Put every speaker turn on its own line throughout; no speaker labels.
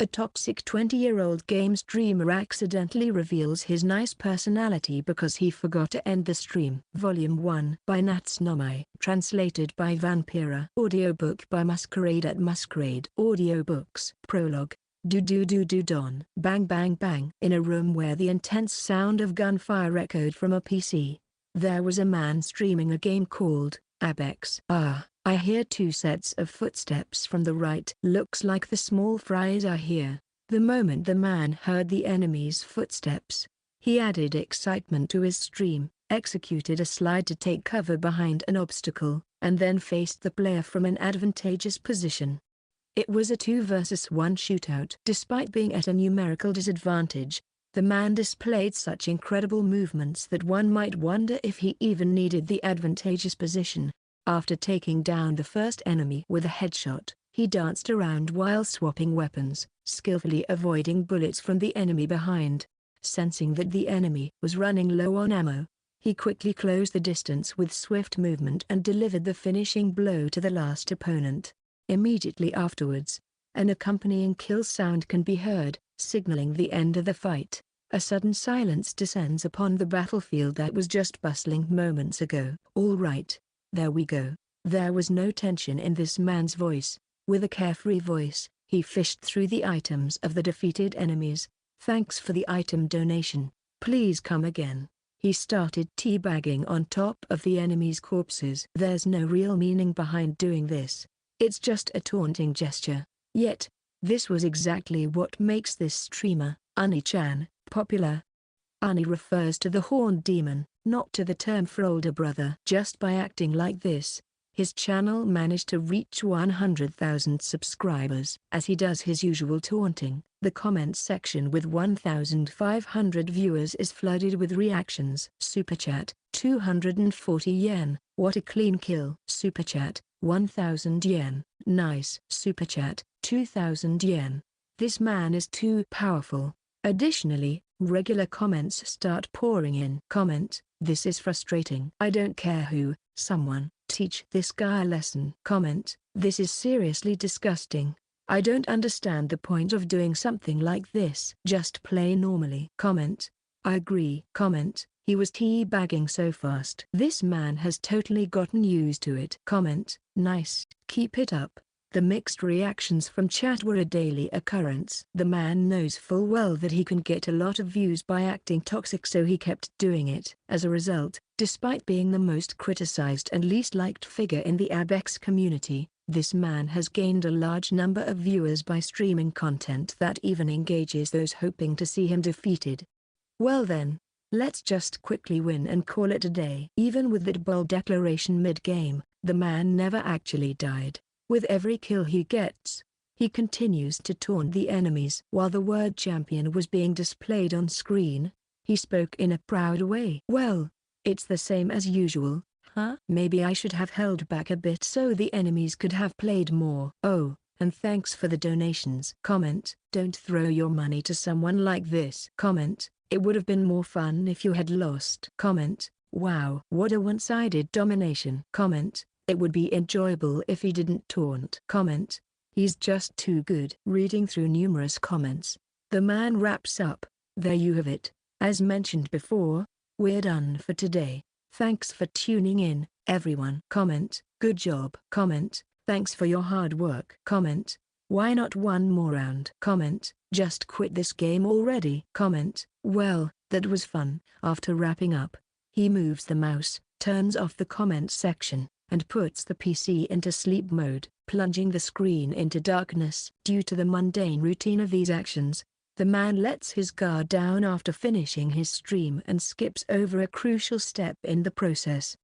A toxic 20-year-old game streamer accidentally reveals his nice personality because he forgot to end the stream. Volume 1 by Natsunomai. Translated by Vampira. Audiobook by Masquerade at Masquerade. Audiobooks. Prologue. Do-do-do-do-don. Bang bang bang. In a room where the intense sound of gunfire echoed from a PC, there was a man streaming a game called Abex. I hear 2 sets of footsteps from the right. Looks like the small fries are here. The moment the man heard the enemy's footsteps, he added excitement to his stream, executed a slide to take cover behind an obstacle, and then faced the player from an advantageous position. It was a 2 versus 1 shootout. Despite being at a numerical disadvantage, the man displayed such incredible movements that one might wonder if he even needed the advantageous position. After taking down the first enemy with a headshot, he danced around while swapping weapons, skillfully avoiding bullets from the enemy behind. Sensing that the enemy was running low on ammo, he quickly closed the distance with swift movement and delivered the finishing blow to the last opponent. Immediately afterwards, an accompanying kill sound can be heard, signaling the end of the fight. A sudden silence descends upon the battlefield that was just bustling moments ago. All right. There we go. There was no tension in this man's voice. With a carefree voice, he fished through the items of the defeated enemies. Thanks for the item donation. Please come again. He started teabagging on top of the enemy's corpses. There's no real meaning behind doing this. It's just a taunting gesture. Yet, this was exactly what makes this streamer, Oni-chan, popular. Oni refers to the horned demon, not to the term for older brother. Just by acting like this, his channel managed to reach 100,000 subscribers. As he does his usual taunting, the comments section with 1,500 viewers is flooded with reactions. Super Chat, 240 yen, what a clean kill. Super Chat, 1,000 yen, nice. Super Chat, 2,000 yen. This man is too powerful. Additionally, regular comments start pouring in. Comment, this is frustrating. I don't care who, someone, teach this guy a lesson. Comment, this is seriously disgusting. I don't understand the point of doing something like this. Just play normally. Comment, I agree. Comment, he was teabagging so fast. This man has totally gotten used to it. Comment, nice. Keep it up. The mixed reactions from chat were a daily occurrence. The man knows full well that he can get a lot of views by acting toxic, so he kept doing it. As a result, despite being the most criticized and least liked figure in the Abex community, this man has gained a large number of viewers by streaming content that even engages those hoping to see him defeated. Well then, let's just quickly win and call it a day. Even with that bold declaration mid-game, the man never actually died. With every kill he gets, he continues to taunt the enemies. While the word champion was being displayed on screen, he spoke in a proud way. Well, it's the same as usual, huh? Maybe I should have held back a bit so the enemies could have played more. Oh, and thanks for the donations. Comment, don't throw your money to someone like this. Comment, it would have been more fun if you had lost. Comment, wow, what a one-sided domination. Comment, it would be enjoyable if he didn't taunt. Comment, he's just too good. Reading through numerous comments, the man wraps up, there you have it. As mentioned before, we're done for today. Thanks for tuning in, everyone. Comment, good job. Comment, thanks for your hard work. Comment, why not one more round? Comment, just quit this game already. Comment, well, that was fun. After wrapping up, he moves the mouse, turns off the comment section, and puts the PC into sleep mode, plunging the screen into darkness. Due to the mundane routine of these actions, the man lets his guard down after finishing his stream and skips over a crucial step in the process.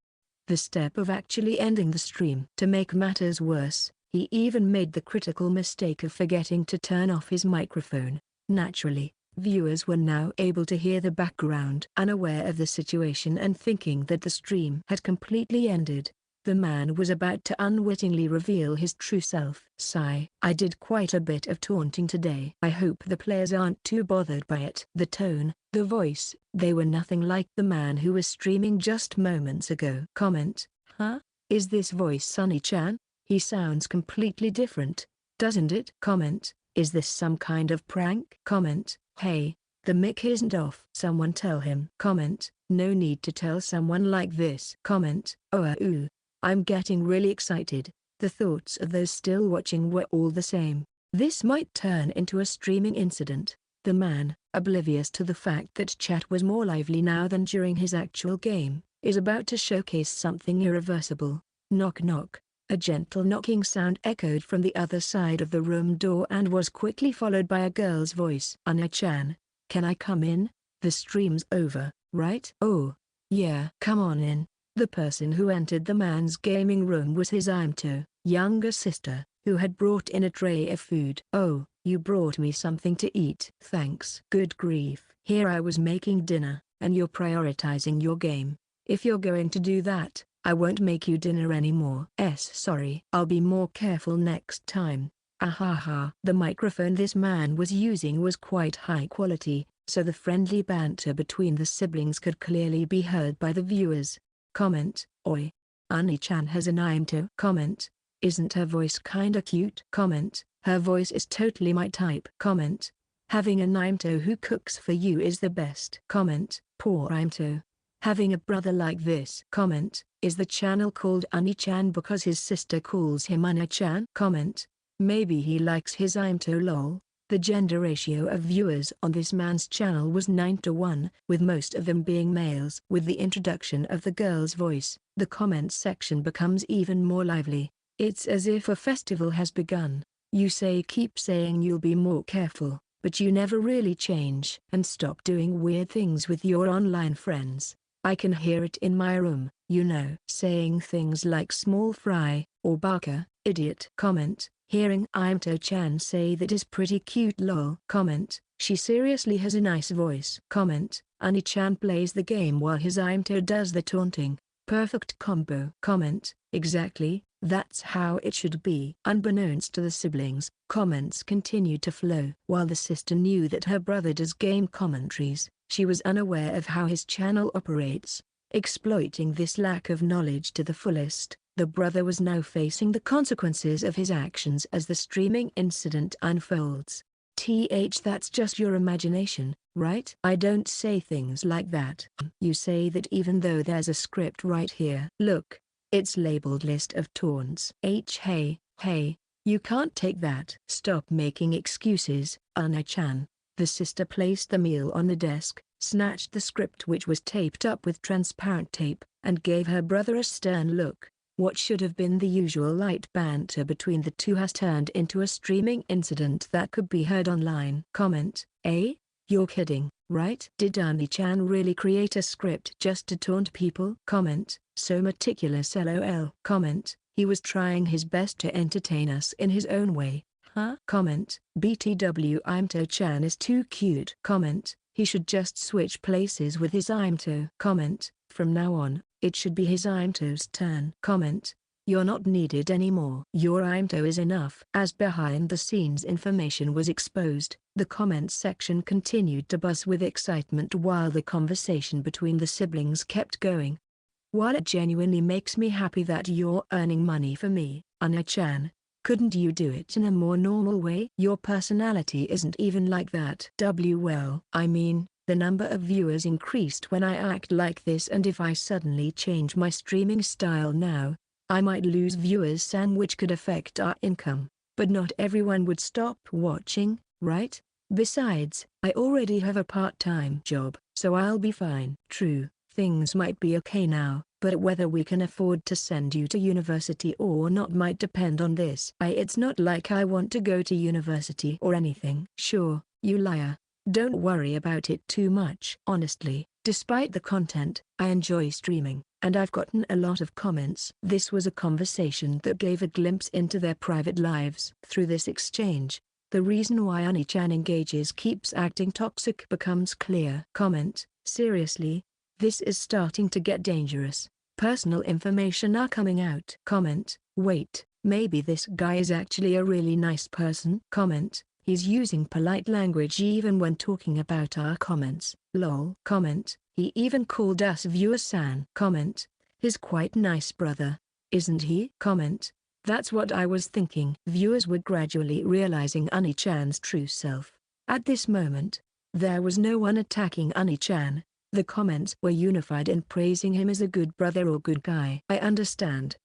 The step of actually ending the stream. To make matters worse, he even made the critical mistake of forgetting to turn off his microphone. Naturally, viewers were now able to hear the background. Unaware of the situation and thinking that the stream had completely ended, the man was about to unwittingly reveal his true self. Sigh. I did quite a bit of taunting today. I hope the players aren't too bothered by it. The tone, the voice, they were nothing like the man who was streaming just moments ago. Comment, huh? Is this voice Oni-chan? He sounds completely different, doesn't it? Comment, Is this some kind of prank? Comment, hey, the mic isn't off. Someone tell him. Comment, no need to tell someone like this. Comment, ooh, I'm getting really excited. The thoughts of those still watching were all the same. This might turn into a streaming incident. The man, oblivious to the fact that chat was more lively now than during his actual game, is about to showcase something irreversible. Knock knock. A gentle knocking sound echoed from the other side of the room door and was quickly followed by a girl's voice. Oni-chan, can I come in? The stream's over, right? Oh, yeah. Come on in. The person who entered the man's gaming room was his younger sister, who had brought in a tray of food. Oh, you brought me something to eat. Thanks. Good grief. Here I was making dinner, and you're prioritizing your game. If you're going to do that, I won't make you dinner anymore. Sorry. I'll be more careful next time. Ahaha. The microphone this man was using was quite high quality, so the friendly banter between the siblings could clearly be heard by the viewers. Comment, oi. Oni-chan has an imto. Comment, isn't her voice kinda cute? Comment, her voice is totally my type. Comment, having a imto who cooks for you is the best. Comment, poor imto. Having a brother like this. Comment, is the channel called Oni-chan because his sister calls him Oni-chan? Comment, maybe he likes his imto lol. The gender ratio of viewers on this man's channel was 9:1, with most of them being males. With the introduction of the girl's voice, the comments section becomes even more lively. It's as if a festival has begun. You keep saying you'll be more careful, but you never really change and stop doing weird things with your online friends. I can hear it in my room, saying things like small fry, or baka, idiot. Comment, hearing Imto-chan say that is pretty cute lol. Comment, she seriously has a nice voice. Comment, Oni-chan plays the game while his Imto does the taunting. Perfect combo. Comment, exactly, that's how it should be. Unbeknownst to the siblings, comments continued to flow. While the sister knew that her brother does game commentaries, she was unaware of how his channel operates. Exploiting this lack of knowledge to the fullest, the brother was now facing the consequences of his actions as the streaming incident unfolds. That's just your imagination, right? I don't say things like that. You say that even though there's a script right here. Look, it's labeled list of taunts. Hey, you can't take that. Stop making excuses, Oni-chan. The sister placed the meal on the desk, snatched the script which was taped up with transparent tape, and gave her brother a stern look. What should have been the usual light banter between the two has turned into a streaming incident that could be heard online. Comment, you're kidding, right? Did Oni-chan really create a script just to taunt people? Comment, so meticulous lol. Comment, he was trying his best to entertain us in his own way. Huh? Comment, BTW Imto-chan is too cute. Comment, he should just switch places with his Imto. Comment, from now on, it should be his Imto's turn. Comment, you're not needed anymore. Your Imto is enough. As behind-the-scenes information was exposed, the comments section continued to buzz with excitement while the conversation between the siblings kept going. While it genuinely makes me happy that you're earning money for me, Oni-chan, couldn't you do it in a more normal way? Your personality isn't even like that. Well, I mean, the number of viewers increased when I act like this, and if I suddenly change my streaming style now, I might lose viewers, which could affect our income. But not everyone would stop watching, right? Besides, I already have a part-time job, so I'll be fine. True, things might be okay now, but whether we can afford to send you to university or not might depend on this. It's not like I want to go to university or anything. Sure, you liar. Don't worry about it too much. Honestly, despite the content, I enjoy streaming, and I've gotten a lot of comments. This was a conversation that gave a glimpse into their private lives. Through this exchange, the reason why Oni-chan engages keeps acting toxic becomes clear. Comment, seriously, this is starting to get dangerous. Personal information are coming out. Comment, wait, maybe this guy is actually a really nice person. Comment, he's using polite language even when talking about our comments. Lol. Comment, he even called us viewer-san. Comment, he's quite nice brother, isn't he? Comment, That's what I was thinking. Viewers were gradually realizing Oni-chan's true self. At this moment, there was no one attacking Oni-chan. The comments were unified in praising him as a good brother or good guy. I understand.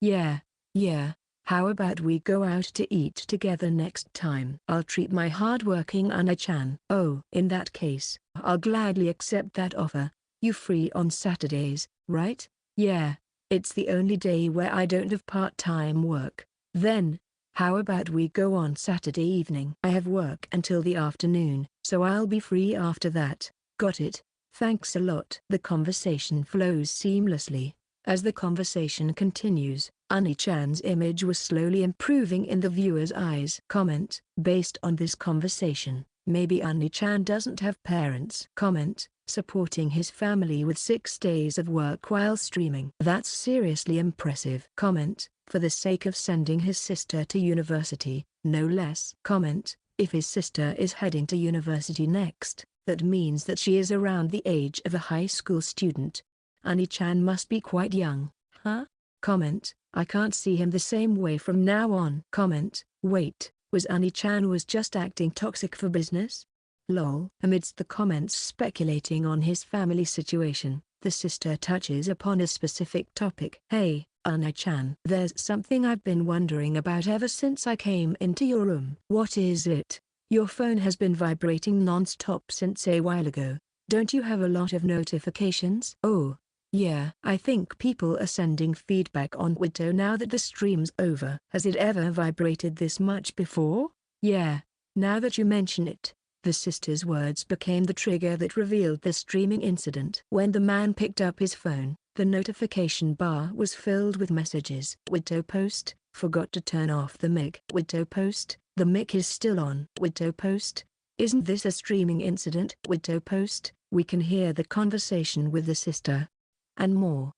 Yeah. How about we go out to eat together next time? I'll treat my hard-working Oni-chan. Oh, in that case, I'll gladly accept that offer. You free on Saturdays, right? Yeah. It's the only day where I don't have part-time work. Then, how about we go on Saturday evening? I have work until the afternoon, so I'll be free after that. Got it. Thanks a lot. The conversation flows seamlessly. As the conversation continues, Oni-chan's image was slowly improving in the viewer's eyes. Comment: based on this conversation, maybe Oni-chan doesn't have parents. Comment: supporting his family with 6 days of work while streaming. That's seriously impressive. Comment: for the sake of sending his sister to university, no less. Comment: if his sister is heading to university next, that means that she is around the age of a high school student. Oni-chan must be quite young, huh? Comment: I can't see him the same way from now on. Comment: wait, was Oni-chan just acting toxic for business? Lol. Amidst the comments speculating on his family situation, the sister touches upon a specific topic. Hey, Oni-chan. There's something I've been wondering about ever since I came into your room. What is it? Your phone has been vibrating non-stop since a while ago. Don't you have a lot of notifications? Oh. Yeah, I think people are sending feedback on Vtuber now that the stream's over. Has it ever vibrated this much before? Yeah, now that you mention it. The sister's words became the trigger that revealed the streaming incident. When the man picked up his phone, the notification bar was filled with messages. Vtuber post: forgot to turn off the mic. Vtuber post: the mic is still on. Vtuber post: isn't this a streaming incident? Vtuber post: we can hear the conversation with the sister. And more.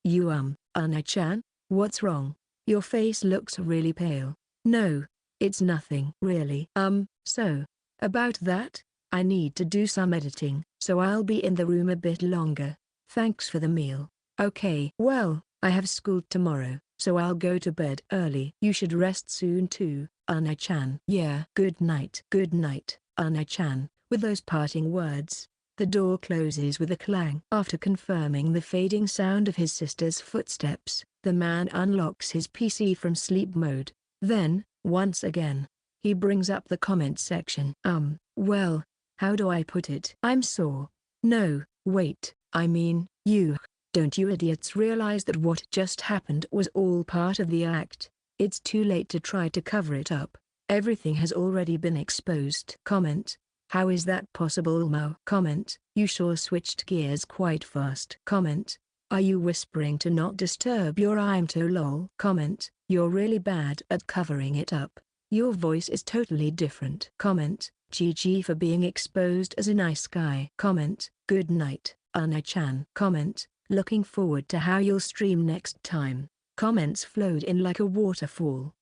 Oni-chan, what's wrong? Your face looks really pale. No, it's nothing. Really? So, about that, I need to do some editing, so I'll be in the room a bit longer. Thanks for the meal. Okay. Well, I have school tomorrow, so I'll go to bed early. You should rest soon too, Oni-chan. Yeah. Good night. Good night, Oni-chan. With those parting words, the door closes with a clang. After confirming the fading sound of his sister's footsteps, the man unlocks his PC from sleep mode. Then, once again, he brings up the comment section. Well, how do I put it? I'm sore. No, wait, I mean, don't you idiots realize that what just happened was all part of the act? It's too late to try to cover it up. Everything has already been exposed. Comment: how is that possible, Mo? Comment: you sure switched gears quite fast. Comment: are you whispering to not disturb your imto lol? Comment: you're really bad at covering it up. Your voice is totally different. Comment: GG for being exposed as a nice guy. Comment: good night, Oni-chan. Comment: looking forward to how you'll stream next time. Comments flowed in like a waterfall.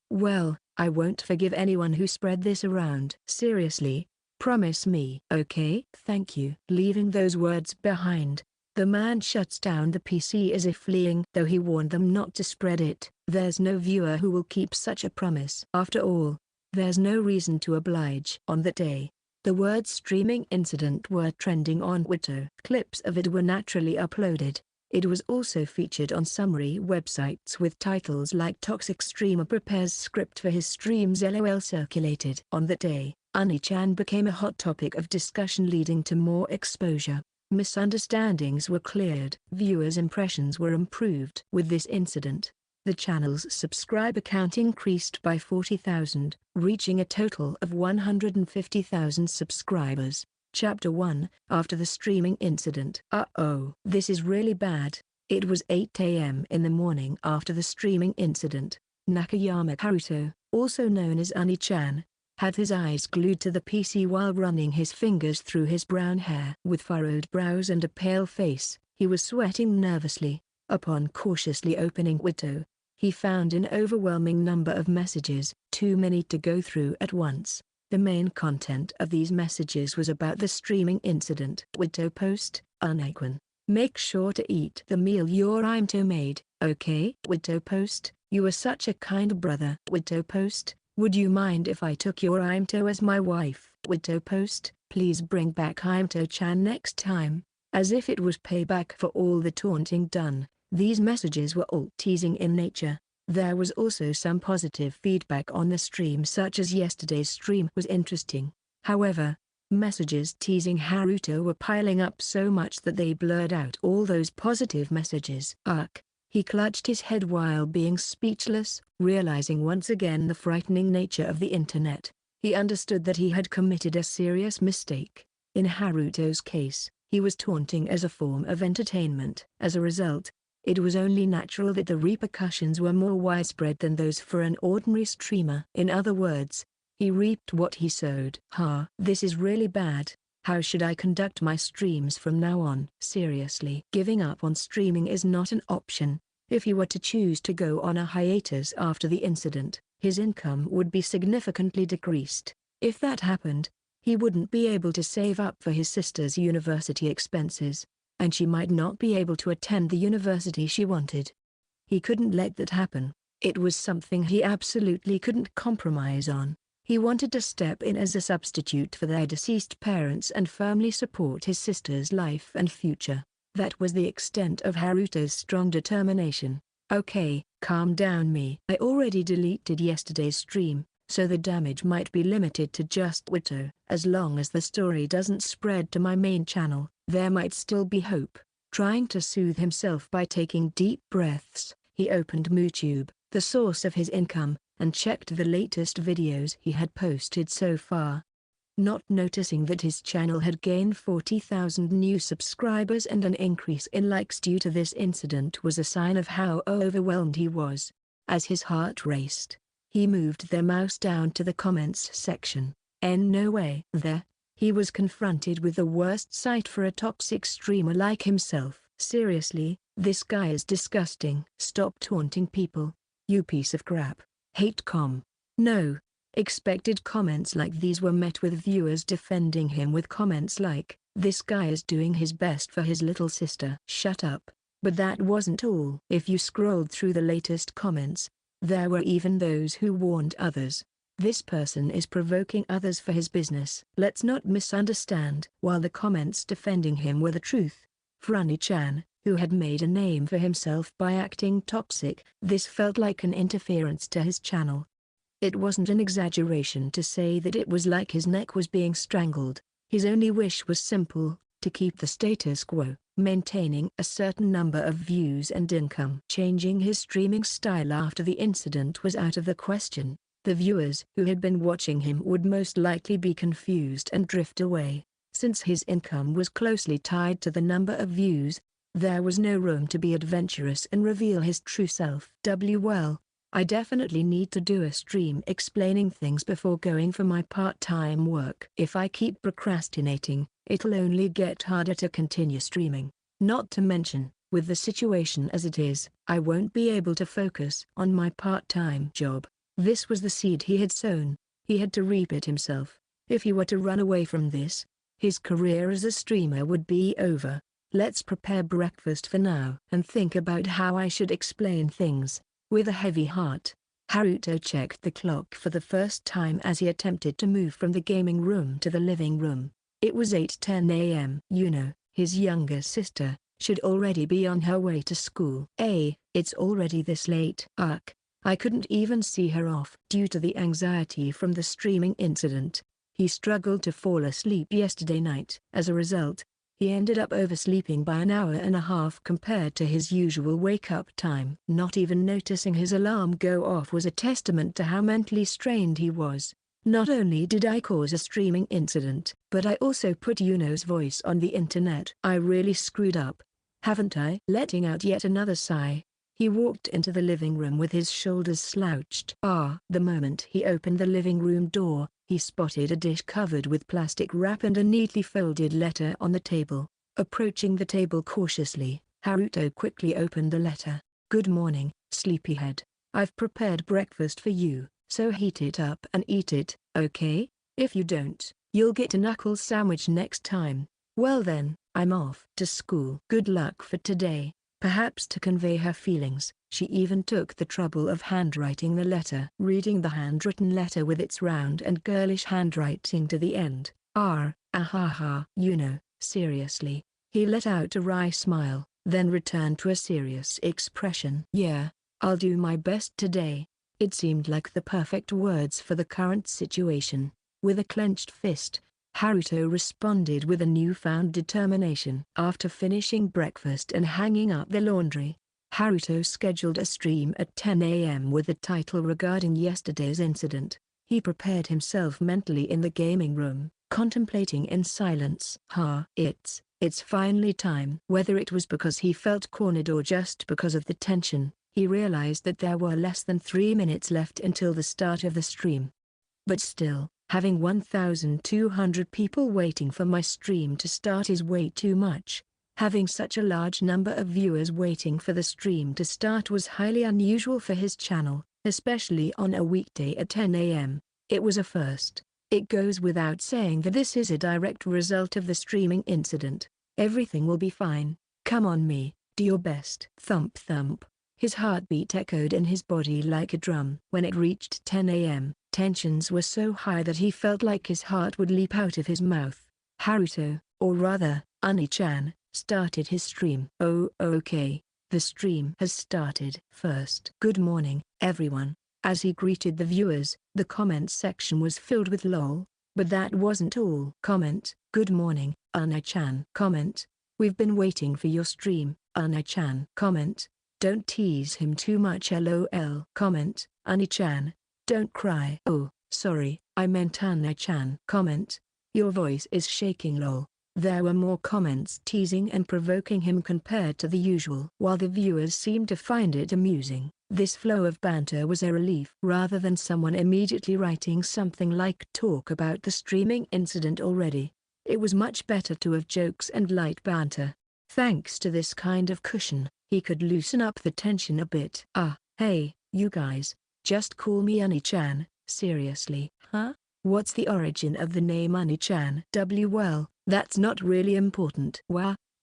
Well, I won't forgive anyone who spread this around. Seriously. Promise me. Okay? Thank you. Leaving those words behind, the man shuts down the PC as if fleeing. Though he warned them not to spread it, there's no viewer who will keep such a promise. After all, there's no reason to oblige. On that day, the words streaming incident were trending on Vtuber. Clips of it were naturally uploaded. It was also featured on summary websites with titles like Toxic Streamer Prepares Script for His Streams LOL circulated. On that day, Oni-chan became a hot topic of discussion, leading to more exposure. Misunderstandings were cleared. Viewers' impressions were improved. With this incident, the channel's subscriber count increased by 40,000, reaching a total of 150,000 subscribers. Chapter 1, After the Streaming Incident. Uh-oh. This is really bad. It was 8 a.m. in the morning after the streaming incident. Nakayama Haruto, also known as Oni-chan, had his eyes glued to the PC while running his fingers through his brown hair. With furrowed brows and a pale face, he was sweating nervously. Upon cautiously opening Vtuber, he found an overwhelming number of messages, too many to go through at once. The main content of these messages was about the streaming incident. Vtuber post: Oni-chan, make sure to eat the meal your imto made, okay? Vtuber post: You are such a kind brother. Wito post, would you mind if I took your Imto as my wife? Wito post, please bring back Imto-chan next time. As if it was payback for all the taunting done, these messages were all teasing in nature. There was also some positive feedback on the stream, such as yesterday's stream was interesting. However, messages teasing Haruto were piling up so much that they blurred out all those positive messages. Ugh. He clutched his head while being speechless, realizing once again the frightening nature of the internet. He understood that he had committed a serious mistake. In Haruto's case, he was taunting as a form of entertainment. As a result, it was only natural that the repercussions were more widespread than those for an ordinary streamer. In other words, he reaped what he sowed. This is really bad. How should I conduct my streams from now on? Seriously, giving up on streaming is not an option. If he were to choose to go on a hiatus after the incident, his income would be significantly decreased. If that happened, he wouldn't be able to save up for his sister's university expenses, and she might not be able to attend the university she wanted. He couldn't let that happen. It was something he absolutely couldn't compromise on. He wanted to step in as a substitute for their deceased parents and firmly support his sister's life and future. That was the extent of Haruto's strong determination. Okay, calm down me. I already deleted yesterday's stream, so the damage might be limited to just Wito. As long as the story doesn't spread to my main channel, there might still be hope. Trying to soothe himself by taking deep breaths, he opened Vtube, the source of his income, and checked the latest videos he had posted so far. Not noticing that his channel had gained 40,000 new subscribers and an increase in likes due to this incident was a sign of how overwhelmed he was. As his heart raced, he moved their mouse down to the comments section. No way. There, he was confronted with the worst sight for a toxic streamer like himself. Seriously, this guy is disgusting. Stop taunting people, you piece of crap. Hate com. No. Expected comments like these were met with viewers defending him with comments like, "This guy is doing his best for his little sister." Shut up. But that wasn't all. If you scrolled through the latest comments, there were even those who warned others. This person is provoking others for his business. Let's not misunderstand. While the comments defending him were the truth, for Oni-chan, who had made a name for himself by acting toxic, this felt like an interference to his channel. It wasn't an exaggeration to say that it was like his neck was being strangled. His only wish was simple, to keep the status quo, maintaining a certain number of views and income. Changing his streaming style after the incident was out of the question. The viewers who had been watching him would most likely be confused and drift away. Since his income was closely tied to the number of views, there was no room to be adventurous and reveal his true self. Well, I definitely need to do a stream explaining things before going for my part-time work. If I keep procrastinating, it'll only get harder to continue streaming. Not to mention, with the situation as it is, I won't be able to focus on my part-time job. This was the seed he had sown. He had to reap it himself. If he were to run away from this, his career as a streamer would be over. Let's prepare breakfast for now and think about how I should explain things. With a heavy heart, Haruto checked the clock for the first time as he attempted to move from the gaming room to the living room. It was 8:10 a.m. His younger sister should already be on her way to school. It's already this late. I couldn't even see her off. Due to the anxiety from the streaming incident, he struggled to fall asleep yesterday night. As a result, he ended up oversleeping by an hour and a half compared to his usual wake-up time. Not even noticing his alarm go off was a testament to how mentally strained he was. Not only did I cause a streaming incident, but I also put Yuno's voice on the internet. I really screwed up, haven't I? Letting out yet another sigh, he walked into the living room with his shoulders slouched. The moment he opened the living room door, he spotted a dish covered with plastic wrap and a neatly folded letter on the table. Approaching the table cautiously, Haruto quickly opened the letter. "Good morning, sleepyhead. I've prepared breakfast for you, so heat it up and eat it, okay? If you don't, you'll get a knuckle sandwich next time. Well then, I'm off to school. Good luck for today." Perhaps to convey her feelings, she even took the trouble of handwriting the letter. Reading the handwritten letter with its round and girlish handwriting to the end, ahaha. Seriously. He let out a wry smile, then returned to a serious expression. Yeah, I'll do my best today. It seemed like the perfect words for the current situation. With a clenched fist, Haruto responded with a newfound determination. After finishing breakfast and hanging up the laundry, Haruto scheduled a stream at 10 a.m. with a title regarding yesterday's incident. He prepared himself mentally in the gaming room, contemplating in silence. It's finally time. Whether it was because he felt cornered or just because of the tension, he realized that there were less than 3 minutes left until the start of the stream. But still, having 1,200 people waiting for my stream to start is way too much. Having such a large number of viewers waiting for the stream to start was highly unusual for his channel, especially on a weekday at 10 a.m. It was a first. It goes without saying that this is a direct result of the streaming incident. Everything will be fine. Come on me, do your best. Thump thump. His heartbeat echoed in his body like a drum. When it reached 10 a.m., tensions were so high that he felt like his heart would leap out of his mouth. Haruto, or rather, Oni-chan, started his stream. Oh okay, the stream has started. First, good morning, everyone. As he greeted the viewers, the comments section was filled with lol. But that wasn't all. Comment, good morning, Oni-chan. Comment, we've been waiting for your stream. Oni-chan. Comment, don't tease him too much lol. Comment, Oni-chan, don't cry. Oh, sorry, I meant Oni-chan. Comment, your voice is shaking lol. There were more comments teasing and provoking him compared to the usual. While the viewers seemed to find it amusing, this flow of banter was a relief. Rather than someone immediately writing something like talk about the streaming incident already, it was much better to have jokes and light banter. Thanks to this kind of cushion, he could loosen up the tension a bit. Hey, you guys, just call me Oni-chan. Seriously, huh? What's the origin of the name Oni-chan? Well, that's not really important.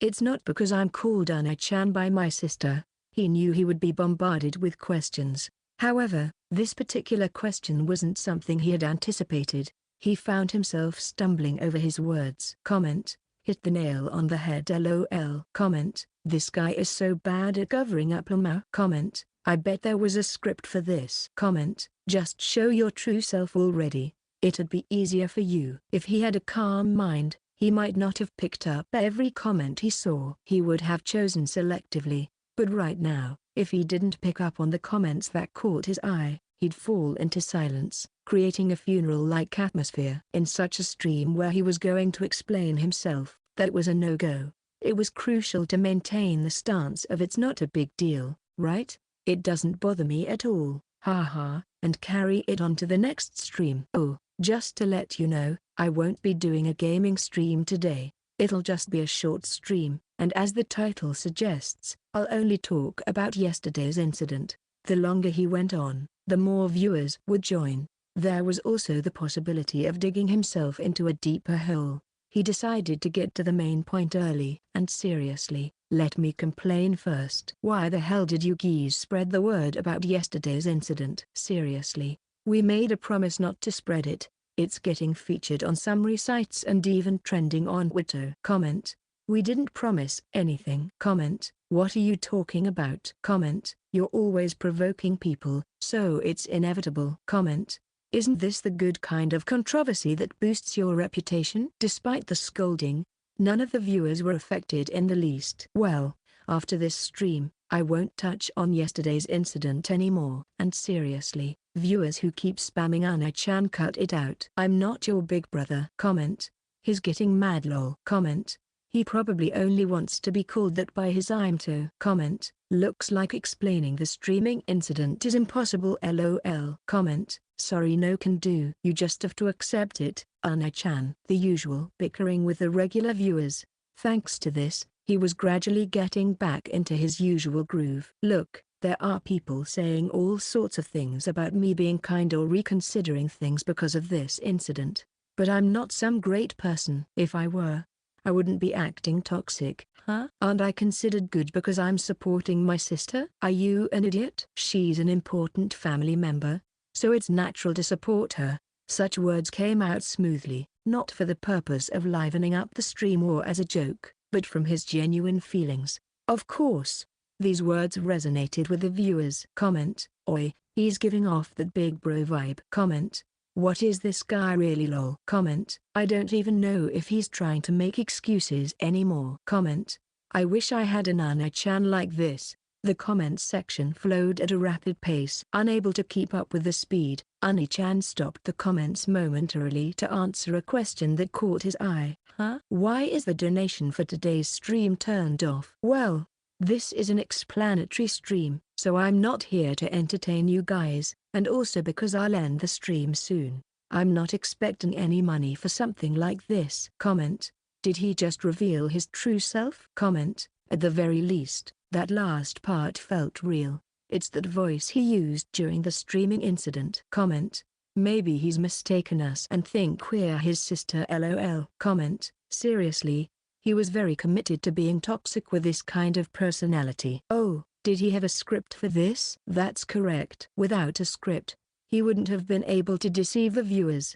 It's not because I'm called Oni-chan by my sister. He knew he would be bombarded with questions. However, this particular question wasn't something he had anticipated. He found himself stumbling over his words. Comment, hit the nail on the head lol. Comment, this guy is so bad at covering up Comment, I bet there was a script for this. Comment, just show your true self already. It'd be easier for you. If he had a calm mind, he might not have picked up every comment he saw. He would have chosen selectively. But right now, if he didn't pick up on the comments that caught his eye, he'd fall into silence, creating a funeral-like atmosphere. In such a stream where he was going to explain himself, that was a no-go. It was crucial to maintain the stance of it's not a big deal, right? It doesn't bother me at all, haha, and carry it on to the next stream. Oh, just to let you know, I won't be doing a gaming stream today. It'll just be a short stream, and as the title suggests, I'll only talk about yesterday's incident. The longer he went on, the more viewers would join. There was also the possibility of digging himself into a deeper hole. He decided to get to the main point early. And seriously, let me complain first. Why the hell did you geese spread the word about yesterday's incident? Seriously, we made a promise not to spread it. It's getting featured on summary sites and even trending on Twitter. Comment, we didn't promise anything. Comment, what are you talking about? Comment, you're always provoking people, so it's inevitable. Comment, isn't this the good kind of controversy that boosts your reputation? Despite the scolding, none of the viewers were affected in the least. Well, after this stream, I won't touch on yesterday's incident anymore. And seriously, viewers who keep spamming Oni-chan, cut it out. I'm not your big brother. Comment, he's getting mad lol. Comment, he probably only wants to be called that by his imto. Comment, looks like explaining the streaming incident is impossible lol. Comment, sorry no can do. You just have to accept it, Oni-chan. The usual bickering with the regular viewers. Thanks to this, he was gradually getting back into his usual groove. Look, there are people saying all sorts of things about me being kind or reconsidering things because of this incident. But I'm not some great person. If I were, I wouldn't be acting toxic. Huh? Aren't I considered good because I'm supporting my sister? Are you an idiot? She's an important family member, so it's natural to support her. Such words came out smoothly, not for the purpose of livening up the stream or as a joke, but from his genuine feelings. Of course, these words resonated with the viewers. Comment, oi, he's giving off that big bro vibe. Comment, what is this guy really lol? Comment, I don't even know if he's trying to make excuses anymore. Comment, I wish I had an Oni-chan like this. The comments section flowed at a rapid pace. Unable to keep up with the speed, Oni-chan stopped the comments momentarily to answer a question that caught his eye. Huh? Why is the donation for today's stream turned off? Well, this is an explanatory stream, so I'm not here to entertain you guys, and also because I'll end the stream soon. I'm not expecting any money for something like this. Comment, did he just reveal his true self? Comment, at the very least, that last part felt real. It's that voice he used during the streaming incident. Comment, maybe he's mistaken us and think we're his sister lol. Comment, seriously, he was very committed to being toxic with this kind of personality. Oh, did he have a script for this? That's correct. Without a script, he wouldn't have been able to deceive the viewers.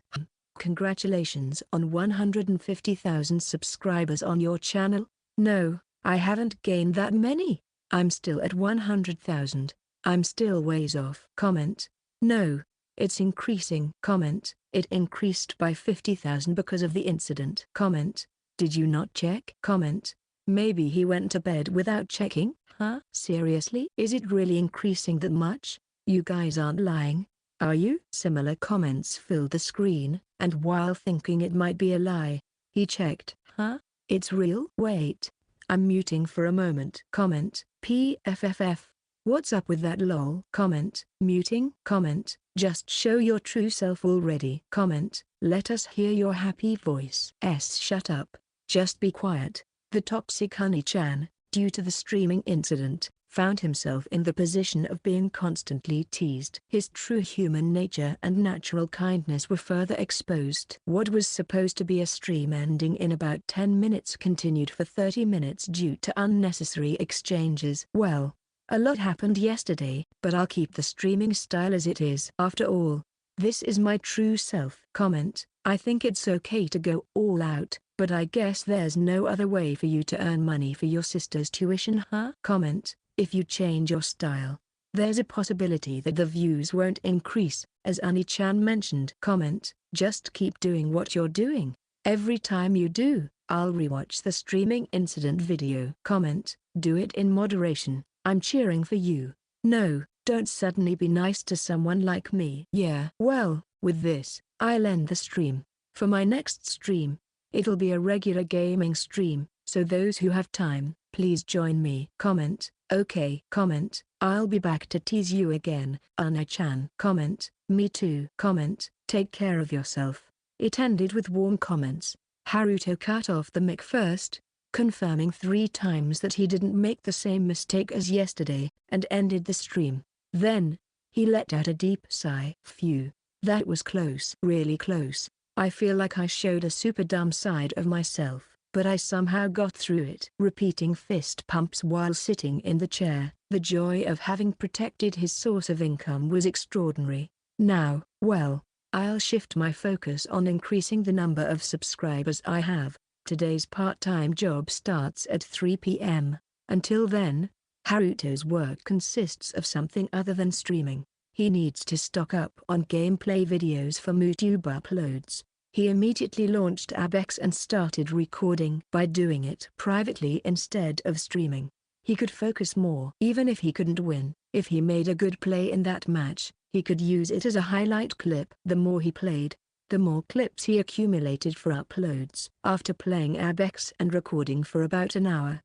Congratulations on 150,000 subscribers on your channel. No, I haven't gained that many. I'm still at 100,000. I'm still ways off. Comment, no, it's increasing. Comment, it increased by 50,000 because of the incident. Comment, did you not check? Comment, maybe he went to bed without checking. Huh? Seriously? Is it really increasing that much? You guys aren't lying, are you? Similar comments filled the screen, and while thinking it might be a lie, he checked. Huh? It's real? Wait. I'm muting for a moment. Comment, PFFF. What's up with that lol? Comment, muting. Comment, just show your true self already. Comment, let us hear your happy voice. Shut up. Just be quiet. The toxic Oni-chan, due to the streaming incident, found himself in the position of being constantly teased. His true human nature and natural kindness were further exposed. What was supposed to be a stream ending in about 10 minutes continued for 30 minutes due to unnecessary exchanges. Well, a lot happened yesterday, but I'll keep the streaming style as it is. After all, this is my true self. Comment, I think it's okay to go all out, but I guess there's no other way for you to earn money for your sister's tuition. Huh? Comment, if you change your style, there's a possibility that the views won't increase, as Oni-chan mentioned. Comment, just keep doing what you're doing. Every time you do, I'll rewatch the streaming incident video. Comment, do it in moderation. I'm cheering for you. No, don't suddenly be nice to someone like me. Yeah. Well, with this, I'll end the stream. For my next stream, it'll be a regular gaming stream, so those who have time, please join me. Comment, okay. Comment, I'll be back to tease you again, Oni-chan. Comment, me too. Comment, take care of yourself. It ended with warm comments. Haruto cut off the mic first, confirming 3 times that he didn't make the same mistake as yesterday, and ended the stream. Then, he let out a deep sigh. Phew, that was close. Really close. I feel like I showed a super dumb side of myself, but I somehow got through it. Repeating fist pumps while sitting in the chair, the joy of having protected his source of income was extraordinary. Now, well, I'll shift my focus on increasing the number of subscribers I have. Today's part-time job starts at 3 p.m. Until then, Haruto's work consists of something other than streaming. He needs to stock up on gameplay videos for Vtuber uploads. He immediately launched Ambiance and started recording. By doing it privately instead of streaming, he could focus more. Even if he couldn't win, if he made a good play in that match, he could use it as a highlight clip. The more he played, the more clips he accumulated for uploads. After playing Ambiance and recording for about an hour,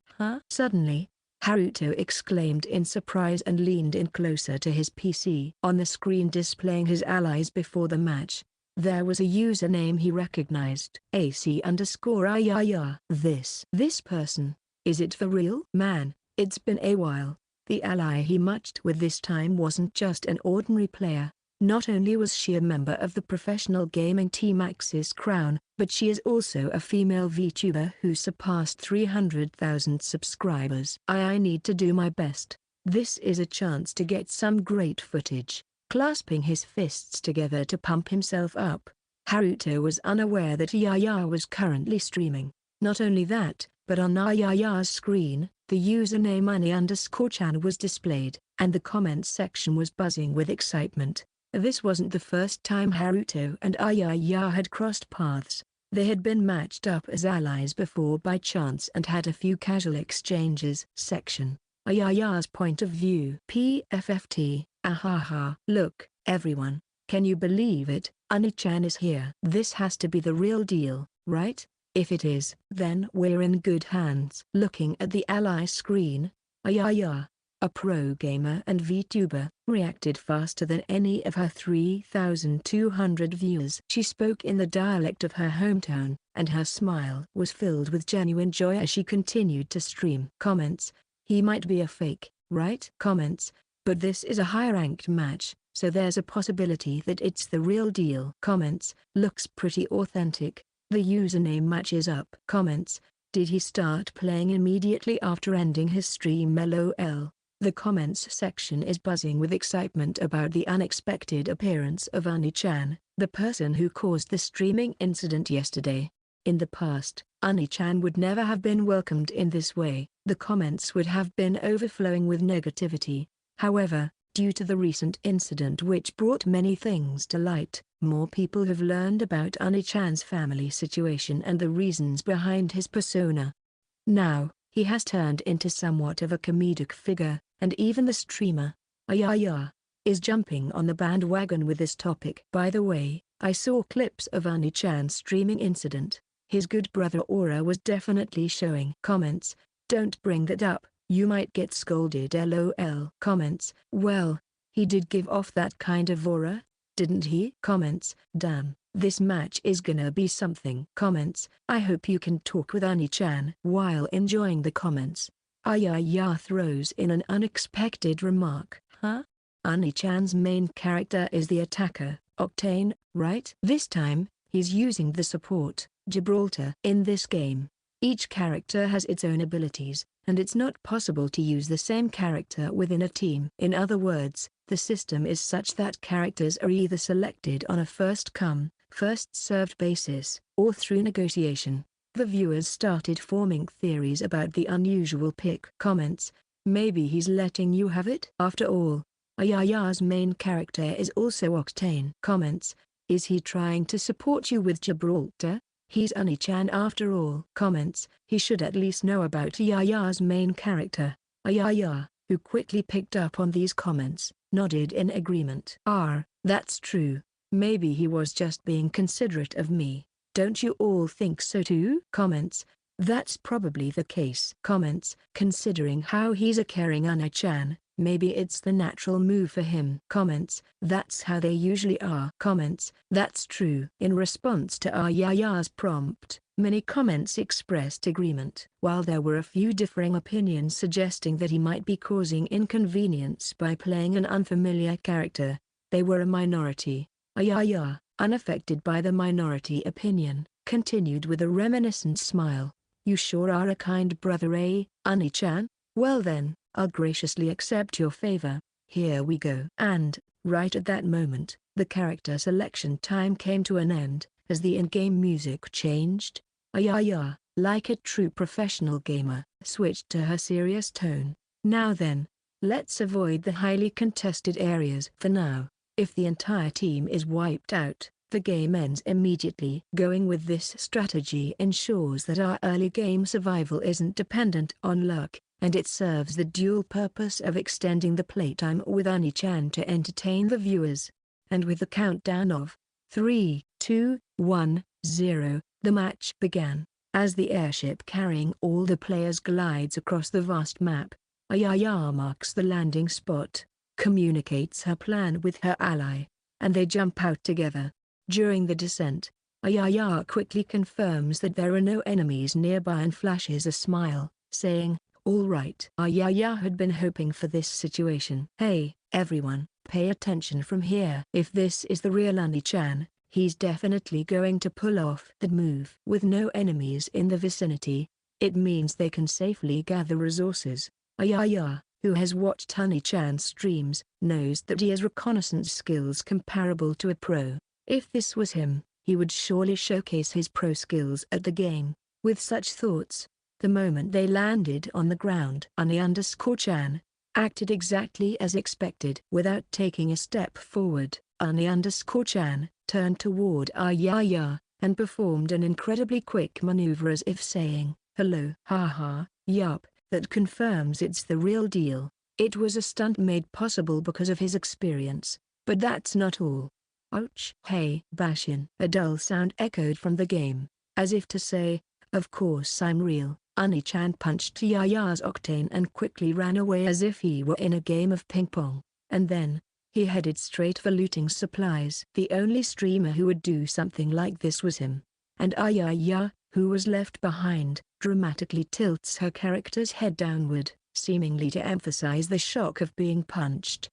suddenly, Haruto exclaimed in surprise and leaned in closer to his PC. On the screen displaying his allies before the match, there was a username he recognized. AC_Aaya. This person, is it for real? Man, it's been a while. The ally he matched with this time wasn't just an ordinary player. Not only was she a member of the professional gaming team Axis Crown, but she is also a female VTuber who surpassed 300,000 subscribers. I need to do my best. This is a chance to get some great footage. Clasping his fists together to pump himself up, Haruto was unaware that Aaya was currently streaming. Not only that, but on Aaya's screen, the username Oni_chan was displayed, and the comments section was buzzing with excitement. This wasn't the first time Haruto and Aaya had crossed paths. They had been matched up as allies before by chance and had a few casual exchanges. Section. Aaya's point of view. PFFT, ahaha. Look, everyone, can you believe it? Oni-chan is here. This has to be the real deal, right? If it is, then we're in good hands. Looking at the ally screen, Aaya, a pro gamer and VTuber, reacted faster than any of her 3,200 viewers. She spoke in the dialect of her hometown, and her smile was filled with genuine joy as she continued to stream. Comments: he might be a fake, right? Comments: but this is a high-ranked match, so there's a possibility that it's the real deal. Comments: looks pretty authentic. The username matches up. Comments: did he start playing immediately after ending his stream? LOL. The comments section is buzzing with excitement about the unexpected appearance of Oni-chan, the person who caused the streaming incident yesterday. In the past, Oni-chan would never have been welcomed in this way. The comments would have been overflowing with negativity. However, due to the recent incident which brought many things to light, more people have learned about Oni-chan's family situation and the reasons behind his persona. Now, he has turned into somewhat of a comedic figure, and even the streamer, Aaya, is jumping on the bandwagon with this topic. By the way, I saw clips of Oni-chan's streaming incident. His good brother aura was definitely showing. Comments: don't bring that up, you might get scolded. LOL. Comments: well, he did give off that kind of aura, didn't he? Comments: damn, this match is gonna be something. Comments: I hope you can talk with Oni-chan. While enjoying the comments, Aaya throws in an unexpected remark. Huh? Oni-chan's main character is the attacker, Octane, right? This time, he's using the support, Gibraltar. In this game, each character has its own abilities, and it's not possible to use the same character within a team. In other words, the system is such that characters are either selected on a first-come, first-served basis, or through negotiation. The viewers started forming theories about the unusual pick. Comments: maybe he's letting you have it? After all, Aaya's main character is also Octane. Comments: is he trying to support you with Gibraltar? He's Oni-chan after all. Comments: he should at least know about Aaya's main character. Aaya, who quickly picked up on these comments, nodded in agreement. That's true. Maybe he was just being considerate of me. Don't you all think so too? Comments: that's probably the case. Comments: considering how he's a caring Oni-chan, maybe it's the natural move for him. Comments: that's how they usually are. Comments: that's true. In response to Aaya's prompt, many comments expressed agreement. While there were a few differing opinions suggesting that he might be causing inconvenience by playing an unfamiliar character, they were a minority. Aaya, unaffected by the minority opinion, continued with a reminiscent smile. You sure are a kind brother, eh, Oni-chan? Well then, I'll graciously accept your favor. Here we go. And, right at that moment, the character selection time came to an end, as the in-game music changed. Aaya, like a true professional gamer, switched to her serious tone. Now then, let's avoid the highly contested areas for now. If the entire team is wiped out, the game ends immediately. Going with this strategy ensures that our early game survival isn't dependent on luck, and it serves the dual purpose of extending the playtime with Oni-chan to entertain the viewers. And with the countdown of 3, 2, 1, 0, the match began. As the airship carrying all the players glides across the vast map, Aaya marks the landing spot, communicates her plan with her ally, and they jump out together. During the descent, Aaya quickly confirms that there are no enemies nearby and flashes a smile, saying, Alright. Aaya had been hoping for this situation. Hey, everyone, pay attention from here. If this is the real Oni-chan, he's definitely going to pull off that move. With no enemies in the vicinity, it means they can safely gather resources. Aaya, who has watched Oni-chan streams, knows that he has reconnaissance skills comparable to a pro. If this was him, he would surely showcase his pro skills at the game. With such thoughts, the moment they landed on the ground, Oni_chan acted exactly as expected. Without taking a step forward, Oni_chan turned toward Aaya and performed an incredibly quick maneuver as if saying, "Hello." Haha, yup, that confirms it's the real deal. It was a stunt made possible because of his experience, but that's not all. Ouch. Hey, Bashin. A dull sound echoed from the game, as if to say, of course I'm real. Oni-chan punched Aaya's octane and quickly ran away as if he were in a game of ping pong, and then, he headed straight for looting supplies. The only streamer who would do something like this was him. And Aaya, who was left behind, dramatically tilts her character's head downward, seemingly to emphasize the shock of being punched.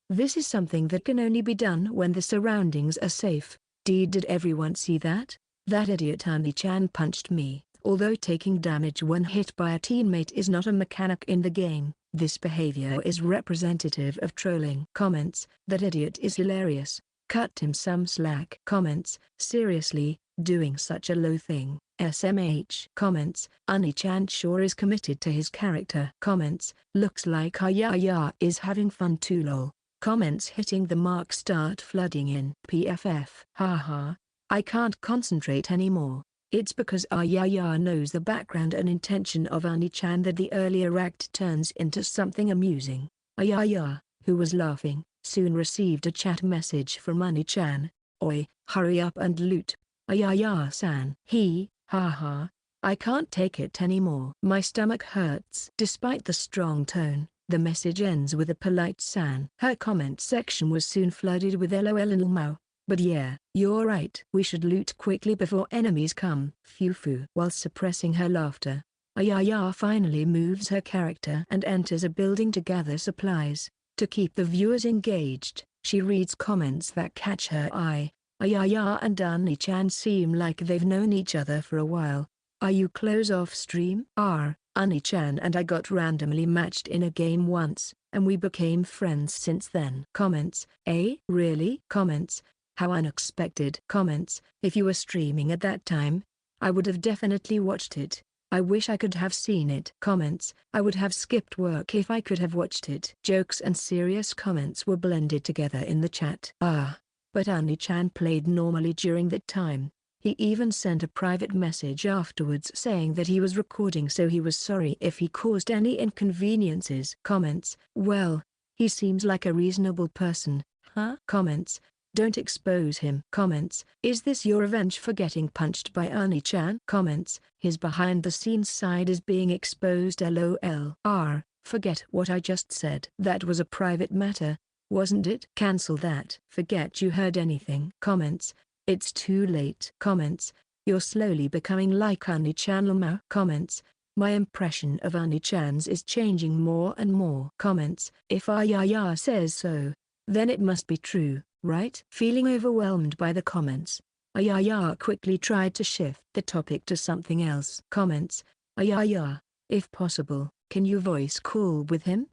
This is something that can only be done when the surroundings are safe. Did everyone see that? That idiot Oni-chan punched me. Although taking damage when hit by a teammate is not a mechanic in the game, this behavior is representative of trolling. Comments, that idiot is hilarious. Cut him some slack. Comments, seriously, doing such a low thing. SMH. Comments, Oni-chan sure is committed to his character. Comments, looks like Aaya is having fun too lol. Comments hitting the mark start flooding in. PFF. Haha, I can't concentrate anymore. It's because Aaya knows the background and intention of Oni-chan that the earlier act turns into something amusing. Aaya, who was laughing, soon received a chat message from Oni-chan. Oi, hurry up and loot. Aaya-san. Haha, I can't take it anymore. My stomach hurts. Despite the strong tone, the message ends with a polite san. Her comment section was soon flooded with LOL and lmao. But yeah, you're right. We should loot quickly before enemies come. Fufu. While suppressing her laughter, Aaya finally moves her character and enters a building to gather supplies. To keep the viewers engaged, she reads comments that catch her eye. Aaya and Oni-chan seem like they've known each other for a while. Are you close off stream? Oni-chan and I got randomly matched in a game once, and we became friends since then. Comments, really? Comments, how unexpected. Comments, if you were streaming at that time, I would have definitely watched it. I wish I could have seen it. Comments, I would have skipped work if I could have watched it. Jokes and serious comments were blended together in the chat. But Oni-chan played normally during that time. He even sent a private message afterwards saying that he was recording, so he was sorry if he caused any inconveniences. Comments, well, he seems like a reasonable person. Comments, don't expose him. Comments, is this your revenge for getting punched by Oni-chan? Comments, his behind-the-scenes side is being exposed. LOL. Forget what I just said. That was a private matter, wasn't it? Cancel that. Forget you heard anything. Comments, it's too late. Comments, you're slowly becoming like Oni-chan lmao. Comments, my impression of Oni-chan's is changing more and more. Comments, if Aaya says so, then it must be true, right? Feeling overwhelmed by the comments, Aaya quickly tried to shift the topic to something else. Comments, Aaya, if possible, can you voice call with him?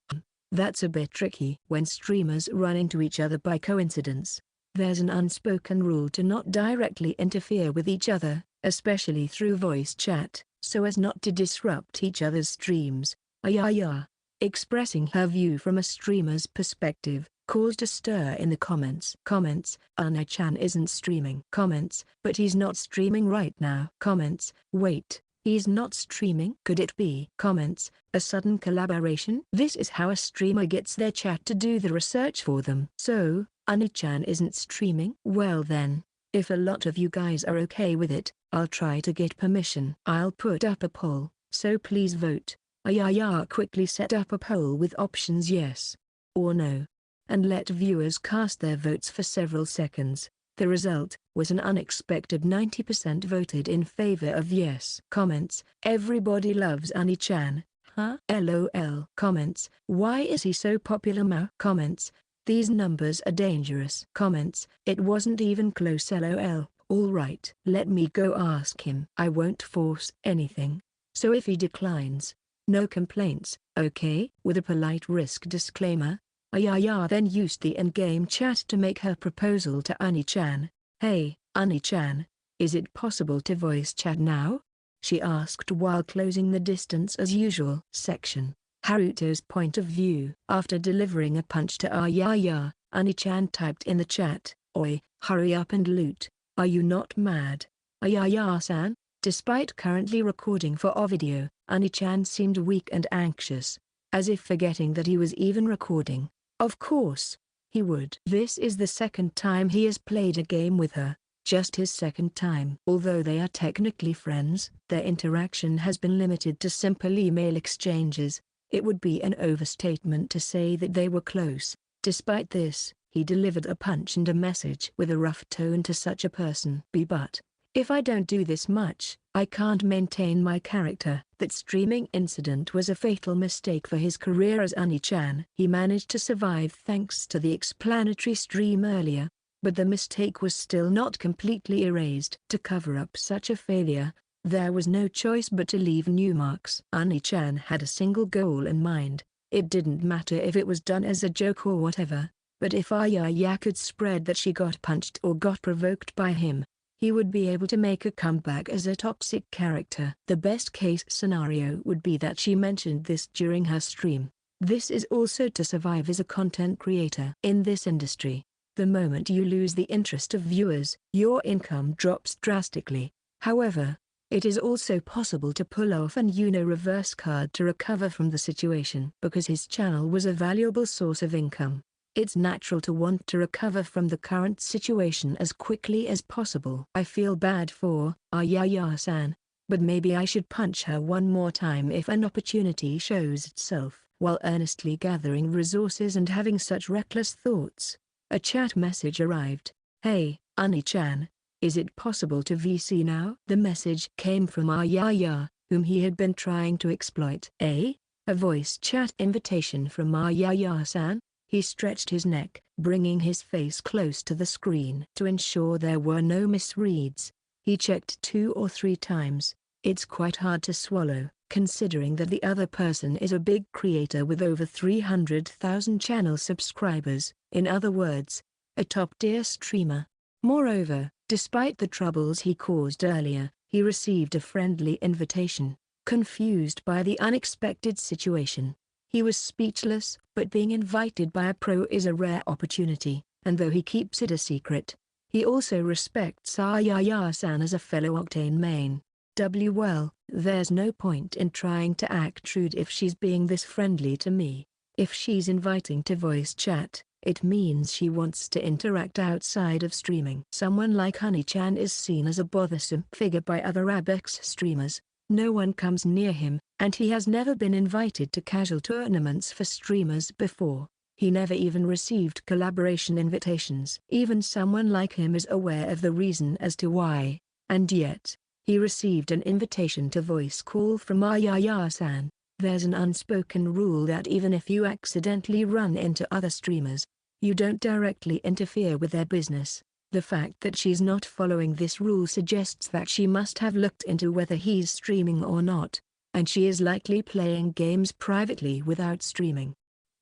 That's a bit tricky. When streamers run into each other by coincidence, there's an unspoken rule to not directly interfere with each other, especially through voice chat, so as not to disrupt each other's streams. Aaya, expressing her view from a streamer's perspective, caused a stir in the comments. Comments, Oni-chan isn't streaming. Comments, but he's not streaming right now. Comments, wait, he's not streaming? Could it be? Comments, a sudden collaboration? This is how a streamer gets their chat to do the research for them. So, Oni-chan isn't streaming? Well then, if a lot of you guys are okay with it, I'll try to get permission. I'll put up a poll, so please vote. Aaya quickly set up a poll with options yes or no, and let viewers cast their votes for several seconds. The result was an unexpected 90% voted in favor of yes. Comments, everybody loves Oni-chan. haha, lol. Comments, why is he so popular now? Comments, these numbers are dangerous. Comments, it wasn't even close lol. Alright, let me go ask him. I won't force anything. So if he declines, no complaints, okay? With a polite risk disclaimer, Aaya then used the in-game chat to make her proposal to Oni-chan. Hey, Oni-chan, is it possible to voice chat now? She asked while closing the distance as usual. Section, Haruto's point of view. After delivering a punch to Aaya, Oni-chan typed in the chat, "Oi, hurry up and loot. Are you not mad? Aaya-san?" Despite currently recording for Ovideo, Oni-chan seemed weak and anxious, as if forgetting that he was even recording. Of course, he would. This is the second time he has played a game with her, just his second time. Although they are technically friends, their interaction has been limited to simple email exchanges. It would be an overstatement to say that they were close. Despite this, he delivered a punch and a message with a rough tone to such a person. But if I don't do this much, I can't maintain my character. That streaming incident was a fatal mistake for his career as Oni-chan. He managed to survive thanks to the explanatory stream earlier, but the mistake was still not completely erased. To cover up such a failure, there was no choice but to leave new marks. Oni-chan had a single goal in mind. It didn't matter if it was done as a joke or whatever, but if Aaya could spread that she got punched or got provoked by him, he would be able to make a comeback as a toxic character. The best case scenario would be that she mentioned this during her stream. This is also to survive as a content creator. In this industry, the moment you lose the interest of viewers, your income drops drastically. However, it is also possible to pull off an reverse card to recover from the situation. Because his channel was a valuable source of income, it's natural to want to recover from the current situation as quickly as possible. I feel bad for Aaya-san, but maybe I should punch her one more time if an opportunity shows itself. While earnestly gathering resources and having such reckless thoughts, a chat message arrived. Hey, Oni-chan, is it possible to VC now? The message came from Aaya, whom he had been trying to exploit. A voice chat invitation from Aaya-san? He stretched his neck, bringing his face close to the screen. To ensure there were no misreads, he checked 2 or 3 times. It's quite hard to swallow, considering that the other person is a big creator with over 300,000 channel subscribers, in other words, a top-tier streamer. Moreover, despite the troubles he caused earlier, he received a friendly invitation. Confused by the unexpected situation, he was speechless, but being invited by a pro is a rare opportunity, and though he keeps it a secret, he also respects Aaya-san as a fellow Octane main. Well, there's no point in trying to act rude if she's being this friendly to me. If she's inviting to voice chat, it means she wants to interact outside of streaming. Someone like Oni-chan is seen as a bothersome figure by other Abex streamers. No one comes near him, and he has never been invited to casual tournaments for streamers before. He never even received collaboration invitations. Even someone like him is aware of the reason as to why, and yet, he received an invitation to voice call from Aaya-san. There's an unspoken rule that even if you accidentally run into other streamers, you don't directly interfere with their business. The fact that she's not following this rule suggests that she must have looked into whether he's streaming or not, and she is likely playing games privately without streaming.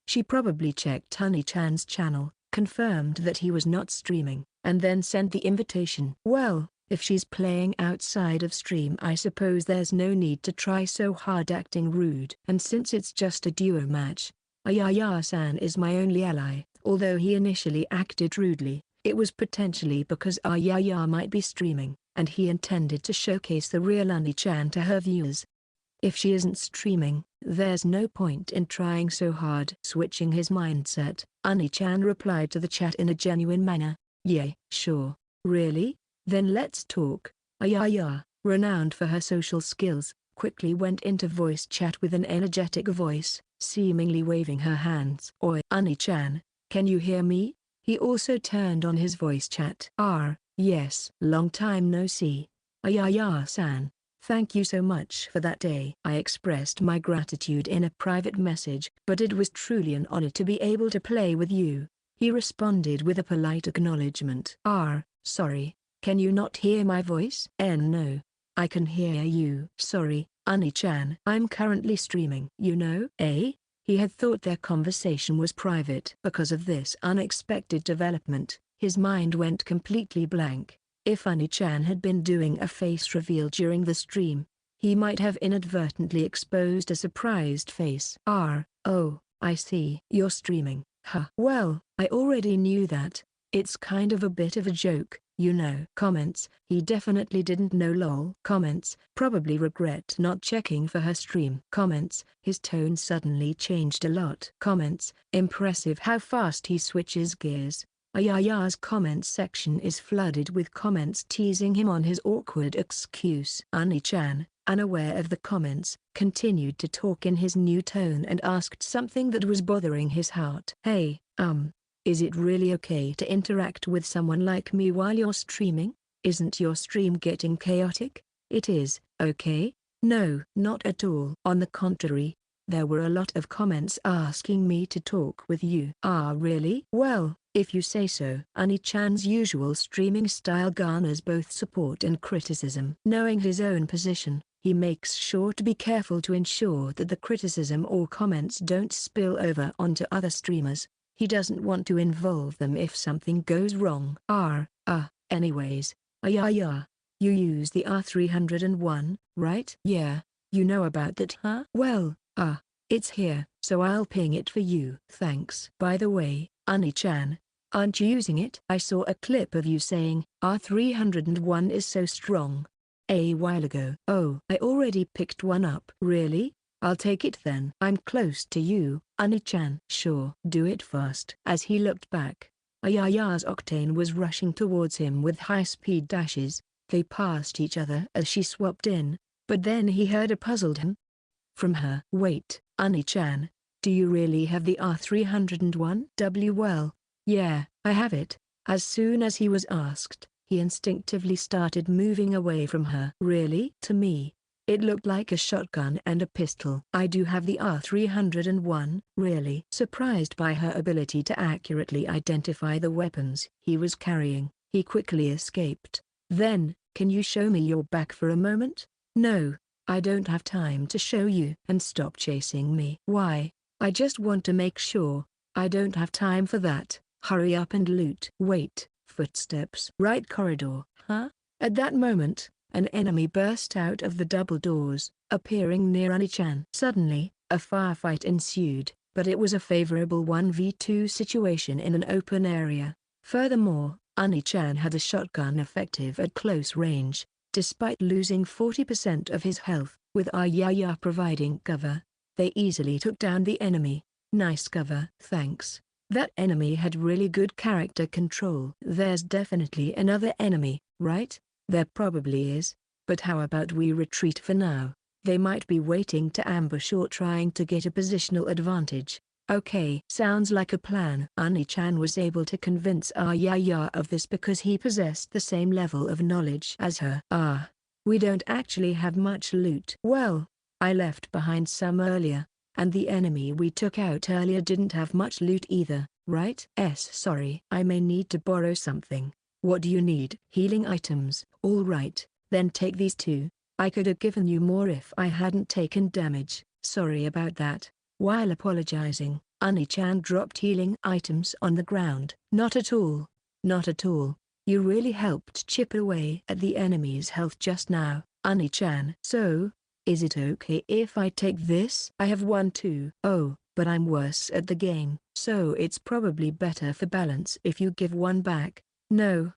She probably checked Oni-chan's channel, confirmed that he was not streaming, and then sent the invitation. Well, if she's playing outside of stream, I suppose there's no need to try so hard acting rude. And since it's just a duo match, Aaya-san is my only ally. Although he initially acted rudely, it was potentially because Aaya might be streaming, and he intended to showcase the real Oni-chan to her viewers. If she isn't streaming, there's no point in trying so hard. Switching his mindset, Oni-chan replied to the chat in a genuine manner. Yeah, sure. Really? Then let's talk. Aaya, renowned for her social skills, quickly went into voice chat with an energetic voice, seemingly waving her hands. Oi, Oni-chan, can you hear me? He also turned on his voice chat. Yes. Long time no see. Aaya-san. Thank you so much for that day. I expressed my gratitude in a private message, but it was truly an honor to be able to play with you. He responded with a polite acknowledgement. Sorry, can you not hear my voice? No. I can hear you. Sorry, Oni-chan. I'm currently streaming. You know? He had thought their conversation was private. Because of this unexpected development, his mind went completely blank. If Oni-chan had been doing a face reveal during the stream, he might have inadvertently exposed a surprised face. Oh, I see. You're streaming. Huh. Well, I already knew that. It's kind of a bit of a joke, you know. Comments. He definitely didn't know lol. Comments. Probably regret not checking for her stream. Comments. His tone suddenly changed a lot. Comments. Impressive how fast he switches gears. Aaya's comments section is flooded with comments teasing him on his awkward excuse. Oni-chan, unaware of the comments, continued to talk in his new tone and asked something that was bothering his heart. Hey, is it really okay to interact with someone like me while you're streaming? Isn't your stream getting chaotic? It is, okay? No, not at all. On the contrary, there were a lot of comments asking me to talk with you. Really? Well, if you say so. Oni-chan's usual streaming style garners both support and criticism. Knowing his own position, he makes sure to be careful to ensure that the criticism or comments don't spill over onto other streamers. He doesn't want to involve them if something goes wrong. Anyways, Aaya, you use the R301, right? Yeah, you know about that, huh? Well, it's here, so I'll ping it for you. Thanks. By the way, Oni-chan, aren't you using it? I saw a clip of you saying, R301 is so strong. A while ago. Oh, I already picked one up. Really? I'll take it then. I'm close to you, Oni-chan. Sure. Do it fast. As he looked back, Aaya's Octane was rushing towards him with high-speed dashes. They passed each other as she swapped in, but then he heard a puzzled him from her. Wait, Oni-chan, do you really have the R301? Well, yeah, I have it. As soon as he was asked, he instinctively started moving away from her. Really? To me, it looked like a shotgun and a pistol. I do have the R301. Really? Surprised by her ability to accurately identify the weapons he was carrying, he quickly escaped. Then, can you show me your back for a moment? No, I don't have time to show you. And stop chasing me. Why? I just want to make sure. I don't have time for that. Hurry up and loot. Wait, footsteps. Right corridor. Huh? At that moment, an enemy burst out of the double doors, appearing near Oni-chan. Suddenly, a firefight ensued, but it was a favorable 1v2 situation in an open area. Furthermore, Oni-chan had a shotgun effective at close range, despite losing 40% of his health. With Aaya providing cover, they easily took down the enemy. Nice cover. Thanks. That enemy had really good character control. There's definitely another enemy, right? There probably is, but how about we retreat for now? They might be waiting to ambush or trying to get a positional advantage. Okay. Sounds like a plan. Oni-chan was able to convince Aaya of this because he possessed the same level of knowledge as her. We don't actually have much loot. Well, I left behind some earlier, and the enemy we took out earlier didn't have much loot either, right? Sorry. I may need to borrow something. What do you need? Healing items. All right, then take these two. I could have given you more if I hadn't taken damage. Sorry about that. While apologizing, Oni-chan dropped healing items on the ground. Not at all. Not at all. You really helped chip away at the enemy's health just now, Oni-chan. So, is it okay if I take this? I have one too. Oh, but I'm worse at the game, so it's probably better for balance if you give one back. No,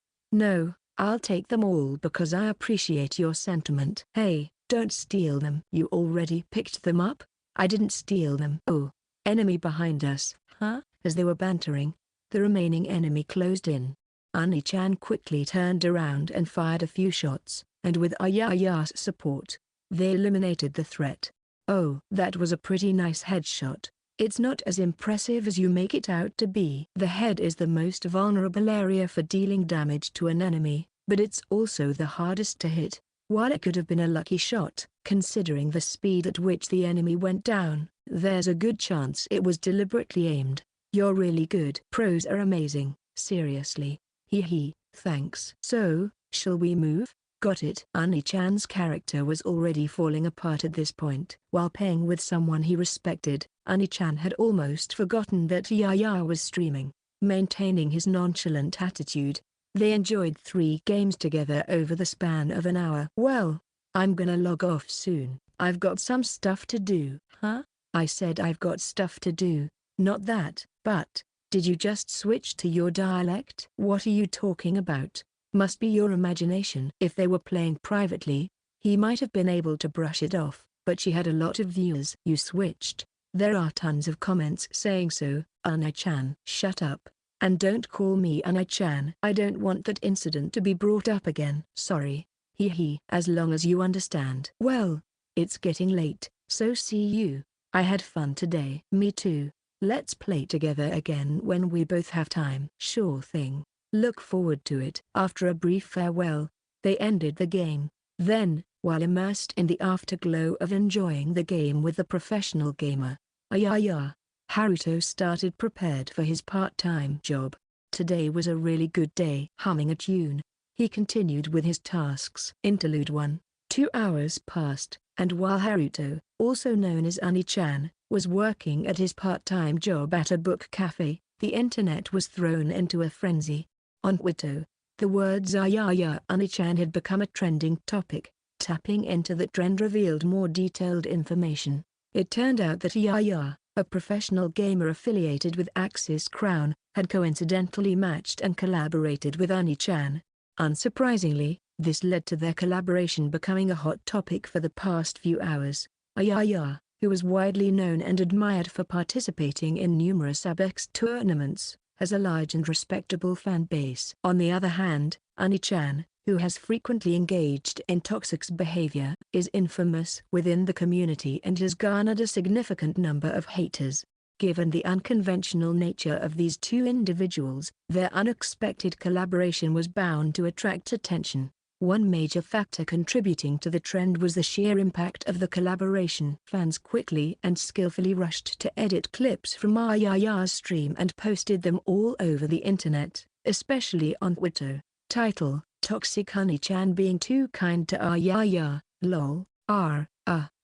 I'll take them all because I appreciate your sentiment. Hey, don't steal them. You already picked them up? I didn't steal them. Oh, enemy behind us, huh? As they were bantering, the remaining enemy closed in. Oni-chan quickly turned around and fired a few shots, and with Aaya's support, they eliminated the threat. Oh, that was a pretty nice headshot. It's not as impressive as you make it out to be. The head is the most vulnerable area for dealing damage to an enemy, but it's also the hardest to hit. While it could have been a lucky shot, considering the speed at which the enemy went down, there's a good chance it was deliberately aimed. You're really good. Pros are amazing, seriously. Hee, thanks. So, shall we move? Got it. Oni-chan's character was already falling apart at this point. While playing with someone he respected, Oni-chan had almost forgotten that Aaya was streaming. Maintaining his nonchalant attitude, they enjoyed 3 games together over the span of an hour. Well, I'm gonna log off soon. I've got some stuff to do. Huh? I said I've got stuff to do, not that. But, did you just switch to your dialect? What are you talking about? Must be your imagination. If they were playing privately, he might have been able to brush it off, but she had a lot of viewers. You switched. There are tons of comments saying so. Oni-chan. Shut up. And don't call me Oni-chan. I don't want that incident to be brought up again. Sorry. Hee. As long as you understand. Well, it's getting late, so see you. I had fun today. Me too. Let's play together again when we both have time. Sure thing. Look forward to it. After a brief farewell, they ended the game. Then, while immersed in the afterglow of enjoying the game with the professional gamer, Aaya, Haruto started prepared for his part-time job. Today was a really good day. Humming a tune, he continued with his tasks. Interlude 1. 2 hours passed, and while Haruto, also known as Oni-chan, was working at his part-time job at a book cafe, the internet was thrown into a frenzy. On Twitter, the words Aaya Oni-chan had become a trending topic. Tapping into the trend revealed more detailed information. It turned out that Aaya, a professional gamer affiliated with Axis Crown, had coincidentally matched and collaborated with Oni-chan. Unsurprisingly, this led to their collaboration becoming a hot topic for the past few hours. Aaya, who was widely known and admired for participating in numerous Apex tournaments, has a large and respectable fan base. On the other hand, Oni-chan, who has frequently engaged in toxic behavior, is infamous within the community and has garnered a significant number of haters. Given the unconventional nature of these two individuals, their unexpected collaboration was bound to attract attention. One major factor contributing to the trend was the sheer impact of the collaboration. Fans quickly and skillfully rushed to edit clips from Aaya's stream and posted them all over the internet, especially on Twitter. Title: Toxic Oni-chan being too kind to Aaya, lol,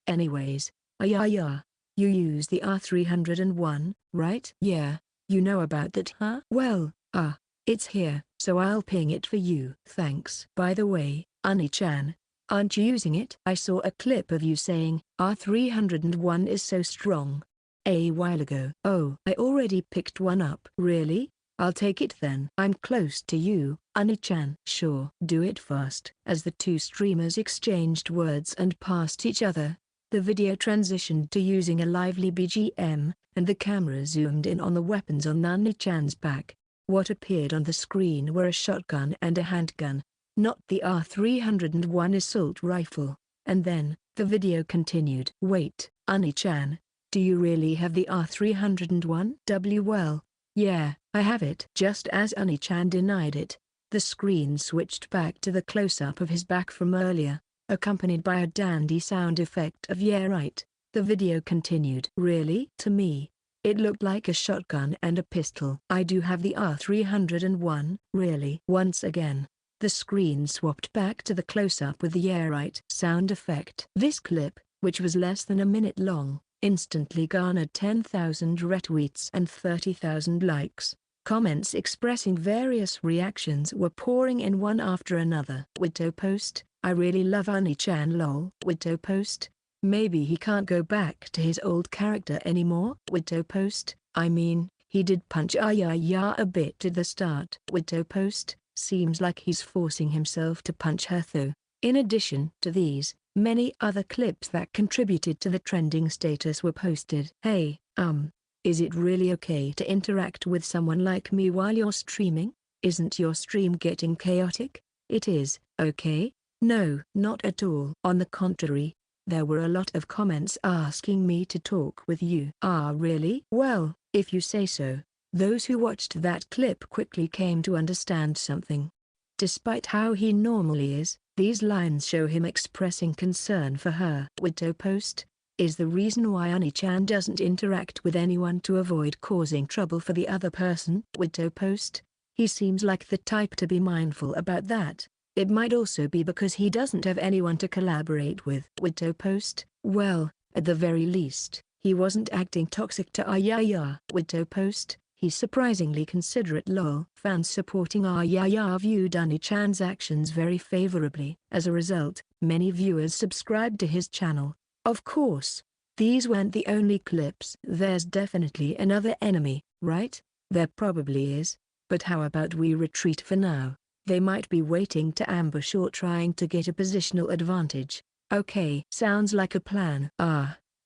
anyways, Aaya, you use the R301, right? Yeah, you know about that, huh? Well, it's here, so I'll ping it for you. Thanks. By the way, Oni-chan, aren't you using it? I saw a clip of you saying, R301 is so strong. A while ago. Oh, I already picked one up. Really? I'll take it then. I'm close to you, Oni-chan. Sure. Do it fast. As the two streamers exchanged words and passed each other, the video transitioned to using a lively BGM, and the camera zoomed in on the weapons on Oni-chan's back. What appeared on the screen were a shotgun and a handgun, not the R301 assault rifle. And then, the video continued. Wait, Oni-chan, do you really have the R301? Well, yeah, I have it. Just as Oni-chan denied it, the screen switched back to the close-up of his back from earlier, accompanied by a dandy sound effect of "yeah right." The video continued. Really? To me, it looked like a shotgun and a pistol. I do have the R301. Really? Once again, the screen swapped back to the close-up with the "yeah right" sound effect. This clip, which was less than a minute long, instantly garnered 10,000 retweets and 30,000 likes. Comments expressing various reactions were pouring in one after another. Wito post: I really love Oni-chan lol. Wito post: maybe he can't go back to his old character anymore. Wito post: I mean, he did punch Aaya a bit at the start. Wito post: seems like he's forcing himself to punch her though. In addition to these, many other clips that contributed to the trending status were posted. Hey, is it really okay to interact with someone like me while you're streaming? Isn't your stream getting chaotic? It is, okay? No, not at all. On the contrary, there were a lot of comments asking me to talk with you. Ah really? Well, if you say so. Those who watched that clip quickly came to understand something. Despite how he normally is, These lines show him expressing concern for her. Wito post is the reason why Oni-chan doesn't interact with anyone to avoid causing trouble for the other person. Wito post, he seems like the type to be mindful about that. It might also be because he doesn't have anyone to collaborate with. Wito post, well, at the very least, he wasn't acting toxic to Aaya. Wito post, he's surprisingly considerate. Lol. Fans supporting Aaya viewed Oni-chan's actions very favorably. As a result, many viewers subscribed to his channel. Of course, these weren't the only clips. There's definitely another enemy, right? There probably is, but how about we retreat for now? They might be waiting to ambush or trying to get a positional advantage. Okay, sounds like a plan.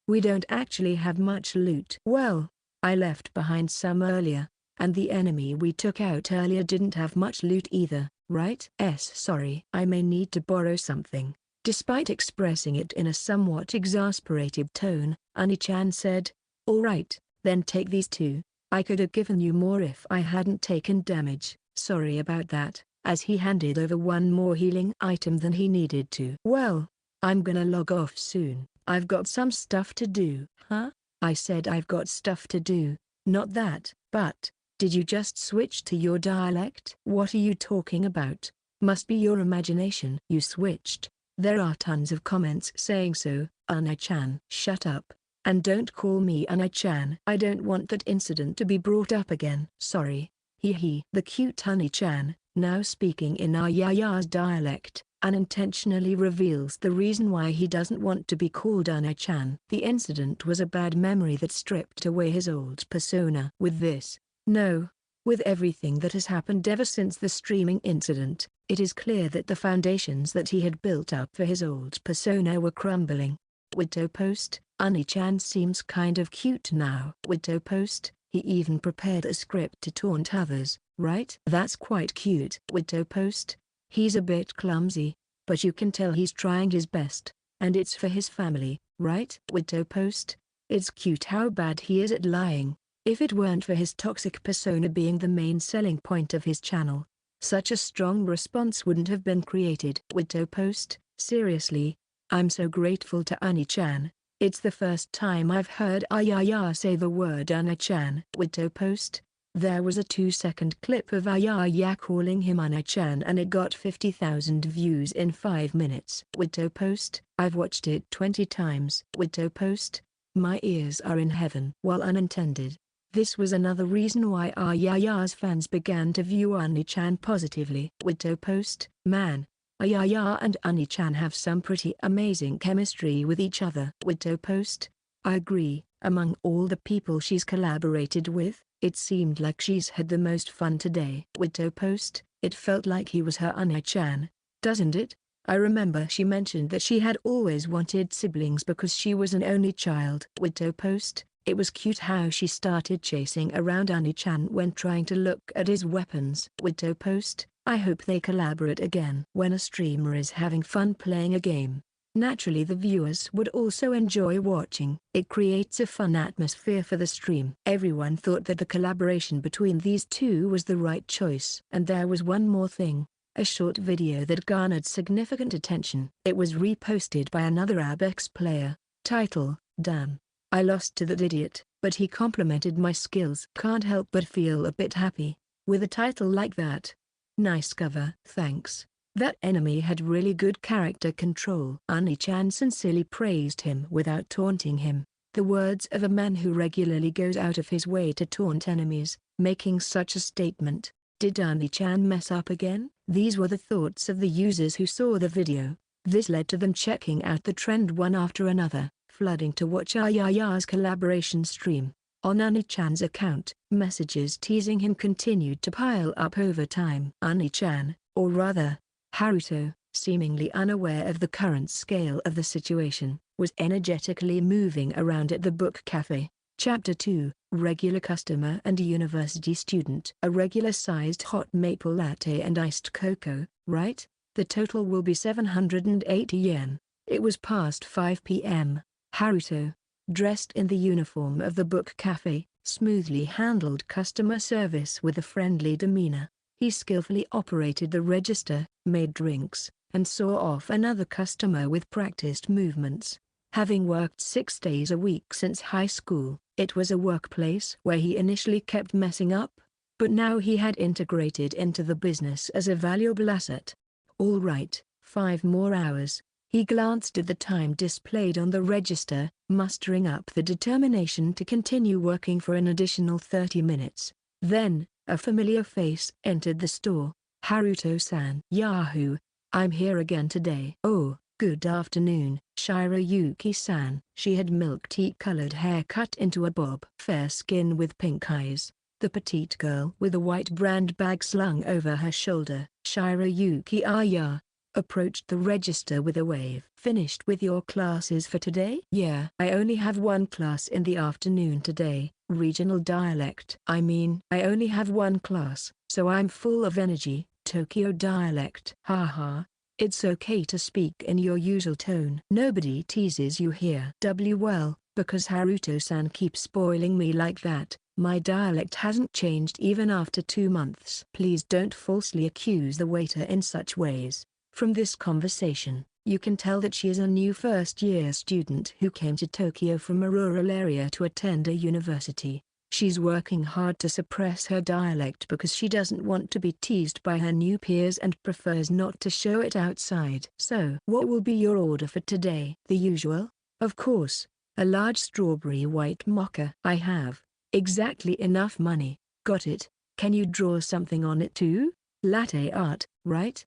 We don't actually have much loot. Well, I left behind some earlier, and the enemy we took out earlier didn't have much loot either, right? Sorry. I may need to borrow something. Despite expressing it in a somewhat exasperated tone, Oni-chan said, "Alright, then take these two. I could have given you more if I hadn't taken damage. Sorry about that," as he handed over one more healing item than he needed to. "Well, I'm gonna log off soon. I've got some stuff to do." Huh? I said I've got stuff to do, not that. But, did you just switch to your dialect? What are you talking about? Must be your imagination. You switched. There are tons of comments saying so. Oni-chan. Shut up. And don't call me Oni-chan. I don't want that incident to be brought up again. Sorry. Hee. The cute Oni-chan, now speaking in Aaya's dialect, unintentionally reveals the reason why he doesn't want to be called Oni-chan. The incident was a bad memory that stripped away his old persona. With everything that has happened ever since the streaming incident, it is clear that the foundations that he had built up for his old persona were crumbling. Wito post, Oni-chan seems kind of cute now. Wito post, he even prepared a script to taunt others, right? That's quite cute. Wito post, he's a bit clumsy, but you can tell he's trying his best, and it's for his family, right? Wito post, it's cute how bad he is at lying. If it weren't for his toxic persona being the main selling point of his channel, such a strong response wouldn't have been created. Wito post, seriously, I'm so grateful to Oni-chan. It's the first time I've heard Aaya say the word Oni-chan. Wito post, there was a 2-second clip of Aaya calling him Oni-chan and it got 50,000 views in 5 minutes. Wito post, I've watched it 20 times. Wito post, my ears are in heaven. While unintended, this was another reason why Aaya's fans began to view Oni-chan positively. Wito post, man, Aaya and Oni-chan have some pretty amazing chemistry with each other. Wito post, I agree. Among all the people she's collaborated with, it seemed like she's had the most fun today. Wito post, it felt like he was her Oni-chan, doesn't it? I remember she mentioned that she had always wanted siblings because she was an only child. Wito post, it was cute how she started chasing around Oni-chan when trying to look at his weapons. Wito post, I hope they collaborate again. When a streamer is having fun playing a game, naturally the viewers would also enjoy watching. It creates a fun atmosphere for the stream. Everyone thought that the collaboration between these two was the right choice. And there was one more thing. A short video that garnered significant attention. It was reposted by another Abex player. Title, Damn, I lost to that idiot, but he complimented my skills. Can't help but feel a bit happy with a title like that. Nice cover. Thanks. That enemy had really good character control. Oni-chan sincerely praised him without taunting him. The words of a man who regularly goes out of his way to taunt enemies, making such a statement. Did Oni-chan mess up again? These were the thoughts of the users who saw the video. This led to them checking out the trend one after another, flooding to watch Aaya's collaboration stream. On Oni-chan's account, messages teasing him continued to pile up over time. Oni-chan, or rather, Haruto, seemingly unaware of the current scale of the situation, was energetically moving around at the book cafe. Chapter 2, Regular Customer and University Student. A regular-sized hot maple latte and iced cocoa, right? The total will be 780 yen. It was past 5 p.m. Haruto, dressed in the uniform of the book cafe, smoothly handled customer service with a friendly demeanor. He skillfully operated the register, made drinks, and saw off another customer with practiced movements. Having worked 6 days a week since high school, it was a workplace where he initially kept messing up, but now he had integrated into the business as a valuable asset. All right, 5 more hours. He glanced at the time displayed on the register, mustering up the determination to continue working for an additional 30 minutes. Then, a familiar face entered the store. Haruto-san. Yahoo! I'm here again today. Oh, good afternoon, Shirayuki-san. She had milk tea-colored hair cut into a bob. Fair skin with pink eyes. The petite girl with a white brand bag slung over her shoulder, Shirayuki Aaya, approached the register with a wave. Finished with your classes for today? Yeah. I only have one class in the afternoon today, regional dialect. I only have one class, so I'm full of energy, Tokyo dialect. Haha. It's okay to speak in your usual tone. Nobody teases you here. Well, because Haruto-san keeps spoiling me like that, my dialect hasn't changed even after 2 months. Please don't falsely accuse the waiter in such ways. From this conversation, you can tell that she is a new first-year student who came to Tokyo from a rural area to attend a university. She's working hard to suppress her dialect because she doesn't want to be teased by her new peers and prefers not to show it outside. So, what will be your order for today? The usual, of course. A large strawberry white mocha. I have exactly enough money. Got it. Can you draw something on it too? Latte art, right?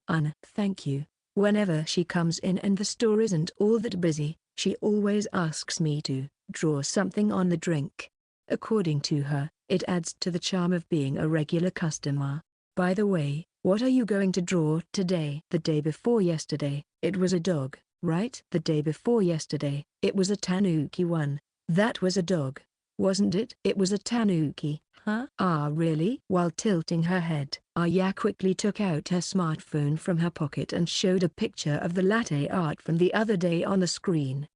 Thank you. Whenever she comes in and the store isn't all that busy, she always asks me to draw something on the drink. According to her, it adds to the charm of being a regular customer. By the way, what are you going to draw today? The day before yesterday, it was a dog, right? The day before yesterday, it was a tanuki one. That was a dog, wasn't it? It was a tanuki, huh? Ah really? While tilting her head, Aaya quickly took out her smartphone from her pocket and showed a picture of the latte art from the other day on the screen.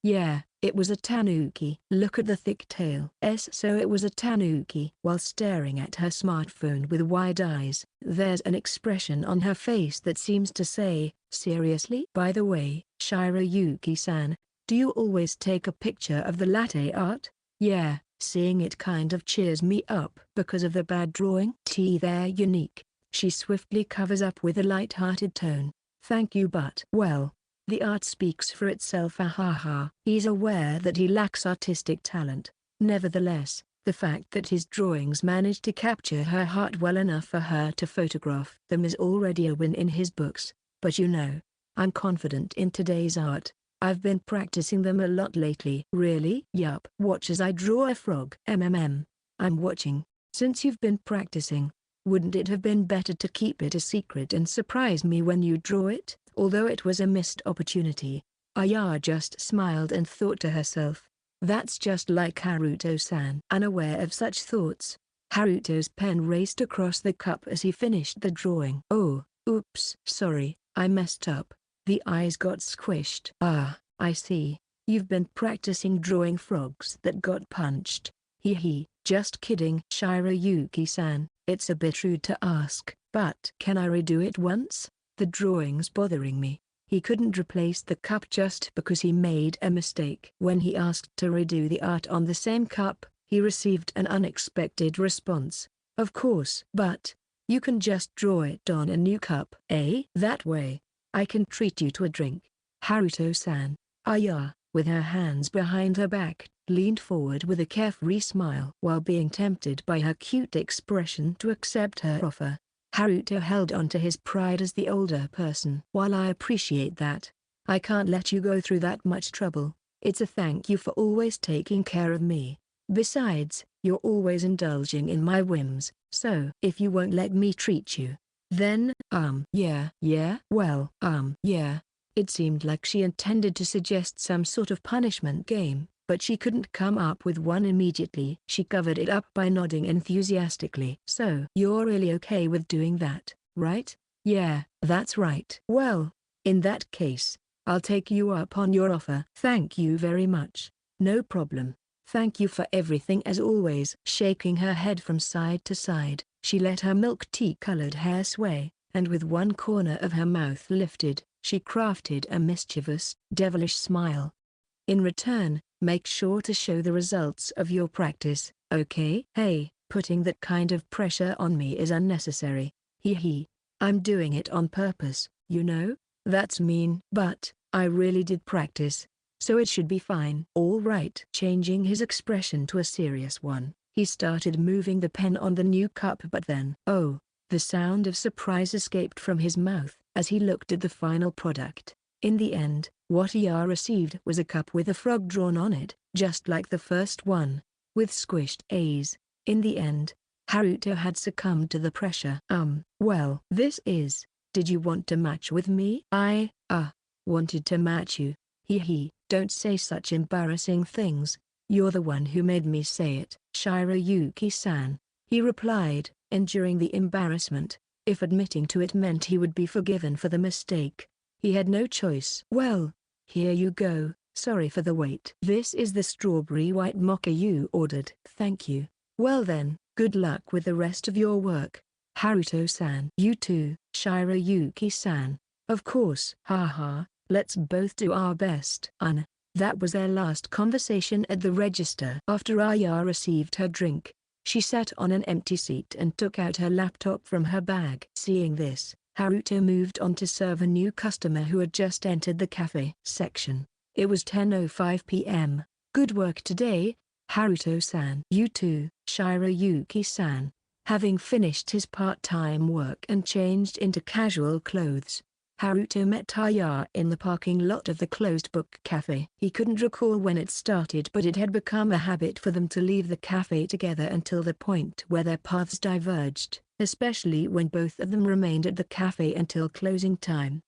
Yeah, it was a tanuki. Look at the thick tail. So it was a tanuki. While staring at her smartphone with wide eyes, there's an expression on her face that seems to say, seriously? By the way, Shirayuki-san, do you always take a picture of the latte art? Yeah, seeing it kind of cheers me up. Because of the bad drawing? They're unique. She swiftly covers up with a light-hearted tone. Thank you, but well, the art speaks for itself. Ahaha. He's aware that he lacks artistic talent. Nevertheless, the fact that his drawings managed to capture her heart well enough for her to photograph them is already a win in his books. But you know, I'm confident in today's art. I've been practicing them a lot lately. Really? Yup. Watch as I draw a frog. I'm watching. Since you've been practicing, wouldn't it have been better to keep it a secret and surprise me when you draw it? Although it was a missed opportunity, Aaya just smiled and thought to herself, that's just like Haruto-san. Unaware of such thoughts, Haruto's pen raced across the cup as he finished the drawing. Oh, oops. Sorry, I messed up. The eyes got squished. Ah, I see. You've been practicing drawing frogs that got punched. Hee, just kidding. Shirayuki-san, it's a bit rude to ask, but can I redo it once? The drawing's bothering me. He couldn't replace the cup just because he made a mistake. When he asked to redo the art on the same cup, he received an unexpected response. Of course. But you can just draw it on a new cup. That way, I can treat you to a drink. Haruto-san. Aaya, with her hands behind her back, leaned forward with a carefree smile. While being tempted by her cute expression to accept her offer, Haruto held on to his pride as the older person. While I appreciate that, I can't let you go through that much trouble. It's a thank you for always taking care of me. Besides, you're always indulging in my whims, so if you won't let me treat you, then, yeah. Well, yeah. It seemed like she intended to suggest some sort of punishment game, but she couldn't come up with one immediately. She covered it up by nodding enthusiastically. So you're really okay with doing that, right? Yeah, that's right. Well, in that case, I'll take you up on your offer. Thank you very much. No problem. Thank you for everything as always. Shaking her head from side to side, she let her milk tea-colored hair sway, and with one corner of her mouth lifted, She crafted a mischievous, devilish smile. In return, make sure to show the results of your practice, okay? Hey, putting that kind of pressure on me is unnecessary. Hee hee. I'm doing it on purpose, you know? That's mean. But, I really did practice. So it should be fine. All right. Changing his expression to a serious one, he started moving the pen on the new cup, but then, oh, the sound of surprise escaped from his mouth as he looked at the final product. In the end, what Aaya received was a cup with a frog drawn on it, just like the first one, with squished A's. In the end, Haruto had succumbed to the pressure. Well, did you want to match with me? I, wanted to match you. Hee hee, don't say such embarrassing things. You're the one who made me say it. Shirayuki-san, he replied, enduring the embarrassment. If admitting to it meant he would be forgiven for the mistake, he had no choice. Well, here you go, sorry for the wait. This is the strawberry white mocha you ordered. Thank you. Well then, good luck with the rest of your work. Haruto-san. You too, Shirayuki-san. Of course. Haha, let's both do our best. That was their last conversation at the register. After Aaya received her drink, she sat on an empty seat and took out her laptop from her bag. Seeing this, Haruto moved on to serve a new customer who had just entered the cafe section. It was 10:05 p.m. Good work today, Haruto-san. You too, Shirayuki-san. Having finished his part-time work and changed into casual clothes, Haruto met Aaya in the parking lot of the closed-book cafe. He couldn't recall when it started, but it had become a habit for them to leave the cafe together until the point where their paths diverged, especially when both of them remained at the cafe until closing time.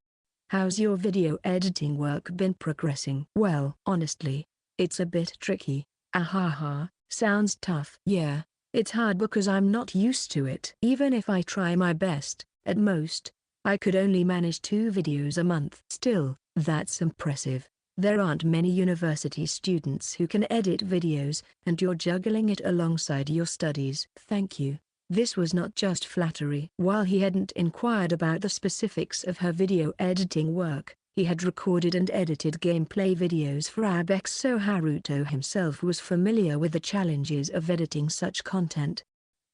How's your video editing work been progressing? Well, honestly, it's a bit tricky. Ahaha, sounds tough. Yeah, it's hard because I'm not used to it. Even if I try my best, at most, I could only manage 2 videos a month. Still, that's impressive. There aren't many university students who can edit videos, and you're juggling it alongside your studies. Thank you. This was not just flattery. While he hadn't inquired about the specifics of her video editing work, he had recorded and edited gameplay videos for Abex, so Haruto himself was familiar with the challenges of editing such content.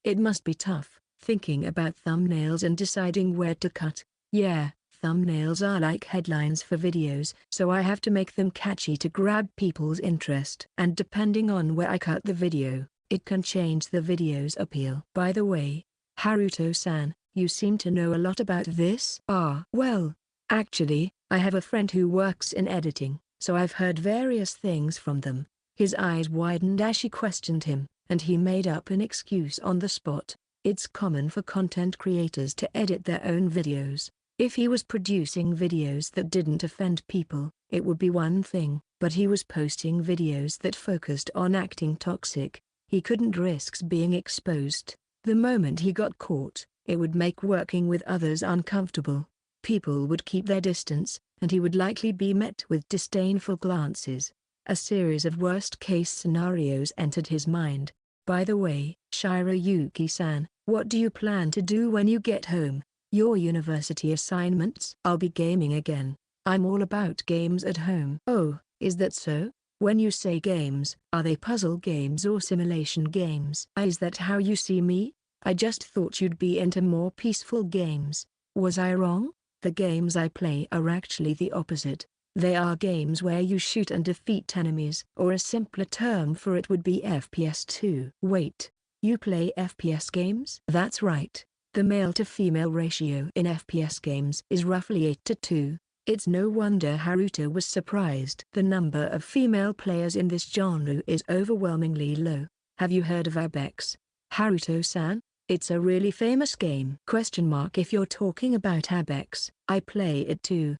It must be tough, thinking about thumbnails and deciding where to cut. Yeah, thumbnails are like headlines for videos, so I have to make them catchy to grab people's interest. And depending on where I cut the video, it can change the video's appeal. By the way, Haruto-san, you seem to know a lot about this? Well, actually, I have a friend who works in editing, so I've heard various things from them. His eyes widened as she questioned him, and he made up an excuse on the spot. It's common for content creators to edit their own videos. If he was producing videos that didn't offend people, it would be one thing, but he was posting videos that focused on acting toxic. He couldn't risk being exposed. The moment he got caught, it would make working with others uncomfortable. People would keep their distance, and he would likely be met with disdainful glances. A series of worst-case scenarios entered his mind. By the way, Shirayuki-san, what do you plan to do when you get home? Your university assignments? I'll be gaming again. I'm all about games at home. Oh, is that so? When you say games, are they puzzle games or simulation games? Is that how you see me? I just thought you'd be into more peaceful games. Was I wrong? The games I play are actually the opposite. They are games where you shoot and defeat enemies, or a simpler term for it would be FPS 2. Wait, you play FPS games? That's right. The male-to-female ratio in FPS games is roughly 8:2. It's no wonder Haruto was surprised. The number of female players in this genre is overwhelmingly low. Have you heard of Abex, Haruto-san? It's a really famous game. If you're talking about Abex, I play it too.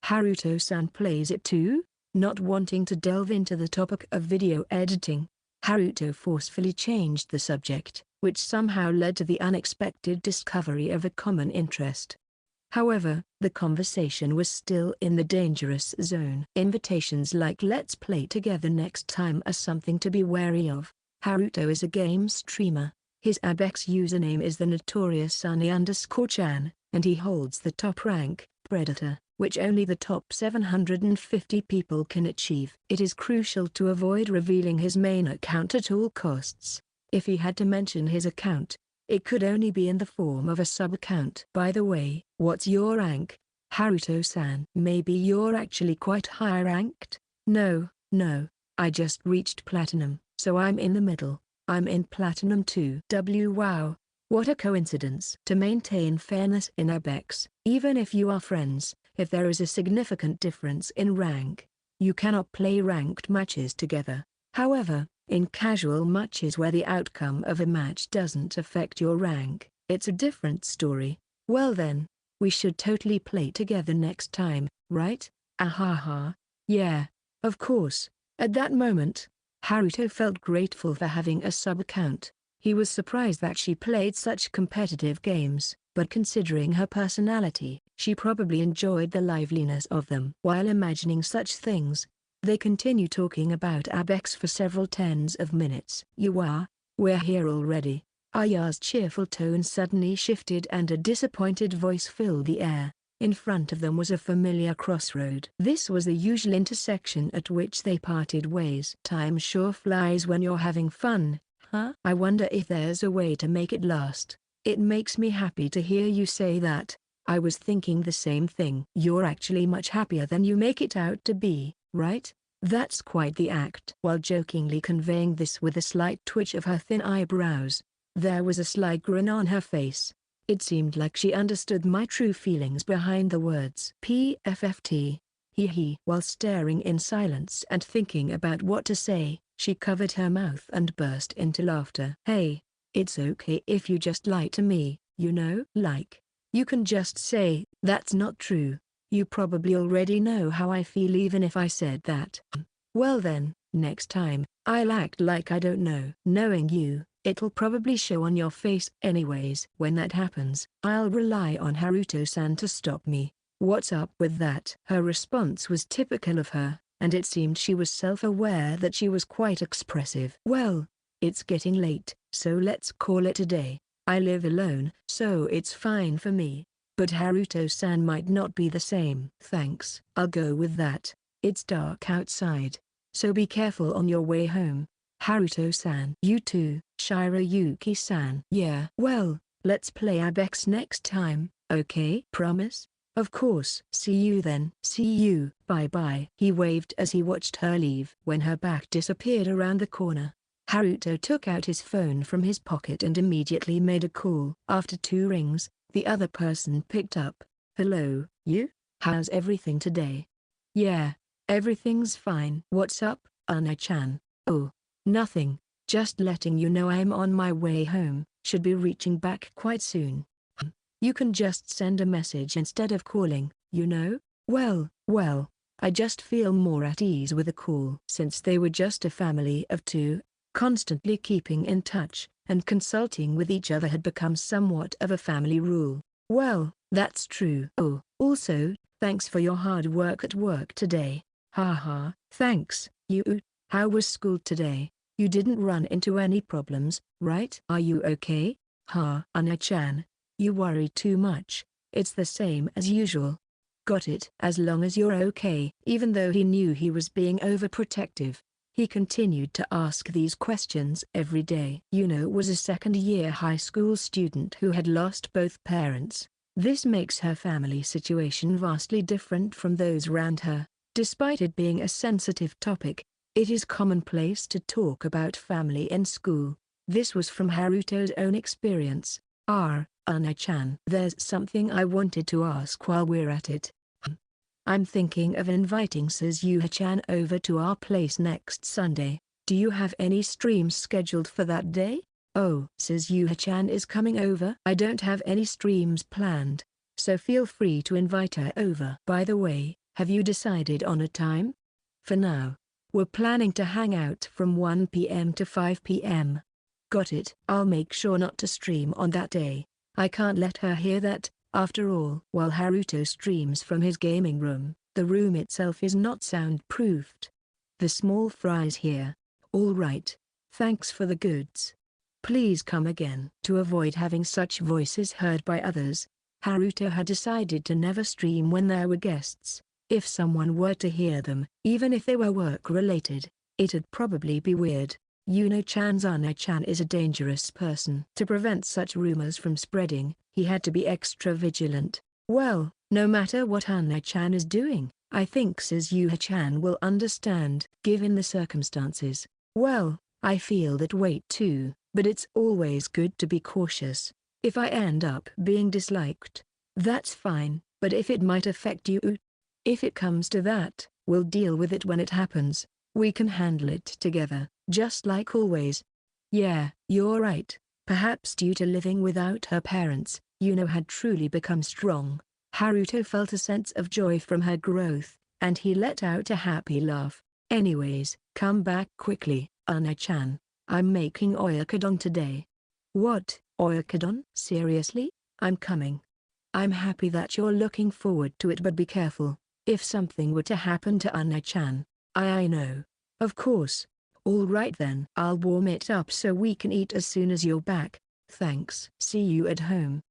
Haruto-san plays it too? Not wanting to delve into the topic of video editing, Haruto forcefully changed the subject, which somehow led to the unexpected discovery of a common interest. However, the conversation was still in the dangerous zone. Invitations like "let's play together next time" are something to be wary of. Haruto is a game streamer. His Abex username is the notorious Oni_chan, and he holds the top rank, Predator, which only the top 750 people can achieve. It is crucial to avoid revealing his main account at all costs. If he had to mention his account, it could only be in the form of a sub-account. By the way, what's your rank, Haruto-san? Maybe you're actually quite high-ranked? No, I just reached Platinum, so I'm in the middle. I'm in Platinum too. Wow, what a coincidence. To maintain fairness in Abex, even if you are friends, if there is a significant difference in rank, you cannot play ranked matches together. However, in casual matches where the outcome of a match doesn't affect your rank, it's a different story. Well then, we should totally play together next time, right? Ahaha. Yeah, of course. At that moment, Haruto felt grateful for having a sub-account. He was surprised that she played such competitive games, but considering her personality, she probably enjoyed the liveliness of them. While imagining such things, they continue talking about Abex for several tens of minutes. We're here already. Aaya's cheerful tone suddenly shifted and a disappointed voice filled the air. In front of them was a familiar crossroad. This was the usual intersection at which they parted ways. Time sure flies when you're having fun, huh? I wonder if there's a way to make it last. It makes me happy to hear you say that. I was thinking the same thing. You're actually much happier than you make it out to be, right? That's quite the act. While jokingly conveying this with a slight twitch of her thin eyebrows, there was a sly grin on her face. It seemed like she understood my true feelings behind the words. PFFT. Hee. While staring in silence and thinking about what to say, she covered her mouth and burst into laughter. Hey, it's okay if you just lie to me, you know? Like, you can just say, that's not true. You probably already know how I feel even if I said that. Well then, next time, I'll act like I don't know. Knowing you, it'll probably show on your face anyways. When that happens, I'll rely on Haruto-san to stop me. What's up with that? Her response was typical of her, and it seemed she was self-aware that she was quite expressive. Well, it's getting late, so let's call it a day. I live alone, so it's fine for me. But Haruto-san might not be the same. Thanks. I'll go with that. It's dark outside, so be careful on your way home, Haruto-san. You too, Shirayuki-san. Yeah. Well, let's play Abex next time, okay? Promise? Of course. See you then. See you. Bye-bye. He waved as he watched her leave. When her back disappeared around the corner, Haruto took out his phone from his pocket and immediately made a call. After 2 rings, the other person picked up. Hello, you? How's everything today? Yeah, everything's fine. What's up, Oni-chan? Oh, nothing, just letting you know I'm on my way home, should be reaching back quite soon. You can just send a message instead of calling, you know? Well, I just feel more at ease with a call. Since they were just a family of 2, constantly keeping in touch and consulting with each other had become somewhat of a family rule. Well, that's true. Oh, also, thanks for your hard work at work today. Haha. Thanks, you. How was school today? You didn't run into any problems, right? Are you okay? Oni-chan, you worry too much. It's the same as usual. Got it. As long as you're okay. Even though he knew he was being overprotective, he continued to ask these questions every day. Yuno was a second-year high school student who had lost both parents. This makes her family situation vastly different from those around her. Despite it being a sensitive topic, it is commonplace to talk about family in school. This was from Haruto's own experience. Oni-chan. There's something I wanted to ask while we're at it. I'm thinking of inviting Suzuha-chan over to our place next Sunday. Do you have any streams scheduled for that day? Oh, Suzuha-chan is coming over? I don't have any streams planned, so feel free to invite her over. By the way, have you decided on a time? For now, we're planning to hang out from 1 p.m. to 5 p.m. Got it. I'll make sure not to stream on that day. I can't let her hear that. After all, while Haruto streams from his gaming room, the room itself is not soundproofed. The small fries here. All right. Thanks for the goods. Please come again. To avoid having such voices heard by others, Haruto had decided to never stream when there were guests. If someone were to hear them, even if they were work-related, it'd probably be weird. Oni-chan's Oni-chan is a dangerous person. To prevent such rumors from spreading, he had to be extra vigilant. Well, no matter what Oni-chan is doing, I think Suzuha-chan will understand. Given the circumstances, well, I feel that weight too, but it's always good to be cautious. If I end up being disliked, that's fine, but if it might affect you, if it comes to that, we'll deal with it when it happens. We can handle it together, just like always. Yeah, you're right. Perhaps due to living without her parents, Yuno had truly become strong. Haruto felt a sense of joy from her growth, and he let out a happy laugh. Anyways, come back quickly, Oni-chan. I'm making oyakodon today. What, oyakodon? Seriously? I'm coming. I'm happy that you're looking forward to it, but be careful. If something were to happen to Oni-chan, I know. Of course. All right then. I'll warm it up so we can eat as soon as you're back. Thanks. See you at home.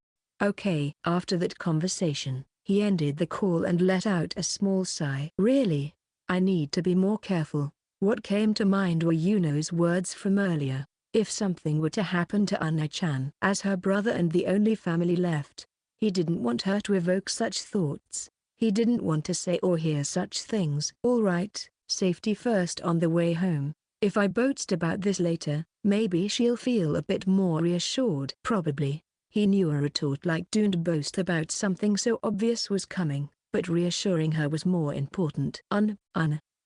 Okay. After that conversation, he ended the call and let out a small sigh. Really? I need to be more careful. What came to mind were Yuno's words from earlier. If something were to happen to Oni-chan as her brother and the only family left, he didn't want her to evoke such thoughts. He didn't want to say or hear such things. All right, safety first on the way home. If I boast about this later, maybe she'll feel a bit more reassured. Probably. He knew a retort like don't boast about something so obvious was coming, but reassuring her was more important.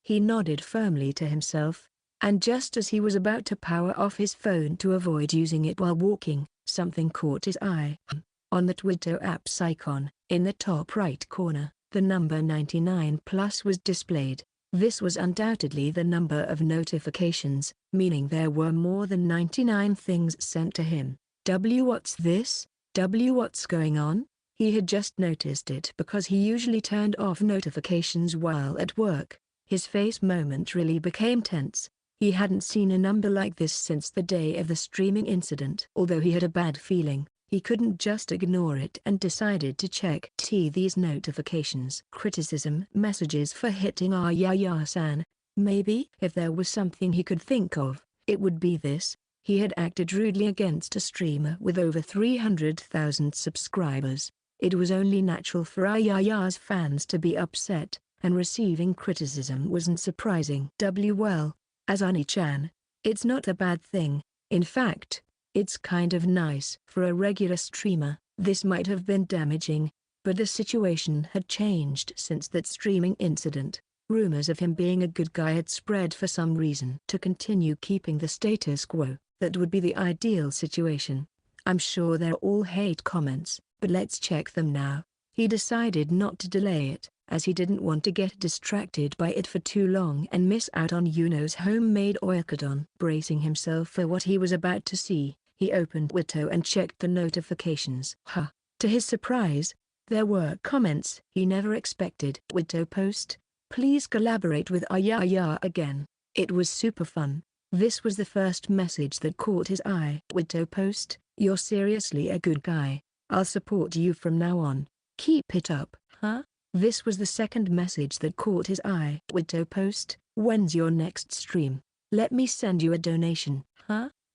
He nodded firmly to himself, and just as he was about to power off his phone to avoid using it while walking, something caught his eye. On the Twitter app's icon, in the top right corner, the number 99 plus was displayed. This was undoubtedly the number of notifications, meaning there were more than 99 things sent to him. What's this? What's going on? He had just noticed it because he usually turned off notifications while at work. His face momentarily became tense. He hadn't seen a number like this since the day of the streaming incident. Although he had a bad feeling, he couldn't just ignore it and decided to check these notifications. Criticism messages for hitting Aaya-san. Maybe if there was something he could think of, it would be this. He had acted rudely against a streamer with over 300,000 subscribers. It was only natural for Aaya's fans to be upset, and receiving criticism wasn't surprising. Well, as Oni-chan, it's not a bad thing. In fact, it's kind of nice. For a regular streamer, this might have been damaging, but the situation had changed since that streaming incident. Rumors of him being a good guy had spread for some reason. To continue keeping the status quo, that would be the ideal situation. I'm sure they're all hate comments, but let's check them now. He decided not to delay it, as he didn't want to get distracted by it for too long and miss out on Yuno's homemade oyakodon. Bracing himself for what he was about to see, he opened Twitter and checked the notifications. To his surprise, there were comments he never expected. Twitter post, please collaborate with Aaya again. It was super fun. This was the first message that caught his eye. Twitter post, you're seriously a good guy. I'll support you from now on. Keep it up. This was the second message that caught his eye. Twitter post, when's your next stream? Let me send you a donation.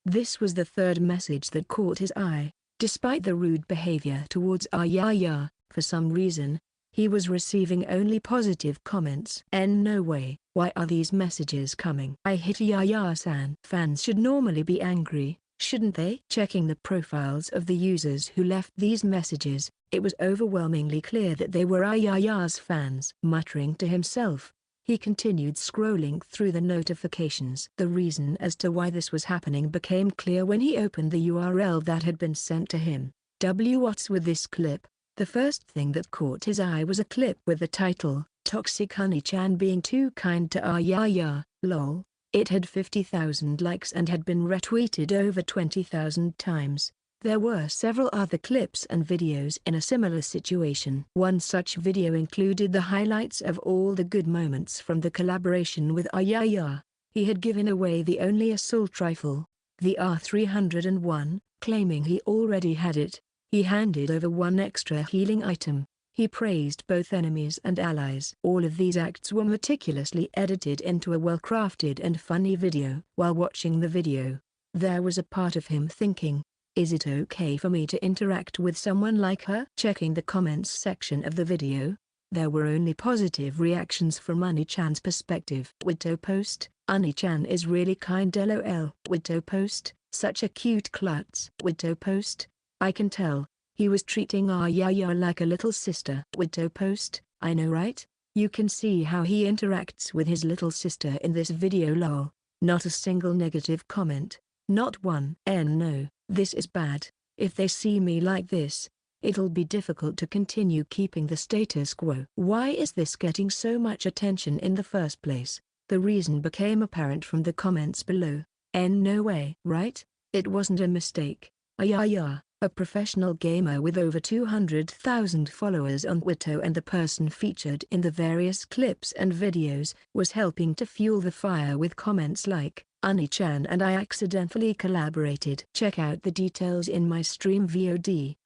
This was the third message that caught his eye. Despite the rude behavior towards Aaya, for some reason, he was receiving only positive comments. No way. Why are these messages coming? I hit Aaya-san. Fans should normally be angry, shouldn't they? Checking the profiles of the users who left these messages, it was overwhelmingly clear that they were Aaya's fans. Muttering to himself, he continued scrolling through the notifications. The reason as to why this was happening became clear when he opened the URL that had been sent to him. What's with this clip? The first thing that caught his eye was a clip with the title, Toxic Oni-chan being too kind to Aaya, lol. It had 50,000 likes and had been retweeted over 20,000 times. There were several other clips and videos in a similar situation. One such video included the highlights of all the good moments from the collaboration with Aaya. He had given away the only assault rifle, the R301, claiming he already had it. He handed over one extra healing item. He praised both enemies and allies. All of these acts were meticulously edited into a well-crafted and funny video. While watching the video, there was a part of him thinking, is it okay for me to interact with someone like her? Checking the comments section of the video, there were only positive reactions from Oni-chan's perspective. Wito post, Oni-chan is really kind lol. Wito post, such a cute klutz. Wito post, I can tell. He was treating Aaya like a little sister. Wito post, I know right? You can see how he interacts with his little sister in this video lol. Not a single negative comment. Not one. No, this is bad. If they see me like this, it'll be difficult to continue keeping the status quo. Why is this getting so much attention in the first place? The reason became apparent from the comments below. No way. Right? It wasn't a mistake. Aaya, a professional gamer with over 200,000 followers on Twitter and the person featured in the various clips and videos, was helping to fuel the fire with comments like, Oni-chan and I accidentally collaborated. Check out the details in my stream VOD.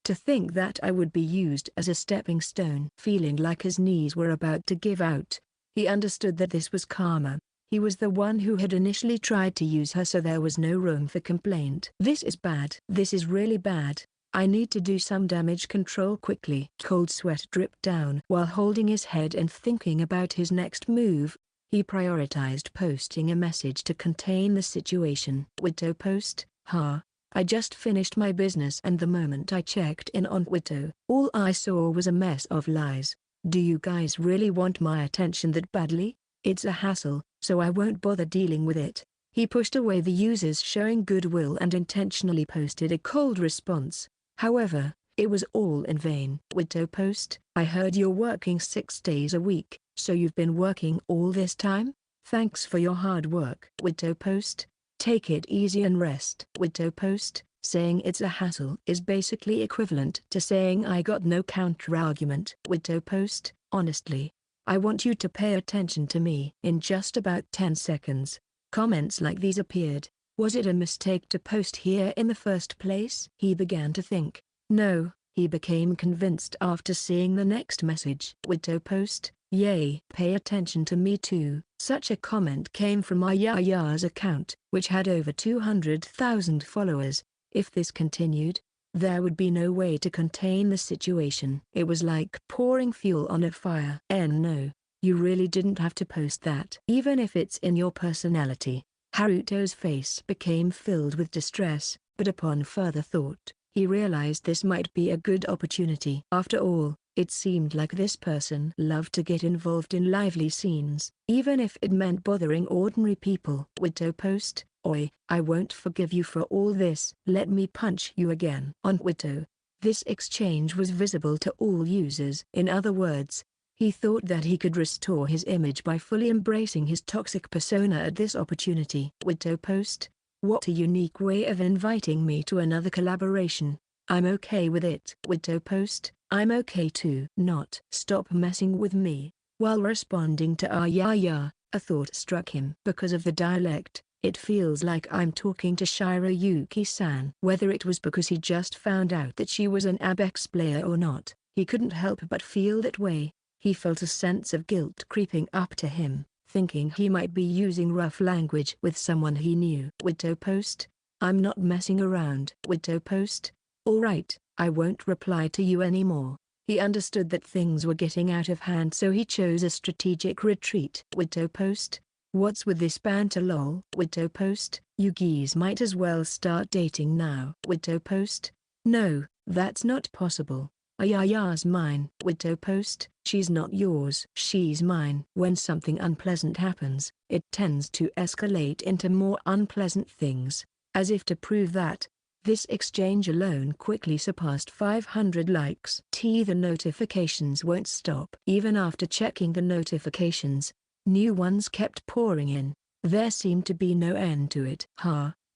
To think that I would be used as a stepping stone. Feeling like his knees were about to give out, he understood that this was karma. He was the one who had initially tried to use her, so there was no room for complaint. This is bad. This is really bad. I need to do some damage control quickly. Cold sweat dripped down. While holding his head and thinking about his next move, he prioritized posting a message to contain the situation. Wito post, I just finished my business and the moment I checked in on Wito, all I saw was a mess of lies. Do you guys really want my attention that badly? It's a hassle, so I won't bother dealing with it. He pushed away the users showing goodwill and intentionally posted a cold response. However, it was all in vain. Wito post, I heard you're working 6 days a week, so you've been working all this time? Thanks for your hard work. Wito post, take it easy and rest. Wito post, saying it's a hassle is basically equivalent to saying I got no counter-argument. Wito post, honestly, I want you to pay attention to me. In just about 10 seconds, comments like these appeared. Was it a mistake to post here in the first place? He began to think. No, he became convinced after seeing the next message. Wito post, yay. Pay attention to me too. Such a comment came from Aaya's account, which had over 200,000 followers. If this continued, there would be no way to contain the situation. It was like pouring fuel on a fire. No, you really didn't have to post that. Even if it's in your personality. Haruto's face became filled with distress, but upon further thought, he realized this might be a good opportunity. After all, it seemed like this person loved to get involved in lively scenes, even if it meant bothering ordinary people. Wito post, oi, I won't forgive you for all this. Let me punch you again. On Wito, this exchange was visible to all users. In other words, he thought that he could restore his image by fully embracing his toxic persona at this opportunity. Wito post, what a unique way of inviting me to another collaboration. I'm okay with it. Wito post, I'm okay too. Not stop messing with me. While responding to Aaya, a thought struck him. Because of the dialect, it feels like I'm talking to Shirayuki-san. Whether it was because he just found out that she was an Abex player or not, he couldn't help but feel that way. He felt a sense of guilt creeping up to him, thinking he might be using rough language with someone he knew. Wito post, I'm not messing around. Wito post, alright, I won't reply to you anymore. He understood that things were getting out of hand, so he chose a strategic retreat. Wito post, what's with this banter lol? Wito post, you geese might as well start dating now. Wito post, no, that's not possible. Ayaya's mine. Wito post, she's not yours. She's mine. When something unpleasant happens, it tends to escalate into more unpleasant things. As if to prove that, this exchange alone quickly surpassed 500 likes. The notifications won't stop. Even after checking the notifications, new ones kept pouring in. There seemed to be no end to it.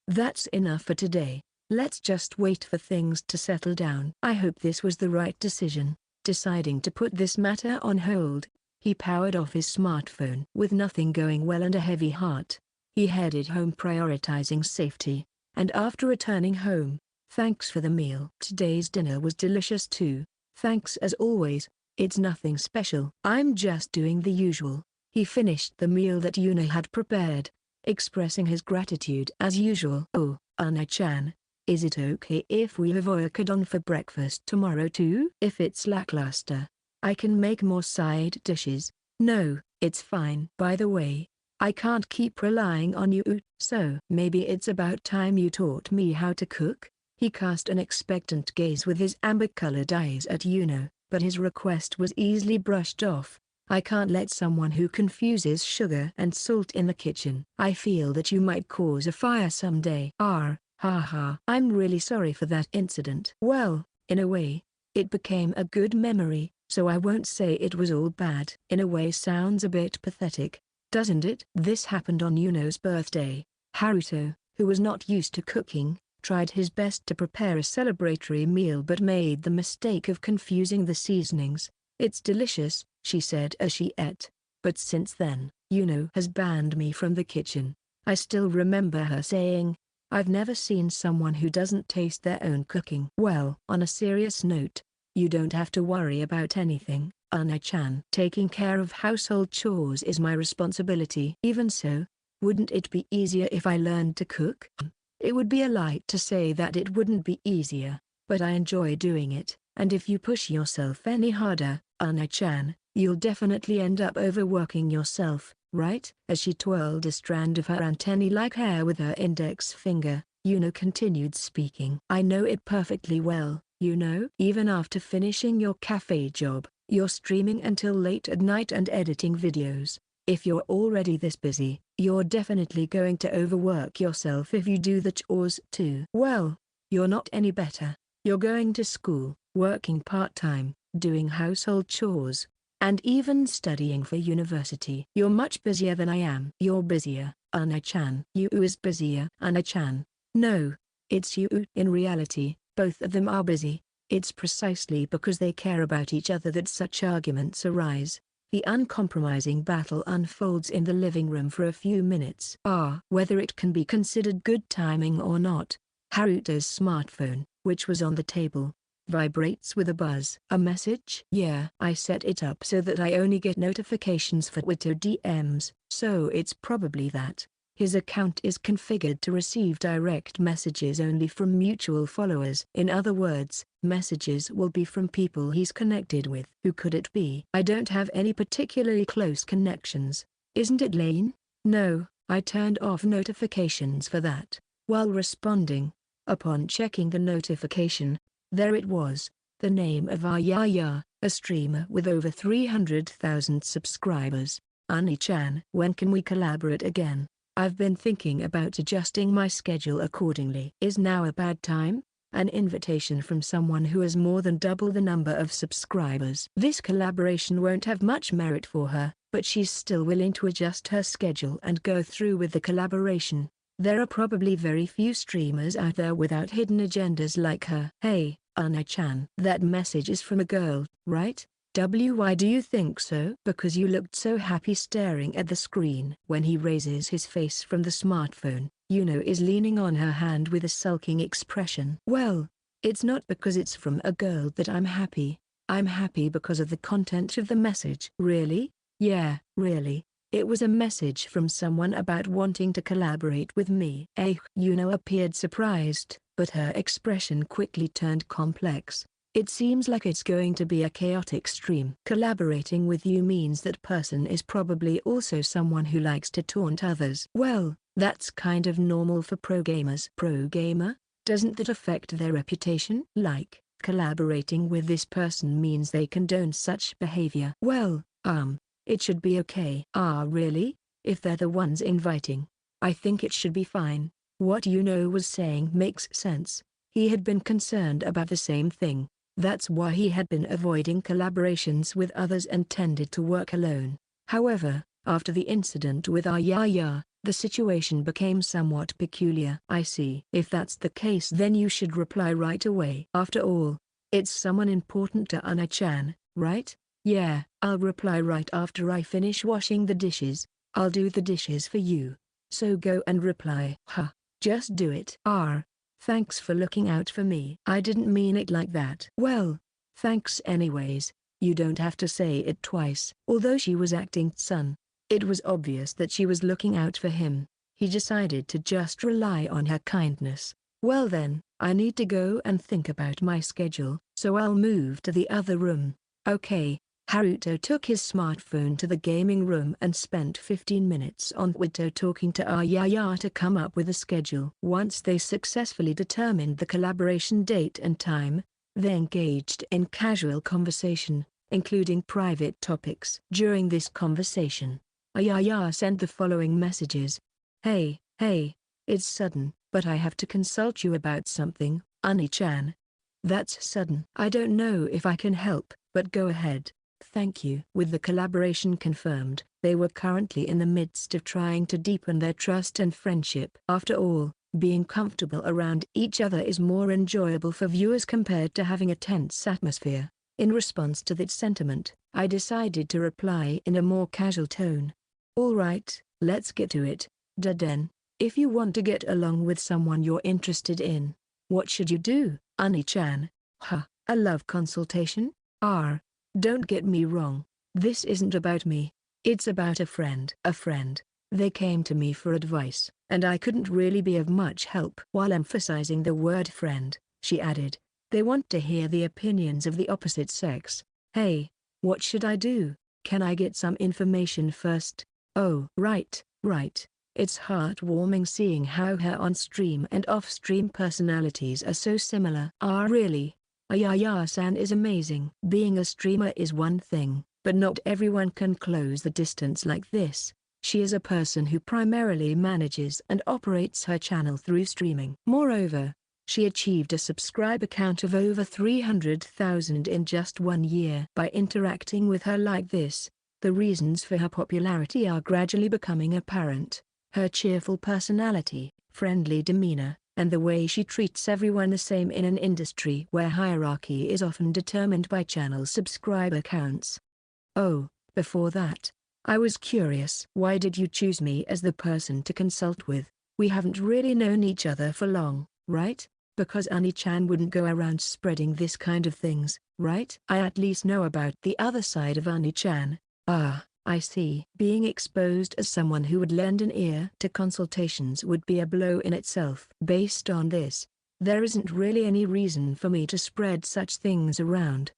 That's enough for today. Let's just wait for things to settle down. I hope this was the right decision. Deciding to put this matter on hold, he powered off his smartphone. With nothing going well and a heavy heart, he headed home prioritizing safety. And after returning home, Thanks for the meal. Today's dinner was delicious too. Thanks as always. It's nothing special. I'm just doing the usual. He finished the meal that Yuna had prepared, expressing his gratitude as usual. Oh, Oni-chan, is it okay if we have oyakodon for breakfast tomorrow too? If it's lackluster, I can make more side dishes. No, it's fine. By the way, I can't keep relying on you, so maybe it's about time you taught me how to cook? He cast an expectant gaze with his amber-colored eyes at Yuna, but his request was easily brushed off. I can't let someone who confuses sugar and salt in the kitchen. I feel that you might cause a fire someday. Haha. I'm really sorry for that incident. Well, in a way, it became a good memory, so I won't say it was all bad. In a way sounds a bit pathetic, doesn't it? This happened on Yuno's birthday. Haruto, who was not used to cooking, tried his best to prepare a celebratory meal but made the mistake of confusing the seasonings. It's delicious, she said as she ate. But since then, Yuno has banned me from the kitchen. I still remember her saying, I've never seen someone who doesn't taste their own cooking. Well, on a serious note, you don't have to worry about anything, Oni-chan. Taking care of household chores is my responsibility. Even so, wouldn't it be easier if I learned to cook? It would be a lie to say that it wouldn't be easier, but I enjoy doing it, and if you push yourself any harder, Oni-chan, you'll definitely end up overworking yourself, right? As she twirled a strand of her antennae-like hair with her index finger, Yuno continued speaking. I know it perfectly well, you know. Even after finishing your cafe job, you're streaming until late at night and editing videos. If you're already this busy, you're definitely going to overwork yourself if you do the chores too. Well, you're not any better. You're going to school, working part-time, doing household chores, and even studying for university. You're much busier than I am. You're busier, Oni-chan. You is busier. Oni-chan. No, it's you. In reality, both of them are busy. It's precisely because they care about each other that such arguments arise. The uncompromising battle unfolds in the living room for a few minutes. Whether it can be considered good timing or not, Haruto's smartphone, which was on the table, vibrates with a buzz. A message? Yeah. I set it up so that I only get notifications for Twitter DMs, so it's probably that. His account is configured to receive direct messages only from mutual followers. In other words, messages will be from people he's connected with. Who could it be? I don't have any particularly close connections. Isn't it Lane? No, I turned off notifications for that. While responding, upon checking the notification, there it was, the name of Aaya, a streamer with over 300,000 subscribers. Oni-chan. When can we collaborate again? I've been thinking about adjusting my schedule accordingly. Is now a bad time? An invitation from someone who has more than double the number of subscribers. This collaboration won't have much merit for her, but she's still willing to adjust her schedule and go through with the collaboration. There are probably very few streamers out there without hidden agendas like her. Hey, Oni-chan. That message is from a girl, right? Why do you think so? Because you looked so happy staring at the screen. When he raises his face from the smartphone, Yuno is leaning on her hand with a sulking expression. Well, it's not because it's from a girl that I'm happy. I'm happy because of the content of the message. Really? Yeah, really. It was a message from someone about wanting to collaborate with me. Yuno appeared surprised, but her expression quickly turned complex. It seems like it's going to be a chaotic stream. Collaborating with you means that person is probably also someone who likes to taunt others. Well, that's kind of normal for pro gamers. Pro gamer? Doesn't that affect their reputation? Like, collaborating with this person means they condone such behavior. Well, it should be okay. Really? If they're the ones inviting, I think it should be fine. What Yuno was saying makes sense. He had been concerned about the same thing. That's why he had been avoiding collaborations with others and tended to work alone. However, after the incident with Aaya, the situation became somewhat peculiar. I see. If that's the case, then you should reply right away. After all, it's someone important to Oni-chan, right? Yeah, I'll reply right after I finish washing the dishes. I'll do the dishes for you. So go and reply. Just do it. Thanks for looking out for me. I didn't mean it like that. Well, thanks anyways. You don't have to say it twice. Although she was acting son, it was obvious that she was looking out for him. He decided to just rely on her kindness. Well then, I need to go and think about my schedule, so I'll move to the other room. Okay. Haruto took his smartphone to the gaming room and spent 15 minutes on Twitter talking to Aaya to come up with a schedule. Once they successfully determined the collaboration date and time, they engaged in casual conversation, including private topics. During this conversation, Aaya sent the following messages. Hey, it's sudden, but I have to consult you about something, Oni-chan. That's sudden. I don't know if I can help, but go ahead. Thank you. With the collaboration confirmed, they were currently in the midst of trying to deepen their trust and friendship. After all, being comfortable around each other is more enjoyable for viewers compared to having a tense atmosphere. In response to that sentiment, I decided to reply in a more casual tone. Alright, let's get to it, Daden. If you want to get along with someone you're interested in, what should you do, Oni-chan? A love consultation? Don't get me wrong, this isn't about me. It's about a friend. They came to me for advice, and I couldn't really be of much help. While emphasizing the word friend, she added, they want to hear the opinions of the opposite sex. Hey, what should I do? Can I get some information first? Oh, right. It's heartwarming seeing how her on-stream and off-stream personalities are so similar. Really? Aaya-san is amazing. Being a streamer is one thing, but not everyone can close the distance like this. She is a person who primarily manages and operates her channel through streaming. Moreover, she achieved a subscriber count of over 300,000 in just 1 year. By interacting with her like this, the reasons for her popularity are gradually becoming apparent. Her cheerful personality, friendly demeanor, and the way she treats everyone the same in an industry where hierarchy is often determined by channel subscriber counts. Oh, before that, I was curious. Why did you choose me as the person to consult with? We haven't really known each other for long, right? Because Oni-chan wouldn't go around spreading this kind of things, right? I at least know about the other side of Oni-chan. I see. Being exposed as someone who would lend an ear to consultations would be a blow in itself. Based on this, there isn't really any reason for me to spread such things around.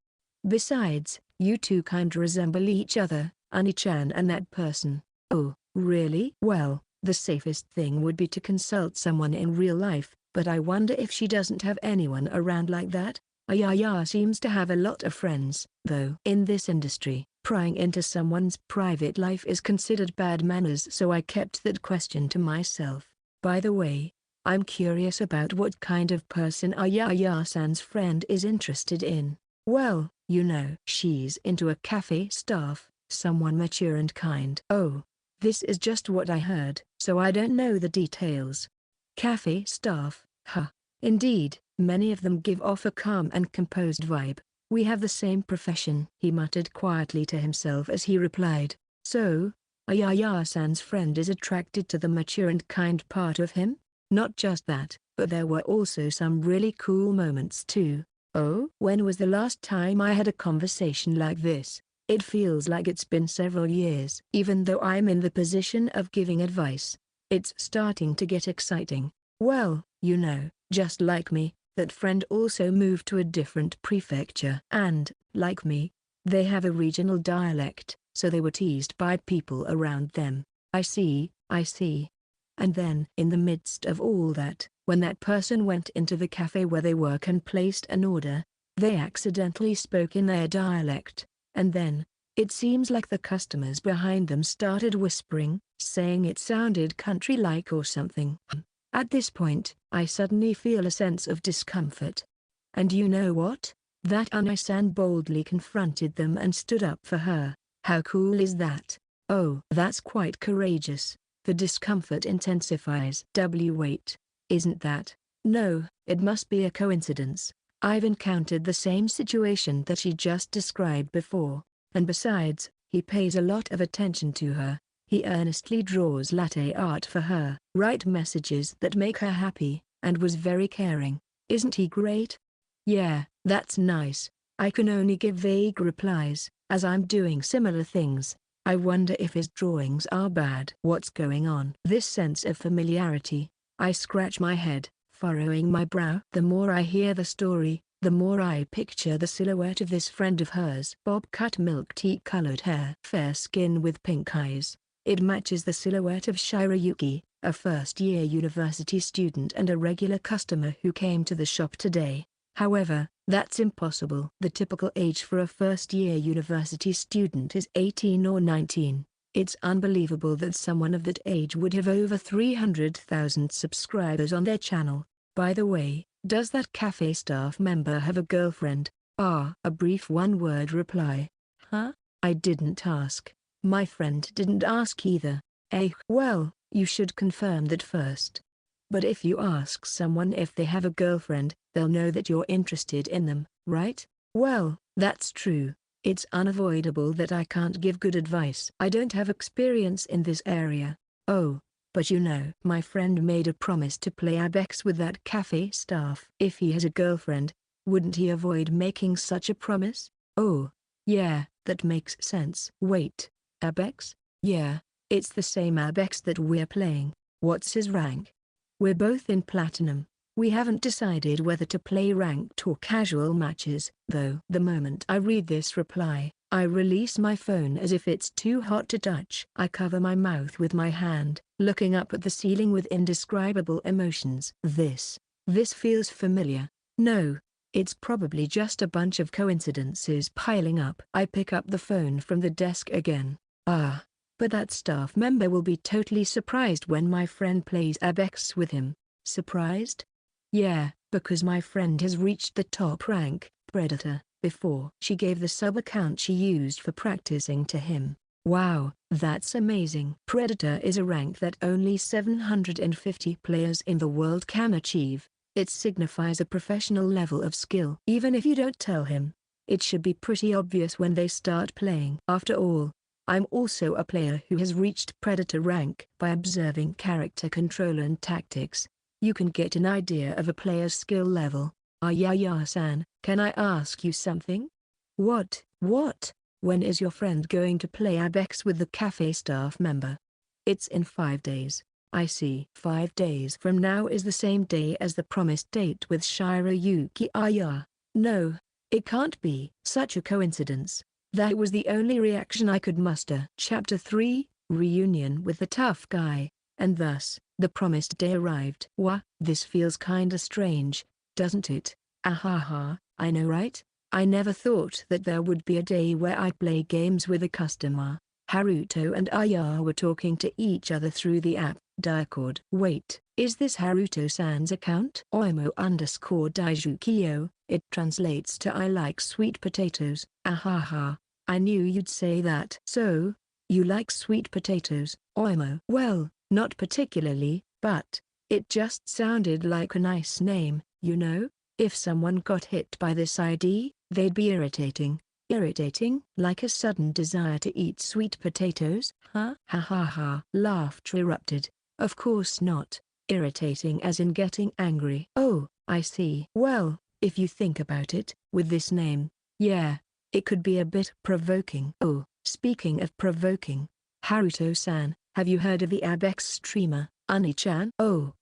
Besides, you two kinda resemble each other, Oni-chan and that person. Oh, really? Well, the safest thing would be to consult someone in real life, but I wonder if she doesn't have anyone around like that. Aaya seems to have a lot of friends, though. In this industry, prying into someone's private life is considered bad manners, so I kept that question to myself. By the way, I'm curious about what kind of person Aaya-san's friend is interested in. Well, you know, she's into a cafe staff, someone mature and kind. Oh, this is just what I heard, so I don't know the details. Cafe staff, indeed, many of them give off a calm and composed vibe. We have the same profession, he muttered quietly to himself as he replied. So, Aaya-san's friend is attracted to the mature and kind part of him? Not just that, but there were also some really cool moments too. Oh? When was the last time I had a conversation like this? It feels like it's been several years. Even though I'm in the position of giving advice, it's starting to get exciting. Well, you know, just like me, that friend also moved to a different prefecture. And, like me, they have a regional dialect, so they were teased by people around them. I see. And then, in the midst of all that, when that person went into the cafe where they work and placed an order, they accidentally spoke in their dialect, and then, it seems like the customers behind them started whispering, saying it sounded country-like or something. At this point, I suddenly feel a sense of discomfort. And you know what? That Oni-san boldly confronted them and stood up for her. How cool is that? Oh, that's quite courageous. The discomfort intensifies. Wait, isn't that? No, it must be a coincidence. I've encountered the same situation that she just described before, and besides, he pays a lot of attention to her. He earnestly draws latte art for her, write messages that make her happy, and was very caring. Isn't he great? Yeah, that's nice. I can only give vague replies, as I'm doing similar things. I wonder if his drawings are bad. What's going on? This sense of familiarity. I scratch my head, furrowing my brow. The more I hear the story, the more I picture the silhouette of this friend of hers. Bob-cut milk tea-colored hair, fair skin with pink eyes. It matches the silhouette of Shirayuki, a first-year university student and a regular customer who came to the shop today. However, that's impossible. The typical age for a first-year university student is 18 or 19. It's unbelievable that someone of that age would have over 300,000 subscribers on their channel. By the way, does that cafe staff member have a girlfriend? A brief one-word reply. Huh? I didn't ask. My friend didn't ask either. Well, you should confirm that first. But if you ask someone if they have a girlfriend, they'll know that you're interested in them, right? Well, that's true. It's unavoidable that I can't give good advice. I don't have experience in this area. Oh, but you know, my friend made a promise to play Abex with that cafe staff. If he has a girlfriend, wouldn't he avoid making such a promise? Oh, yeah, that makes sense. Wait, Abex? Yeah, it's the same Abex that we're playing. What's his rank? We're both in Platinum. We haven't decided whether to play ranked or casual matches, though. The moment I read this reply, I release my phone as if it's too hot to touch. I cover my mouth with my hand, looking up at the ceiling with indescribable emotions. This feels familiar. No, it's probably just a bunch of coincidences piling up. I pick up the phone from the desk again. But that staff member will be totally surprised when my friend plays Abex with him. Surprised? Yeah, because my friend has reached the top rank, Predator, before. She gave the sub account she used for practicing to him. Wow, that's amazing. Predator is a rank that only 750 players in the world can achieve. It signifies a professional level of skill. Even if you don't tell him, it should be pretty obvious when they start playing. After all, I'm also a player who has reached Predator rank. By observing character control and tactics, you can get an idea of a player's skill level. Aaya-san, can I ask you something? What? When is your friend going to play Abex with the cafe staff member? It's in 5 days. I see. 5 days from now is the same day as the promised date with Shirayuki Aaya. No, it can't be. Such a coincidence. That was the only reaction I could muster. Chapter 3, Reunion with the Tough Guy, and thus, the promised day arrived. This feels kinda strange, doesn't it? Ahaha, I know right? I never thought that there would be a day where I'd play games with a customer. Haruto and Aaya were talking to each other through the app, Discord. Wait, is this Haruto-san's account? Oimo_Daijukyo, it translates to I like sweet potatoes. Ahaha. I knew you'd say that. So, you like sweet potatoes, Oimo? Well, not particularly, but it just sounded like a nice name, you know? If someone got hit by this ID, they'd be irritating. Irritating? Like a sudden desire to eat sweet potatoes? Huh? Ha ha ha. Laughter erupted. Of course not. Irritating as in getting angry. Oh, I see. Well, if you think about it, with this name, yeah, it could be a bit provoking. Oh, speaking of provoking, Haruto-san, have you heard of the Abex streamer, Oni-chan? Oh,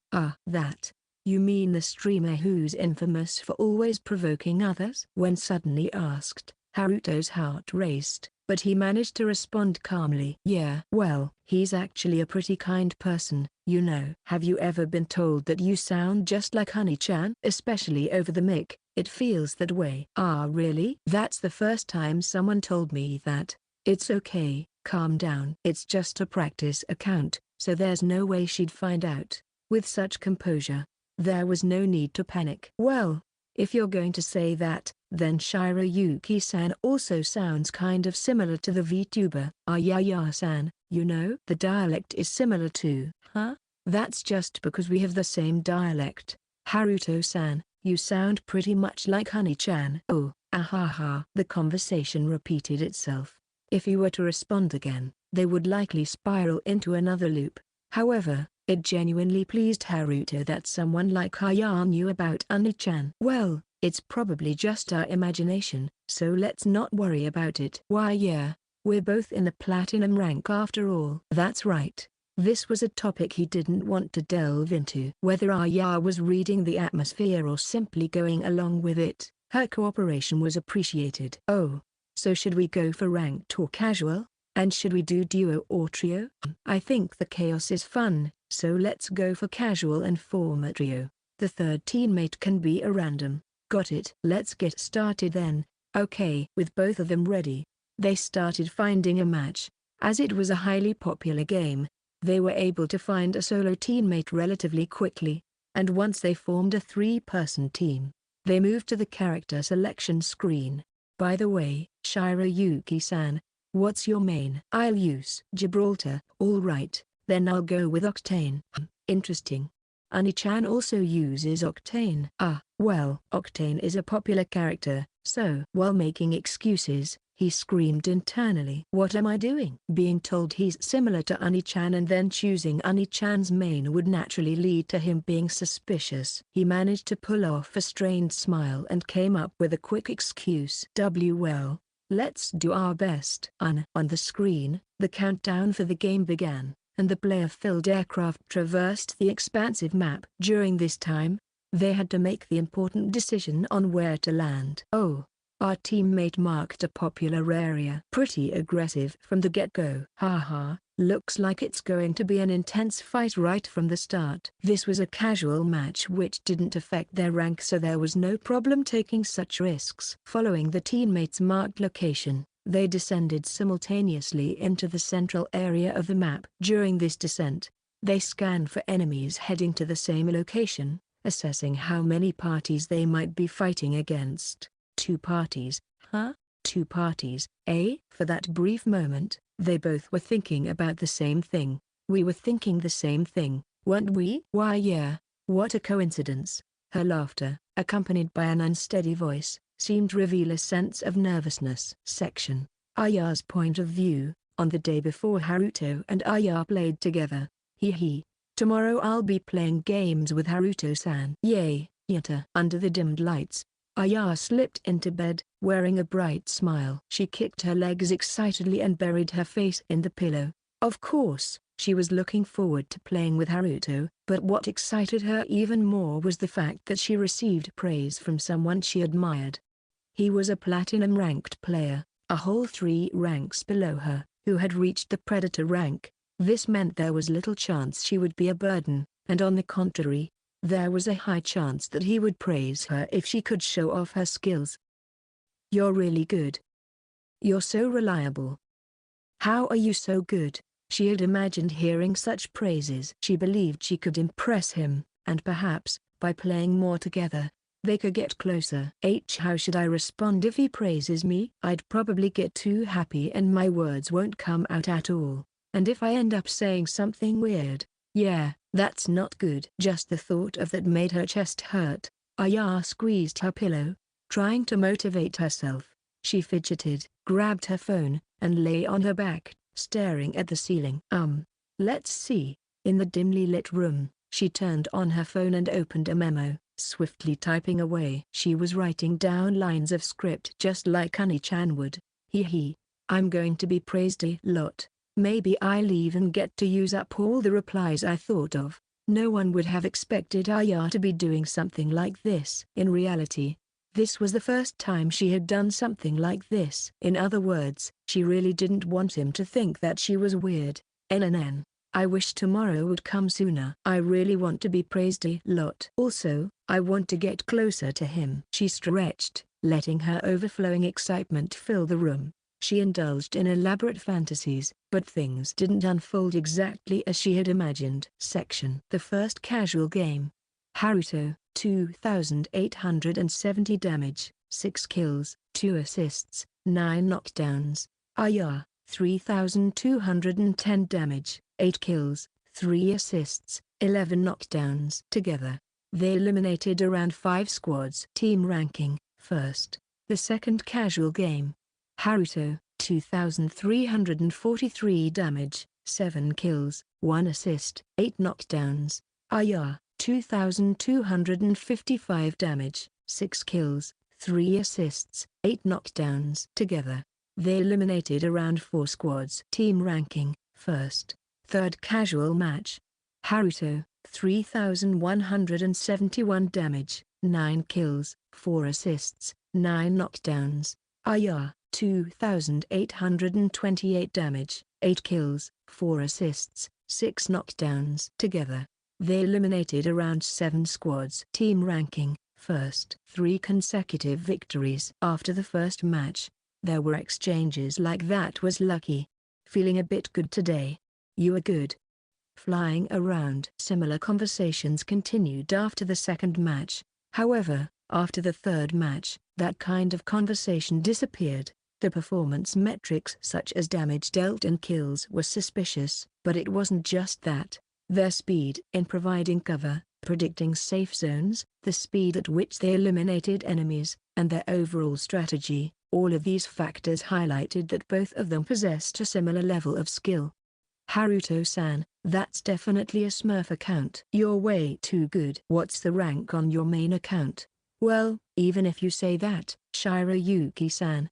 that. You mean the streamer who's infamous for always provoking others? When suddenly asked, Haruto's heart raced, but he managed to respond calmly. Yeah, well, he's actually a pretty kind person, you know. Have you ever been told that you sound just like Oni-chan? Especially over the mic, it feels that way. Really? That's the first time someone told me that. It's okay, calm down. It's just a practice account, so there's no way she'd find out. With such composure, there was no need to panic. Well, if you're going to say that, then Shirayuki-san also sounds kind of similar to the Vtuber. Aaya-san, you know? The dialect is similar too. Huh? That's just because we have the same dialect. Haruto-san, you sound pretty much like Oni-chan. Oh, ahaha. The conversation repeated itself. If he were to respond again, they would likely spiral into another loop. However, It genuinely pleased Haruto that someone like Aaya knew about Oni-chan. Well, it's probably just our imagination, so let's not worry about it. Why yeah, we're both in the platinum rank after all. That's right. This was a topic he didn't want to delve into. Whether Aaya was reading the atmosphere or simply going along with it, her cooperation was appreciated. Oh, so should we go for ranked or casual? And should we do duo or trio? I think the chaos is fun, so let's go for casual and form a trio. The third teammate can be a random. Got it. Let's get started then. Okay. With both of them ready, they started finding a match. As it was a highly popular game, they were able to find a solo teammate relatively quickly, and once they formed a 3-person team, they moved to the character selection screen. By the way, Shirayuki-san, what's your main? I'll use Gibraltar. All right, then I'll go with Octane. Interesting. Oni-chan also uses Octane. Ah, well, Octane is a popular character, so while making excuses, he screamed internally. What am I doing? Being told he's similar to Oni-chan and then choosing Oni-chan's main would naturally lead to him being suspicious. He managed to pull off a strained smile and came up with a quick excuse. Well, let's do our best. On the screen, the countdown for the game began, and the player-filled aircraft traversed the expansive map. During this time, they had to make the important decision on where to land. Oh. Our teammate marked a popular area. Pretty aggressive from the get-go. Haha, looks like it's going to be an intense fight right from the start. This was a casual match which didn't affect their rank, so there was no problem taking such risks. Following the teammates' marked location, they descended simultaneously into the central area of the map. During this descent, they scanned for enemies heading to the same location, assessing how many parties they might be fighting against. 2 parties, huh? 2 parties, eh? For that brief moment, they both were thinking about the same thing. We were thinking the same thing, weren't we? Why yeah, what a coincidence. Her laughter, accompanied by an unsteady voice, seemed to reveal a sense of nervousness. Section. Aya's point of view. On the day before Haruto and Aaya played together, he. Tomorrow I'll be playing games with Haruto-san. Yay, yatta. Under the dimmed lights, Aaya slipped into bed, wearing a bright smile. She kicked her legs excitedly and buried her face in the pillow. Of course, she was looking forward to playing with Haruto, but what excited her even more was the fact that she received praise from someone she admired. He was a platinum-ranked player, a whole 3 ranks below her, who had reached the Predator rank. This meant there was little chance she would be a burden, and on the contrary, there was a high chance that he would praise her if she could show off her skills. You're really good. You're so reliable. How are you so good? She had imagined hearing such praises. She believed she could impress him, and perhaps, by playing more together, they could get closer. How should I respond if he praises me? I'd probably get too happy and my words won't come out at all. And if I end up saying something weird, yeah, that's not good. Just the thought of that made her chest hurt. Aaya squeezed her pillow, trying to motivate herself. She fidgeted, grabbed her phone, and lay on her back, staring at the ceiling. Let's see. In the dimly lit room, she turned on her phone and opened a memo, swiftly typing away. She was writing down lines of script just like Oni-chan would. I'm going to be praised a lot. Maybe I'll even get to use up all the replies I thought of. No one would have expected Aaya to be doing something like this. In reality, this was the first time she had done something like this. In other words, she really didn't want him to think that she was weird. I wish tomorrow would come sooner. I really want to be praised a lot. Also, I want to get closer to him. She stretched, letting her overflowing excitement fill the room. She indulged in elaborate fantasies, but things didn't unfold exactly as she had imagined. Section. The first casual game. Haruto, 2,870 damage, 6 kills, 2 assists, 9 knockdowns. Aaya, 3,210 damage, 8 kills, 3 assists, 11 knockdowns. Together, they eliminated around 5 squads. Team ranking. First. The second casual game. Haruto, 2,343 damage, 7 kills, 1 assist, 8 knockdowns. Aaya, 2,255 damage, 6 kills, 3 assists, 8 knockdowns. Together, they eliminated around 4 squads. Team ranking, first, third casual match. Haruto, 3,171 damage, 9 kills, 4 assists, 9 knockdowns. Aaya, 2,828 damage, 8 kills, 4 assists, 6 knockdowns. Together, they eliminated around 7 squads. Team ranking, first. 3 consecutive victories. After the first match, there were exchanges like that was lucky. Feeling a bit good today. You are good. Flying around. Similar conversations continued after the second match. However, after the third match, that kind of conversation disappeared. The performance metrics such as damage dealt and kills were suspicious, but it wasn't just that. Their speed in providing cover, predicting safe zones, the speed at which they eliminated enemies, and their overall strategy, all of these factors highlighted that both of them possessed a similar level of skill. Haruto-san, that's definitely a Smurf account. You're way too good. What's the rank on your main account? Well, even if you say that, Shirayuki-san,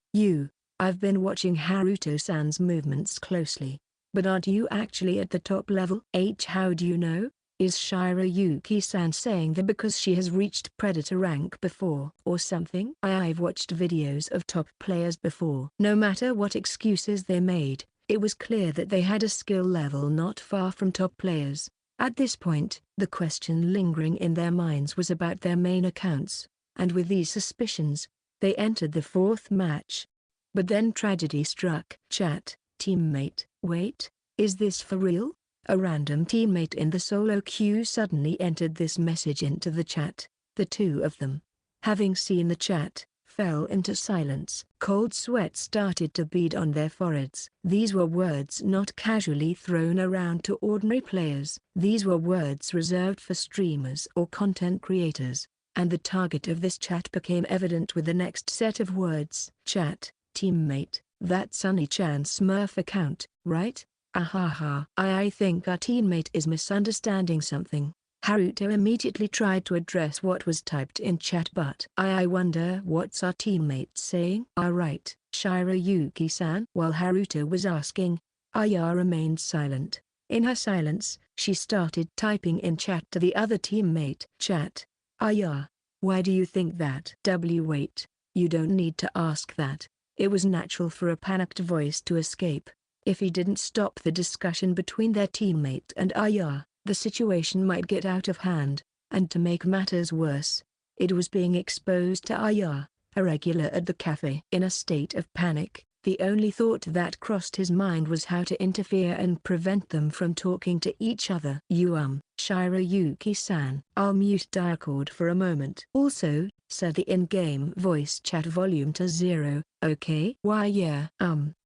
I've been watching Haruto-san's movements closely. But aren't you actually at the top level? How do you know? Is Shirayuki-san saying that because she has reached Predator rank before or something? I've watched videos of top players before. No matter what excuses they made, it was clear that they had a skill level not far from top players. At this point, the question lingering in their minds was about their main accounts, and with these suspicions, they entered the fourth match. But then tragedy struck. Chat, teammate, wait, is this for real? A random teammate in the solo queue suddenly entered this message into the chat. The two of them, having seen the chat, fell into silence. Cold sweat started to bead on their foreheads. These were words not casually thrown around to ordinary players. These were words reserved for streamers or content creators, and the target of this chat became evident with the next set of words. Chat, teammate, that's Oni-chan's Smurf account, right? Ahaha. I think our teammate is misunderstanding something. Haruto immediately tried to address what was typed in chat, but I wonder what's our teammate saying? Alright, Shirayuki-san. While Haruto was asking, Aaya remained silent. In her silence, she started typing in chat to the other teammate. Chat, Aaya, why do you think that? Wait, you don't need to ask that. It was natural for a panicked voice to escape. If he didn't stop the discussion between their teammate and Aaya, the situation might get out of hand, and to make matters worse, it was being exposed to Aaya, a regular at the cafe. In a state of panic, the only thought that crossed his mind was how to interfere and prevent them from talking to each other. Shirayuki-san, I'll mute Discord for a moment. Also, set the in-game voice chat volume to 0, okay? Why yeah.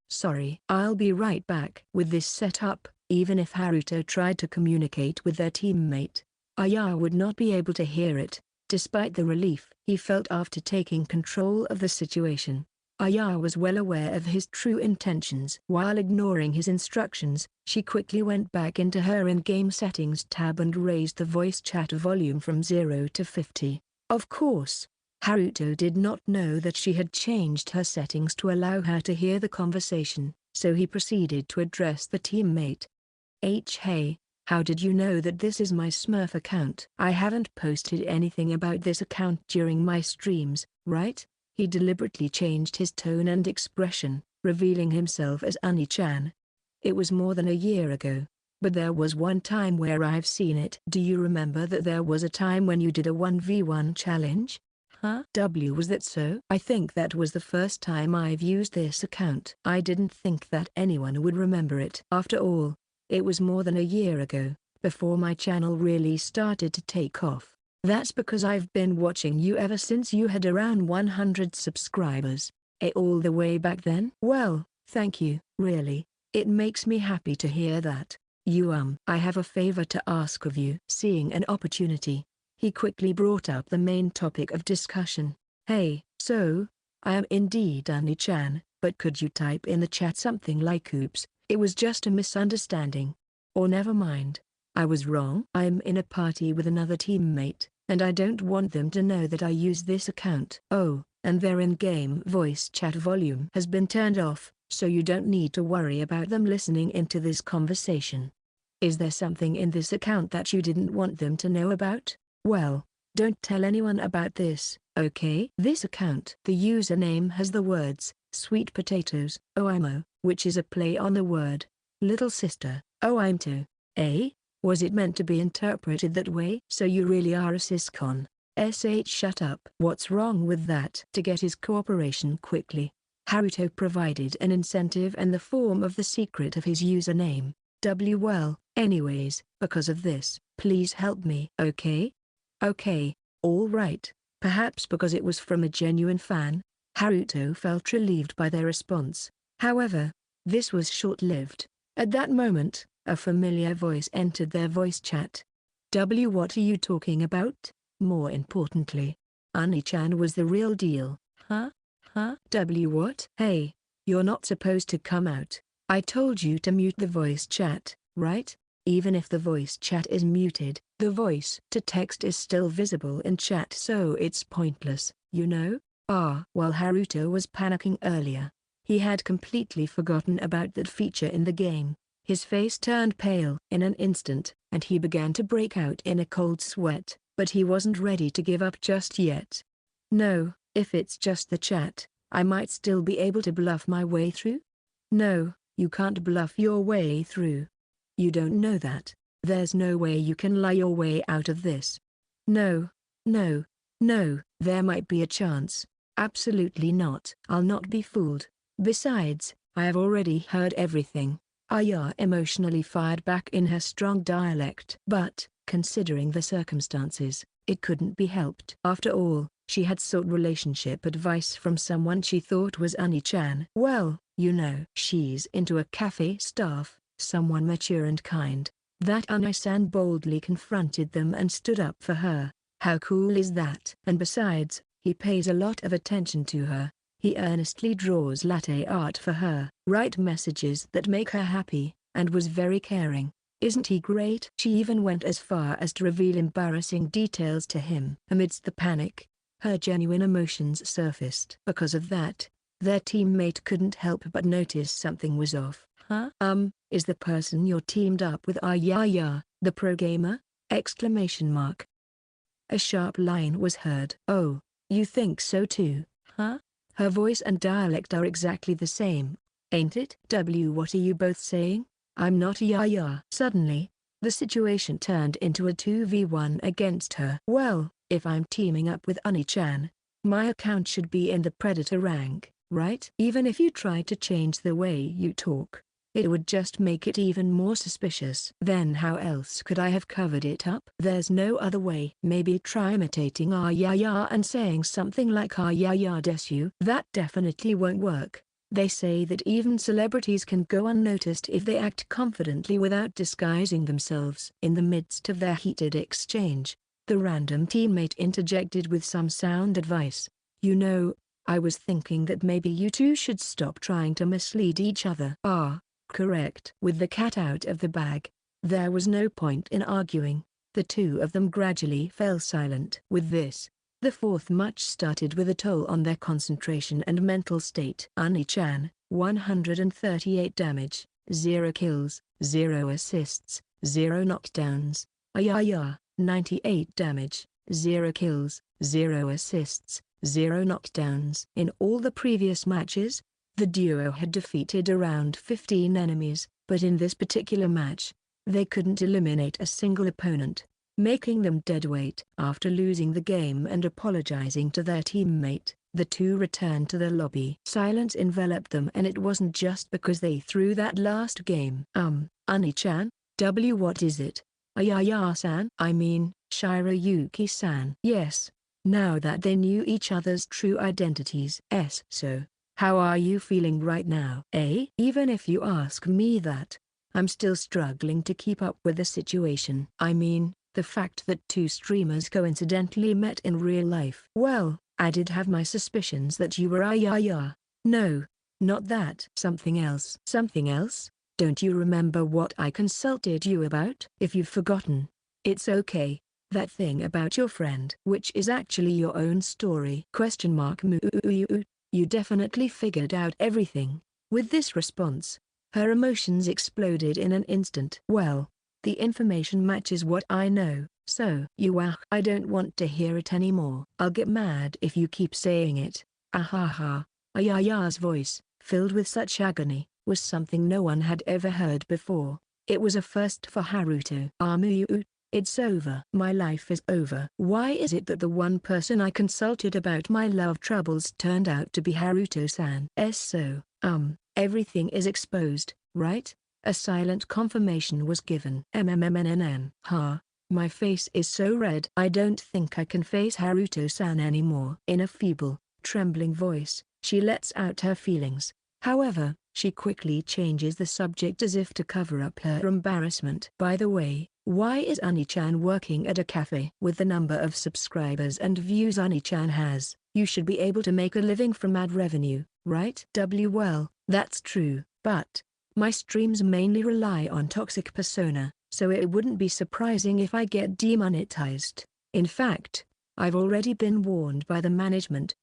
Sorry. I'll be right back. With this setup, even if Haruto tried to communicate with their teammate, Aaya would not be able to hear it, despite the relief he felt after taking control of the situation. Aaya was well aware of his true intentions. While ignoring his instructions, she quickly went back into her in-game settings tab and raised the voice chat volume from 0 to 50. Of course, Haruto did not know that she had changed her settings to allow her to hear the conversation, so he proceeded to address the teammate. Hey, how did you know that this is my Smurf account? I haven't posted anything about this account during my streams, right? He deliberately changed his tone and expression, revealing himself as Oni-chan. It was more than a year ago, but there was one time where I've seen it. Do you remember that there was a time when you did a 1v1 challenge? Huh? Was that so? I think that was the first time I've used this account. I didn't think that anyone would remember it. After all, it was more than a year ago, before my channel really started to take off. That's because I've been watching you ever since you had around 100 subscribers. All the way back then? Well, thank you, really. It makes me happy to hear that. I have a favor to ask of you. Seeing an opportunity, he quickly brought up the main topic of discussion. Hey, so, I am indeed Oni-chan, but could you type in the chat something like oops, It was just a misunderstanding. Or never mind. I was wrong. I'm in a party with another teammate, and I don't want them to know that I use this account. Oh, and their in-game voice chat volume has been turned off, so you don't need to worry about them listening into this conversation. Is there something in this account that you didn't want them to know about? Well, don't tell anyone about this, okay? This account, the username has the words, sweet potatoes, oimo, which is a play on the word, little sister, oimto. Eh? Was it meant to be interpreted that way? So you really are a siscon. Shut up. What's wrong with that? To get his cooperation quickly, Haruto provided an incentive in the form of the secret of his username. Well, anyways, because of this, please help me. Okay? Okay, all right. Perhaps because it was from a genuine fan, Haruto felt relieved by their response. However, this was short-lived. At that moment, a familiar voice entered their voice chat. What are you talking about? More importantly, Oni-chan was the real deal. Huh? What? Hey, you're not supposed to come out. I told you to mute the voice chat, right? Even if the voice chat is muted, the voice to text is still visible in chat, so it's pointless, you know? While Haruto was panicking earlier, he had completely forgotten about that feature in the game. His face turned pale in an instant, and he began to break out in a cold sweat, but he wasn't ready to give up just yet. No, if it's just the chat, I might still be able to bluff my way through? No, you can't bluff your way through. You don't know that. There's no way you can lie your way out of this. No, there might be a chance. Absolutely not. I'll not be fooled. Besides, I have already heard everything. Aaya emotionally fired back in her strong dialect. But, considering the circumstances, it couldn't be helped. After all, she had sought relationship advice from someone she thought was Oni-chan. Well, you know, she's into a cafe staff, someone mature and kind. That Oni-san boldly confronted them and stood up for her. How cool is that? And besides, he pays a lot of attention to her. He earnestly draws latte art for her, write messages that make her happy, and was very caring. Isn't he great? She even went as far as to reveal embarrassing details to him. Amidst the panic, her genuine emotions surfaced. Because of that, their teammate couldn't help but notice something was off. Is the person you're teamed up with Aaya, the pro gamer? Exclamation mark. A sharp line was heard. Oh, you think so too, huh? Her voice and dialect are exactly the same, ain't it? What are you both saying? I'm not Aaya. Suddenly, the situation turned into a 2v1 against her. Well, if I'm teaming up with Oni-chan, my account should be in the predator rank, right? Even if you try to change the way you talk, it would just make it even more suspicious. Then how else could I have covered it up? There's no other way. Maybe try imitating Aaya and saying something like Aaya desu. That definitely won't work. They say that even celebrities can go unnoticed if they act confidently without disguising themselves. In the midst of their heated exchange, the random teammate interjected with some sound advice. You know, I was thinking that maybe you two should stop trying to mislead each other. Correct. With the cat out of the bag, there was no point in arguing. The two of them gradually fell silent. With this, the fourth match started with a toll on their concentration and mental state. Oni-chan, 138 damage, 0 kills, 0 assists, 0 knockdowns. Aaya, 98 damage, 0 kills, 0 assists, 0 knockdowns. In all the previous matches, the duo had defeated around 15 enemies, but in this particular match, they couldn't eliminate a single opponent, making them deadweight. After losing the game and apologizing to their teammate, the two returned to the lobby. Silence enveloped them, and it wasn't just because they threw that last game. Oni-chan? What is it? Aaya-san? I mean, Shirayuki-san. Yes. Now that they knew each other's true identities. So, how are you feeling right now? Even if you ask me that, I'm still struggling to keep up with the situation. I mean, the fact that two streamers coincidentally met in real life. Well, I did have my suspicions that you were Aaya. No, not that. Something else. Something else? Don't you remember what I consulted you about? If you've forgotten, it's okay. That thing about your friend, which is actually your own story. You definitely figured out everything. With this response, her emotions exploded in an instant. Well, the information matches what I know, so I don't want to hear it anymore. I'll get mad if you keep saying it. Ahaha. Ayaya's voice, filled with such agony, was something no one had ever heard before. It was a first for Haruto. It's over. My life is over. Why is it that the one person I consulted about my love troubles turned out to be Haruto-san? Everything is exposed, right? A silent confirmation was given. My face is so red. I don't think I can face Haruto-san anymore. In a feeble, trembling voice, she lets out her feelings. However, she quickly changes the subject as if to cover up her embarrassment. By the way, why is Oni-chan working at a cafe? With the number of subscribers and views Oni-chan has, you should be able to make a living from ad revenue, right? Well, that's true, but my streams mainly rely on toxic persona, so it wouldn't be surprising if I get demonetized. In fact, I've already been warned by the management.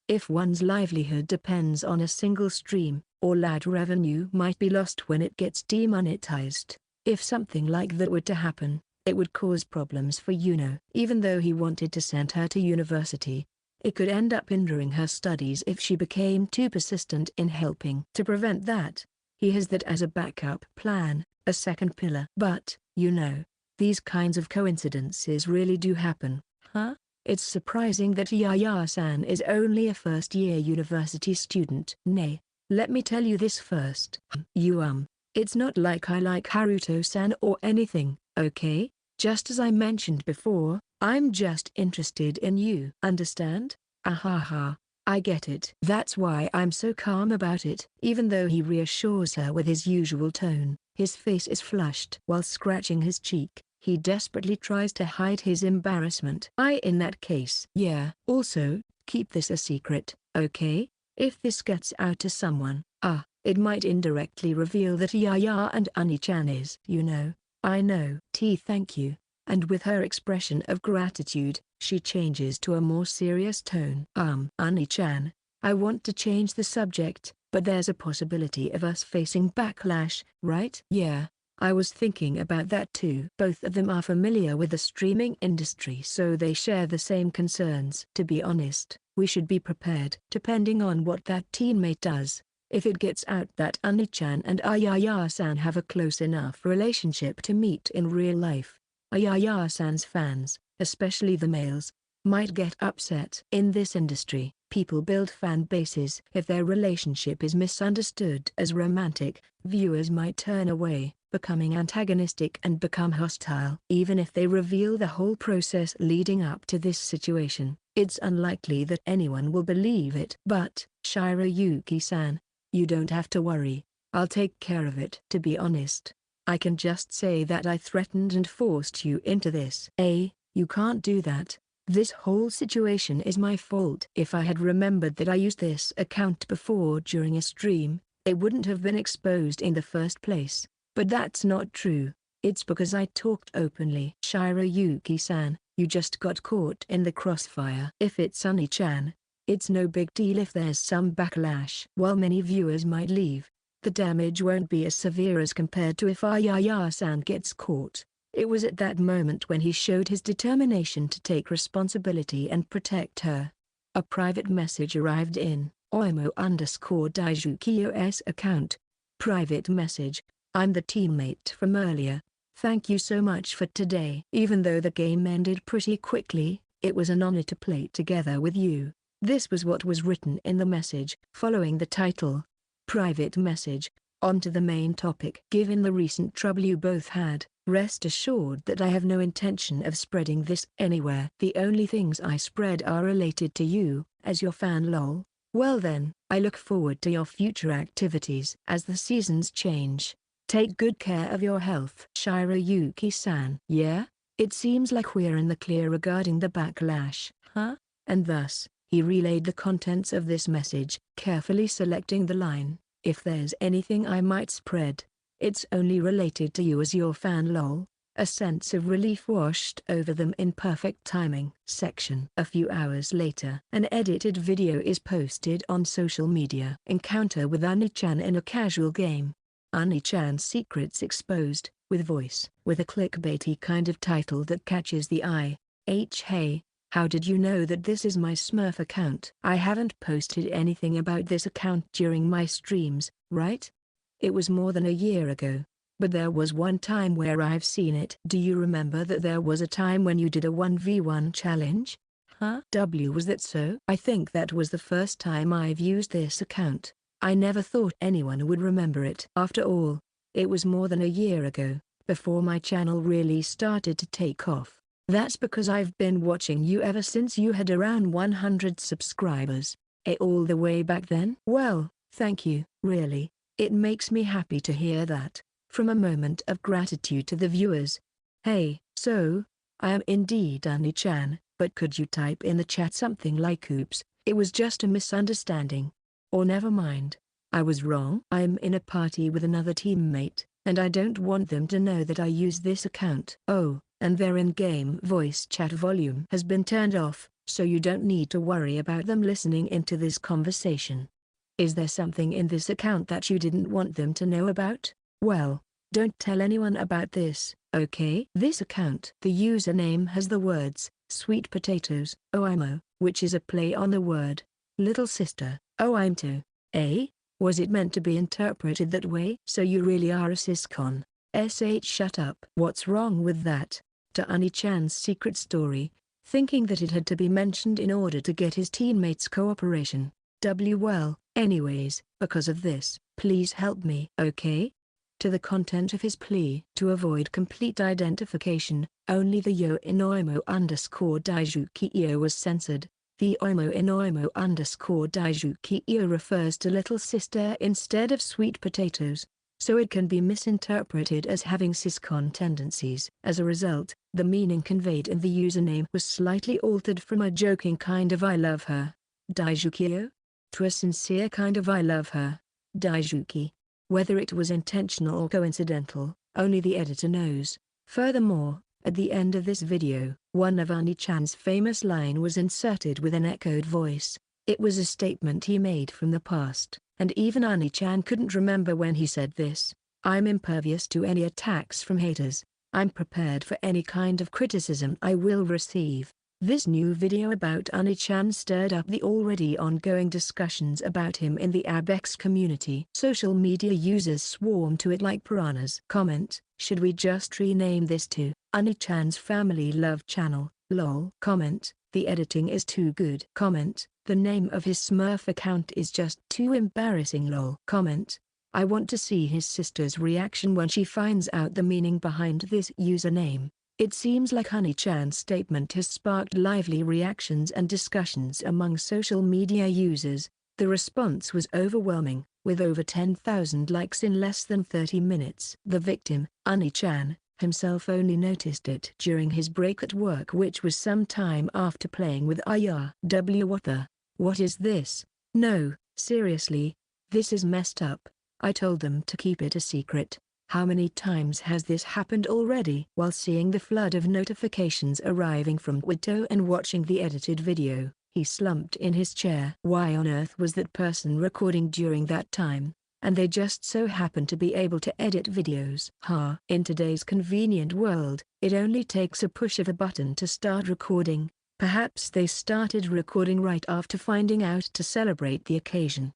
If one's livelihood depends on a single stream, all ad revenue might be lost when it gets demonetized. If something like that were to happen, it would cause problems for Yuno. Even though he wanted to send her to university, it could end up hindering her studies if she became too persistent in helping. To prevent that, he has that as a backup plan, a second pillar. But, these kinds of coincidences really do happen, huh? It's surprising that Yaya-san is only a first-year university student. Nay, let me tell you this first. It's not like I like Haruto-san or anything, okay? Just as I mentioned before, I'm just interested in you. Understand? Ahaha, I get it. That's why I'm so calm about it. Even though he reassures her with his usual tone, his face is flushed. While scratching his cheek, he desperately tries to hide his embarrassment. In that case. Yeah. Also, keep this a secret, okay? If this gets out to someone, it might indirectly reveal that Yaya and Oni-chan is. I know. Thank you. And with her expression of gratitude, she changes to a more serious tone. Oni-chan, I want to change the subject, but there's a possibility of us facing backlash, right? Yeah. I was thinking about that too. Both of them are familiar with the streaming industry, so they share the same concerns. To be honest, we should be prepared. Depending on what that teammate does, if it gets out that Oni-chan and Ayaya-san have a close enough relationship to meet in real life, Ayaya-san's fans, especially the males, might get upset. In this industry, people build fan bases. If their relationship is misunderstood as romantic, viewers might turn away, becoming antagonistic and become hostile. Even if they reveal the whole process leading up to this situation, it's unlikely that anyone will believe it. But, Shirayuki-san, you don't have to worry, I'll take care of it. To be honest, I can just say that I threatened and forced you into this. You can't do that. This whole situation is my fault. If I had remembered that I used this account before during a stream, it wouldn't have been exposed in the first place. But that's not true. It's because I talked openly. Shirayuki-san, you just got caught in the crossfire. If it's Oni-chan, it's no big deal if there's some backlash. While many viewers might leave, the damage won't be as severe as compared to if Ayaya-san gets caught. It was at that moment when he showed his determination to take responsibility and protect her. A private message arrived in Oimo_Daijukiyo's account. Private message. I'm the teammate from earlier. Thank you so much for today. Even though the game ended pretty quickly, it was an honor to play together with you. This was what was written in the message. Following the title, private message, onto the main topic. Given the recent trouble you both had, rest assured that I have no intention of spreading this anywhere. The only things I spread are related to you, as your fan lol. Well then, I look forward to your future activities. As the seasons change, take good care of your health. Shirayuki-san. Yeah? It seems like we're in the clear regarding the backlash, huh? And thus, he relayed the contents of this message, carefully selecting the line, if there's anything I might spread, It's only related to you as your fan lol. A sense of relief washed over them in perfect timing. Section. A few hours later, an edited video is posted on social media. Encounter with Oni-chan in a casual game. Oni-chan's secrets exposed, with voice. With a clickbaity kind of title that catches the eye. Hey, how did you know that this is my Smurf account? I haven't posted anything about this account during my streams, right? It was more than a year ago. But there was one time where I've seen it. Do you remember that there was a time when you did a 1v1 challenge? Huh? Was that so? I think that was the first time I've used this account. I never thought anyone would remember it. After all, it was more than a year ago, before my channel really started to take off. That's because I've been watching you ever since you had around 100 subscribers. All the way back then? Well, thank you, really. It makes me happy to hear that. From a moment of gratitude to the viewers. Hey, so, I am indeed Oni-chan, but could you type in the chat something like oops, it was just a misunderstanding. Or never mind. I was wrong. I'm in a party with another teammate, and I don't want them to know that I use this account. Oh, and their in-game voice chat volume has been turned off, so you don't need to worry about them listening into this conversation. Is there something in this account that you didn't want them to know about? Well, don't tell anyone about this, okay? This account. The username has the words, sweet potatoes, oimo, which is a play on the word, little sister, oimto. Was it meant to be interpreted that way? So you really are a siscon. Shut up. What's wrong with that? To Oni-chan's secret story, thinking that it had to be mentioned in order to get his teammates' cooperation. Well, anyways, because of this, please help me, okay? To the content of his plea. To avoid complete identification, only the yo in oimo _ daijuki io was censored. The oimo in oimo _ daijuki io refers to little sister instead of sweet potatoes, so it can be misinterpreted as having siscon tendencies. As a result, the meaning conveyed in the username was slightly altered from a joking kind of I love her, daijukio, to a sincere kind of I love her, daijuki. Whether it was intentional or coincidental, only the editor knows. Furthermore, at the end of this video, one of Oni-chan's famous line was inserted with an echoed voice. It was a statement he made from the past, and even Oni-chan couldn't remember when he said this. I'm impervious to any attacks from haters. I'm prepared for any kind of criticism I will receive. This new video about Oni-chan stirred up the already ongoing discussions about him in the Abex community. Social media users swarm to it like piranhas. Comment, should we just rename this to Oni-chan's Family Love Channel, lol. Comment, the editing is too good. Comment, the name of his Smurf account is just too embarrassing lol. Comment, I want to see his sister's reaction when she finds out the meaning behind this username. It seems like Oni-chan's statement has sparked lively reactions and discussions among social media users. The response was overwhelming, with over 10,000 likes in less than 30 minutes. The victim, Oni-chan, himself only noticed it during his break at work, which was some time after playing with Aaya. What is this? No, seriously, this is messed up. I told them to keep it a secret. How many times has this happened already? While seeing the flood of notifications arriving from Vtuber and watching the edited video, he slumped in his chair. Why on earth was that person recording during that time? And they just so happen to be able to edit videos. In today's convenient world, it only takes a push of a button to start recording. Perhaps they started recording right after finding out to celebrate the occasion.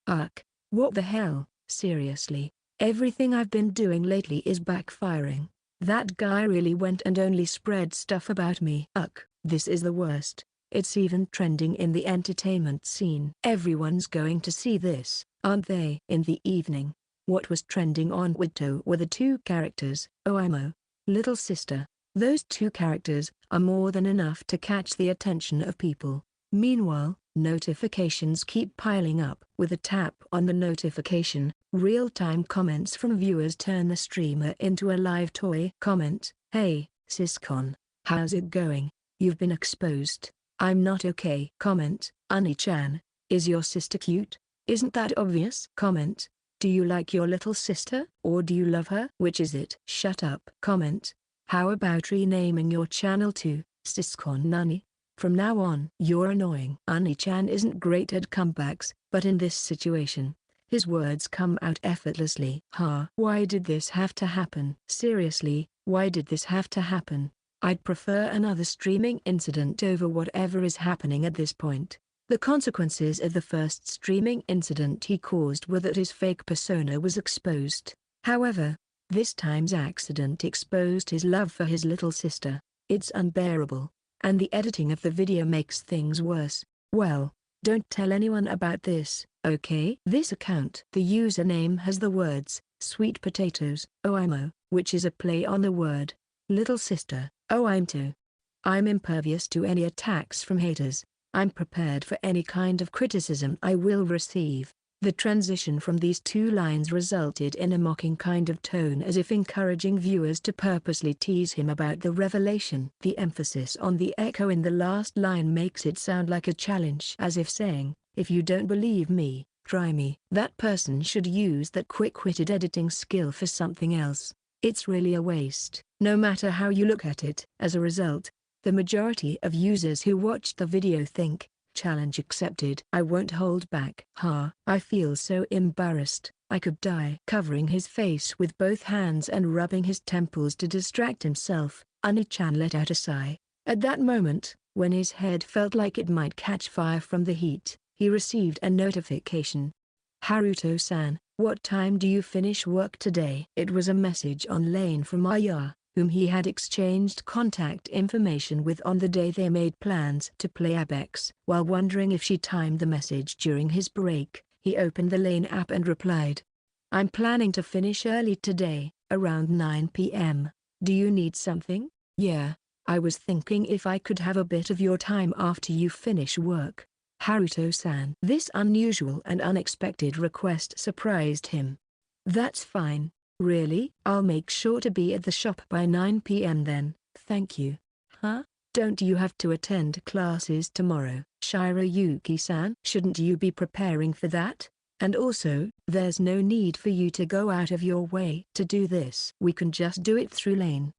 What the hell, seriously? Everything I've been doing lately is backfiring. That guy really went and only spread stuff about me. This is the worst. It's even trending in the entertainment scene. Everyone's going to see this, aren't they? In the evening, what was trending on Vtuber were the two characters, oimo, little sister. Those two characters are more than enough to catch the attention of people. Meanwhile, notifications keep piling up. With a tap on the notification, real-time comments from viewers turn the streamer into a live toy. Comment, hey, siscon, how's it going? You've been exposed. I'm not okay. Comment, Oni-chan, is your sister cute? Isn't that obvious? Comment, Do you like your little sister, or do you love her? Which is it? Shut up. Comment. How about renaming your channel to Siskon Nani? From now on, you're annoying. Oni-chan isn't great at comebacks, but in this situation, his words come out effortlessly. Why did this have to happen? Seriously, why did this have to happen? I'd prefer another streaming incident over whatever is happening at this point. The consequences of the first streaming incident he caused were that his fake persona was exposed. However, this time's accident exposed his love for his little sister. It's unbearable. And the editing of the video makes things worse. Well, don't tell anyone about this, okay? This account. The username has the words, sweet potatoes, oimo, which is a play on the word, little sister, oimto. I'm impervious to any attacks from haters. I'm prepared for any kind of criticism I will receive. The transition from these two lines resulted in a mocking kind of tone, as if encouraging viewers to purposely tease him about the revelation. The emphasis on the echo in the last line makes it sound like a challenge, as if saying, if you don't believe me, try me. That person should use that quick-witted editing skill for something else. It's really a waste, no matter how you look at it. As a result, the majority of users who watched the video think, challenge accepted. I won't hold back. I feel so embarrassed, I could die. Covering his face with both hands and rubbing his temples to distract himself, Oni-chan let out a sigh. At that moment, when his head felt like it might catch fire from the heat, he received a notification. Haruto-san, what time do you finish work today? It was a message on Lane from Aaya, whom he had exchanged contact information with on the day they made plans to play Apex. While wondering if she timed the message during his break, he opened the Lane app and replied, I'm planning to finish early today, around 9 p.m. Do you need something? Yeah, I was thinking if I could have a bit of your time after you finish work. Haruto-san. This unusual and unexpected request surprised him. That's fine. Really? I'll make sure to be at the shop by 9 p.m. then, thank you. Don't you have to attend classes tomorrow? Shirayuki-san. Shouldn't you be preparing for that? And also, there's no need for you to go out of your way to do this. We can just do it through Lane.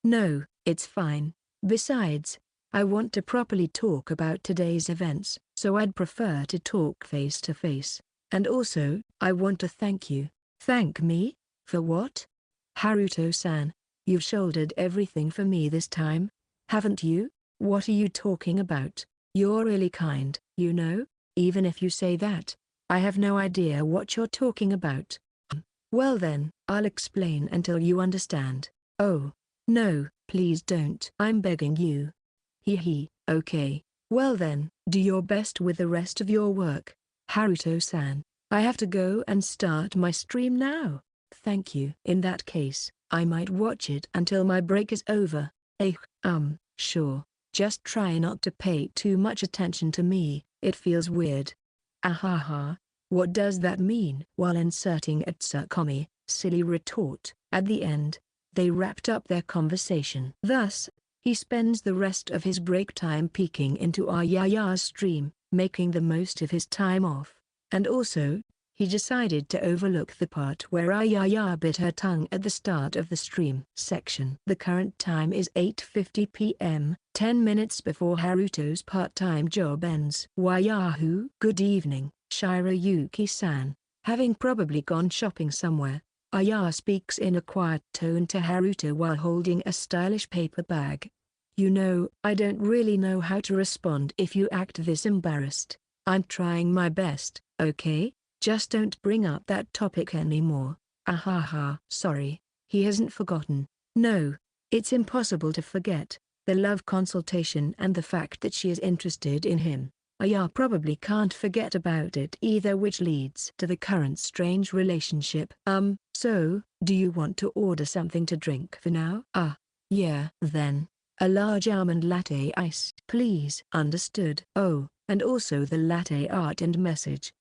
No, it's fine. Besides, I want to properly talk about today's events, so I'd prefer to talk face to face. And also, I want to thank you. Thank me? For what? Haruto-san, you've shouldered everything for me this time, haven't you? What are you talking about? You're really kind, you know, even if you say that. I have no idea what you're talking about. Well then, I'll explain until you understand. Oh, no, please don't. I'm begging you. Okay. Well then, do your best with the rest of your work. Haruto-san, I have to go and start my stream now. Thank you. In that case, I might watch it until my break is over. Sure. Just try not to pay too much attention to me, it feels weird. Ahaha. What does that mean? While inserting a Tsukkomi, silly retort, at the end, they wrapped up their conversation. Thus, he spends the rest of his break time peeking into Aaya's stream, making the most of his time off. And also, he decided to overlook the part where Aaya bit her tongue at the start of the stream section. The current time is 8:50 p.m., 10 minutes before Haruto's part-time job ends. Wahoo! Good evening, Shirayuki-san. Having probably gone shopping somewhere, Aaya speaks in a quiet tone to Haruto while holding a stylish paper bag. You know, I don't really know how to respond if you act this embarrassed. I'm trying my best, okay? Just don't bring up that topic anymore. Ahaha. Sorry, he hasn't forgotten. No, it's impossible to forget. The love consultation and the fact that she is interested in him. Aaya probably can't forget about it either, which leads to the current strange relationship. So, do you want to order something to drink for now? Yeah. Then, a large almond latte ice, please. Understood. Oh, and also the latte art and message.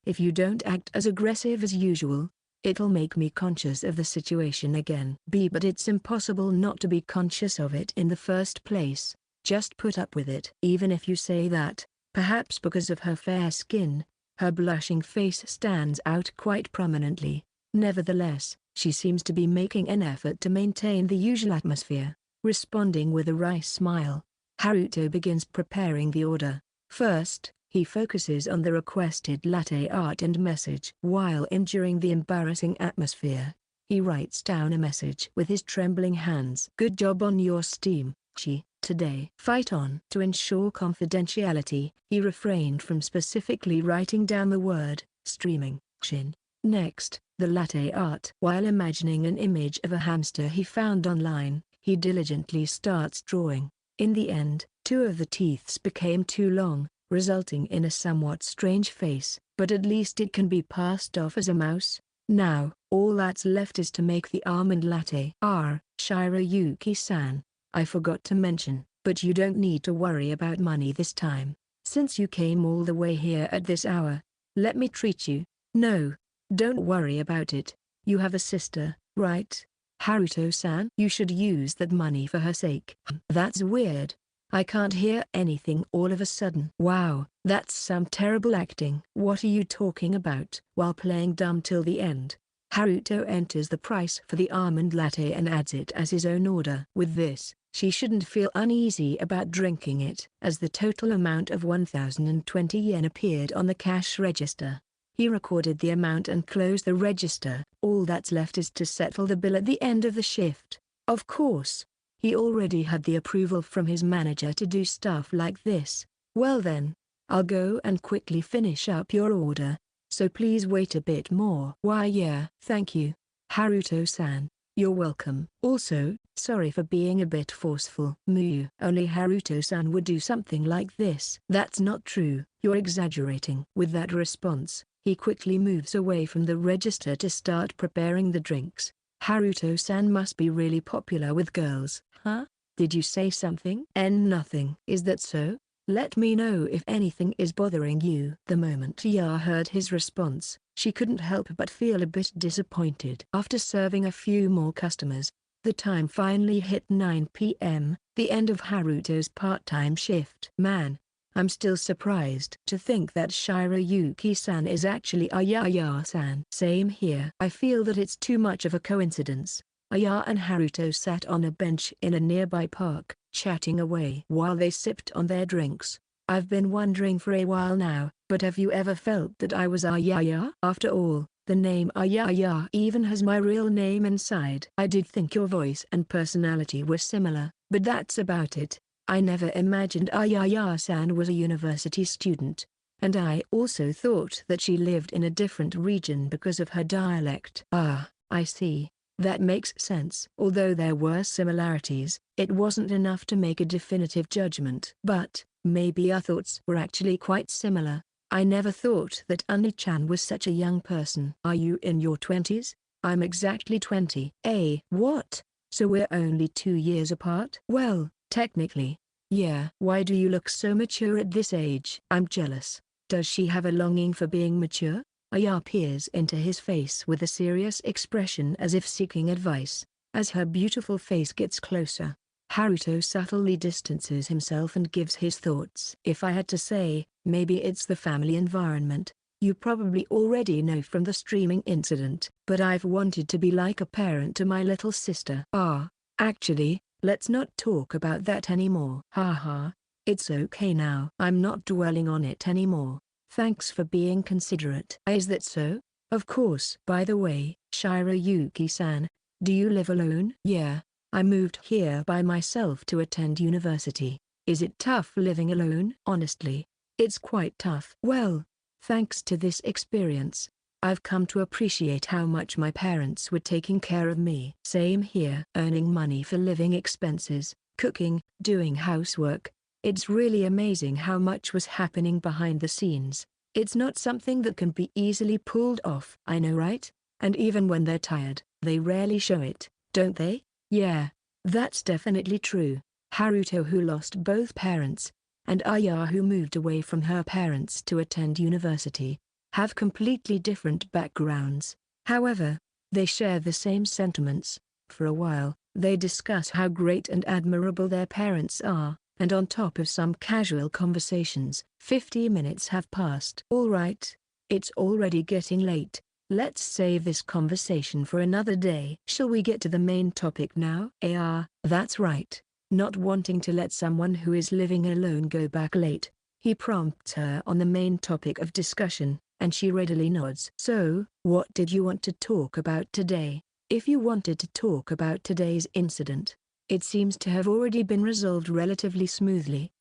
If you don't act as aggressive as usual, it'll make me conscious of the situation again. But it's impossible not to be conscious of it in the first place. Just put up with it. Even if you say that, perhaps because of her fair skin, Her blushing face stands out quite prominently. Nevertheless, she seems to be making an effort to maintain the usual atmosphere. Responding with a wry smile, Haruto begins preparing the order. First, he focuses on the requested latte art and message. While enduring the embarrassing atmosphere, he writes down a message with his trembling hands. Good job on your steam, Chi. Today. Fight on. To ensure confidentiality, he refrained from specifically writing down the word streaming. Shin. Next, the latte art. While imagining an image of a hamster he found online, he diligently starts drawing. In the end, two of the teeths became too long, resulting in a somewhat strange face, but at least it can be passed off as a mouse. Now, all that's left is to make the almond latte. Shirayuki-san, I forgot to mention, but you don't need to worry about money this time. Since you came all the way here at this hour, let me treat you. No, don't worry about it. You have a sister, right? Haruto-san? You should use that money for her sake. That's weird. I can't hear anything all of a sudden. Wow, that's some terrible acting. What are you talking about? While playing dumb till the end, Haruto enters the price for the almond latte and adds it as his own order. With this, she shouldn't feel uneasy about drinking it, as the total amount of 1,020 yen appeared on the cash register. He recorded the amount and closed the register. All that's left is to settle the bill at the end of the shift. Of course, he already had the approval from his manager to do stuff like this. Well then, I'll go and quickly finish up your order, so please wait a bit more. Why yeah, thank you, Haruto-san. You're welcome. Also, sorry for being a bit forceful. Only Haruto-san would do something like this. That's not true, you're exaggerating. With that response, he quickly moves away from the register to start preparing the drinks. Haruto-san must be really popular with girls. Huh? Did you say something? Nothing. Is that so? Let me know if anything is bothering you. The moment Ya heard his response, she couldn't help but feel a bit disappointed. After serving a few more customers, the time finally hit 9 p.m., the end of Haruto's part-time shift. Man, I'm still surprised to think that Shirayuki-san is actually Aaya-san. Same here. I feel that it's too much of a coincidence. Aaya and Haruto sat on a bench in a nearby park, chatting away while they sipped on their drinks. I've been wondering for a while now, but have you ever felt that I was Aaya? After all, the name Aaya even has my real name inside. I did think your voice and personality were similar, but that's about it. I never imagined Aaya-san was a university student, and I also thought that she lived in a different region because of her dialect. Ah, I see. That makes sense. Although there were similarities, it wasn't enough to make a definitive judgment. But, maybe our thoughts were actually quite similar. I never thought that Oni-chan was such a young person. Are you in your 20s? I'm exactly 20. What? So we're only 2 years apart? Well, technically, yeah. Why do you look so mature at this age? I'm jealous. Does she have a longing for being mature? Aaya peers into his face with a serious expression as if seeking advice. As her beautiful face gets closer, Haruto subtly distances himself and gives his thoughts. If I had to say, maybe it's the family environment. You probably already know from the streaming incident, but I've wanted to be like a parent to my little sister. Actually, let's not talk about that anymore. Haha, it's okay now. I'm not dwelling on it anymore. Thanks for being considerate. Is that so? Of course. By the way, Shirayuki-san, do you live alone? Yeah, I moved here by myself to attend university. Is it tough living alone? Honestly, it's quite tough. Well, thanks to this experience, I've come to appreciate how much my parents were taking care of me. Same here. Earning money for living expenses, cooking, doing housework. It's really amazing how much was happening behind the scenes. It's not something that can be easily pulled off. I know, right? And even when they're tired, they rarely show it, don't they? Yeah, that's definitely true. Haruto, who lost both parents, and Aaya, who moved away from her parents to attend university, have completely different backgrounds. However, they share the same sentiments. For a while, they discuss how great and admirable their parents are. And on top of some casual conversations, 50 minutes have passed. All right, It's already getting late. Let's save this conversation for another day. Shall we get to the main topic now? That's right. Not wanting to let someone who is living alone go back late, he prompts her on the main topic of discussion, and she readily nods. So, what did you want to talk about today? If you wanted to talk about today's incident, it seems to have already been resolved relatively smoothly.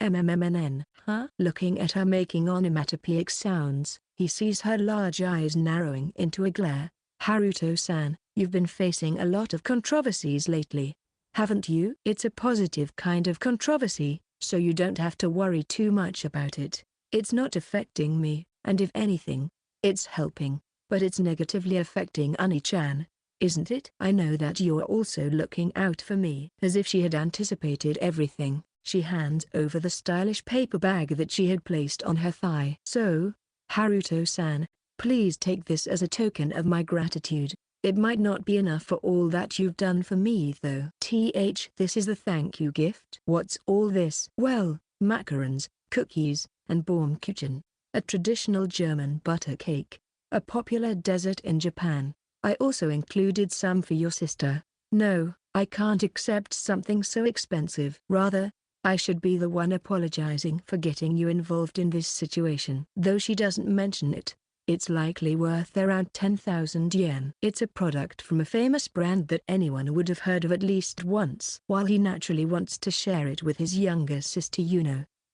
Huh? Looking at her making onomatopoeic sounds, he sees her large eyes narrowing into a glare. Haruto-san, you've been facing a lot of controversies lately, haven't you? It's a positive kind of controversy, so you don't have to worry too much about it. It's not affecting me, and if anything, it's helping, but it's negatively affecting Oni-chan, isn't it? I know that you're also looking out for me. As if she had anticipated everything, she hands over the stylish paper bag that she had placed on her thigh. So, Haruto-san, please take this as a token of my gratitude. It might not be enough for all that you've done for me though. This is the thank you gift. What's all this? Well, macarons, cookies, and Baumkuchen, a traditional German butter cake, a popular dessert in Japan. I also included some for your sister. No, I can't accept something so expensive. Rather, I should be the one apologizing for getting you involved in this situation. Though she doesn't mention it, it's likely worth around 10,000 yen. It's a product from a famous brand that anyone would have heard of at least once. While he naturally wants to share it with his younger sister,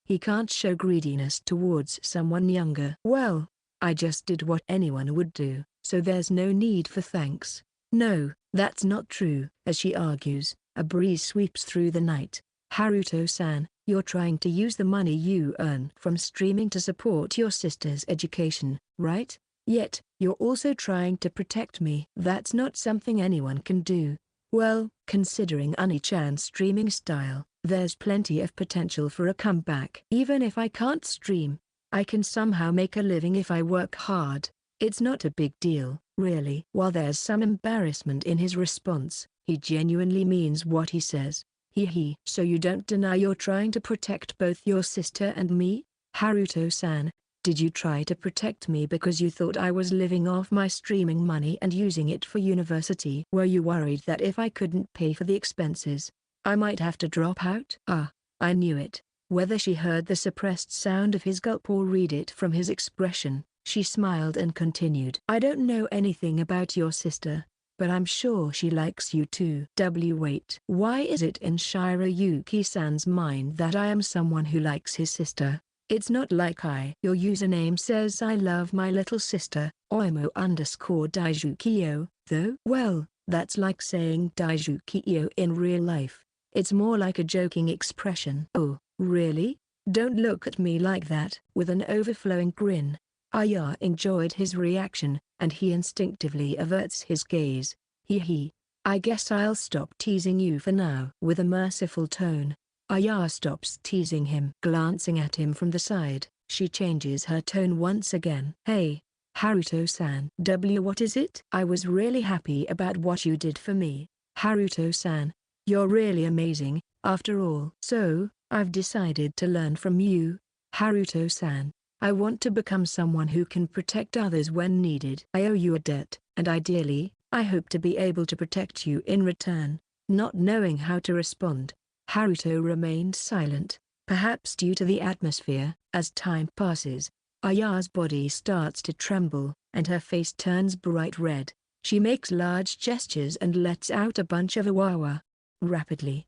he can't show greediness towards someone younger. Well, I just did what anyone would do, so there's no need for thanks. No, that's not true. As she argues, a breeze sweeps through the night. Haruto-san, you're trying to use the money you earn from streaming to support your sister's education, right? Yet, you're also trying to protect me. That's not something anyone can do. Well, considering Oni-chan's streaming style, there's plenty of potential for a comeback. Even if I can't stream, I can somehow make a living if I work hard. It's not a big deal, really. While there's some embarrassment in his response, he genuinely means what he says. So you don't deny you're trying to protect both your sister and me? Haruto-san, did you try to protect me because you thought I was living off my streaming money and using it for university? Were you worried that if I couldn't pay for the expenses, I might have to drop out? I knew it. Whether she heard the suppressed sound of his gulp or read it from his expression, she smiled and continued. I don't know anything about your sister, but I'm sure she likes you too. Wait. Why is it in Shirayuki-san's mind that I am someone who likes his sister? It's not like Your username says I love my little sister, Oimo_Daijukio, though. Well, that's like saying Daijukio in real life. It's more like a joking expression. Oh, really? Don't look at me like that. With an overflowing grin, Aaya enjoyed his reaction, and he instinctively averts his gaze. I guess I'll stop teasing you for now. With a merciful tone, Aaya stops teasing him. Glancing at him from the side, she changes her tone once again. Hey, Haruto-san. What is it? I was really happy about what you did for me. Haruto-san, you're really amazing, after all. So, I've decided to learn from you, Haruto-san. I want to become someone who can protect others when needed. I owe you a debt, and ideally, I hope to be able to protect you in return. Not knowing how to respond, Haruto remained silent, perhaps due to the atmosphere. As time passes, Aya's body starts to tremble, and her face turns bright red. She makes large gestures and lets out a bunch of awawa. Rapidly.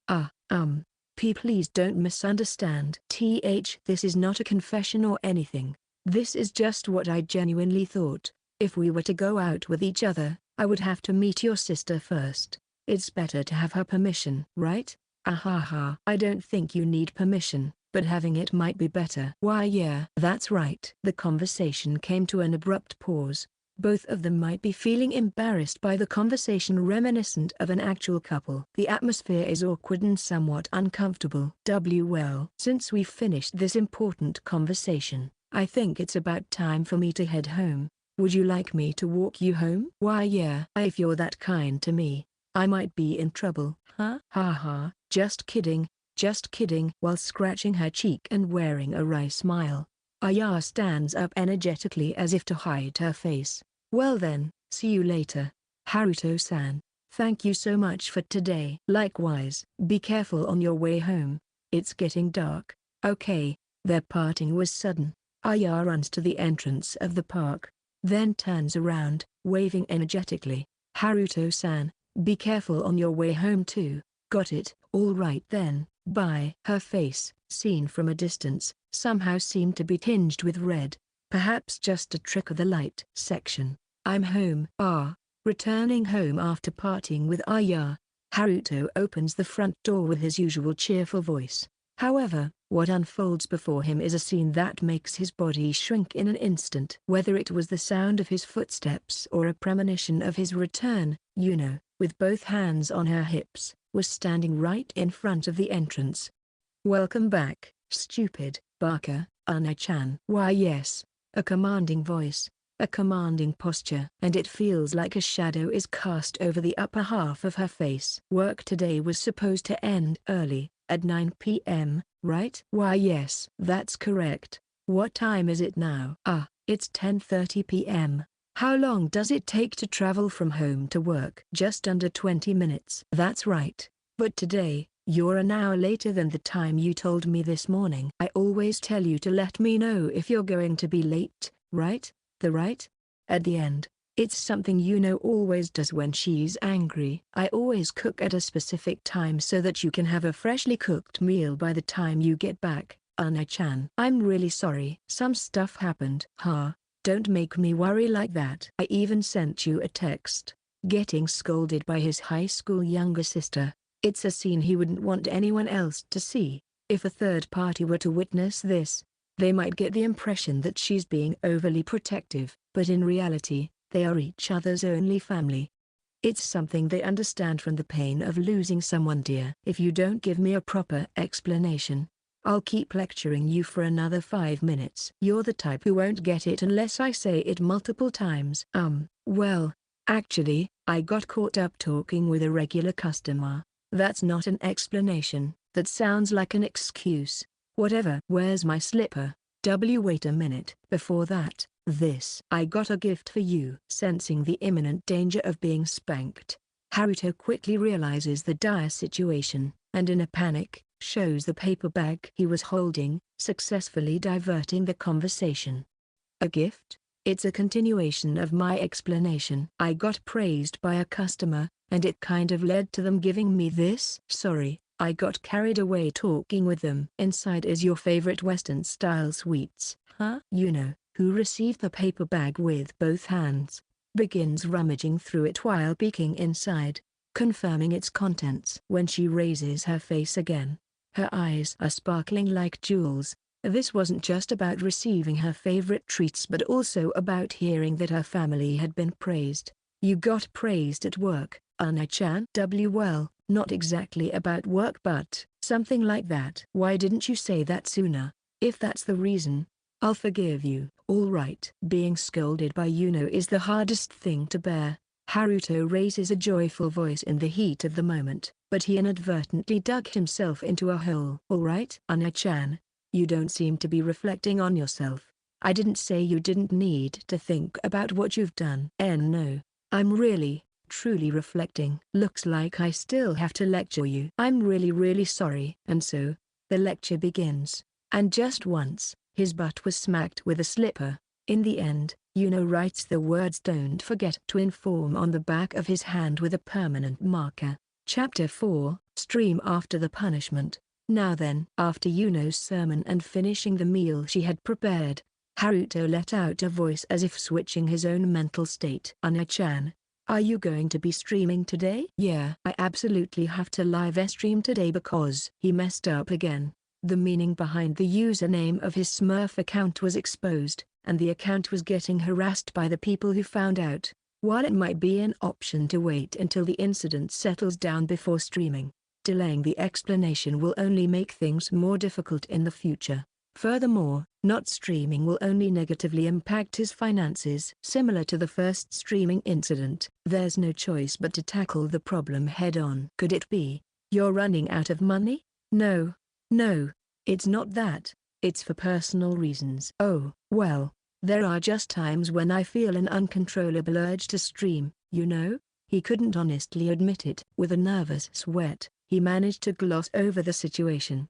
Please don't misunderstand. This is not a confession or anything. This is just what I genuinely thought. If we were to go out with each other, I would have to meet your sister first. It's better to have her permission, right? I don't think you need permission, but having it might be better. Why yeah, that's right. The conversation came to an abrupt pause. Both of them might be feeling embarrassed by the conversation reminiscent of an actual couple. The atmosphere is awkward and somewhat uncomfortable. Well, since we've finished this important conversation, I think it's about time for me to head home. Would you like me to walk you home? Why yeah, if you're that kind to me, I might be in trouble. Just kidding, while scratching her cheek and wearing a wry smile. Aaya stands up energetically as if to hide her face. Well then, see you later, Haruto-san. Thank you so much for today. Likewise, be careful on your way home. It's getting dark. Okay. Their parting was sudden. Aaya runs to the entrance of the park, then turns around, waving energetically. Haruto-san, be careful on your way home too. Got it. All right then, bye. Her face, seen from a distance, somehow seemed to be tinged with red. Perhaps just a trick of the light. Section. I'm home. Returning home after parting with Aaya, Haruto opens the front door with his usual cheerful voice. However, what unfolds before him is a scene that makes his body shrink in an instant. Whether it was the sound of his footsteps or a premonition of his return, Yuno, with both hands on her hips, was standing right in front of the entrance. Welcome back, stupid, Barker, Oni-chan. Why yes, a commanding voice, a commanding posture. And it feels like a shadow is cast over the upper half of her face. Work today was supposed to end early, at 9 p.m., right? Why yes, that's correct. What time is it now? It's 10:30 p.m. How long does it take to travel from home to work? Just under 20 minutes. That's right. But today, you're an hour later than the time you told me this morning. I always tell you to let me know if you're going to be late, right? Right? At the end. It's something Yuno always does when she's angry. I always cook at a specific time so that you can have a freshly cooked meal by the time you get back, Oni-chan. I'm really sorry. Some stuff happened. Don't make me worry like that. I even sent you a text. Getting scolded by his high school younger sister. It's a scene he wouldn't want anyone else to see. If a third party were to witness this, they might get the impression that she's being overly protective, but in reality, they are each other's only family. It's something they understand from the pain of losing someone dear. If you don't give me a proper explanation, I'll keep lecturing you for another 5 minutes. You're the type who won't get it unless I say it multiple times. Well, actually, I got caught up talking with a regular customer. That's not an explanation. That sounds like an excuse. Whatever. Where's my slipper? Wait a minute. Before that, I got a gift for you. Sensing the imminent danger of being spanked, Haruto quickly realizes the dire situation, and in a panic, shows the paper bag he was holding, successfully diverting the conversation. A gift? It's a continuation of my explanation. I got praised by a customer, and it kind of led to them giving me this. Sorry, I got carried away talking with them. Inside is your favorite Western-style sweets. Yuno, who received the paper bag with both hands, begins rummaging through it while peeking inside, confirming its contents. When she raises her face again, her eyes are sparkling like jewels. This wasn't just about receiving her favorite treats but also about hearing that her family had been praised. You got praised at work, Oni-chan? Well, not exactly about work but something like that. Why didn't you say that sooner? If that's the reason, I'll forgive you. All right. Being scolded by Yuno is the hardest thing to bear. Haruto raises a joyful voice in the heat of the moment, but he inadvertently dug himself into a hole. All right, Oni-chan, you don't seem to be reflecting on yourself. I didn't say you didn't need to think about what you've done. No, I'm really, truly reflecting. Looks like I still have to lecture you. I'm really sorry. And so, the lecture begins. And just once, his butt was smacked with a slipper. In the end, Yuno writes the words "Don't forget to inform" on the back of his hand with a permanent marker. Chapter 4, Stream After the Punishment. Now then, after Yuno's sermon and finishing the meal she had prepared, Haruto let out a voice as if switching his own mental state. Oni-chan, are you going to be streaming today? Yeah, I absolutely have to live stream today because he messed up again. The meaning behind the username of his Smurf account was exposed, and the account was getting harassed by the people who found out. While it might be an option to wait until the incident settles down before streaming, delaying the explanation will only make things more difficult in the future. Furthermore, not streaming will only negatively impact his finances. Similar to the first streaming incident, there's no choice but to tackle the problem head-on. Could it be, you're running out of money? No, it's not that. It's for personal reasons. Oh, well, there are just times when I feel an uncontrollable urge to stream, you know? He couldn't honestly admit it. With a nervous sweat, he managed to gloss over the situation.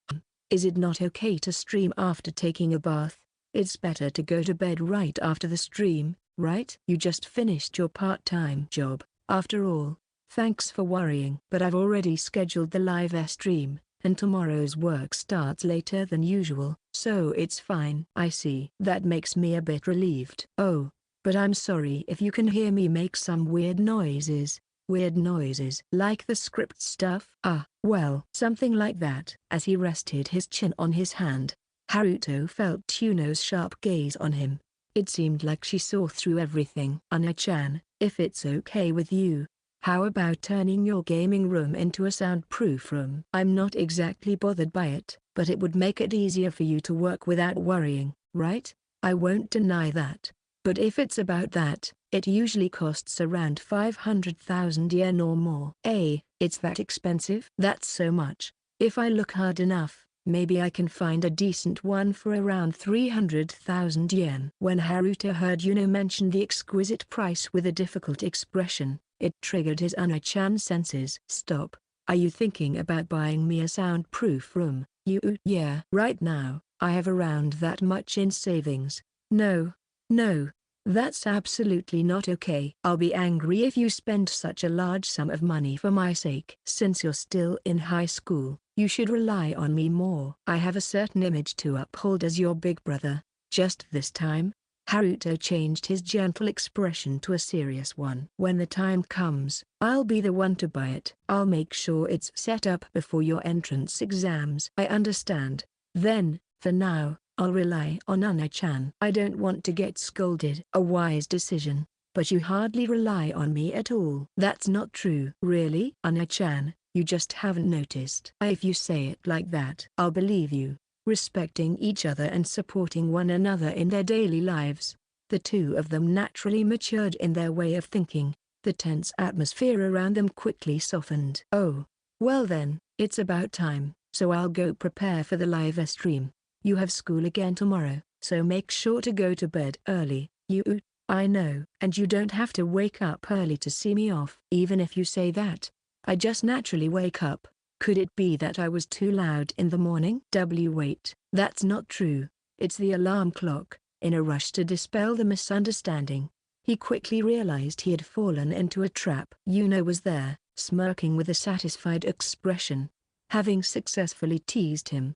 Is it not okay to stream after taking a bath? It's better to go to bed right after the stream, right? You just finished your part-time job, after all. Thanks for worrying. But I've already scheduled the live stream, and tomorrow's work starts later than usual, so it's fine. I see. That makes me a bit relieved. Oh, but I'm sorry if you can hear me make some weird noises. Weird noises like the script stuff? Ah, well, something like that. As he rested his chin on his hand, Haruto felt Tuno's sharp gaze on him. It seemed like she saw through everything. Oni-chan, if it's okay with you, how about turning your gaming room into a soundproof room? I'm not exactly bothered by it, but it would make it easier for you to work without worrying, right? I won't deny that. But if it's about that, it usually costs around 500,000 yen or more. It's that expensive? That's so much. If I look hard enough, maybe I can find a decent one for around 300,000 yen. When Haruto heard Yuno mention the exquisite price with a difficult expression, it triggered his Oni-chan senses. Stop. Are you thinking about buying me a soundproof room? Yeah. Right now, I have around that much in savings. No. That's absolutely not okay. I'll be angry if you spend such a large sum of money for my sake. Since you're still in high school, you should rely on me more. I have a certain image to uphold as your big brother. Just this time, Haruto changed his gentle expression to a serious one. When the time comes, I'll be the one to buy it. I'll make sure it's set up before your entrance exams. I understand. Then, for now, I'll rely on Oni-chan. I don't want to get scolded. A wise decision, but you hardly rely on me at all. That's not true. Really? Oni-chan, you just haven't noticed. If you say it like that, I'll believe you. Respecting each other and supporting one another in their daily lives, the two of them naturally matured in their way of thinking. The tense atmosphere around them quickly softened. Oh, well then, it's about time, so I'll go prepare for the live stream. You have school again tomorrow, so make sure to go to bed early. I know. And you don't have to wake up early to see me off. Even if you say that, I just naturally wake up. Could it be that I was too loud in the morning? Wait, that's not true. It's the alarm clock. In a rush to dispel the misunderstanding, he quickly realized he had fallen into a trap. Yuno was there, smirking with a satisfied expression. Having successfully teased him.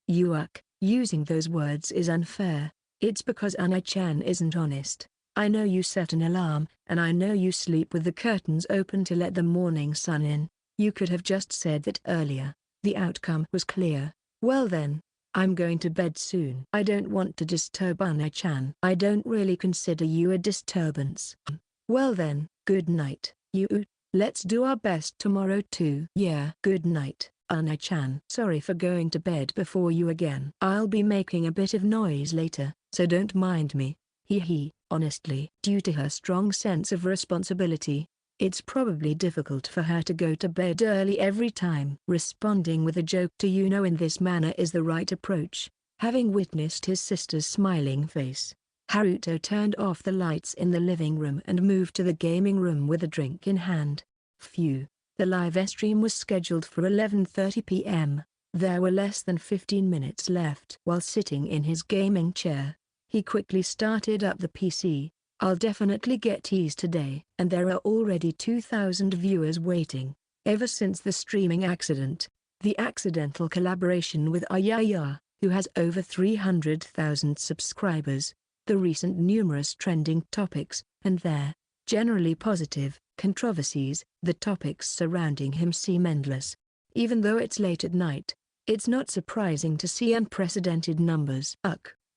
Using those words is unfair. It's because Oni-chan isn't honest. I know you set an alarm, and I know you sleep with the curtains open to let the morning sun in. You could have just said that earlier. The outcome was clear. Well then, I'm going to bed soon. I don't want to disturb Oni-chan. I don't really consider you a disturbance. Well then, good night. Let's do our best tomorrow too. Yeah. Good night. Oni-chan. Sorry for going to bed before you again. I'll be making a bit of noise later, so don't mind me. Honestly, due to her strong sense of responsibility, it's probably difficult for her to go to bed early every time. Responding with a joke to Yuno in this manner is the right approach. Having witnessed his sister's smiling face, Haruto turned off the lights in the living room and moved to the gaming room with a drink in hand. Phew. The live stream was scheduled for 11:30 p.m. There were less than 15 minutes left. While sitting in his gaming chair, he quickly started up the PC. I'll definitely get teased today. And there are already 2,000 viewers waiting. Ever since the streaming accident, the accidental collaboration with Aaya, who has over 300,000 subscribers, the recent numerous trending topics, and their generally positive controversies, the topics surrounding him seem endless. Even though it's late at night, it's not surprising to see unprecedented numbers.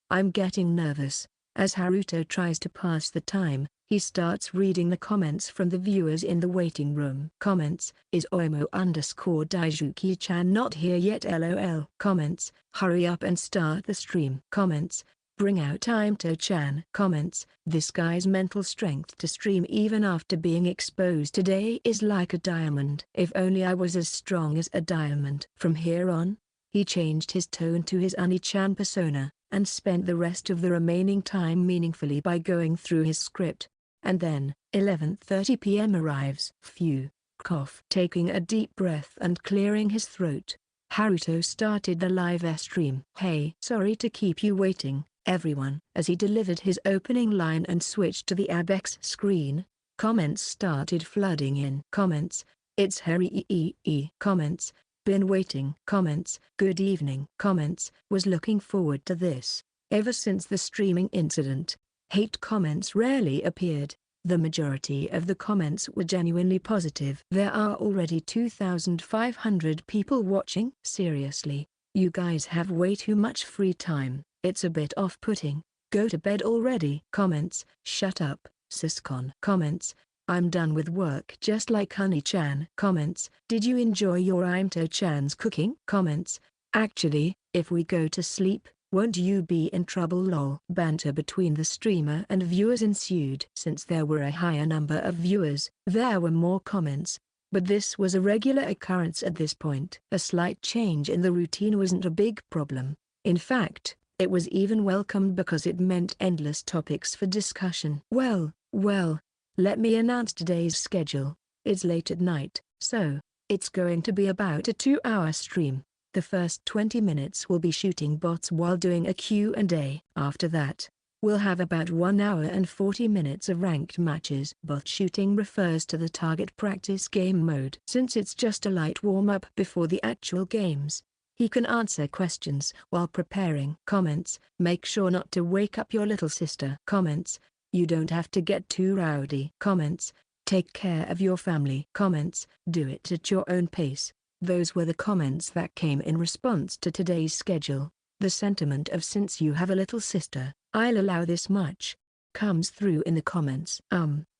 I'm getting nervous. As Haruto tries to pass the time, he starts reading the comments from the viewers in the waiting room. Comments, is Oimo_Daijuki-chan not here yet lol. Comments, hurry up and start the stream. Comments, bring out Imto-chan. Comments, this guy's mental strength to stream even after being exposed today is like a diamond. If only I was as strong as a diamond. From here on, He changed his tone to his Oni-chan persona, and spent the rest of the remaining time meaningfully by going through his script. And then, 11:30 p.m. arrives. Phew. Cough. Taking a deep breath and clearing his throat, Haruto started the live stream. "Hey, sorry to keep you waiting, everyone." As he delivered his opening line and switched to the Abex screen, comments started flooding in. Comments: "It's Harry EE." Comments: "Been waiting." Comments: "Good evening." Comments: "Was looking forward to this." Ever since the streaming incident, hate comments rarely appeared. The majority of the comments were genuinely positive. "There are already 2,500 people watching. Seriously, you guys have way too much free time. It's a bit off-putting. Go to bed already." Comments: "Shut up, Siscon." Comments: "I'm done with work just like Oni-chan." Comments: "Did you enjoy your Imto-chan's cooking?" Comments: "Actually, if we go to sleep, won't you be in trouble lol." Banter between the streamer and viewers ensued. Since there were a higher number of viewers, there were more comments, but this was a regular occurrence at this point. A slight change in the routine wasn't a big problem. In fact, it was even welcomed because it meant endless topics for discussion. Well, let me announce today's schedule. It's late at night, so it's going to be about a 2-hour stream. The first 20 minutes will be shooting bots while doing a Q&A. After that, we'll have about 1 hour and 40 minutes of ranked matches. Bot shooting refers to the target practice game mode. Since it's just a light warm-up before the actual games, he can answer questions while preparing. Comments: "Make sure not to wake up your little sister." Comments: "You don't have to get too rowdy." Comments: "Take care of your family." Comments: "Do it at your own pace." Those were the comments that came in response to today's schedule. The sentiment of "since you have a little sister, I'll allow this much," comes through in the comments.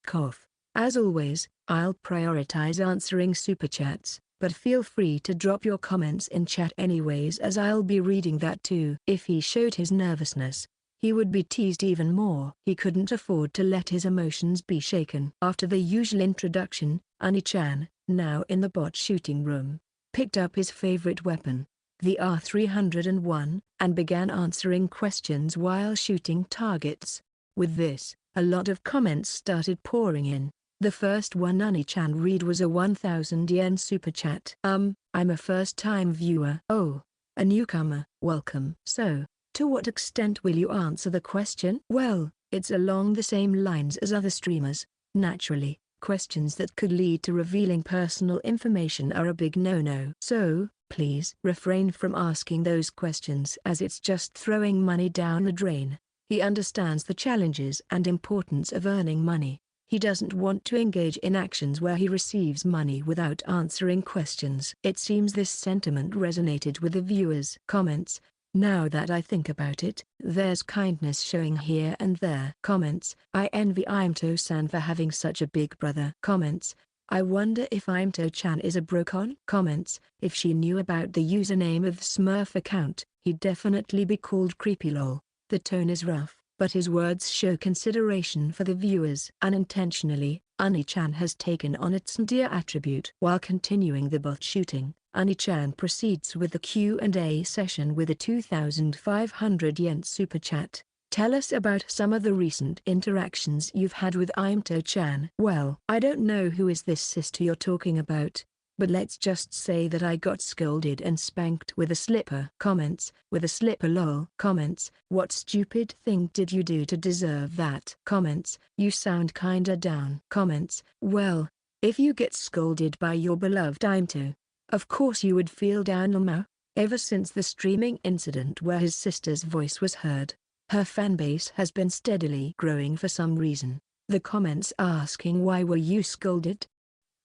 Cough. As always, I'll prioritize answering super chats, but feel free to drop your comments in chat anyways as I'll be reading that too. If he showed his nervousness, he would be teased even more. He couldn't afford to let his emotions be shaken. After the usual introduction, Oni-chan, now in the bot shooting room, picked up his favorite weapon, the R301, and began answering questions while shooting targets. With this, a lot of comments started pouring in. The first one Oni-chan read was a 1,000 yen super chat. I'm a first-time viewer." "Oh, a newcomer, welcome." "So, to what extent will you answer the question?" "Well, it's along the same lines as other streamers. Naturally, questions that could lead to revealing personal information are a big no-no. So, please refrain from asking those questions as it's just throwing money down the drain." He understands the challenges and importance of earning money. He doesn't want to engage in actions where he receives money without answering questions. It seems this sentiment resonated with the viewers. Comments: "Now that I think about it, there's kindness showing here and there." Comments: "I envy Imto-san for having such a big brother." Comments: "I wonder if Imto-chan is a brocon?" Comments: "If she knew about the username of the Smurf account, he'd definitely be called creepy lol." The tone is rough, but his words show consideration for the viewers. Unintentionally, Oni-chan has taken on its dear attribute. While continuing the bot shooting, Oni-chan proceeds with the Q&A session with a 2,500 yen super chat. "Tell us about some of the recent interactions you've had with Imto-chan." "Well, I don't know who is this sister you're talking about, but let's just say that I got scolded and spanked with a slipper." Comments: "With a slipper lol." Comments: "What stupid thing did you do to deserve that?" Comments: "You sound kinda down." Comments: "Well, if you get scolded by your beloved Imto, of course you would feel down lmao." Ever since the streaming incident where his sister's voice was heard, her fanbase has been steadily growing for some reason. The comments asking "Why were you scolded?"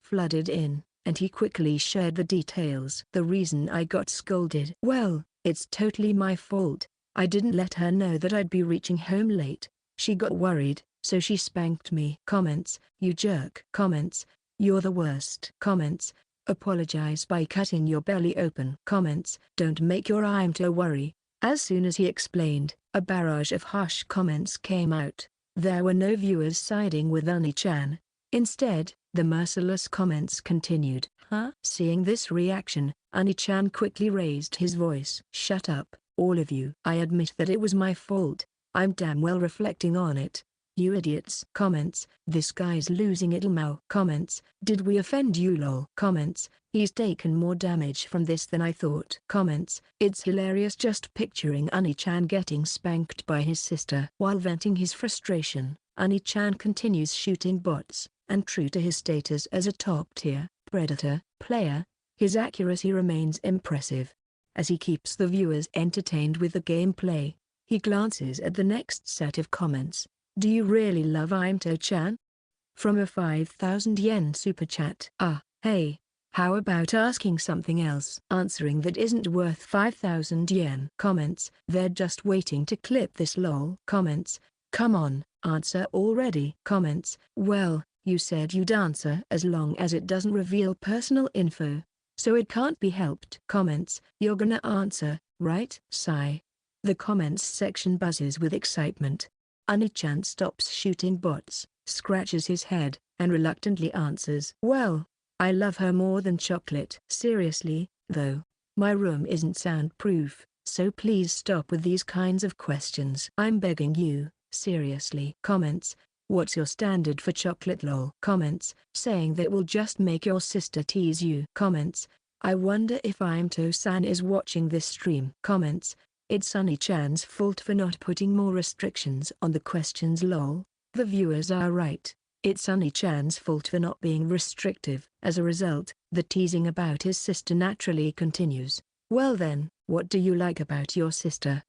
flooded in, and he quickly shared the details. "The reason I got scolded? Well, it's totally my fault. I didn't let her know that I'd be reaching home late. She got worried, so she spanked me." Comments: "You jerk." Comments: "You're the worst." Comments: "Apologize by cutting your belly open." Comments: "Don't make your Imto worry." As soon as he explained, a barrage of harsh comments came out. There were no viewers siding with Oni-chan. Instead, the merciless comments continued. Huh? Seeing this reaction, Oni-chan quickly raised his voice. Shut up, all of you. I admit that it was my fault. I'm damn well reflecting on it. You idiots. Comments, this guy's losing it lmao. Comments, did we offend you lol. Comments, he's taken more damage from this than I thought. Comments, it's hilarious just picturing Oni-chan getting spanked by his sister. While venting his frustration, Oni-chan continues shooting bots, and true to his status as a top-tier predator player, his accuracy remains impressive. As he keeps the viewers entertained with the gameplay, he glances at the next set of comments. Do you really love Imto-chan? From a 5,000 yen super chat. Hey, how about asking something else? Answering that isn't worth 5,000 yen. Comments, they're just waiting to clip this lol. Comments, come on, answer already. Comments, well, you said you'd answer as long as it doesn't reveal personal info, so it can't be helped. Comments, you're gonna answer, right? Sigh. The comments section buzzes with excitement. Oni-chan stops shooting bots, scratches his head, and reluctantly answers. Well, I love her more than chocolate. Seriously, though, my room isn't soundproof, so please stop with these kinds of questions. I'm begging you, seriously. Comments, what's your standard for chocolate lol? Comments, saying that will just make your sister tease you. Comments, I wonder if Imto-san is watching this stream. Comments, it's Oni-chan's fault for not putting more restrictions on the questions lol. The viewers are right. It's Oni-chan's fault for not being restrictive. As a result, the teasing about his sister naturally continues. Well then, what do you like about your sister?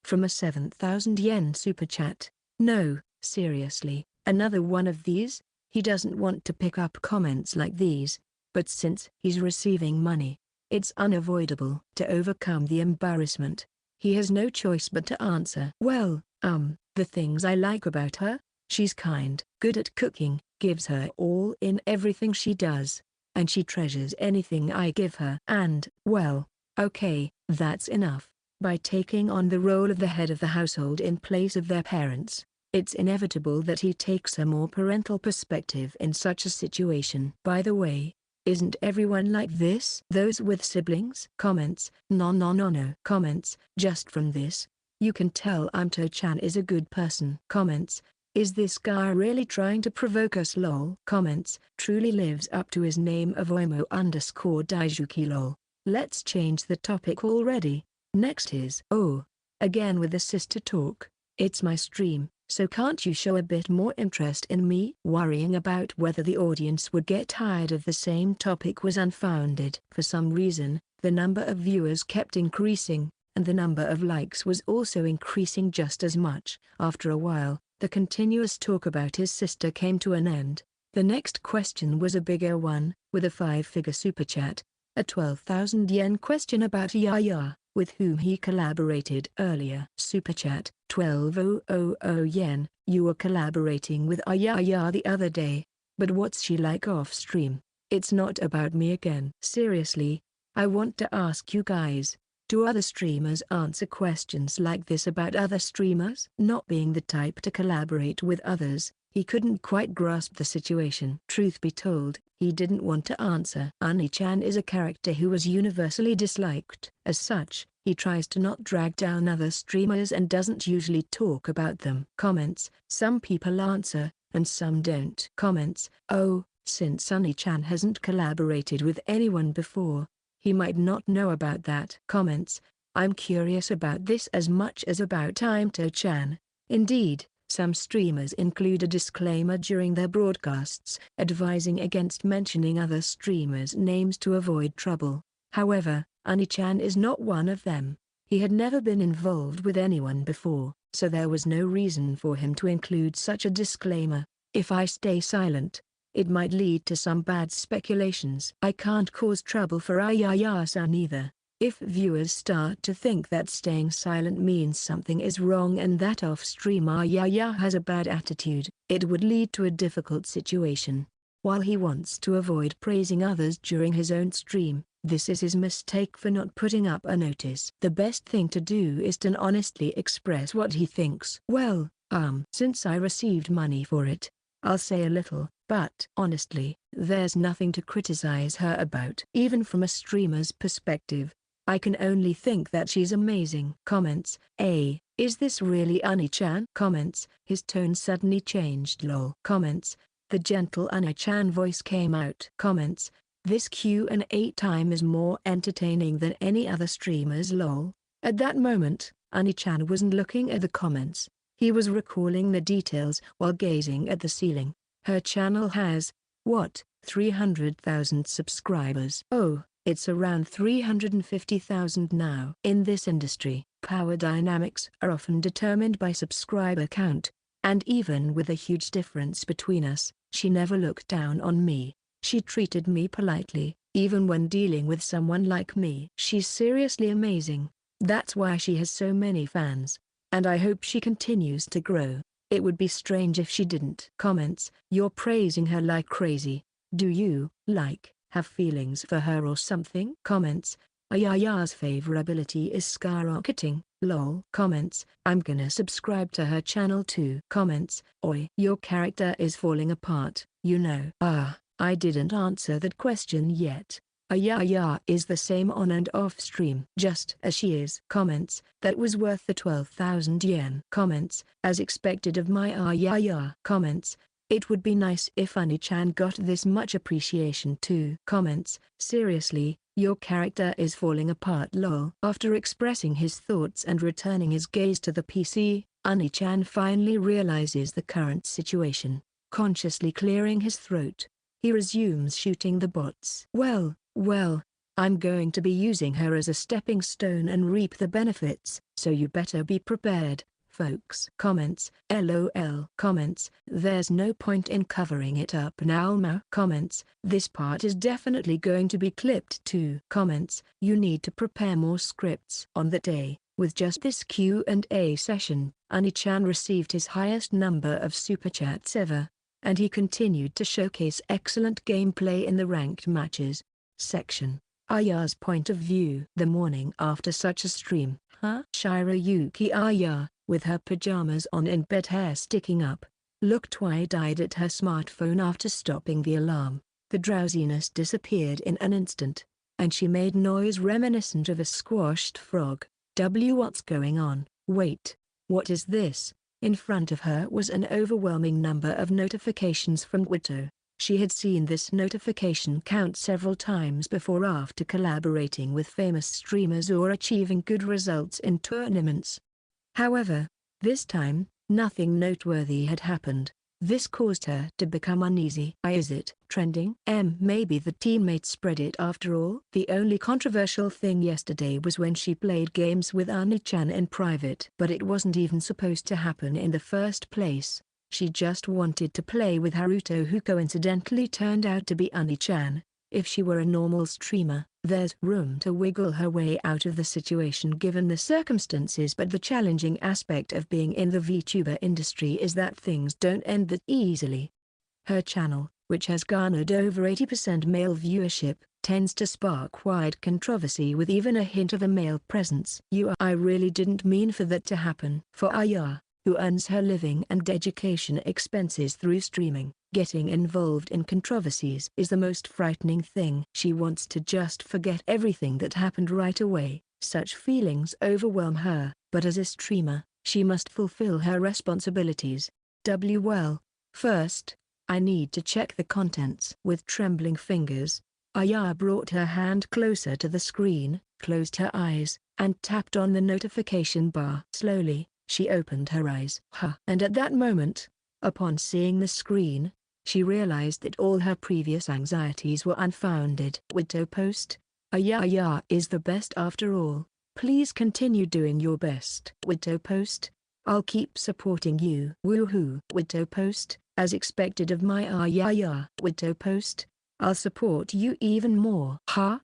From a 7,000 yen super chat. No, seriously, another one of these? He doesn't want to pick up comments like these, but since he's receiving money, it's unavoidable. To overcome the embarrassment, he has no choice but to answer. Well, the things I like about her? She's kind, good at cooking, gives her all in everything she does, and she treasures anything I give her. And, well, okay, that's enough. By taking on the role of the head of the household in place of their parents, it's inevitable that he takes a more parental perspective in such a situation. By the way, isn't everyone like this? Those with siblings? Comments, no. Comments, just from this, you can tell Imto-chan is a good person. Comments, is this guy really trying to provoke us lol? Comments, truly lives up to his name of Oimo_Daijuki lol. Let's change the topic already. Next is, again with the sister talk. It's my stream, so can't you show a bit more interest in me? Worrying about whether the audience would get tired of the same topic was unfounded. For some reason, the number of viewers kept increasing, and the number of likes was also increasing just as much. After a while, the continuous talk about his sister came to an end. The next question was a bigger one, with a 5-figure super chat, a 12,000 yen question about Aaya, with whom he collaborated earlier. Super chat, 12,000 yen, you were collaborating with Aaya the other day, but what's she like off stream? It's not about me again. Seriously, I want to ask you guys, do other streamers answer questions like this about other streamers? Not being the type to collaborate with others, he couldn't quite grasp the situation. Truth be told, he didn't want to answer. Oni-chan is a character who was universally disliked. As such, he tries to not drag down other streamers and doesn't usually talk about them. Comments, some people answer, and some don't. Comments, since Oni-chan hasn't collaborated with anyone before, he might not know about that. Comments, I'm curious about this as much as about Imto-chan. Indeed, some streamers include a disclaimer during their broadcasts, advising against mentioning other streamers' names to avoid trouble. However, Oni-chan is not one of them. He had never been involved with anyone before, so there was no reason for him to include such a disclaimer. If I stay silent, it might lead to some bad speculations. I can't cause trouble for Aaya-san either. If viewers start to think that staying silent means something is wrong and that off-stream Aaya has a bad attitude, it would lead to a difficult situation. While he wants to avoid praising others during his own stream, this is his mistake for not putting up a notice. The best thing to do is to honestly express what he thinks. Well, since I received money for it, I'll say a little, but honestly, there's nothing to criticize her about. Even from a streamer's perspective, I can only think that she's amazing. Comments: is this really Oni-chan? Comments: his tone suddenly changed. Lol. Comments: the gentle Oni-chan voice came out. Comments: this Q&A time is more entertaining than any other streamers. Lol. At that moment, Oni-chan wasn't looking at the comments. He was recalling the details while gazing at the ceiling. Her channel has, what, 300,000 subscribers? Oh, it's around 350,000 now. In this industry, power dynamics are often determined by subscriber count, and even with a huge difference between us, she never looked down on me. She treated me politely, even when dealing with someone like me. She's seriously amazing. That's why she has so many fans, and I hope she continues to grow. It would be strange if she didn't. Comments: you're praising her like crazy. Do you, have feelings for her or something? Comments: Aaya's favorability is skyrocketing. Lol. Comments: I'm gonna subscribe to her channel too. Comments: oi, your character is falling apart, you know. I didn't answer that question yet. Aaya is the same on and off stream, just as she is. Comments: that was worth the 12,000 yen. Comments: as expected of my Aaya. Comments: it would be nice if Oni-chan got this much appreciation too. Comments: seriously, your character is falling apart. Lol. After expressing his thoughts and returning his gaze to the PC, Oni-chan finally realizes the current situation. Consciously clearing his throat, he resumes shooting the bots. Well, I'm going to be using her as a stepping stone and reap the benefits, so you better be prepared, folks. Comments: LOL. Comments: there's no point in covering it up now. Ma. Comments: this part is definitely going to be clipped too. Comments: you need to prepare more scripts. On that day, with just this Q&A session, Oni-chan received his highest number of super chats ever, and he continued to showcase excellent gameplay in the ranked matches section. Aaya's point of view. The morning after such a stream, Shirayuki Aaya, with her pajamas on and bed hair sticking up, looked wide-eyed at her smartphone after stopping the alarm. The drowsiness disappeared in an instant, and she made noise reminiscent of a squashed frog. What's going on? Wait, what is this? In front of her was an overwhelming number of notifications from Vtuber. She had seen this notification count several times before after collaborating with famous streamers or achieving good results in tournaments. However, this time, nothing noteworthy had happened. This caused her to become uneasy. Is it trending? Maybe the teammates spread it after all. The only controversial thing yesterday was when she played games with Oni-chan in private. But it wasn't even supposed to happen in the first place. She just wanted to play with Haruto, who coincidentally turned out to be Oni-chan. If she were a normal streamer, there's room to wiggle her way out of the situation given the circumstances, but the challenging aspect of being in the VTuber industry is that things don't end that easily. Her channel, which has garnered over 80% male viewership, tends to spark wide controversy with even a hint of a male presence. I really didn't mean for that to happen. For Aaya, who earns her living and education expenses through streaming, getting involved in controversies is the most frightening thing. She wants to just forget everything that happened right away. Such feelings overwhelm her, but as a streamer, she must fulfill her responsibilities. Well, first, I need to check the contents. With trembling fingers, Aaya brought her hand closer to the screen, closed her eyes, and tapped on the notification bar. Slowly, she opened her eyes. And at that moment, upon seeing the screen, she realized that all her previous anxieties were unfounded. Vtuber post: Aaya is the best after all. Please continue doing your best. Vtuber post: I'll keep supporting you. Woohoo. Vtuber post: as expected of my Aaya. Vtuber post: I'll support you even more.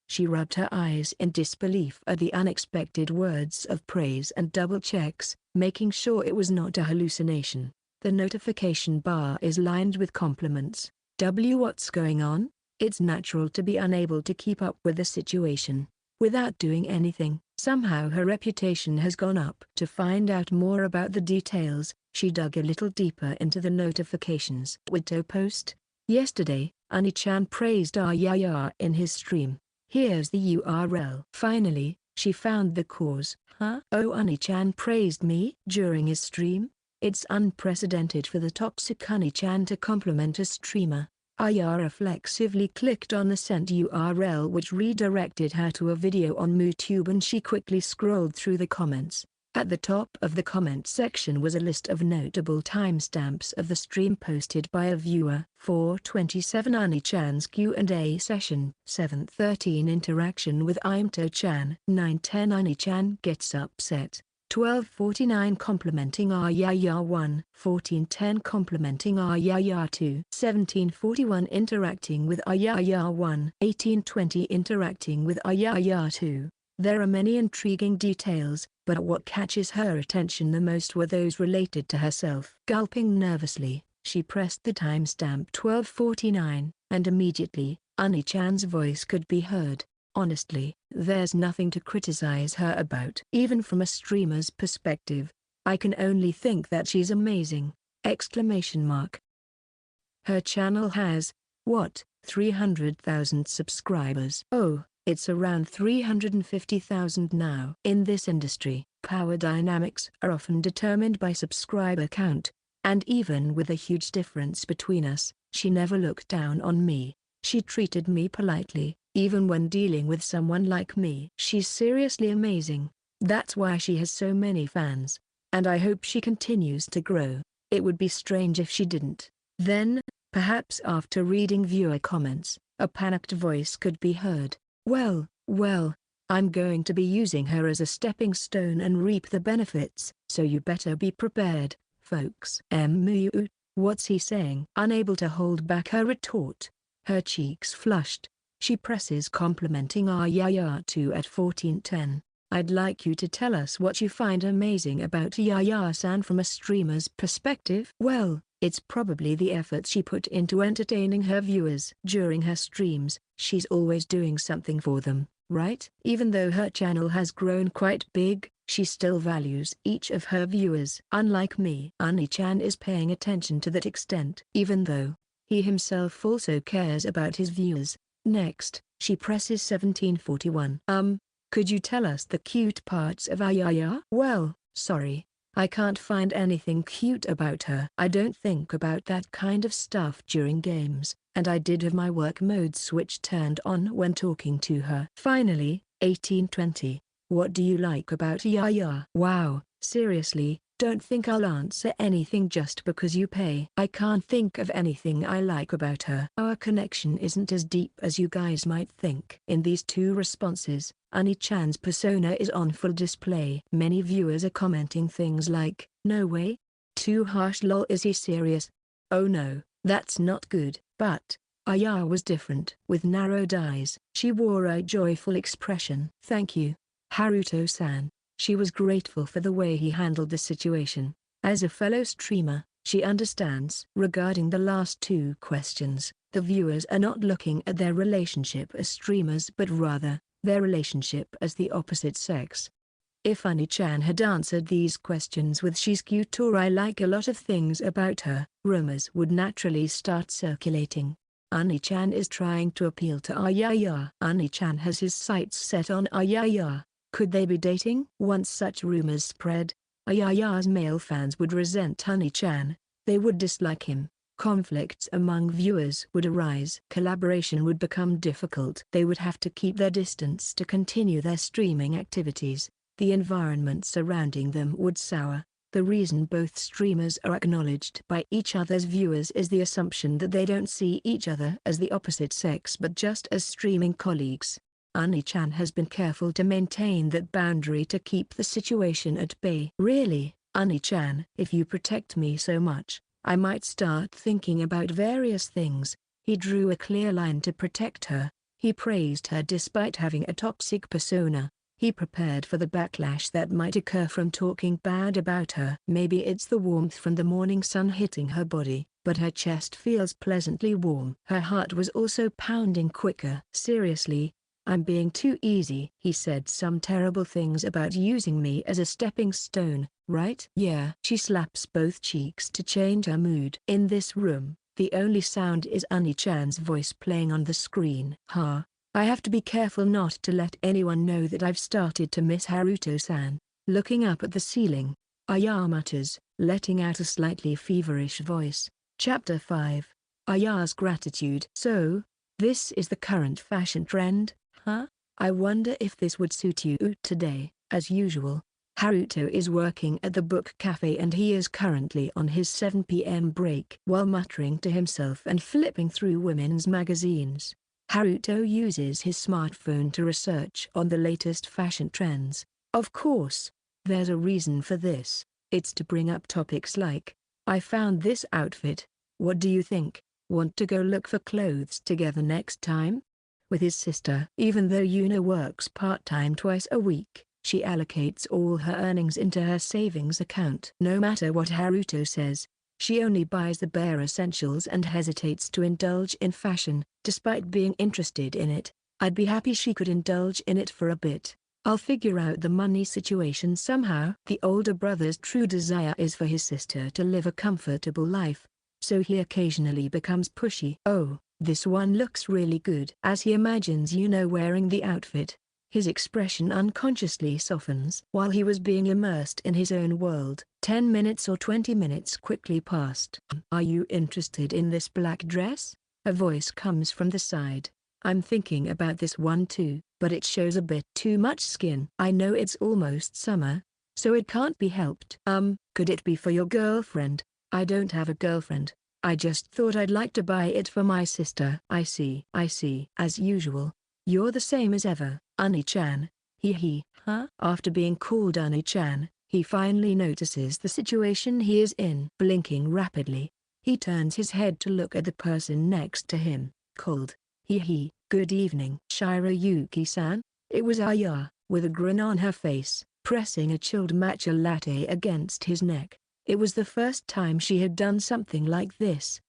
She rubbed her eyes in disbelief at the unexpected words of praise and double checks, making sure it was not a hallucination. The notification bar is lined with compliments. What's going on? It's natural to be unable to keep up with the situation. Without doing anything, Somehow her reputation has gone up. To find out more about the details, she dug a little deeper into the notifications. Wito post. Yesterday, Oni-chan praised Aaya in his stream. Here's the URL. Finally, she found the cause. Huh? Oh, Oni-chan praised me during his stream? It's unprecedented for the toxic Oni-chan to compliment a streamer. Aaya reflexively clicked on the sent URL, which redirected her to a video on Vtuber, and she quickly scrolled through the comments. At the top of the comment section was a list of notable timestamps of the stream posted by a viewer. 4:27 Oni-chan's Q&A session. 7:13 interaction with Imto-chan. 9:10 Oni-chan gets upset. 12:49 complimenting Aaya 1. 14:10 complimenting Aaya 2. 17:41 interacting with Aaya 1. 18:20 interacting with Aaya 2. There are many intriguing details, but what catches her attention the most were those related to herself. Gulping nervously, she pressed the timestamp 12:49, and immediately, Oni-chan's voice could be heard. Honestly, there's nothing to criticize her about. Even from a streamer's perspective, I can only think that she's amazing! Exclamation mark. Her channel has, what, 300,000 subscribers? Oh, it's around 350,000 now. In this industry, power dynamics are often determined by subscriber count, and even with a huge difference between us, she never looked down on me. She treated me politely, even when dealing with someone like me. She's seriously amazing. That's why she has so many fans, and I hope she continues to grow. It would be strange if she didn't. Then, perhaps after reading viewer comments, a panicked voice could be heard. Well, I'm going to be using her as a stepping stone and reap the benefits, so you better be prepared, folks. What's he saying? Unable to hold back her retort, her cheeks flushed. She presses complimenting Aaya 2 at 14:10. I'd like you to tell us what you find amazing about Aaya-san from a streamer's perspective. Well, it's probably the effort she put into entertaining her viewers. During her streams, she's always doing something for them, right? Even though her channel has grown quite big, she still values each of her viewers. Unlike me, Oni-chan is paying attention to that extent. Even though he himself also cares about his viewers. Next, she presses 17:41. Could you tell us the cute parts of Aaya? Well, sorry, I can't find anything cute about her. I don't think about that kind of stuff during games, and I did have my work mode switch turned on when talking to her. Finally, 18:20. What do you like about Aaya? Wow, seriously, don't think I'll answer anything just because you pay. I can't think of anything I like about her. Our connection isn't as deep as you guys might think. In these two responses, Oni-chan's persona is on full display. Many viewers are commenting things like, no way? Too harsh, lol, is he serious? Oh no, that's not good. But Aaya was different. With narrowed eyes, she wore a joyful expression. Thank you, Haruto-san. She was grateful for the way he handled the situation. As a fellow streamer, she understands. Regarding the last two questions, the viewers are not looking at their relationship as streamers but rather, their relationship as the opposite sex. If Oni-chan had answered these questions with she's cute or I like a lot of things about her, rumors would naturally start circulating. Oni-chan is trying to appeal to Aaya. Oni-chan has his sights set on Aaya. Could they be dating? Once such rumors spread, Ayaya's male fans would resent Oni-chan. They would dislike him. Conflicts among viewers would arise. Collaboration would become difficult. They would have to keep their distance to continue their streaming activities. The environment surrounding them would sour. The reason both streamers are acknowledged by each other's viewers is the assumption that they don't see each other as the opposite sex but just as streaming colleagues. Oni-chan has been careful to maintain that boundary to keep the situation at bay. Really, Oni-chan, if you protect me so much, I might start thinking about various things. He drew a clear line to protect her. He praised her despite having a toxic persona. He prepared for the backlash that might occur from talking bad about her. Maybe it's the warmth from the morning sun hitting her body, but her chest feels pleasantly warm. Her heart was also pounding quicker. Seriously, I'm being too easy. He said some terrible things about using me as a stepping stone, right? Yeah. She slaps both cheeks to change her mood. In this room, the only sound is Oni-chan's voice playing on the screen. I have to be careful not to let anyone know that I've started to miss Haruto-san. Looking up at the ceiling, Aaya mutters, letting out a slightly feverish voice. Chapter 5. Aya's Gratitude. So, this is the current fashion trend, huh? I wonder if this would suit you today. As usual, Haruto is working at the book cafe and he is currently on his 7 p.m. break. While muttering to himself and flipping through women's magazines, Haruto uses his smartphone to research on the latest fashion trends. Of course, there's a reason for this. It's to bring up topics like, I found this outfit, what do you think? Want to go look for clothes together next time? With his sister. Even though Yuna works part-time twice a week, she allocates all her earnings into her savings account. No matter what Haruto says, she only buys the bare essentials and hesitates to indulge in fashion, despite being interested in it. I'd be happy she could indulge in it for a bit. I'll figure out the money situation somehow. The older brother's true desire is for his sister to live a comfortable life, so he occasionally becomes pushy. Oh, this one looks really good. As he imagines Yuna wearing the outfit, his expression unconsciously softens. While he was being immersed in his own world, 10 minutes or 20 minutes quickly passed. Are you interested in this black dress? A voice comes from the side. I'm thinking about this one too, but it shows a bit too much skin. I know it's almost summer, so it can't be helped. Could it be for your girlfriend? I don't have a girlfriend. I just thought I'd like to buy it for my sister. I see. As usual, you're the same as ever, Oni-chan. Huh? After being called Oni-chan, he finally notices the situation he is in. Blinking rapidly, he turns his head to look at the person next to him, cold. Good evening. Shirayuki-san? It was Aaya, with a grin on her face, pressing a chilled matcha latte against his neck. It was the first time she had done something like this.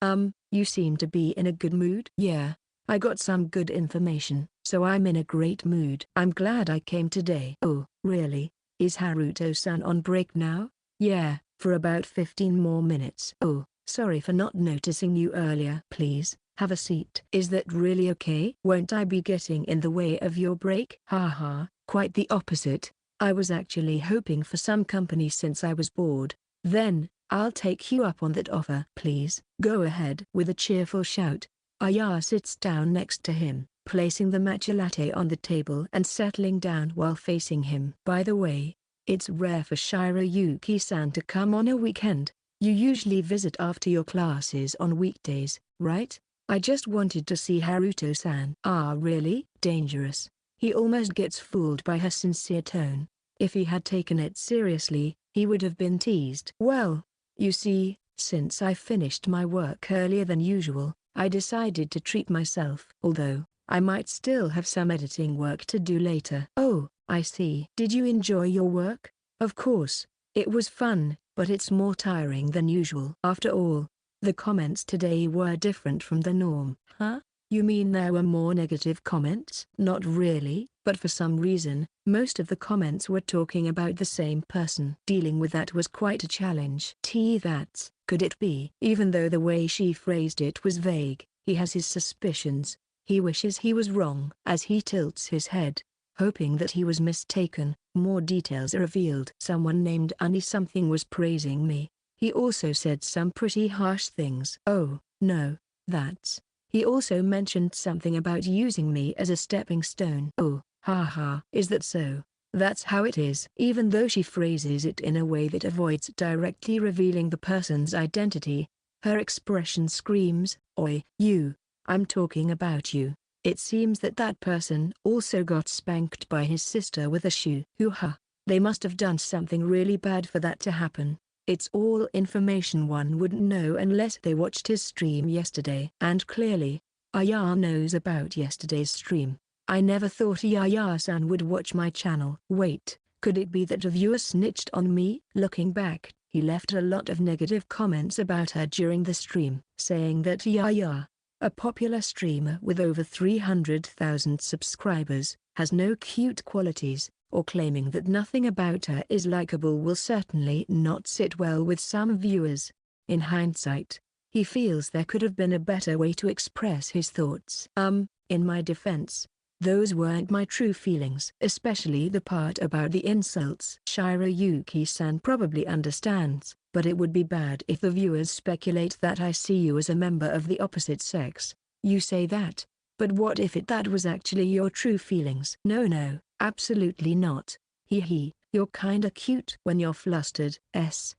You seem to be in a good mood? Yeah, I got some good information, so I'm in a great mood. I'm glad I came today. Oh, really? Is Haruto-san on break now? Yeah, for about 15 more minutes. Oh, sorry for not noticing you earlier. Please, have a seat. Is that really okay? Won't I be getting in the way of your break? Haha, quite the opposite. I was actually hoping for some company since I was bored. Then, I'll take you up on that offer. Please, go ahead. With a cheerful shout, Aaya sits down next to him, placing the matcha latte on the table and settling down while facing him. By the way, it's rare for Shirayuki-san to come on a weekend. You usually visit after your classes on weekdays, right? I just wanted to see Haruto-san. Ah, really? Dangerous. He almost gets fooled by her sincere tone. If he had taken it seriously, he would have been teased. Well, you see, since I finished my work earlier than usual, I decided to treat myself. Although, I might still have some editing work to do later. Oh, I see. Did you enjoy your work? Of course, it was fun, but it's more tiring than usual. After all, the comments today were different from the norm. Huh? You mean there were more negative comments? Not really, but for some reason, most of the comments were talking about the same person. Dealing with that was quite a challenge. That's, could it be? Even though the way she phrased it was vague, he has his suspicions. He wishes he was wrong. As he tilts his head, hoping that he was mistaken, more details are revealed. Someone named Ani something was praising me. He also said some pretty harsh things. Oh, no, that's... He also mentioned something about using me as a stepping stone. Oh, haha. Is that so? That's how it is. Even though she phrases it in a way that avoids directly revealing the person's identity, her expression screams, "Oi, you, I'm talking about you." It seems that that person also got spanked by his sister with a shoe. Hoo-ha. They must have done something really bad for that to happen. It's all information one wouldn't know unless they watched his stream yesterday. And clearly, Aaya knows about yesterday's stream. I never thought Aaya-san would watch my channel. Wait, could it be that a viewer snitched on me? Looking back, he left a lot of negative comments about her during the stream, saying that Aaya A popular streamer with over 300,000 subscribers, has no cute qualities, or claiming that nothing about her is likable will certainly not sit well with some viewers. In hindsight, he feels there could have been a better way to express his thoughts. In my defense, those weren't my true feelings. Especially the part about the insults. Shirayuki-san probably understands, but it would be bad if the viewers speculate that I see you as a member of the opposite sex. You say that, but what if that was actually your true feelings? No, absolutely not. Hee, you're kinda cute when you're flustered.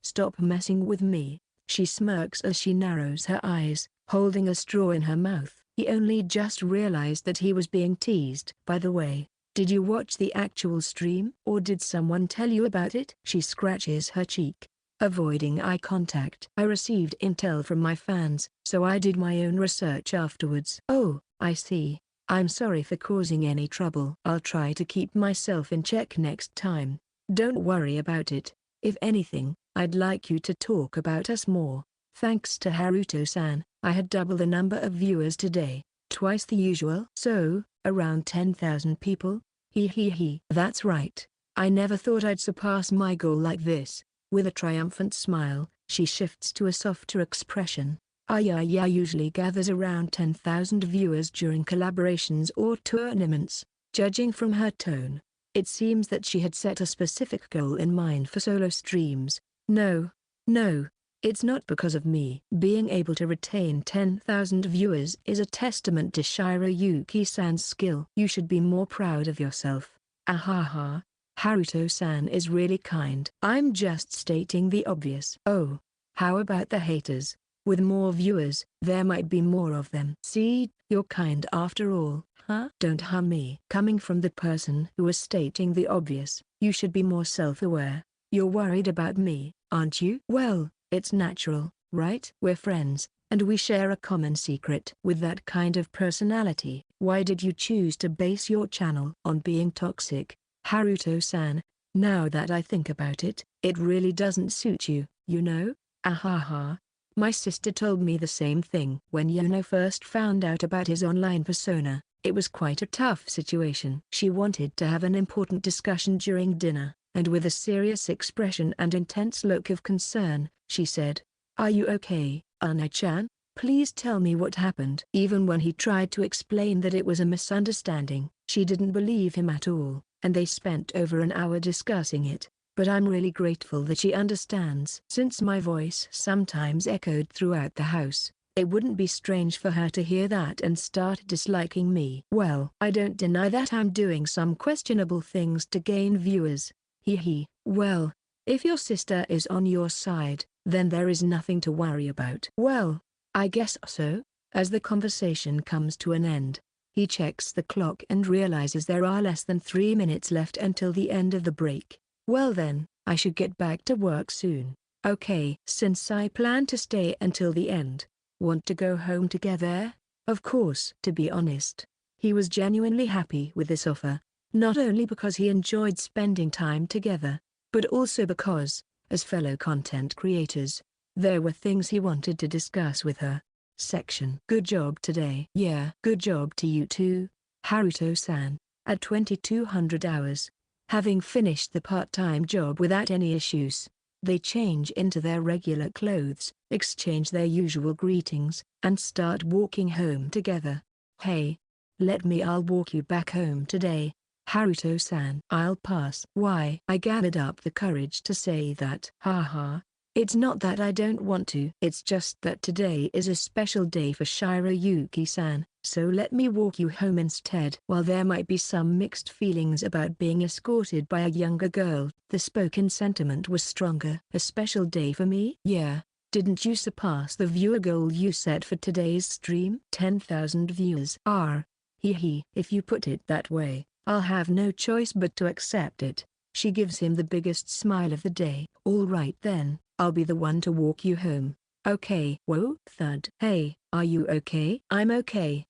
Stop messing with me. She smirks as she narrows her eyes, holding a straw in her mouth. He only just realized that he was being teased. By the way, did you watch the actual stream? Or did someone tell you about it? She scratches her cheek, avoiding eye contact. I received intel from my fans, so I did my own research afterwards. Oh, I see. I'm sorry for causing any trouble. I'll try to keep myself in check next time. Don't worry about it. If anything, I'd like you to talk about us more. Thanks to Haruto-san, I had double the number of viewers today, twice the usual. So, around 10,000 people? Hee. That's right. I never thought I'd surpass my goal like this. With a triumphant smile, she shifts to a softer expression. Aaya usually gathers around 10,000 viewers during collaborations or tournaments. Judging from her tone, it seems that she had set a specific goal in mind for solo streams. No. It's not because of me. Being able to retain 10,000 viewers is a testament to Shirayuki-san's skill. You should be more proud of yourself. Ahaha. Haruto-san is really kind. I'm just stating the obvious. Oh, how about the haters? With more viewers, there might be more of them. See, you're kind after all, huh? Don't harm me. Coming from the person who was stating the obvious, you should be more self-aware. You're worried about me, aren't you? Well, it's natural, right? We're friends, and we share a common secret. With that kind of personality, why did you choose to base your channel on being toxic? Haruto-san, now that I think about it, it really doesn't suit you, you know? Ahaha. My sister told me the same thing. When Yono first found out about his online persona, it was quite a tough situation. She wanted to have an important discussion during dinner, and with a serious expression and intense look of concern, she said, "Are you okay, Oni-chan? Please tell me what happened." Even when he tried to explain that it was a misunderstanding, she didn't believe him at all, and they spent over an hour discussing it. But I'm really grateful that she understands. Since my voice sometimes echoed throughout the house, it wouldn't be strange for her to hear that and start disliking me. Well, I don't deny that I'm doing some questionable things to gain viewers. Hee. Well, if your sister is on your side, then there is nothing to worry about. Well, I guess so. As the conversation comes to an end, he checks the clock and realizes there are less than 3 minutes left until the end of the break. Well then, I should get back to work soon. Okay. Since I plan to stay until the end, want to go home together? Of course. To be honest, he was genuinely happy with this offer, not only because he enjoyed spending time together, but also because, as fellow content creators, there were things he wanted to discuss with her. Section. Good job today. Yeah. Good job to you too, Haruto-san. At 2200 hours, having finished the part-time job without any issues, they change into their regular clothes, exchange their usual greetings, and start walking home together. Hey. I'll walk you back home today, Haruto-san. I'll pass. Why? I gathered up the courage to say that. Haha. It's not that I don't want to. It's just that today is a special day for Shirayuki-san, so let me walk you home instead. While there might be some mixed feelings about being escorted by a younger girl, the spoken sentiment was stronger. A special day for me? Yeah. Didn't you surpass the viewer goal you set for today's stream? 10,000 viewers. Hee. If you put it that way, I'll have no choice but to accept it. She gives him the biggest smile of the day. All right then, I'll be the one to walk you home. Okay. Whoa. Thud. Hey, are you okay? I'm okay.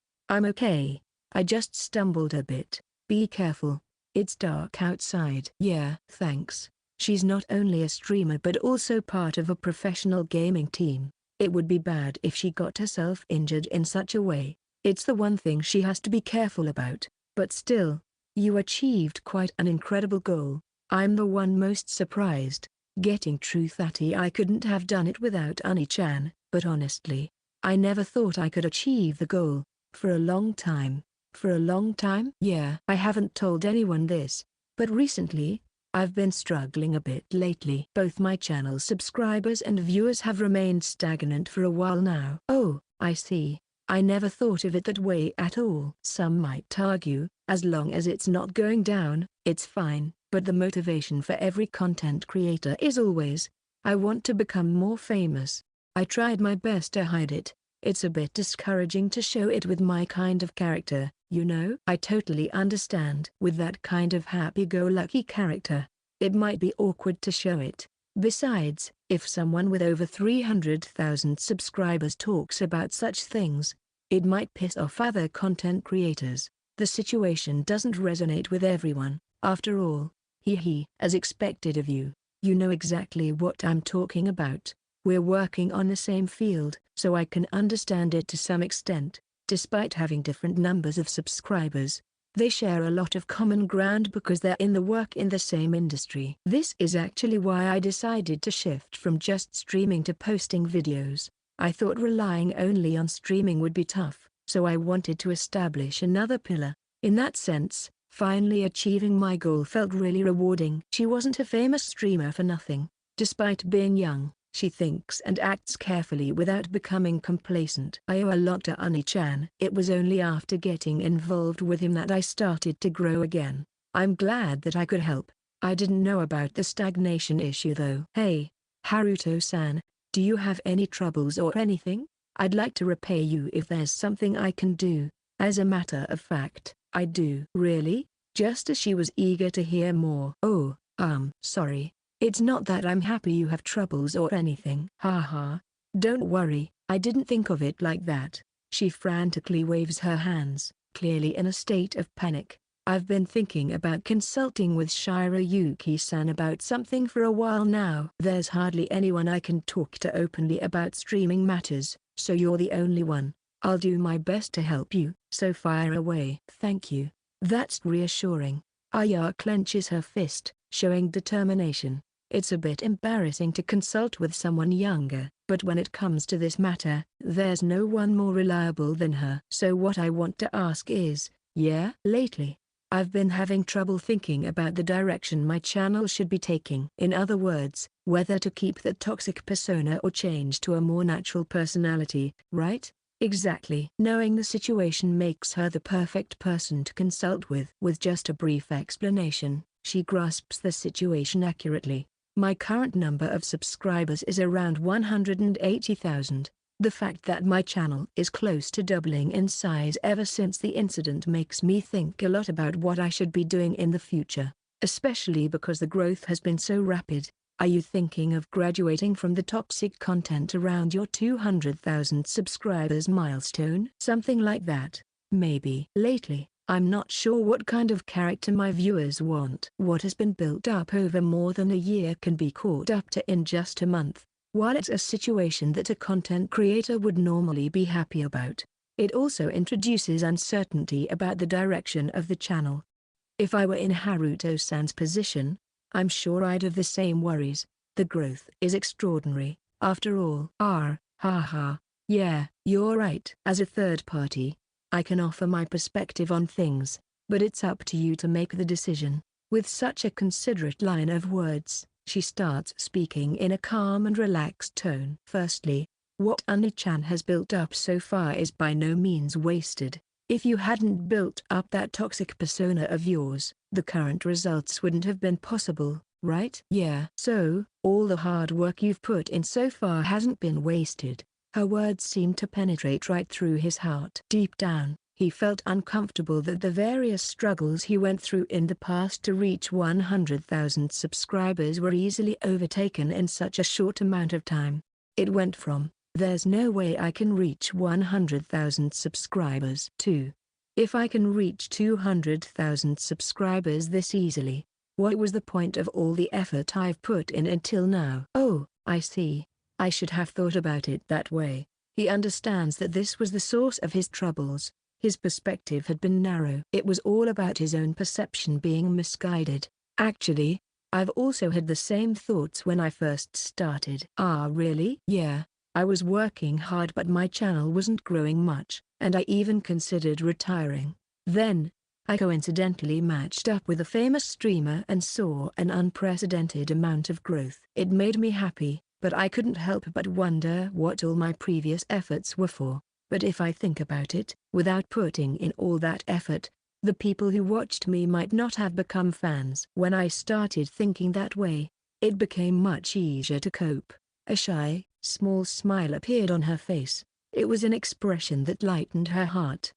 I just stumbled a bit. Be careful. It's dark outside. Yeah. Thanks. She's not only a streamer but also part of a professional gaming team. It would be bad if she got herself injured in such a way. It's the one thing she has to be careful about. But still, you achieved quite an incredible goal. I'm the one most surprised. Getting truth that I couldn't have done it without Oni-chan, but honestly, I never thought I could achieve the goal. For a long time. For a long time? Yeah. I haven't told anyone this, but recently, I've been struggling a bit lately. Both my channel subscribers and viewers have remained stagnant for a while now. Oh, I see. I never thought of it that way at all. Some might argue, as long as it's not going down, it's fine. But the motivation for every content creator is always, I want to become more famous. I tried my best to hide it. It's a bit discouraging to show it with my kind of character, you know? I totally understand. With that kind of happy-go-lucky character, it might be awkward to show it. Besides, if someone with over 300,000 subscribers talks about such things, it might piss off other content creators. The situation doesn't resonate with everyone, after all. As expected of you, you know exactly what I'm talking about. We're working on the same field, so I can understand it to some extent. Despite having different numbers of subscribers, they share a lot of common ground because they're in the same industry. This is actually why I decided to shift from just streaming to posting videos. I thought relying only on streaming would be tough, so I wanted to establish another pillar. In that sense, finally achieving my goal felt really rewarding. She wasn't a famous streamer for nothing. Despite being young, she thinks and acts carefully without becoming complacent. I owe a lot to Oni-chan. It was only after getting involved with him that I started to grow again. I'm glad that I could help. I didn't know about the stagnation issue though. Hey, Haruto-san, do you have any troubles or anything? I'd like to repay you if there's something I can do. As a matter of fact, I do. Really? Just as she was eager to hear more. Oh, sorry. It's not that I'm happy you have troubles or anything. Haha. Don't worry, I didn't think of it like that. She frantically waves her hands, clearly in a state of panic. I've been thinking about consulting with Shirayuki-san about something for a while now. There's hardly anyone I can talk to openly about streaming matters, so you're the only one. I'll do my best to help you, so fire away. Thank you. That's reassuring. Aaya clenches her fist, showing determination. It's a bit embarrassing to consult with someone younger, but when it comes to this matter, there's no one more reliable than her. So what I want to ask is, lately, I've been having trouble thinking about the direction my channel should be taking. In other words, whether to keep the toxic persona or change to a more natural personality, right? Exactly. Knowing the situation makes her the perfect person to consult with. With just a brief explanation, she grasps the situation accurately. My current number of subscribers is around 180,000. The fact that my channel is close to doubling in size ever since the incident makes me think a lot about what I should be doing in the future, especially because the growth has been so rapid. Are you thinking of graduating from the toxic content around your 200,000 subscribers milestone? Something like that, maybe. Lately, I'm not sure what kind of character my viewers want. What has been built up over more than a year can be caught up to in just a month. While it's a situation that a content creator would normally be happy about, it also introduces uncertainty about the direction of the channel. If I were in Haruto-san's position, I'm sure I'd have the same worries. The growth is extraordinary, after all. Yeah, you're right. As a third party, I can offer my perspective on things, but it's up to you to make the decision. With such a considerate line of words, she starts speaking in a calm and relaxed tone. Firstly, what Oni-chan has built up so far is by no means wasted. If you hadn't built up that toxic persona of yours, the current results wouldn't have been possible, right? Yeah. So, all the hard work you've put in so far hasn't been wasted. Her words seemed to penetrate right through his heart. Deep down, he felt uncomfortable that the various struggles he went through in the past to reach 100,000 subscribers were easily overtaken in such a short amount of time. It went from, "There's no way I can reach 100,000 subscribers" to, "If I can reach 200,000 subscribers this easily, what was the point of all the effort I've put in until now?" Oh, I see. I should have thought about it that way. He understands that this was the source of his troubles. His perspective had been narrow. It was all about his own perception being misguided. Actually, I've also had the same thoughts when I first started. Ah, really? Yeah. I was working hard but my channel wasn't growing much, and I even considered retiring. Then, I coincidentally matched up with a famous streamer and saw an unprecedented amount of growth. It made me happy, but I couldn't help but wonder what all my previous efforts were for. But if I think about it, without putting in all that effort, the people who watched me might not have become fans. When I started thinking that way, it became much easier to cope. A shy, small smile appeared on her face. It was an expression that lightened her heart.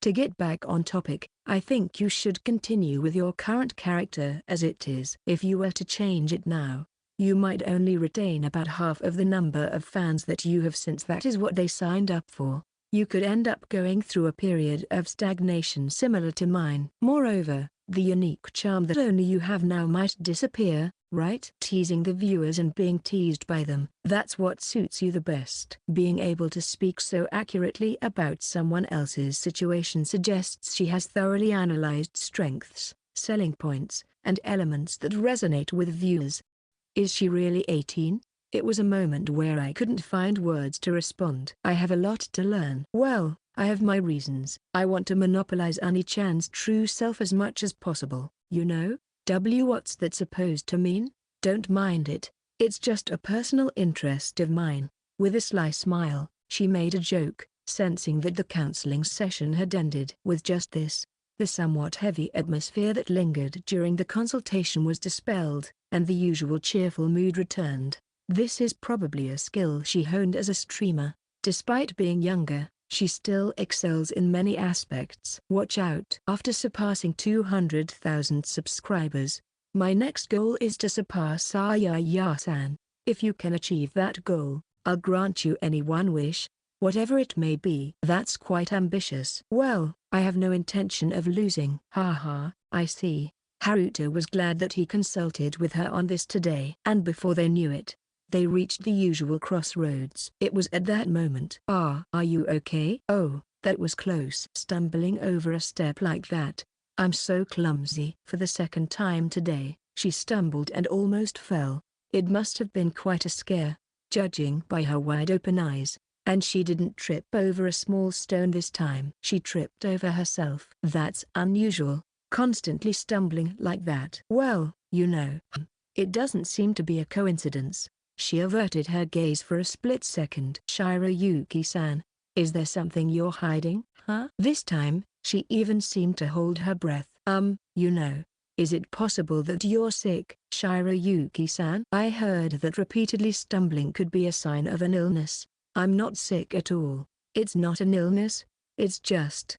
To get back on topic, I think you should continue with your current character as it is. If you were to change it now, you might only retain about half of the number of fans that you have since that is what they signed up for. You could end up going through a period of stagnation similar to mine. Moreover, the unique charm that only you have now might disappear, right? Teasing the viewers and being teased by them. That's what suits you the best. Being able to speak so accurately about someone else's situation suggests she has thoroughly analyzed strengths, selling points, and elements that resonate with viewers. Is she really 18? It was a moment where I couldn't find words to respond. I have a lot to learn. Well, I have my reasons. I want to monopolize Oni-chan's true self as much as possible. You know? What's that supposed to mean? Don't mind it. It's just a personal interest of mine. With a sly smile, she made a joke, sensing that the counseling session had ended. With just this, the somewhat heavy atmosphere that lingered during the consultation was dispelled, and the usual cheerful mood returned. This is probably a skill she honed as a streamer. Despite being younger, she still excels in many aspects. Watch out. After surpassing 200,000 subscribers, my next goal is to surpass Aaya-san. If you can achieve that goal, I'll grant you any one wish, whatever it may be. That's quite ambitious. Well, I have no intention of losing. Haha, I see. Haruto was glad that he consulted with her on this today. And before they knew it, they reached the usual crossroads. It was at that moment. Are you okay? Oh, that was close. Stumbling over a step like that. I'm so clumsy. For the second time today, she stumbled and almost fell. It must have been quite a scare, judging by her wide-open eyes. And she didn't trip over a small stone this time. She tripped over herself. That's unusual, constantly stumbling like that. Well, you know, it doesn't seem to be a coincidence. She averted her gaze for a split second. Shirayuki-san, is there something you're hiding, huh? This time, she even seemed to hold her breath. You know, is it possible that you're sick? Shirayuki-san? I heard that repeatedly stumbling could be a sign of an illness. I'm not sick at all. It's not an illness. It's just.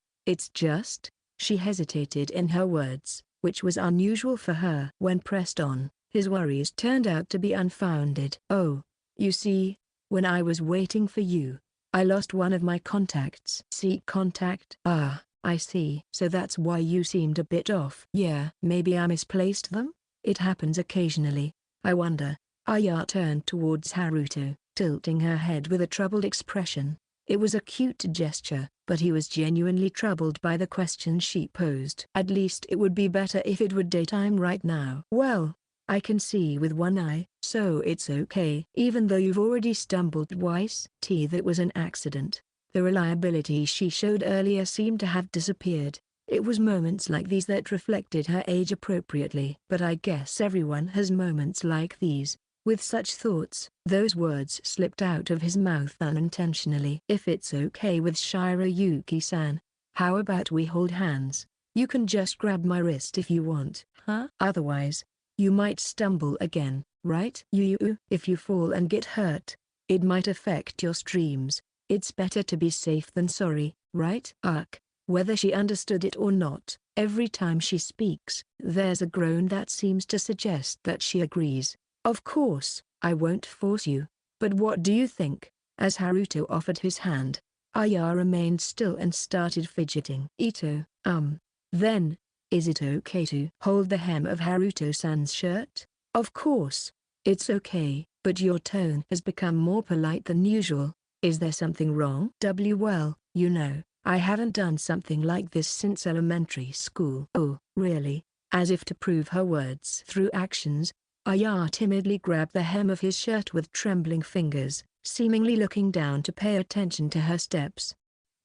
She hesitated in her words, which was unusual for her. When pressed on, his worries turned out to be unfounded. Oh, you see, when I was waiting for you, I lost one of my contacts. See contact? Ah, I see. So that's why you seemed a bit off. Yeah. Maybe I misplaced them? It happens occasionally. I wonder. Aaya turned towards Haruto, tilting her head with a troubled expression. It was a cute gesture, but he was genuinely troubled by the question she posed. At least it would be better if it were daytime right now. Well, I can see with one eye, so it's okay. Even though you've already stumbled twice. That was an accident. The reliability she showed earlier seemed to have disappeared. It was moments like these that reflected her age appropriately. But I guess everyone has moments like these. With such thoughts, those words slipped out of his mouth unintentionally. If it's okay with Shirayuki-san, how about we hold hands? You can just grab my wrist if you want, huh? Otherwise, you might stumble again, right? If you fall and get hurt, it might affect your streams. It's better to be safe than sorry, right? Whether she understood it or not, every time she speaks, there's a groan that seems to suggest that she agrees. Of course, I won't force you, but what do you think? As Haruto offered his hand, Aaya remained still and started fidgeting. Then, is it okay to hold the hem of Haruto-san's shirt? Of course. It's okay, but your tone has become more polite than usual. Is there something wrong? Well, you know, I haven't done something like this since elementary school. Oh, really? As if to prove her words through actions, Aaya timidly grabbed the hem of his shirt with trembling fingers, seemingly looking down to pay attention to her steps.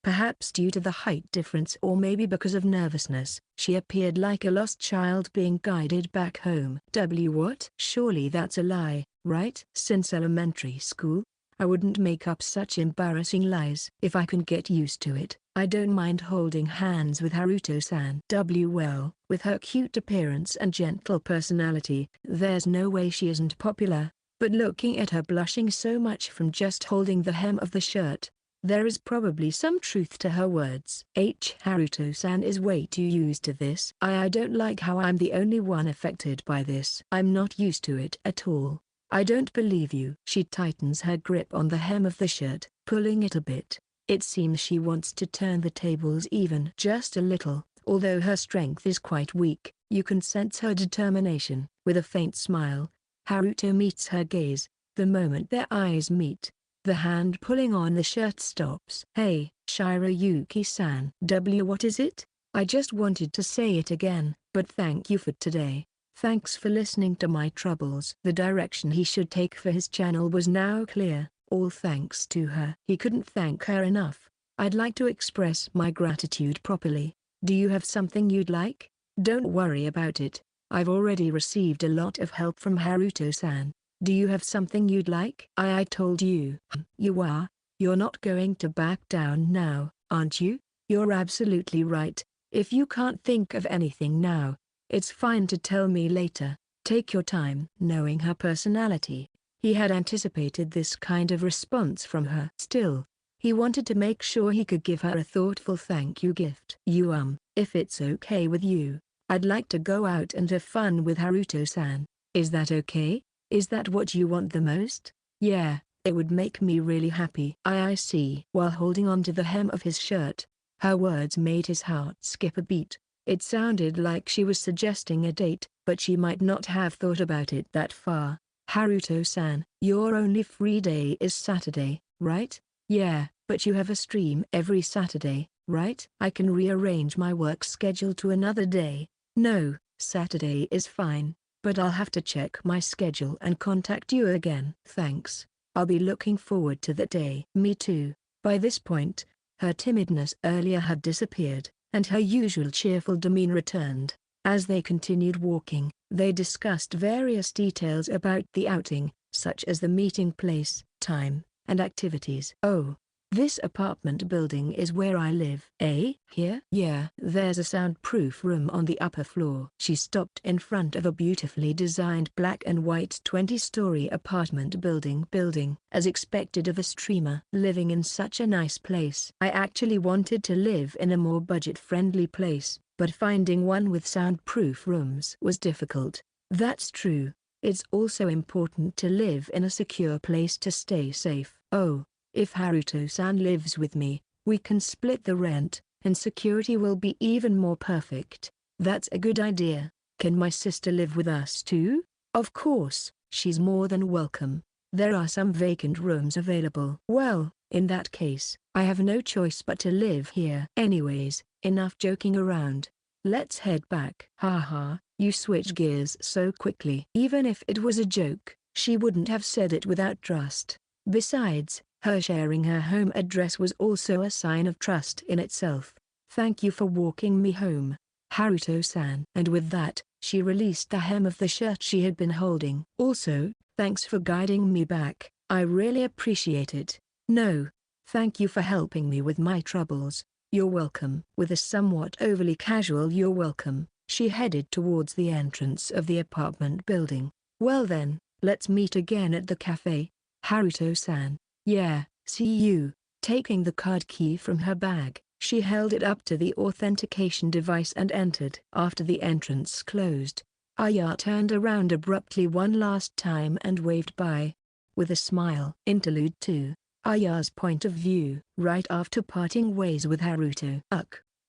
Perhaps due to the height difference or maybe because of nervousness, she appeared like a lost child being guided back home. What? Surely that's a lie, right? Since elementary school, I wouldn't make up such embarrassing lies. If I can get used to it, I don't mind holding hands with Haruto-san. Well, with her cute appearance and gentle personality, there's no way she isn't popular, but looking at her blushing so much from just holding the hem of the shirt, there is probably some truth to her words. Haruto-san is way too used to this. I don't like how I'm the only one affected by this. I'm not used to it at all. I don't believe you. She tightens her grip on the hem of the shirt, pulling it a bit. It seems she wants to turn the tables even just a little. Although her strength is quite weak, you can sense her determination. With a faint smile, Haruto meets her gaze. The moment their eyes meet, the hand pulling on the shirt stops. Hey, Shirayuki-san. What is it? I just wanted to say it again, but thank you for today. Thanks for listening to my troubles. The direction he should take for his channel was now clear, all thanks to her. He couldn't thank her enough. I'd like to express my gratitude properly. Do you have something you'd like? Don't worry about it. I've already received a lot of help from Haruto-san. Do you have something you'd like? I told you. You are. You're not going to back down now, aren't you? You're absolutely right. If you can't think of anything now, it's fine to tell me later. Take your time. Knowing her personality, he had anticipated this kind of response from her. Still, he wanted to make sure he could give her a thoughtful thank you gift. If it's okay with you, I'd like to go out and have fun with Haruto-san. Is that okay? Is that what you want the most? Yeah, it would make me really happy. I see. While holding on to the hem of his shirt, her words made his heart skip a beat. It sounded like she was suggesting a date, but she might not have thought about it that far. Haruto-san, your only free day is Saturday, right? Yeah, but you have a stream every Saturday, right? I can rearrange my work schedule to another day. No, Saturday is fine, but I'll have to check my schedule and contact you again. Thanks. I'll be looking forward to that day. Me too. By this point, her timidness earlier had disappeared, and her usual cheerful demeanor returned. As they continued walking, they discussed various details about the outing, such as the meeting place, time, and activities. Oh, this apartment building is where I live. Here? Yeah. There's a soundproof room on the upper floor. She stopped in front of a beautifully designed black and white 20-story apartment building. As expected of a streamer living in such a nice place. I actually wanted to live in a more budget-friendly place, but finding one with soundproof rooms was difficult. That's true. It's also important to live in a secure place to stay safe. Oh. If Haruto-san lives with me, we can split the rent, and security will be even more perfect. That's a good idea. Can my sister live with us too? Of course, she's more than welcome. There are some vacant rooms available. Well, in that case, I have no choice but to live here. Anyways, enough joking around. Let's head back. Haha, you switch gears so quickly. Even if it was a joke, she wouldn't have said it without trust. Besides, her sharing her home address was also a sign of trust in itself. Thank you for walking me home, Haruto-san. And with that, she released the hem of the shirt she had been holding. Also, thanks for guiding me back. I really appreciate it. No, thank you for helping me with my troubles. You're welcome. With a somewhat overly casual "you're welcome," she headed towards the entrance of the apartment building. Well then, let's meet again at the cafe, Haruto-san. Yeah, see you. Taking the card key from her bag, she held it up to the authentication device and entered. After the entrance closed, Aaya turned around abruptly one last time and waved bye. With a smile. Interlude 2. Aya's point of view. Right after parting ways with Haruto.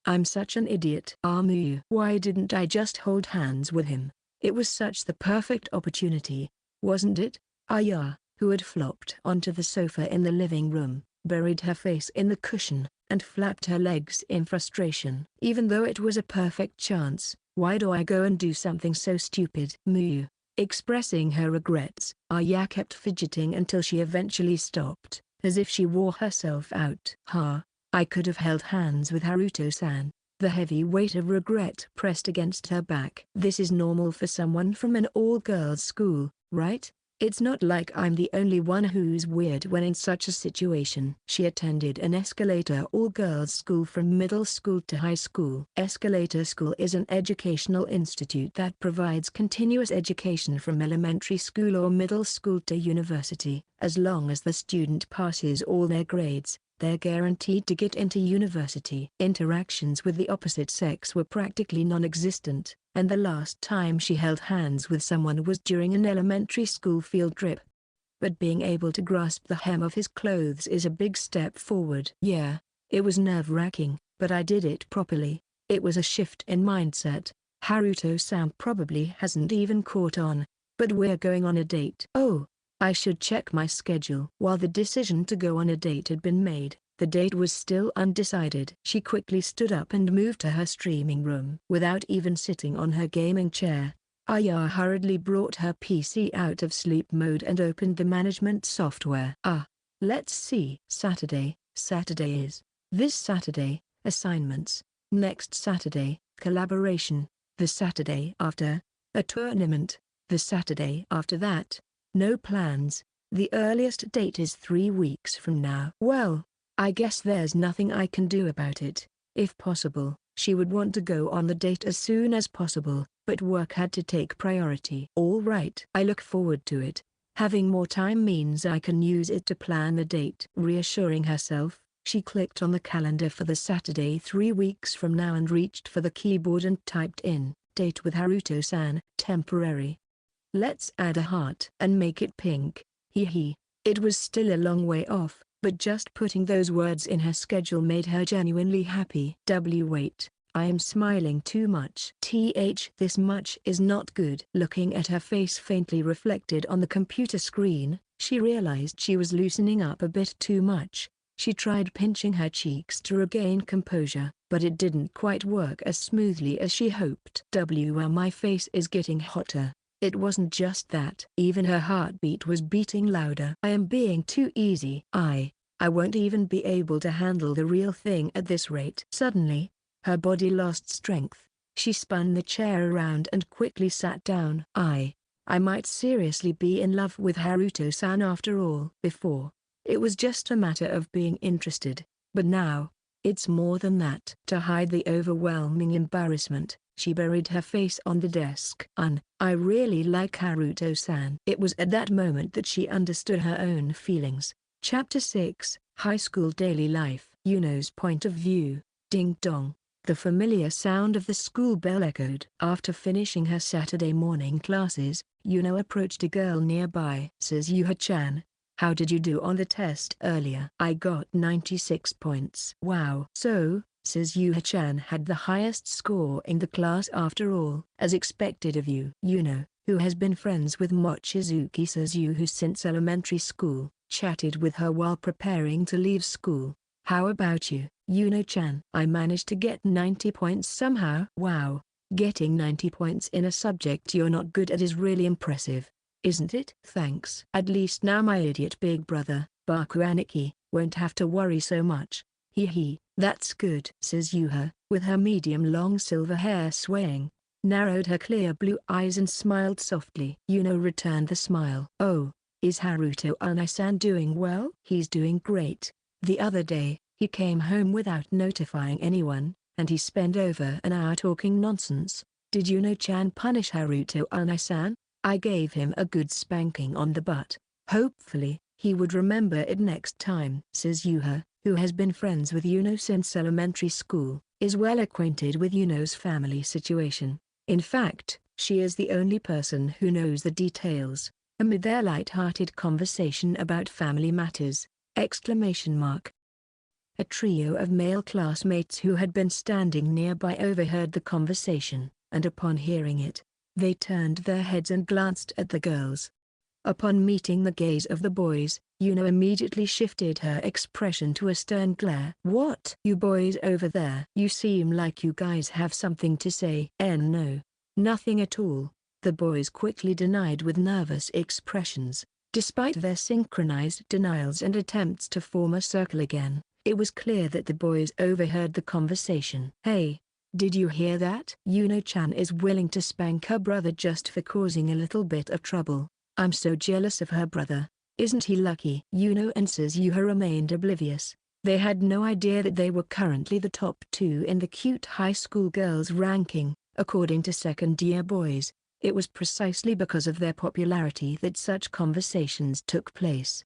I'm such an idiot. Why didn't I just hold hands with him? It was such the perfect opportunity. wasn't it? Aaya, who had flopped onto the sofa in the living room, buried her face in the cushion, and flapped her legs in frustration. Even though it was a perfect chance, why do I go and do something so stupid? Moo. Expressing her regrets, Aaya kept fidgeting until she eventually stopped, as if she wore herself out. I could have held hands with Haruto-san. The heavy weight of regret pressed against her back. This is normal for someone from an all-girls school, right? It's not like I'm the only one who's weird when in such a situation. She attended an escalator all-girls school from middle school to high school. Escalator school is an educational institute that provides continuous education from elementary school or middle school to university. As long as the student passes all their grades, they're guaranteed to get into university. Interactions with the opposite sex were practically non-existent, and the last time she held hands with someone was during an elementary school field trip. But being able to grasp the hem of his clothes is a big step forward. Yeah, it was nerve-wracking, but I did it properly. It was a shift in mindset. Haruto-san probably hasn't even caught on, but we're going on a date. Oh, I should check my schedule. While the decision to go on a date had been made, the date was still undecided. She quickly stood up and moved to her streaming room. Without even sitting on her gaming chair, Aaya hurriedly brought her PC out of sleep mode and opened the management software. Let's see. Saturday is. This Saturday, assignments. Next Saturday, collaboration. The Saturday after, a tournament. The Saturday after that, no plans. The earliest date is 3 weeks from now. Well, I guess there's nothing I can do about it. If possible, she would want to go on the date as soon as possible, but work had to take priority. All right. I look forward to it. Having more time means I can use it to plan the date. Reassuring herself, she clicked on the calendar for the Saturday 3 weeks from now and reached for the keyboard and typed in, date with Haruto-san, temporary. Let's add a heart and make it pink. Hee. It was still a long way off, but just putting those words in her schedule made her genuinely happy. Wait, I am smiling too much. This much is not good. Looking at her face faintly reflected on the computer screen, she realized she was loosening up a bit too much. She tried pinching her cheeks to regain composure, but it didn't quite work as smoothly as she hoped. My face is getting hotter. It wasn't just that. Even her heartbeat was beating louder. I am being too easy. I won't even be able to handle the real thing at this rate. Suddenly, her body lost strength. She spun the chair around and quickly sat down. I might seriously be in love with Haruto-san after all. Before, it was just a matter of being interested, but now, it's more than that. To hide the overwhelming embarrassment, she buried her face on the desk. I really like Haruto-san. It was at that moment that she understood her own feelings. Chapter 6, High School Daily Life. Yuno's point of view. Ding dong. The familiar sound of the school bell echoed. After finishing her Saturday morning classes, Yuno approached a girl nearby. Says Yuha-chan, how did you do on the test earlier? I got 96 points. Wow. So, says Yuha-chan had the highest score in the class after all. As expected of you. Yuno, who has been friends with Mochizuki Suzu since elementary school, chatted with her while preparing to leave school. How about you, Yuno-chan? I managed to get 90 points somehow. Wow, getting 90 points in a subject you're not good at is really impressive, isn't it? Thanks. At least now my idiot big brother, Baku Aniki, won't have to worry so much. Hee, that's good. Says Yuha, with her medium-long silver hair swaying, narrowed her clear blue eyes and smiled softly. Yuno returned the smile. Oh, is Haruto Oni-san doing well? He's doing great. The other day, he came home without notifying anyone, and he spent over an hour talking nonsense. Did Yuno-chan punish Haruto Oni-san? I gave him a good spanking on the butt. Hopefully, he would remember it next time. Says Yuha, who has been friends with Yuno since elementary school, is well acquainted with Yuno's family situation. In fact, she is the only person who knows the details. Amid their light-hearted conversation about family matters, ! A trio of male classmates who had been standing nearby overheard the conversation, and upon hearing it, they turned their heads and glanced at the girls. Upon meeting the gaze of the boys, Yuno immediately shifted her expression to a stern glare. "What? You boys over there? You seem like you guys have something to say." No. Nothing at all," the boys quickly denied with nervous expressions. Despite their synchronized denials and attempts to form a circle again, it was clear that the boys overheard the conversation. "Hey, did you hear that? Yuno-chan is willing to spank her brother just for causing a little bit of trouble. I'm so jealous of her brother. Isn't he lucky?" Yuno and Suzuha remained oblivious. They had no idea that they were currently the top 2 in the cute high school girls ranking, according to second-year boys. It was precisely because of their popularity that such conversations took place.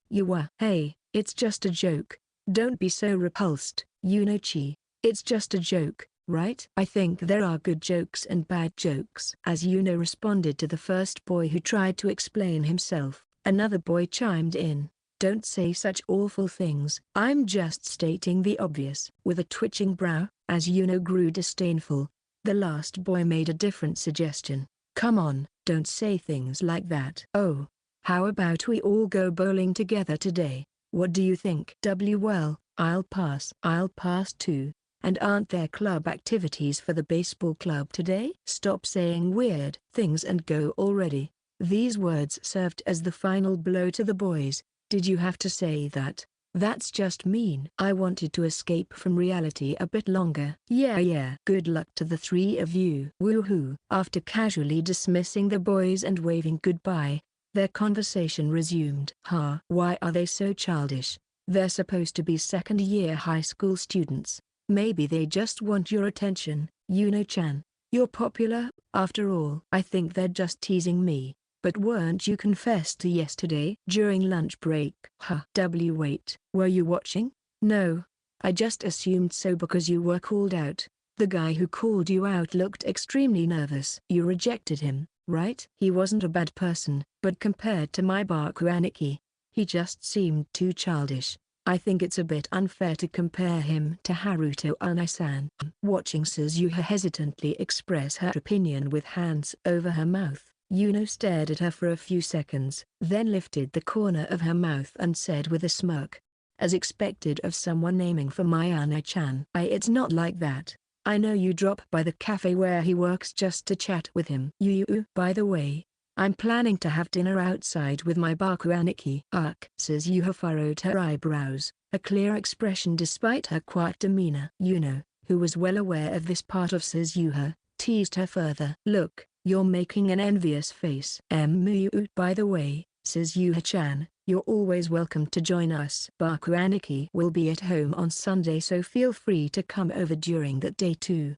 "Hey, it's just a joke. Don't be so repulsed, Yuno-chi. It's just a joke, right?" "I think there are good jokes and bad jokes." As Yuno responded to the first boy who tried to explain himself, another boy chimed in. "Don't say such awful things. I'm just stating the obvious." With a twitching brow, as Yuno grew disdainful, the last boy made a different suggestion. "Come on, don't say things like that." "Oh, how about we all go bowling together today? What do you think?" "Well, I'll pass." "I'll pass too. And aren't there club activities for the baseball club today?" "Stop saying weird things and go already." These words served as the final blow to the boys. "Did you have to say that? That's just mean." "I wanted to escape from reality a bit longer." Yeah. "Good luck to the 3 of you." Woohoo. After casually dismissing the boys and waving goodbye, their conversation resumed. Why are they so childish? They're supposed to be second-year high school students. Maybe they just want your attention, Yuno-chan. You're popular, after all." "I think they're just teasing me. But weren't you confessed to yesterday?" "During lunch break." Wait, were you watching?" "No. I just assumed so because you were called out. The guy who called you out looked extremely nervous." "You rejected him, right?" "He wasn't a bad person, but compared to my Bakuaniki, he just seemed too childish. I think it's a bit unfair to compare him to Haruto Oni-san." Watching Suzuha hesitantly express her opinion with hands over her mouth, Yuno stared at her for a few seconds, then lifted the corner of her mouth and said with a smirk, as expected of someone aiming for my Oni-chan. It's not like that. I know you drop by the cafe where he works just to chat with him." By the way, I'm planning to have dinner outside with my Bakuaniki." Suzuha furrowed her eyebrows, a clear expression despite her quiet demeanor. Yuno, who was well aware of this part of Suzuha, teased her further. "Look, you're making an envious face." By the way, Suzuha-chan, you're always welcome to join us. Bakuaniki will be at home on Sunday, so feel free to come over during that day too."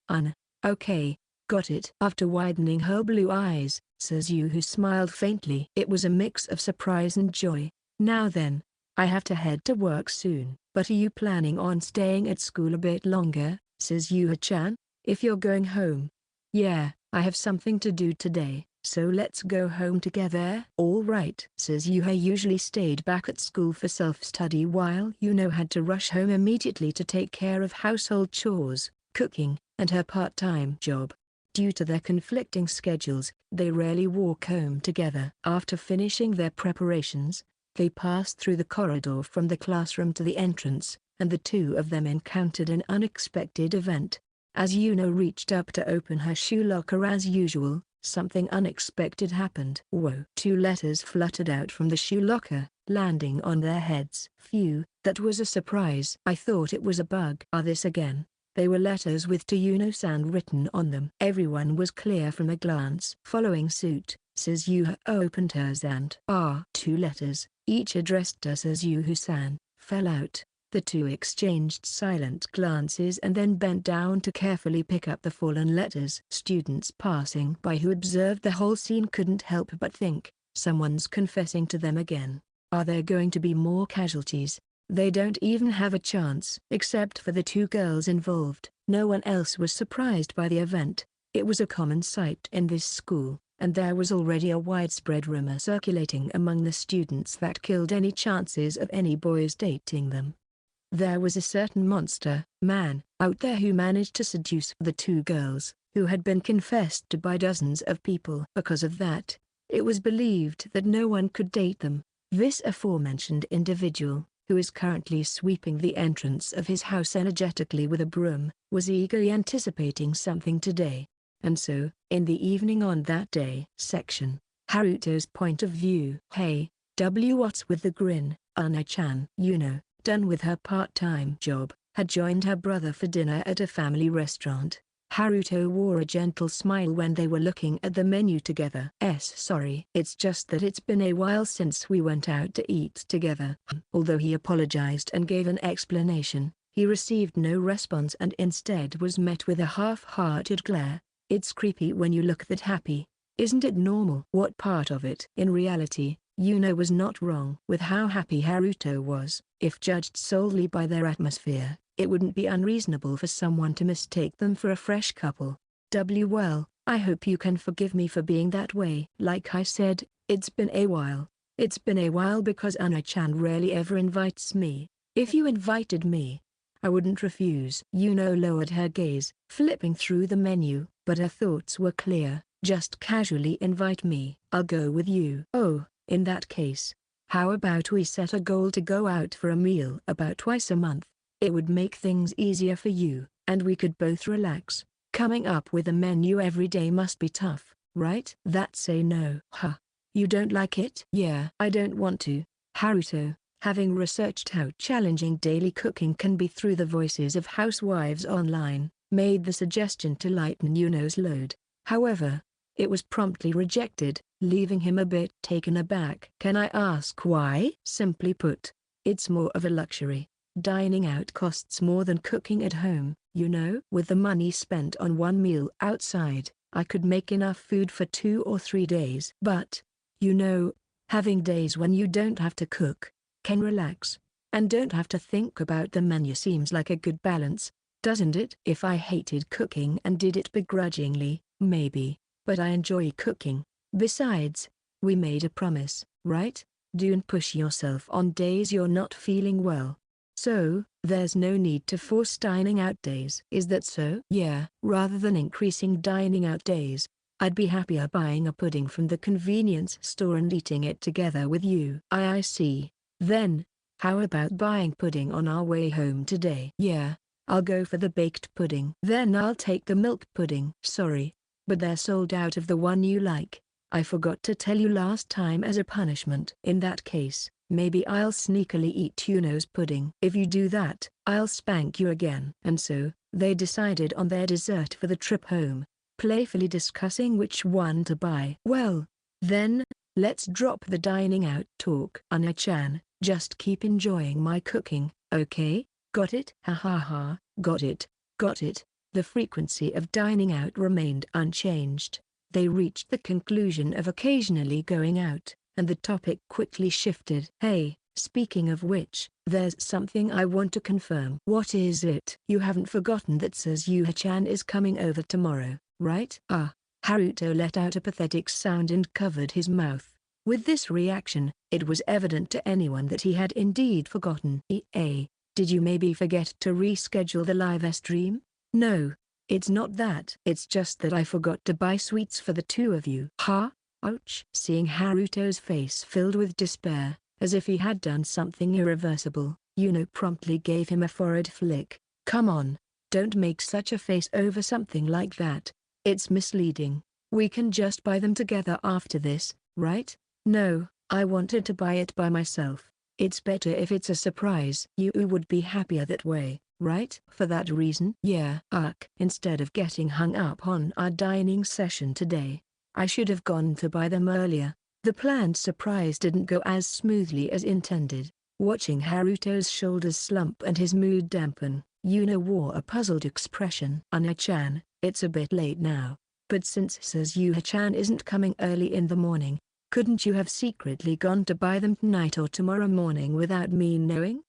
Okay, got it." After widening her blue eyes, Suzuha smiled faintly. It was a mix of surprise and joy. "Now then, I have to head to work soon." "But are you planning on staying at school a bit longer, Suzuha-chan? If you're going home?" "Yeah, I have something to do today, so let's go home together." "All right." Suzuha usually stayed back at school for self-study while Yuno had to rush home immediately to take care of household chores, cooking, and her part-time job. Due to their conflicting schedules, they rarely walk home together. After finishing their preparations, they passed through the corridor from the classroom to the entrance, and the 2 of them encountered an unexpected event. As Yuno reached up to open her shoe locker as usual, something unexpected happened. Whoa! 2 letters fluttered out from the shoe locker, landing on their heads. Phew, that was a surprise. I thought it was a bug. Are this again? They were letters with to Yuno-san written on them. Everyone was clear from a glance. Following suit, Suzuha opened hers and 2 letters, each addressed to Suzuha-san, fell out. The 2 exchanged silent glances and then bent down to carefully pick up the fallen letters. Students passing by who observed the whole scene couldn't help but think, someone's confessing to them again. Are there going to be more casualties? They don't even have a chance. Except for the 2 girls involved, no one else was surprised by the event. It was a common sight in this school, and there was already a widespread rumor circulating among the students that killed any chances of any boys dating them. There was a certain monster man out there who managed to seduce the 2 girls, who had been confessed to by dozens of people. Because of that, It was believed that no one could date them. This aforementioned individual, who is currently sweeping the entrance of his house energetically with a broom, was eagerly anticipating something today. And so, in the evening on that day section, Haruto's point of view. Hey, what's with the grin? Oni-chan, done with her part-time job, had joined her brother for dinner at a family restaurant. Haruto wore a gentle smile when they were looking at the menu together. Sorry. It's just that it's been a while since we went out to eat together. Although he apologized and gave an explanation, he received no response and instead was met with a half-hearted glare. It's creepy when you look that happy. Isn't it normal? What part of it? In reality, was not wrong with how happy Haruto was. If judged solely by their atmosphere, it wouldn't be unreasonable for someone to mistake them for a fresh couple. Well, I hope you can forgive me for being that way. Like I said, it's been a while. It's been a while because Oni-chan rarely ever invites me. If you invited me, I wouldn't refuse. Lowered her gaze, flipping through the menu, but her thoughts were clear. Just casually invite me. I'll go with you. Oh, in that case, how about we set a goal to go out for a meal about twice a month? It would make things easier for you, and we could both relax. Coming up with a menu every day must be tough, right? That's a no. Huh. You don't like it? Yeah. I don't want to. Haruto, having researched how challenging daily cooking can be through the voices of housewives online, made the suggestion to lighten Yuno's load. However, it was promptly rejected, leaving him a bit taken aback. Can I ask why? Simply put, it's more of a luxury. Dining out costs more than cooking at home, With the money spent on one meal outside, I could make enough food for 2 or 3 days. But, having days when you don't have to cook, can relax, and don't have to think about the menu seems like a good balance, doesn't it? If I hated cooking and did it begrudgingly, maybe, but I enjoy cooking. Besides, we made a promise, right? Don't push yourself on days you're not feeling well. So, there's no need to force dining out days. Is that so? Yeah. Rather than increasing dining out days, I'd be happier buying a pudding from the convenience store and eating it together with you. I see. Then, how about buying pudding on our way home today? Yeah, I'll go for the baked pudding. Then I'll take the milk pudding. Sorry, but they're sold out of the one you like. I forgot to tell you last time as a punishment. In that case, maybe I'll sneakily eat Yuno's pudding. If you do that, I'll spank you again. And so, they decided on their dessert for the trip home, playfully discussing which one to buy. Well, then, let's drop the dining out talk. Oni-chan, just keep enjoying my cooking, okay? Got it? Ha ha ha, got it, got it. The frequency of dining out remained unchanged. They reached the conclusion of occasionally going out, and the topic quickly shifted. Hey, speaking of which, there's something I want to confirm. What is it? You haven't forgotten that Suzuha-chan is coming over tomorrow, right? Haruto let out a pathetic sound and covered his mouth. With this reaction, it was evident to anyone that he had indeed forgotten. Did you maybe forget to reschedule the live stream? No, it's not that. It's just that I forgot to buy sweets for the two of you. Huh? Ouch. Seeing Haruto's face filled with despair, as if he had done something irreversible, promptly gave him a forehead flick. Come on, don't make such a face over something like that. It's misleading. We can just buy them together after this, right? No, I wanted to buy it by myself. It's better if it's a surprise. You would be happier that way, right? For that reason? Yeah. Instead of getting hung up on our dining session today, I should have gone to buy them earlier. The planned surprise didn't go as smoothly as intended. Watching Haruto's shoulders slump and his mood dampen, wore a puzzled expression. Oni-chan, it's a bit late now, but since Suzuha-chan isn't coming early in the morning, couldn't you have secretly gone to buy them tonight or tomorrow morning without me knowing?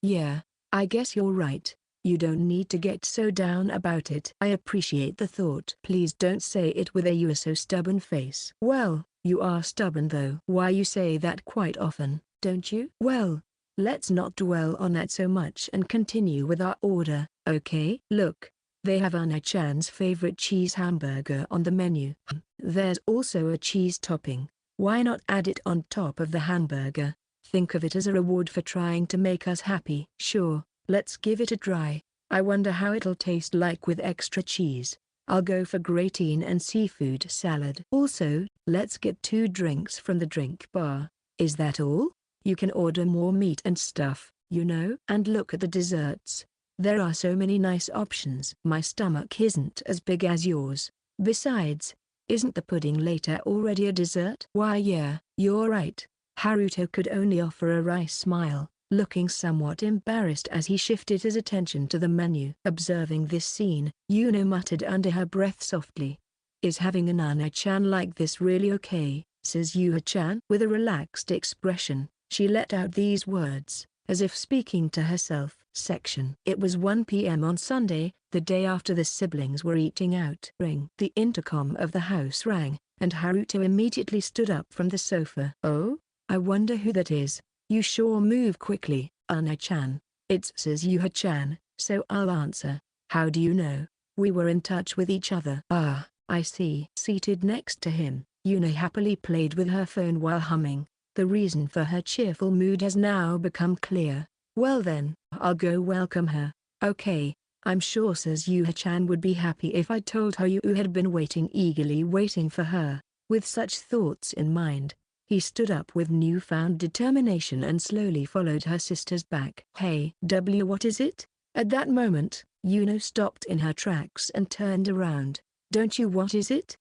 Yeah, I guess you're right. You don't need to get so down about it. I appreciate the thought. Please don't say it with a "you are so stubborn" face. Well, you are stubborn though. Why, you say that quite often, don't you? Well, let's not dwell on that so much and continue with our order, okay? Look, They have Oni-chan's favorite cheese hamburger on the menu. There's also a cheese topping. Why not add it on top of the hamburger? Think of it as a reward for trying to make us happy. Sure, let's give it a try. I wonder how it'll taste like with extra cheese. I'll go for gratin and seafood salad. Also, let's get 2 drinks from the drink bar. Is that all? You can order more meat and stuff, you know. And look at the desserts. There are so many nice options. My stomach isn't as big as yours. Besides, isn't the pudding later already a dessert? Why yeah, you're right. Haruto could only offer a wry smile, looking somewhat embarrassed as he shifted his attention to the menu. Observing this scene, Yuno muttered under her breath softly. Is having an Oni-chan like this really okay, says Yuha-chan? With a relaxed expression, she let out these words, as if speaking to herself. Section. It was 1 p.m. on Sunday, the day after the siblings were eating out. Ring. The intercom of the house rang, and Haruto immediately stood up from the sofa. Oh? I wonder who that is. You sure move quickly, Oni-chan. It's says Yuha-chan, so I'll answer. How do you know? We were in touch with each other. Ah, I see. Seated next to him, Yuno happily played with her phone while humming. The reason for her cheerful mood has now become clear. Well then, I'll go welcome her. Okay, I'm sure says Yuha-chan would be happy if I told her you had been eagerly waiting for her. With such thoughts in mind, he stood up with newfound determination and slowly followed her sister's back. Hey, what is it? At that moment, Yuno stopped in her tracks and turned around. Don't you what is it?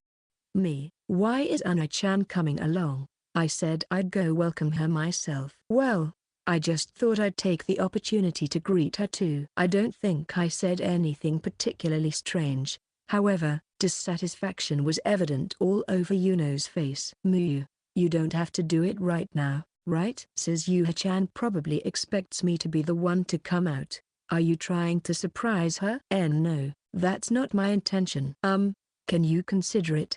Me. Why is Oni-chan coming along? I said I'd go welcome her myself. Well, I just thought I'd take the opportunity to greet her too. I don't think I said anything particularly strange. However, dissatisfaction was evident all over Yuno's face. You don't have to do it right now, right? Says Yuha-chan probably expects me to be the one to come out. Are you trying to surprise her? No, that's not my intention. Can you consider it,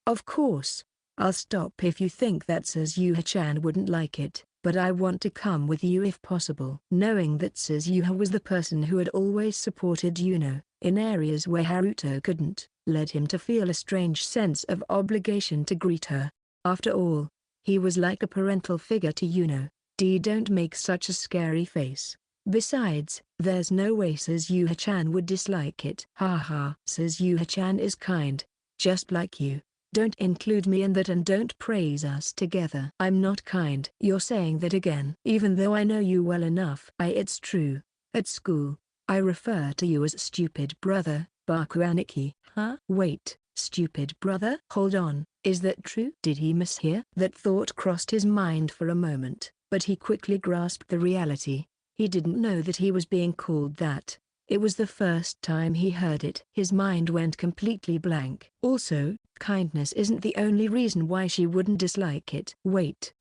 Of course. I'll stop if you think that says Yuha-chan wouldn't like it. But I want to come with you if possible. Knowing that says Yuha was the person who had always supported Yuno, in areas where Haruto couldn't, led him to feel a strange sense of obligation to greet her. After all, he was like a parental figure to Yuno. Don't make such a scary face. Besides, there's no way says Yuha-chan would dislike it. Haha. Says Yuha-chan is kind. Just like you. Don't include me in that and don't praise us together. I'm not kind. You're saying that again. Even though I know you well enough. It's true. At school, I refer to you as stupid brother, Baku Aniki. Huh? Wait, stupid brother? Hold on, is that true? Did he mishear? That thought crossed his mind for a moment, but he quickly grasped the reality. He didn't know that he was being called that. It was the first time he heard it. His mind went completely blank. Also, kindness isn't the only reason why she wouldn't dislike it. Wait,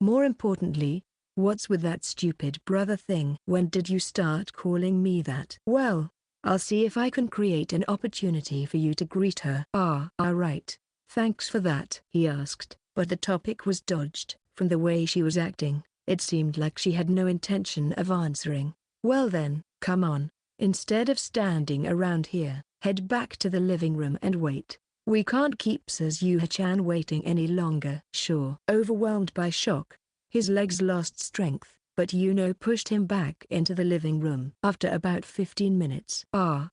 more importantly, what's with that stupid brother thing? When did you start calling me that? Well, I'll see if I can create an opportunity for you to greet her. Right. Thanks for that, he asked, but the topic was dodged. From the way she was acting, it seemed like she had no intention of answering. Well then, come on. Instead of standing around here, head back to the living room and wait. We can't keep says Yuha-chan waiting any longer. Sure. Overwhelmed by shock, his legs lost strength, but Yuno pushed him back into the living room. After about 15 minutes.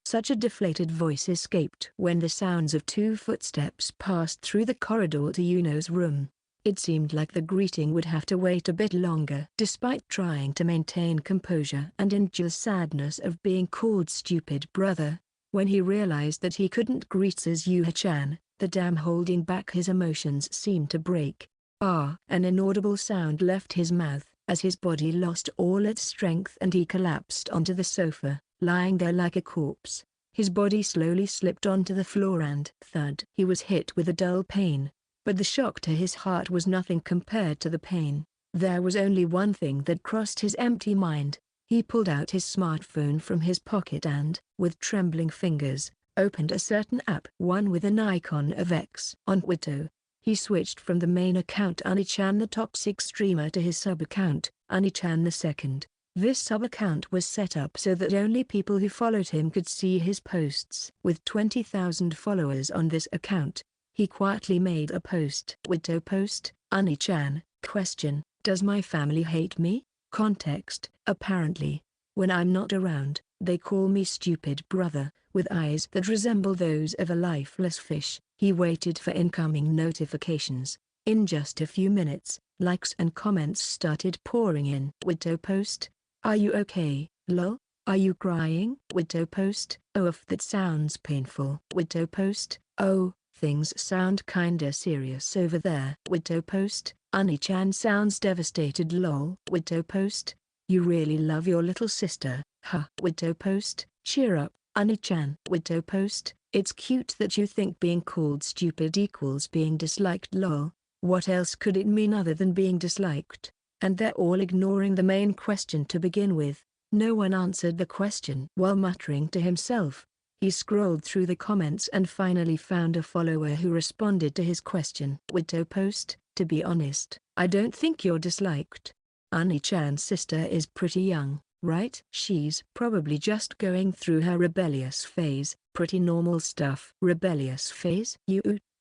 Such a deflated voice escaped when the sounds of 2 footsteps passed through the corridor to Yuno's room. It seemed like the greeting would have to wait a bit longer. Despite trying to maintain composure and endure sadness of being called stupid brother, when he realized that he couldn't greet says Yuha-chan, the dam holding back his emotions seemed to break. An inaudible sound left his mouth, as his body lost all its strength and he collapsed onto the sofa, lying there like a corpse. His body slowly slipped onto the floor and thud. He was hit with a dull pain. But the shock to his heart was nothing compared to the pain. There was only one thing that crossed his empty mind. He pulled out his smartphone from his pocket and, with trembling fingers, opened a certain app. One with an icon of X. On Twitter, he switched from the main account Oni-chan the toxic streamer to his sub-account, Oni-chan II. This sub-account was set up so that only people who followed him could see his posts. With 20,000 followers on this account, he quietly made a post. Wito post, Oni-chan, question, does my family hate me? Context, apparently, when I'm not around, they call me stupid brother. With eyes that resemble those of a lifeless fish, he waited for incoming notifications. In just a few minutes, likes and comments started pouring in. Wito post, are you okay, lol? Are you crying? Wito post, oh if that sounds painful. Wito post, oh, things sound kinda serious over there. Wito post, Oni-chan sounds devastated lol. Wito post, you really love your little sister, huh? Wito post, cheer up, Oni-chan. Wito post, it's cute that you think being called stupid equals being disliked lol. What else could it mean other than being disliked? And they're all ignoring the main question to begin with. No one answered the question. While muttering to himself, he scrolled through the comments and finally found a follower who responded to his question. Wito post, to be honest, I don't think you're disliked. Oni-chan's sister is pretty young, right? She's probably just going through her rebellious phase, pretty normal stuff. Rebellious phase?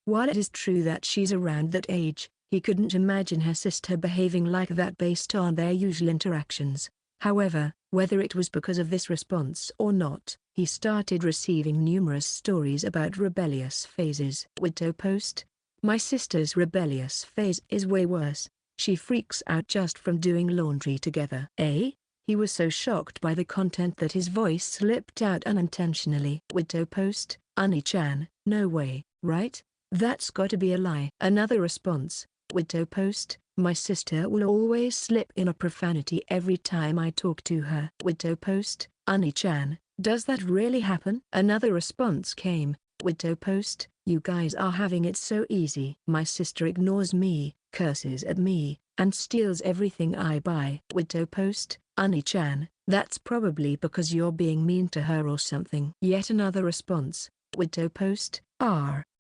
While it is true that she's around that age, he couldn't imagine her sister behaving like that based on their usual interactions. However, whether it was because of this response or not, he started receiving numerous stories about rebellious phases. Wito post, my sister's rebellious phase is way worse. She freaks out just from doing laundry together. He was so shocked by the content that his voice slipped out unintentionally. Wito post, Oni-chan, no way, right? That's gotta be a lie. Another response, Wito post, my sister will always slip in a profanity every time I talk to her. Wito post, Oni-chan, does that really happen? Another response came, Wito post, you guys are having it so easy. My sister ignores me, curses at me, and steals everything I buy. Wito post, Oni-chan, that's probably because you're being mean to her or something. Yet another response, Wito post,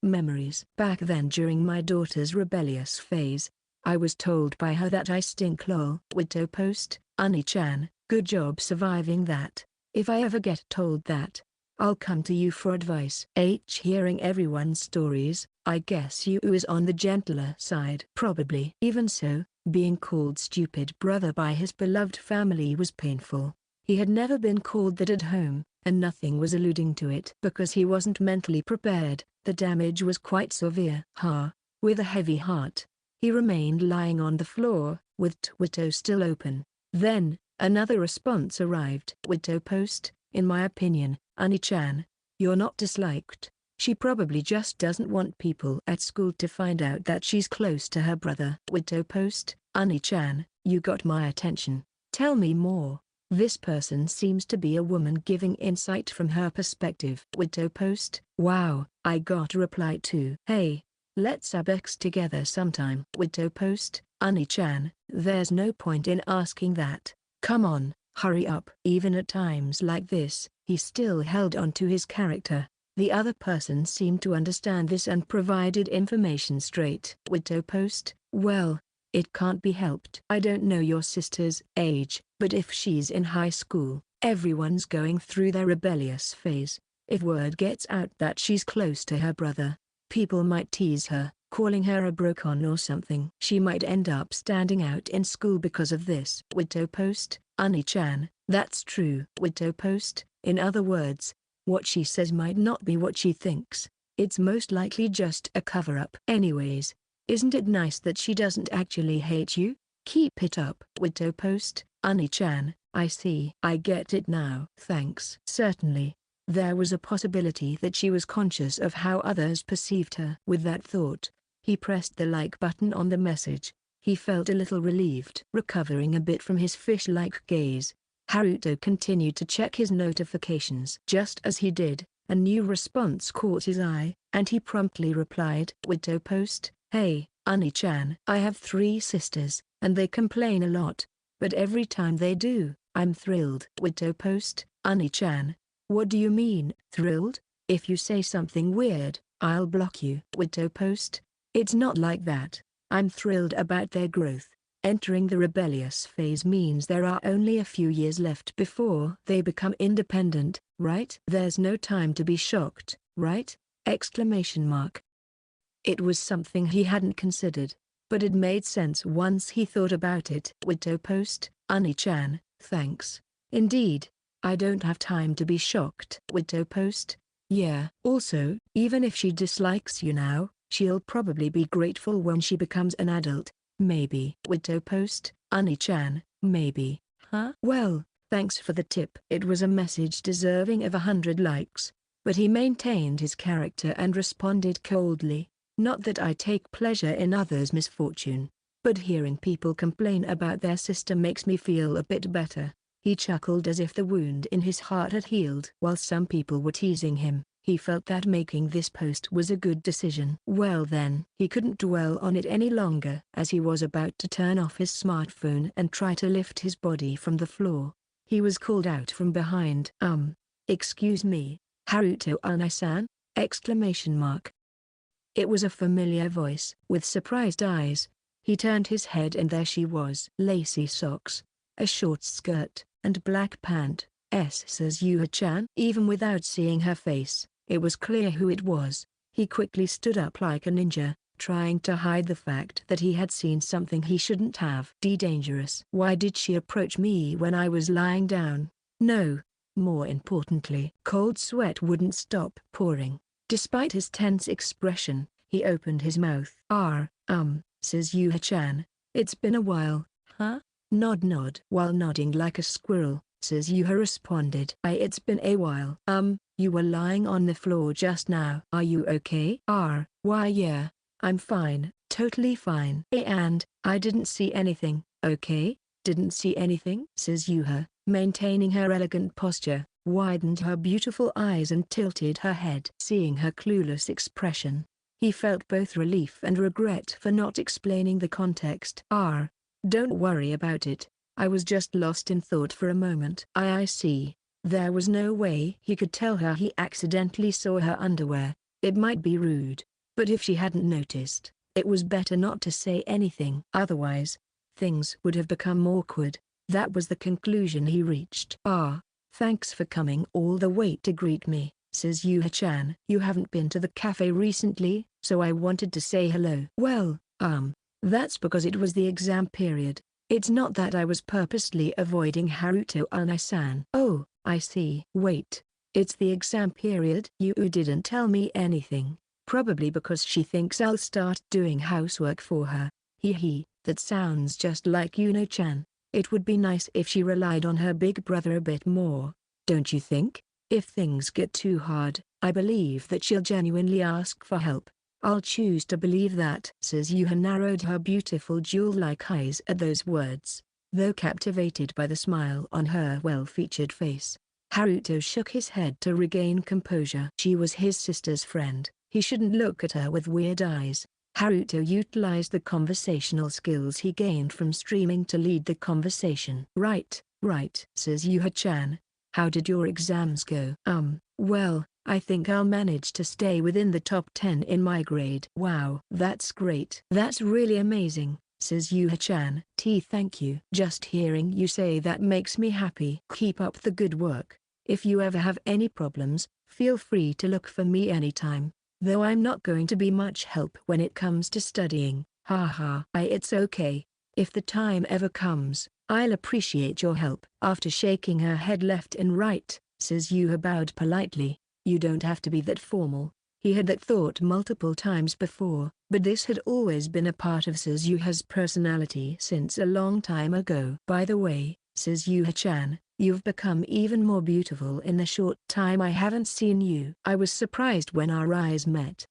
memories. Back then during my daughter's rebellious phase, I was told by her that I stink lol. Wito post, Oni-chan, good job surviving that. If I ever get told that, I'll come to you for advice. Hearing everyone's stories, I guess you is on the gentler side. Probably. Even so, being called stupid brother by his beloved family was painful. He had never been called that at home, and nothing was alluding to it. Because he wasn't mentally prepared, the damage was quite severe. With a heavy heart, he remained lying on the floor, with Twitter still open. Then, another response arrived. Wito post, in my opinion, Oni-chan, you're not disliked. She probably just doesn't want people at school to find out that she's close to her brother. Wito post, Oni-chan, you got my attention. Tell me more. This person seems to be a woman giving insight from her perspective. Wito post, wow, I got a reply too. Hey, let's abex together sometime. Wito post, Oni-chan, there's no point in asking that. Come on, hurry up. Even at times like this, he still held on to his character. The other person seemed to understand this and provided information straight. Wito post, well, it can't be helped. I don't know your sister's age, but if she's in high school, everyone's going through their rebellious phase. If word gets out that she's close to her brother, people might tease her, calling her a brocon or something. She might end up standing out in school because of this. Wito post, Oni-chan, that's true. Wito post, in other words, what she says might not be what she thinks. It's most likely just a cover-up. Anyways, isn't it nice that she doesn't actually hate you? Keep it up. Wito post, Oni-chan, I see. I get it now. Thanks. Certainly, there was a possibility that she was conscious of how others perceived her. With that thought, he pressed the like button on the message. He felt a little relieved. Recovering a bit from his fish-like gaze, Haruto continued to check his notifications. Just as he did, a new response caught his eye, and he promptly replied. Wito post, hey, Oni-chan. I have 3 sisters, and they complain a lot, but every time they do, I'm thrilled. Wito post, Oni-chan, what do you mean, thrilled? If you say something weird, I'll block you. Wito post, it's not like that. I'm thrilled about their growth. Entering the rebellious phase means there are only a few years left before they become independent, right? There's no time to be shocked, right? Exclamation mark. It was something he hadn't considered, but it made sense once he thought about it. Widow post, Oni-chan, thanks. Indeed, I don't have time to be shocked. Widow post, yeah. Also, even if she dislikes you now, she'll probably be grateful when she becomes an adult. Maybe. Widow post, Oni-chan, maybe. Huh? Well, thanks for the tip. It was a message deserving of 100 likes, but he maintained his character and responded coldly. Not that I take pleasure in others' misfortune, but hearing people complain about their sister makes me feel a bit better. He chuckled as if the wound in his heart had healed. While some people were teasing him, he felt that making this post was a good decision. Well then, he couldn't dwell on it any longer. As he was about to turn off his smartphone and try to lift his body from the floor, he was called out from behind. Excuse me, Haruto Oni-san? Exclamation mark. It was a familiar voice. With surprised eyes, he turned his head and there she was. Lacy socks, a short skirt, and black pant. Says Yuha-chan. Even without seeing her face, it was clear who it was. He quickly stood up like a ninja, trying to hide the fact that he had seen something he shouldn't have. Dangerous. Why did she approach me when I was lying down? No. More importantly, cold sweat wouldn't stop pouring. Despite his tense expression, he opened his mouth. Says Yuha-chan. It's been a while, huh? Nod. While nodding like a squirrel, says Yuha responded. It's been a while. You were lying on the floor just now. Are you okay? Why yeah, I'm fine, totally fine. And, I didn't see anything, okay? Didn't see anything? Says Yuha, maintaining her elegant posture, widened her beautiful eyes and tilted her head. Seeing her clueless expression, he felt both relief and regret for not explaining the context. Don't worry about it. I was just lost in thought for a moment. I see. There was no way he could tell her he accidentally saw her underwear. It might be rude, but if she hadn't noticed, it was better not to say anything. Otherwise, things would have become awkward. That was the conclusion he reached. Thanks for coming all the way to greet me, says Yuha-chan. You haven't been to the cafe recently, so I wanted to say hello. Well, that's because it was the exam period. It's not that I was purposely avoiding Haruto Oni-san. Oh, I see. Wait, it's the exam period? You didn't tell me anything, probably because she thinks I'll start doing housework for her. That sounds just like Yuno-chan. It would be nice if she relied on her big brother a bit more, don't you think? If things get too hard, I believe that she'll genuinely ask for help. I'll choose to believe that, says Yuha, narrowed her beautiful jewel-like eyes at those words, though captivated by the smile on her well-featured face. Haruto shook his head to regain composure. She was his sister's friend. He shouldn't look at her with weird eyes. Haruto utilized the conversational skills he gained from streaming to lead the conversation. Right, says Yuha-chan. How did your exams go? Well, I think I'll manage to stay within the top 10 in my grade. Wow, that's great. That's really amazing, says Yuha-chan. Thank you. Just hearing you say that makes me happy. Keep up the good work. If you ever have any problems, feel free to look for me anytime. Though I'm not going to be much help when it comes to studying. It's okay. If the time ever comes, I'll appreciate your help. After shaking her head left and right, says Yuha bowed politely. You don't have to be that formal. He had that thought multiple times before, but this had always been a part of says Yuha's personality since a long time ago. By the way, says Yuha-chan, you've become even more beautiful in the short time I haven't seen you. I was surprised when our eyes met.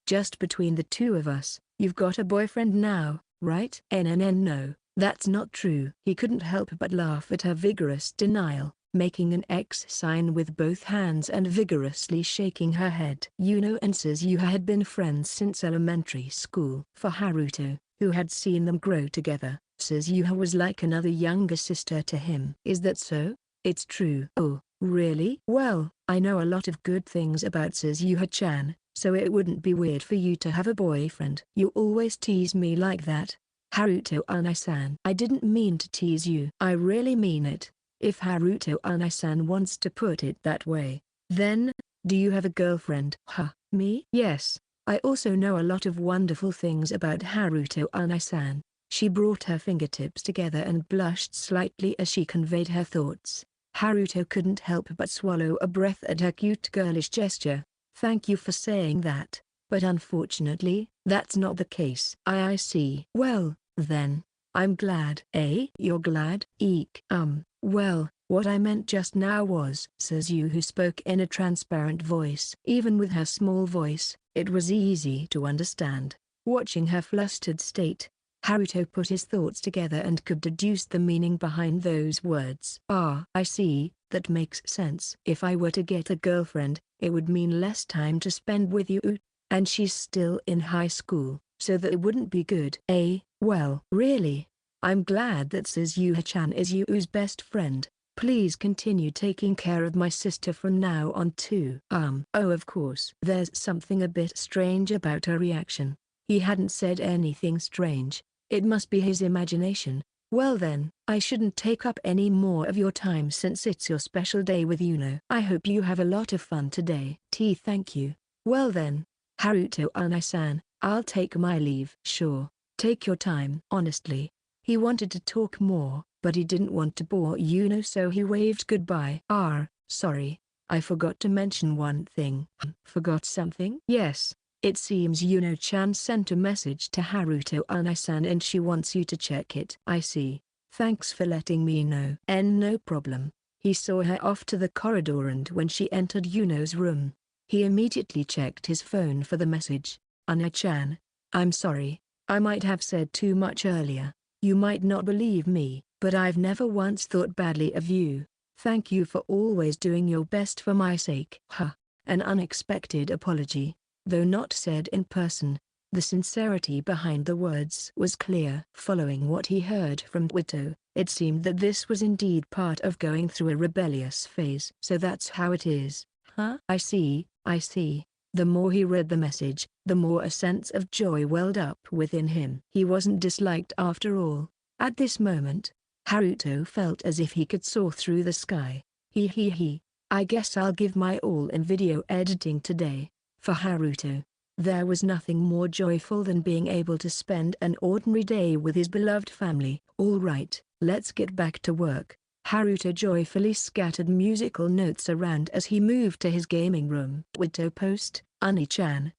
Just between the two of us, you've got a boyfriend now, right? No, that's not true. He couldn't help but laugh at her vigorous denial, making an X sign with both hands and vigorously shaking her head. Yuno and says Yuha had been friends since elementary school. For Haruto, who had seen them grow together, says Yuha was like another younger sister to him. Is that so? It's true. Oh, really? Well, I know a lot of good things about says Yuha-chan, so it wouldn't be weird for you to have a boyfriend. You always tease me like that. Haruto Unai-san. I didn't mean to tease you. I really mean it. If Haruto Unai-san wants to put it that way. Then, do you have a girlfriend? Huh, me? Yes. I also know a lot of wonderful things about Haruto Unai-san. She brought her fingertips together and blushed slightly as she conveyed her thoughts. Haruto couldn't help but swallow a breath at her cute girlish gesture. Thank you for saying that, but unfortunately, that's not the case. I see. Well, then, I'm glad. Eh? You're glad? Eek. Well, what I meant just now was, says you, who spoke in a transparent voice. Even with her small voice, it was easy to understand. Watching her flustered state, Haruto put his thoughts together and could deduce the meaning behind those words. Ah, I see, that makes sense. If I were to get a girlfriend, it would mean less time to spend with you, and she's still in high school, so that wouldn't be good. Eh? Well, really? I'm glad that Suzuha-chan is Yuu's best friend. Please continue taking care of my sister from now on too. Oh, of course. There's something a bit strange about her reaction. He hadn't said anything strange. It must be his imagination. Well then, I shouldn't take up any more of your time since it's your special day with Yuno. I hope you have a lot of fun today. Thank you. Well then, Haruto Unai-san, I'll take my leave. Sure, take your time. Honestly, he wanted to talk more, but he didn't want to bore Yuno, so he waved goodbye. Sorry, I forgot to mention one thing. Forgot something? Yes. It seems Yuno-chan sent a message to Haruto Unai-san and she wants you to check it. I see. Thanks for letting me know. No problem. He saw her off to the corridor and when she entered Yuno's room, he immediately checked his phone for the message. Unai-chan, I'm sorry, I might have said too much earlier. You might not believe me, but I've never once thought badly of you. Thank you for always doing your best for my sake. An unexpected apology. Though not said in person, the sincerity behind the words was clear. Following what he heard from Wito, it seemed that this was indeed part of going through a rebellious phase. So that's how it is, huh? I see. The more he read the message, the more a sense of joy welled up within him. He wasn't disliked after all. At this moment, Haruto felt as if he could soar through the sky. I guess I'll give my all in video editing today. For Haruto, there was nothing more joyful than being able to spend an ordinary day with his beloved family. All right, let's get back to work. Haruto joyfully scattered musical notes around as he moved to his gaming room. Wito post, Oni-chan,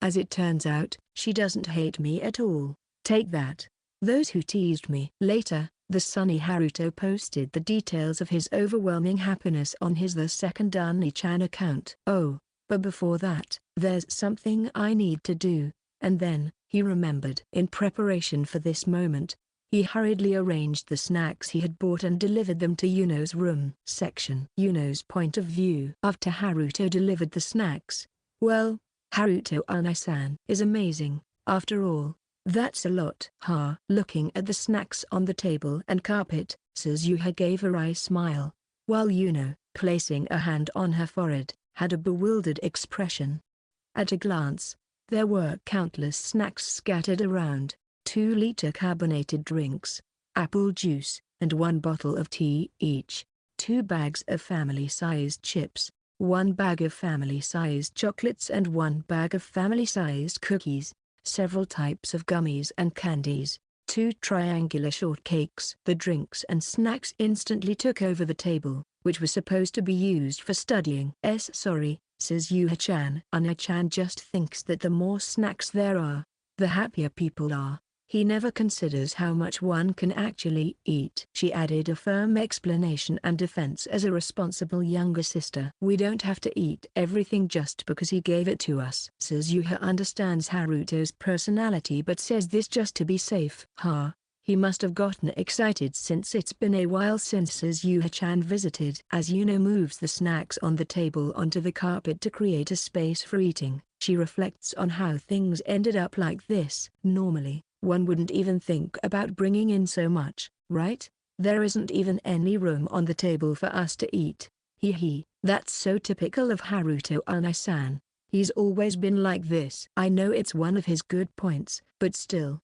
as it turns out, she doesn't hate me at all. Take that. Those who teased me. Later, the sunny Haruto posted the details of his overwhelming happiness on his The Second Oni-chan account. Oh. But before that, there's something I need to do, and then, he remembered. In preparation for this moment, he hurriedly arranged the snacks he had bought and delivered them to Yuno's room. Section. Yuno's point of view. After Haruto delivered the snacks, well, Haruto Unai-san is amazing, after all. That's a lot. Looking at the snacks on the table and carpet, Suzuha gave a wry smile, while Yuno, placing a hand on her forehead, had a bewildered expression. At a glance, there were countless snacks scattered around, 2-liter carbonated drinks, apple juice, and 1 bottle of tea each, 2 bags of family-sized chips, 1 bag of family-sized chocolates and 1 bag of family-sized cookies, several types of gummies and candies, 2 triangular shortcakes. The drinks and snacks instantly took over the table, which was supposed to be used for studying. Sorry, says Yuha-chan. Unai-chan just thinks that the more snacks there are, the happier people are. He never considers how much one can actually eat. She added a firm explanation and defense as a responsible younger sister. We don't have to eat everything just because he gave it to us. Suzuha understands Haruto's personality but says this just to be safe. He must have gotten excited since it's been a while since Suzuha-chan visited. As Yuno moves the snacks on the table onto the carpet to create a space for eating, she reflects on how things ended up like this. Normally, one wouldn't even think about bringing in so much, right? There isn't even any room on the table for us to eat. That's so typical of Haruto Unai-san. He's always been like this. I know it's one of his good points, but still,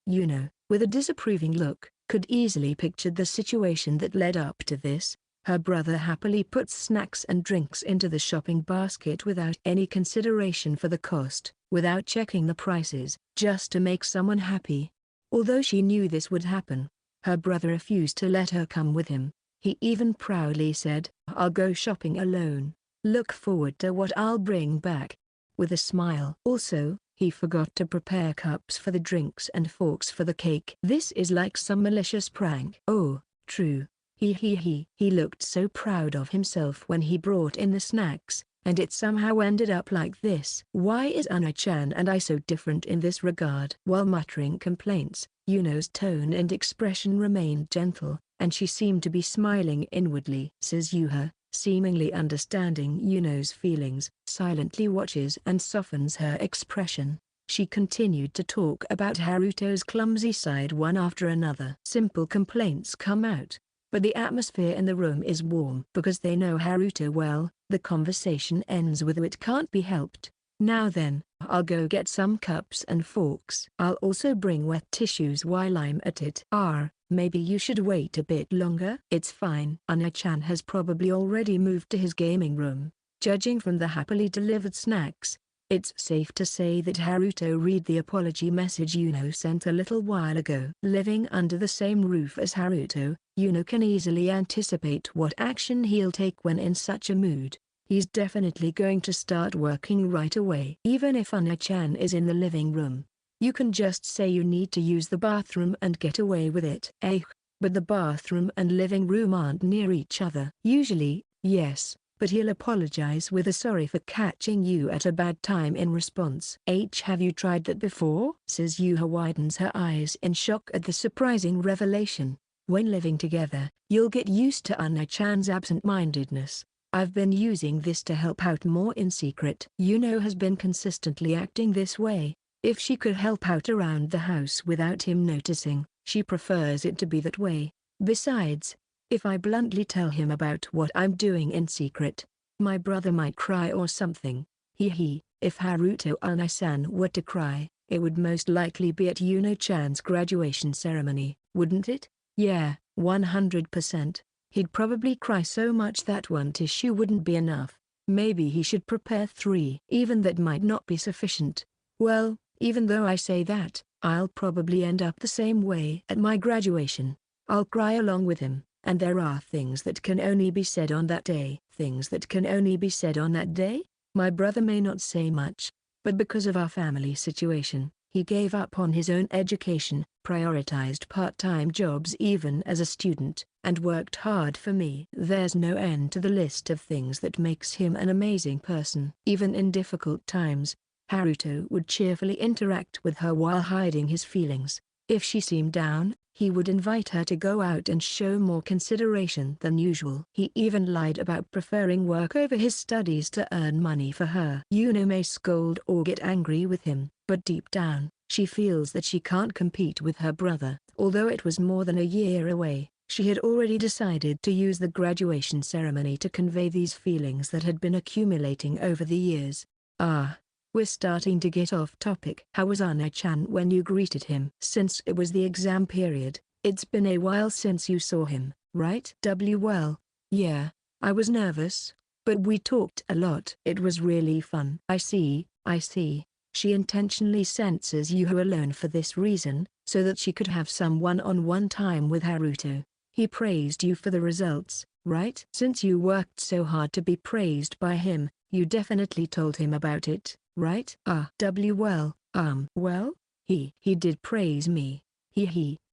with a disapproving look, could easily picture the situation that led up to this. Her brother happily puts snacks and drinks into the shopping basket without any consideration for the cost, without checking the prices, just to make someone happy. Although she knew this would happen, her brother refused to let her come with him. He even proudly said, "I'll go shopping alone. Look forward to what I'll bring back." With a smile. Also, he forgot to prepare cups for the drinks and forks for the cake. This is like some malicious prank. Oh, true. He looked so proud of himself when he brought in the snacks, and it somehow ended up like this. Why is Oni-chan and I so different in this regard? While muttering complaints, Yuno's tone and expression remained gentle, and she seemed to be smiling inwardly. Suzuha, seemingly understanding Yuno's feelings, silently watches and softens her expression. She continued to talk about Haruto's clumsy side one after another. Simple complaints come out, but the atmosphere in the room is warm. Because they know Haruto well, the conversation ends with "It can't be helped. Now then, I'll go get some cups and forks. I'll also bring wet tissues while I'm at it." Maybe you should wait a bit longer." "It's fine." Oni-chan has probably already moved to his gaming room. Judging from the happily delivered snacks, it's safe to say that Haruto read the apology message Yuno sent a little while ago. Living under the same roof as Haruto, Yuno can easily anticipate what action he'll take when in such a mood. He's definitely going to start working right away. Even if Oni-chan is in the living room, you can just say you need to use the bathroom and get away with it. But the bathroom and living room aren't near each other. Usually, yes, but he'll apologize with a "sorry for catching you at a bad time" in response. Have you tried that before? Suzuha widens her eyes in shock at the surprising revelation. When living together, you'll get used to Oni-chan's absent-mindedness. I've been using this to help out more in secret. Yuno has been consistently acting this way. If she could help out around the house without him noticing, she prefers it to be that way. Besides, if I bluntly tell him about what I'm doing in secret, my brother might cry or something. If Haruto Oni-san were to cry, it would most likely be at Yuno-chan's graduation ceremony, wouldn't it? Yeah, 100%. He'd probably cry so much that one tissue wouldn't be enough. Maybe he should prepare 3. Even that might not be sufficient. Well, even though I say that, I'll probably end up the same way at my graduation. I'll cry along with him, and there are things that can only be said on that day. Things that can only be said on that day? My brother may not say much, but because of our family situation, he gave up on his own education, prioritized part-time jobs even as a student, and worked hard for me. There's no end to the list of things that makes him an amazing person. Even in difficult times, Haruto would cheerfully interact with her while hiding his feelings. If she seemed down, he would invite her to go out and show more consideration than usual. He even lied about preferring work over his studies to earn money for her. Yuno may scold or get angry with him, but deep down, she feels that she can't compete with her brother. Although it was more than a year away, she had already decided to use the graduation ceremony to convey these feelings that had been accumulating over the years. We're starting to get off topic. How was Oni-chan when you greeted him? Since it was the exam period, it's been a while since you saw him, right? Well, yeah, I was nervous, but we talked a lot. It was really fun. I see. She intentionally sent Suzuha alone for this reason, so that she could have some one-on-one time with Haruto. He praised you for the results, right? Since you worked so hard to be praised by him, you definitely told him about it, right? Well, he did praise me.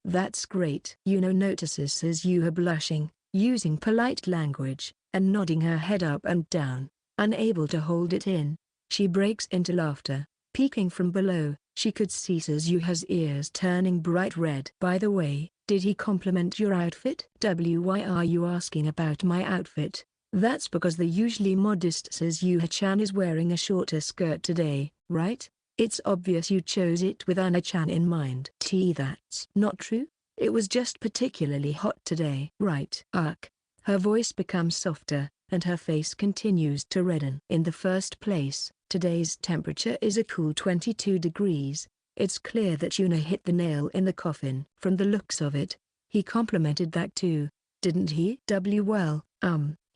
That's great. Yuno notices Suzuha blushing, using polite language, and nodding her head up and down, unable to hold it in. She breaks into laughter. Peeking from below, she could see Suzuha's ears turning bright red. By the way, did he compliment your outfit? Why are you asking about my outfit? That's because the usually modest Suzuha-chan is wearing a shorter skirt today, right? It's obvious you chose it with Oni-chan in mind. That's not true. It was just particularly hot today. Right. Her voice becomes softer, and her face continues to redden. In the first place, today's temperature is a cool 22 degrees. It's clear that Yuno hit the nail in the coffin. From the looks of it, he complimented that too, didn't he? Well,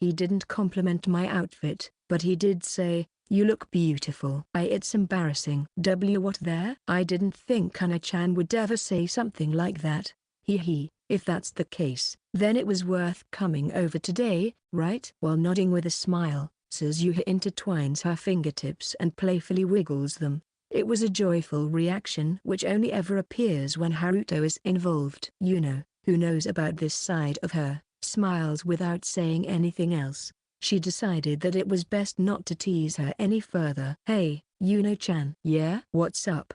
he didn't compliment my outfit, but he did say, "You look beautiful." It's embarrassing. What there? I didn't think Ana-chan would ever say something like that. If that's the case, then it was worth coming over today, right? While nodding with a smile, Suzuha intertwines her fingertips and playfully wiggles them. It was a joyful reaction which only ever appears when Haruto is involved. Yuno, who knows about this side of her, smiles without saying anything else. She decided that it was best not to tease her any further. "Hey, Yuno-chan." "Yeah? What's up?"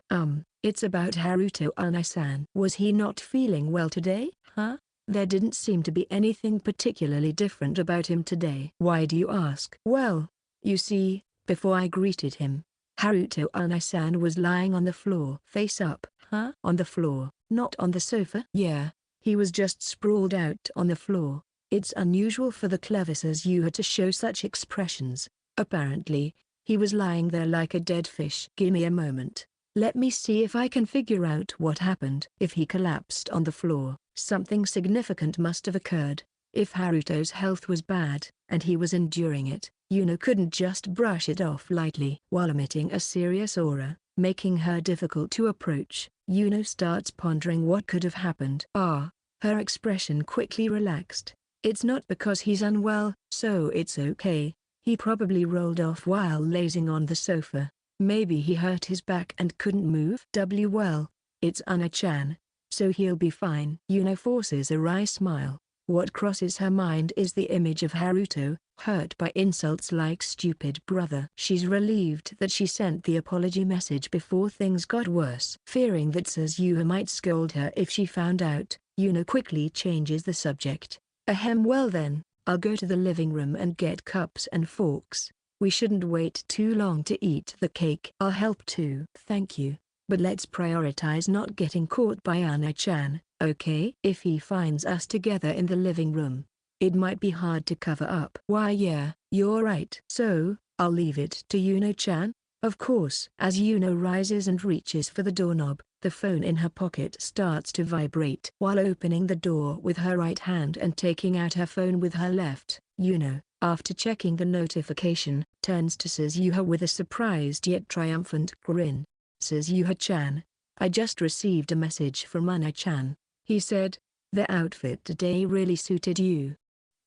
It's about Haruto Ana-san." "Was he not feeling well today, huh?" "There didn't seem to be anything particularly different about him today." "Why do you ask?" "Well, you see, before I greeted him, Haruto Ana-san was lying on the floor." "Face up." "Huh? On the floor, not on the sofa?" "Yeah, he was just sprawled out on the floor." It's unusual for the clever Suzuha to show such expressions. Apparently, he was lying there like a dead fish. "Gimme a moment. Let me see if I can figure out what happened." If he collapsed on the floor, something significant must have occurred. If Haruto's health was bad, and he was enduring it, Yuno couldn't just brush it off lightly. While emitting a serious aura, making her difficult to approach, Yuno starts pondering what could have happened. Her expression quickly relaxed. It's not because he's unwell, so it's okay. He probably rolled off while lazing on the sofa. Maybe he hurt his back and couldn't move. Well, it's Ana-chan, so he'll be fine. Yuno forces a wry smile. What crosses her mind is the image of Haruto, hurt by insults like "stupid brother." She's relieved that she sent the apology message before things got worse. Fearing that Suzuha might scold her if she found out, Yuno quickly changes the subject. Well then, I'll go to the living room and get cups and forks. We shouldn't wait too long to eat the cake. I'll help too. Thank you, but let's prioritize not getting caught by Ana-chan, okay? If he finds us together in the living room, it might be hard to cover up. Why yeah, you're right. So, I'll leave it to Yuno-chan? Of course. As Yuno rises and reaches for the doorknob, the phone in her pocket starts to vibrate. While opening the door with her right hand and taking out her phone with her left, Yuno, after checking the notification, turns to Suzuha with a surprised yet triumphant grin. "Suzuha-chan, I just received a message from Ana-chan. He said, the outfit today really suited you.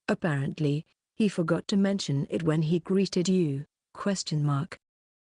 Apparently, he forgot to mention it when he greeted you, ?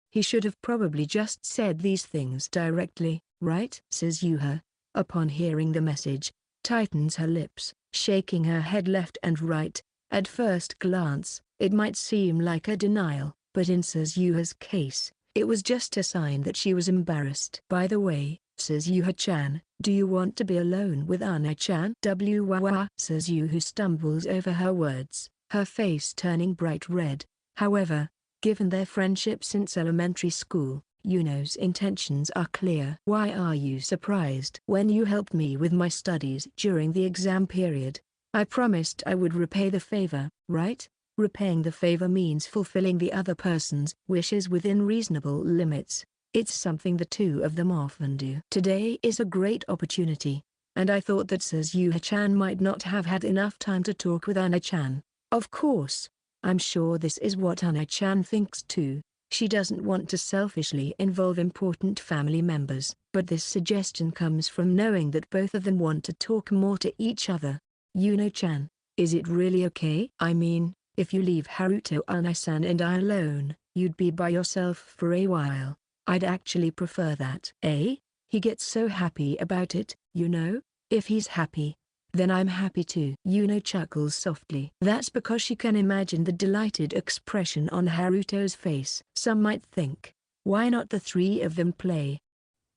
He should have probably just said these things directly, right?" Suzuha, upon hearing the message, tightens her lips, shaking her head left and right. At first glance, it might seem like a denial, but in Suzuha's case, it was just a sign that she was embarrassed. "By the way, Suzuha-chan, do you want to be alone with Ana-chan?" Suzuha stumbles over her words, her face turning bright red. However, given their friendship since elementary school, Yuno's intentions are clear. "Why are you surprised?" "When you helped me with my studies during the exam period, I promised I would repay the favor, right? Repaying the favor means fulfilling the other person's wishes within reasonable limits. It's something the two of them often do. Today is a great opportunity, and I thought that Suzuha-chan might not have had enough time to talk with Ana-chan. Of course, I'm sure this is what Ana-chan thinks too. She doesn't want to selfishly involve important family members, but this suggestion comes from knowing that both of them want to talk more to each other. Yuno-chan, is it really okay? I mean, if you leave Haruto Ana-san and I alone, you'd be by yourself for a while. I'd actually prefer that." "Eh?" He gets so happy about it, you know? "If he's happy, then I'm happy too." Yuno chuckles softly. That's because she can imagine the delighted expression on Haruto's face. Some might think, why not the three of them play?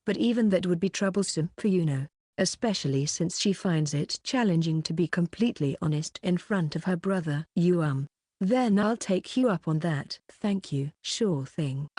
But even that would be troublesome for Yuno, especially since she finds it challenging to be completely honest in front of her brother. Then I'll take you up on that." "Thank you." "Sure thing."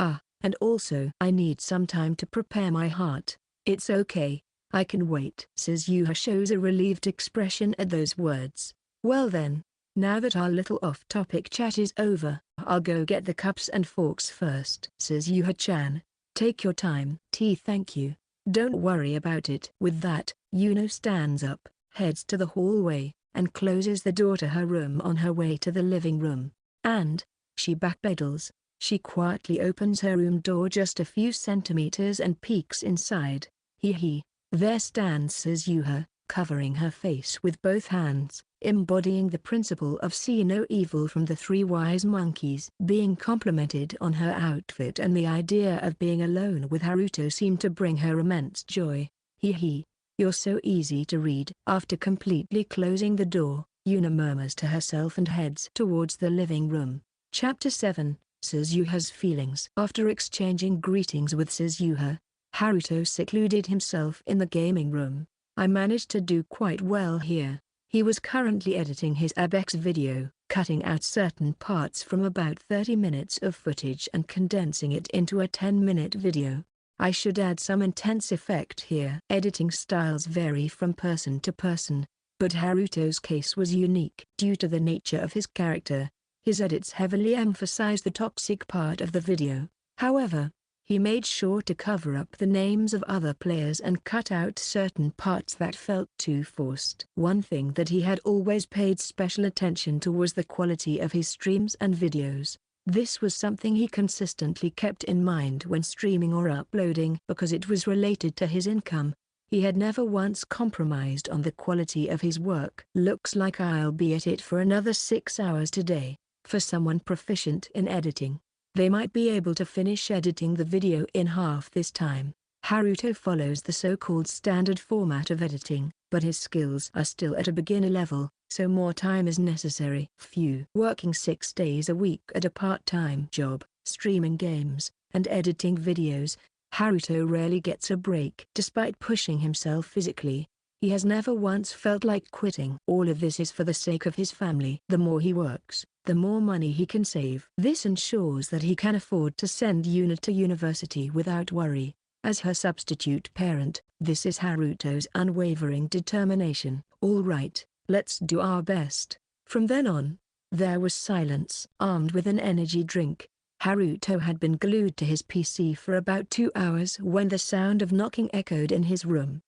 And also I need some time to prepare my heart." "It's okay, I can wait." Suzuha shows a relieved expression at those words. "Well then, now that our little off-topic chat is over, I'll go get the cups and forks first." "Suzuha-chan, take your time." "Thank you." Don't worry about it. With that, Yuno stands up, heads to the hallway, and closes the door to her room on her way to the living room. And she backpedals. She quietly opens her room door just a few centimeters and peeks inside. Hee. There stands Suzuha, covering her face with both hands, embodying the principle of see no evil from the Three Wise Monkeys. Being complimented on her outfit and the idea of being alone with Haruto seemed to bring her immense joy. Hee. You're so easy to read. After completely closing the door, Yuna murmurs to herself and heads towards the living room. Chapter 7, Suzuha's Feelings. After exchanging greetings with Suzuha, Haruto secluded himself in the gaming room. I managed to do quite well here. He was currently editing his Abex video, cutting out certain parts from about 30 minutes of footage and condensing it into a 10-minute video. I should add some intense effect here. Editing styles vary from person to person, but Haruto's case was unique. Due to the nature of his character, his edits heavily emphasize the toxic part of the video. However, he made sure to cover up the names of other players and cut out certain parts that felt too forced. One thing that he had always paid special attention to was the quality of his streams and videos. This was something he consistently kept in mind when streaming or uploading because it was related to his income. He had never once compromised on the quality of his work. Looks like I'll be at it for another 6 hours today. For someone proficient in editing, they might be able to finish editing the video in half this time. Haruto follows the so-called standard format of editing, but his skills are still at a beginner level, so more time is necessary. Working 6 days a week at a part-time job, streaming games, and editing videos, Haruto rarely gets a break. Despite pushing himself physically, he has never once felt like quitting. All of this is for the sake of his family. The more he works, the more money he can save. This ensures that he can afford to send Yuna to university without worry. As her substitute parent, this is Haruto's unwavering determination. All right, let's do our best. From then on, there was silence. Armed with an energy drink, Haruto had been glued to his PC for about 2 hours when the sound of knocking echoed in his room.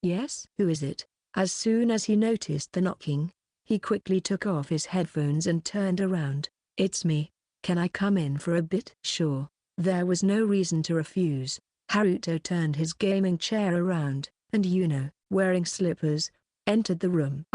Yes? Who is it? As soon as he noticed the knocking, he quickly took off his headphones and turned around. It's me. Can I come in for a bit? Sure. There was no reason to refuse. Haruto turned his gaming chair around, and Yuno, wearing slippers, entered the room.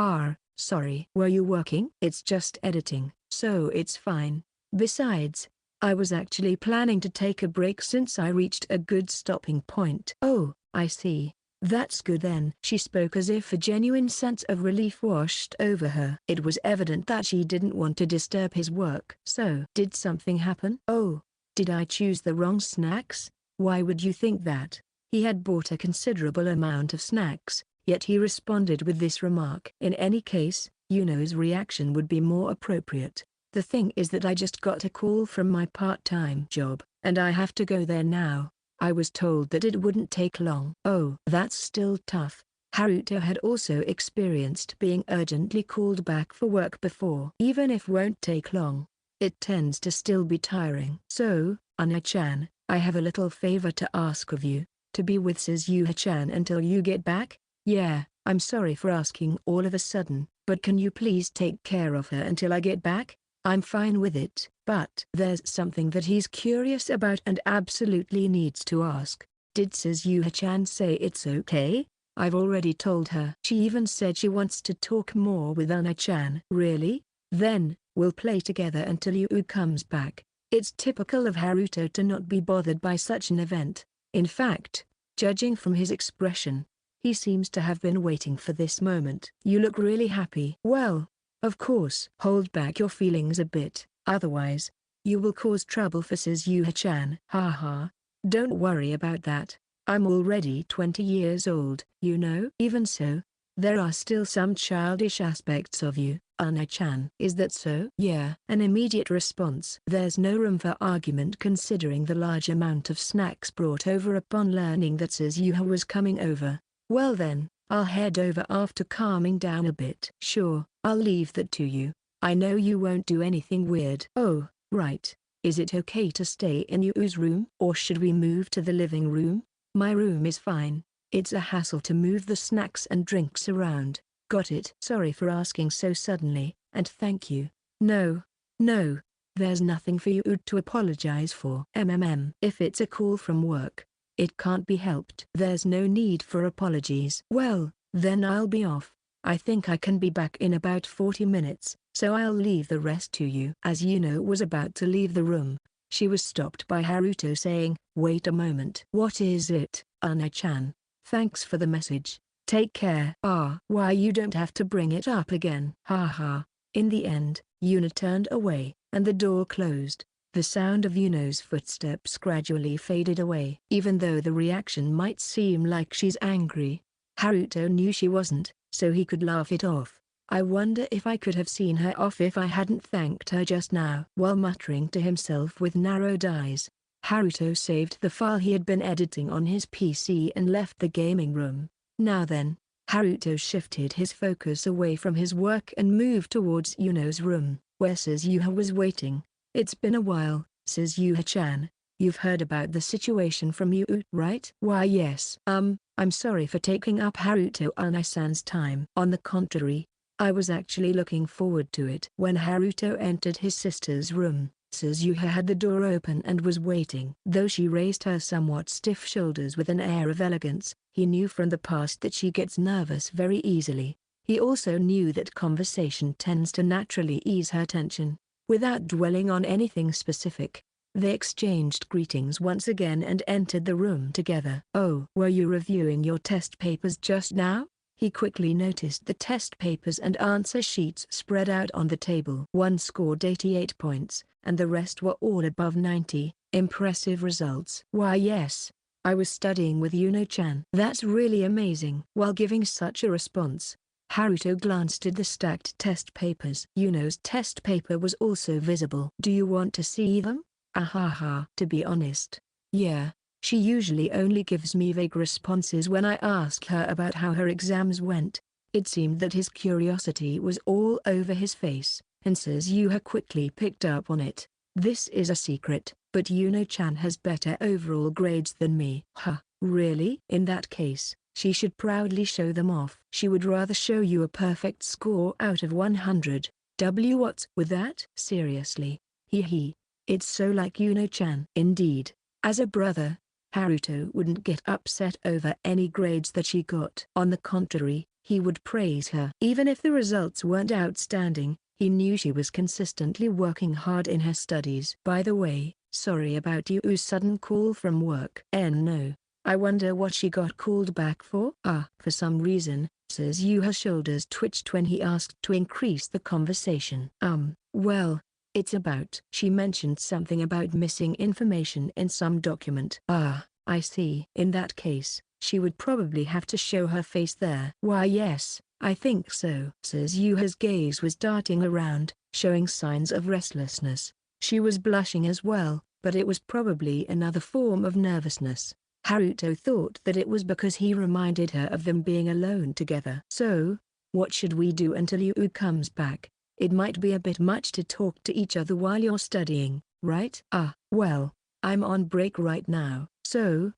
Sorry. Were you working? It's just editing, so it's fine. Besides, I was actually planning to take a break since I reached a good stopping point. Oh, I see. That's good then. She spoke as if a genuine sense of relief washed over her. It was evident that she didn't want to disturb his work. So, did something happen? Oh, did I choose the wrong snacks? Why would you think that? He had bought a considerable amount of snacks, yet he responded with this remark. In any case, Yuno's reaction would be more appropriate. The thing is that I just got a call from my part-time job, and I have to go there now. I was told that it wouldn't take long. Oh, that's still tough. Haruto had also experienced being urgently called back for work before. Even if won't take long, it tends to still be tiring. So, Oni-chan, I have a little favor to ask of you, to be with Suzuha-chan until you get back? Yeah, I'm sorry for asking all of a sudden, but can you please take care of her until I get back? I'm fine with it, but there's something that he's curious about and absolutely needs to ask. Did Suzuha-chan say it's okay? I've already told her. She even said she wants to talk more with Oni-chan. Really? Then, we'll play together until Yu comes back. It's typical of Haruto to not be bothered by such an event. In fact, judging from his expression, he seems to have been waiting for this moment. You look really happy. Well, of course. Hold back your feelings a bit, otherwise, you will cause trouble for Suzuha-chan. Haha. Don't worry about that. I'm already 20 years old, you know. Even so, there are still some childish aspects of you, Oni-chan. Is that so? Yeah. An immediate response. There's no room for argument considering the large amount of snacks brought over upon learning that Suzuha was coming over. Well then, I'll head over after calming down a bit. Sure, I'll leave that to you. I know you won't do anything weird. Oh, right. Is it okay to stay in Yu's room? Or should we move to the living room? My room is fine. It's a hassle to move the snacks and drinks around. Got it? Sorry for asking so suddenly, and thank you. No. No. There's nothing for you to apologize for. If it's a call from work, it can't be helped. There's no need for apologies. Well, then I'll be off. I think I can be back in about 40 minutes, so I'll leave the rest to you. As Yuno was about to leave the room, she was stopped by Haruto saying, "Wait a moment." "What is it?" "Oni-chan. Thanks for the message. Take care." Why, you don't have to bring it up again. Haha. In the end, Yuno turned away, and the door closed. The sound of Yuno's footsteps gradually faded away. Even though the reaction might seem like she's angry, Haruto knew she wasn't, so he could laugh it off. I wonder if I could have seen her off if I hadn't thanked her just now. While muttering to himself with narrowed eyes, Haruto saved the file he had been editing on his PC and left the gaming room. Now then, Haruto shifted his focus away from his work and moved towards Yuno's room, where Suzuha was waiting. "It's been a while, Suzuha-chan. You've heard about the situation from Yu, right?" "Why yes. I'm sorry for taking up Haruto Oni-san's time." "On the contrary, I was actually looking forward to it." When Haruto entered his sister's room, Suzuha had the door open and was waiting. Though she raised her somewhat stiff shoulders with an air of elegance, he knew from the past that she gets nervous very easily. He also knew that conversation tends to naturally ease her tension. Without dwelling on anything specific, they exchanged greetings once again and entered the room together. "Oh, were you reviewing your test papers just now?" He quickly noticed the test papers and answer sheets spread out on the table. One scored 88 points, and the rest were all above 90. Impressive results. "Why yes. I was studying with Yuno-chan." "That's really amazing." While giving such a response, Haruto glanced at the stacked test papers. Yuno's test paper was also visible. "Do you want to see them?" "Ahaha." "To be honest, yeah. She usually only gives me vague responses when I ask her about how her exams went." It seemed that his curiosity was all over his face, and Suzuha quickly picked up on it. "This is a secret, but Yuno-chan has better overall grades than me." "Huh, really?" "In that case, she should proudly show them off." "She would rather show you a perfect score out of 100. What's with that?" "Seriously. Hee. It's so like Yuno-chan." Indeed, as a brother, Haruto wouldn't get upset over any grades that she got. On the contrary, he would praise her. Even if the results weren't outstanding, he knew she was consistently working hard in her studies. "By the way, sorry about Yu's sudden call from work." No. I wonder what she got called back for?" For some reason, Suzuha's shoulders twitched when he asked to increase the conversation. Well, it's about." She mentioned something about missing information in some document. I see." "In that case, she would probably have to show her face there." "Why yes, I think so." Suzuha's gaze was darting around, showing signs of restlessness. She was blushing as well, but it was probably another form of nervousness. Haruto thought that it was because he reminded her of them being alone together. "So, what should we do until Yu comes back? It might be a bit much to talk to each other while you're studying, right?" Well, I'm on break right now, so,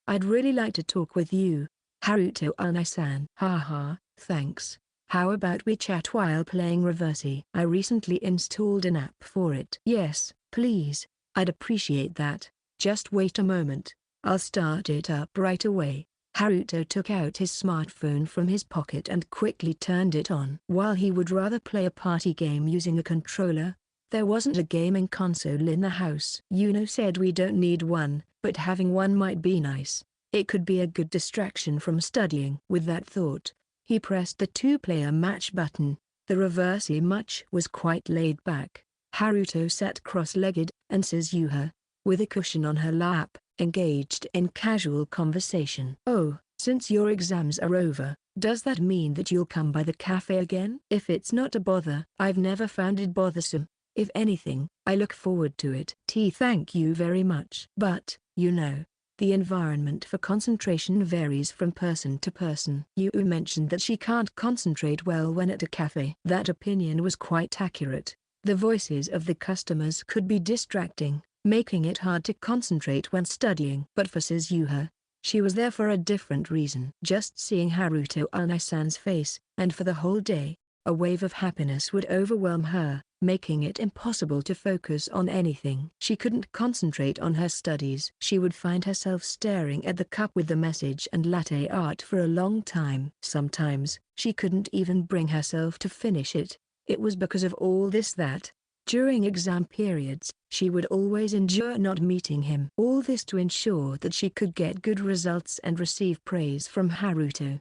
I'd really like to talk with you, Haruto Oni-san." "Haha, thanks. How about we chat while playing Reversi? I recently installed an app for it." "Yes, please, I'd appreciate that. Just wait a moment. I'll start it up right away." Haruto took out his smartphone from his pocket and quickly turned it on. While he would rather play a party game using a controller, there wasn't a gaming console in the house. Yuno said we don't need one, but having one might be nice. It could be a good distraction from studying. With that thought, he pressed the two-player match button. The Reversi match was quite laid back. Haruto sat cross-legged, and Suzuha, with a cushion on her lap, engaged in casual conversation. "Oh, since your exams are over, does that mean that you'll come by the cafe again?" "If it's not a bother." "I've never found it bothersome. If anything, I look forward to it." Thank you very much." "But, the environment for concentration varies from person to person." Yu mentioned that she can't concentrate well when at a cafe. That opinion was quite accurate. The voices of the customers could be distracting, making it hard to concentrate when studying. But for Suzuha, She was there for a different reason. Just seeing Haruto Unai-san's face, and for the whole day, a wave of happiness would overwhelm her, making it impossible to focus on anything. She couldn't concentrate on her studies. She would find herself staring at the cup with the message and latte art for a long time. Sometimes, she couldn't even bring herself to finish it. It was because of all this that, during exam periods, she would always endure not meeting him. All this to ensure that she could get good results and receive praise from Haruto.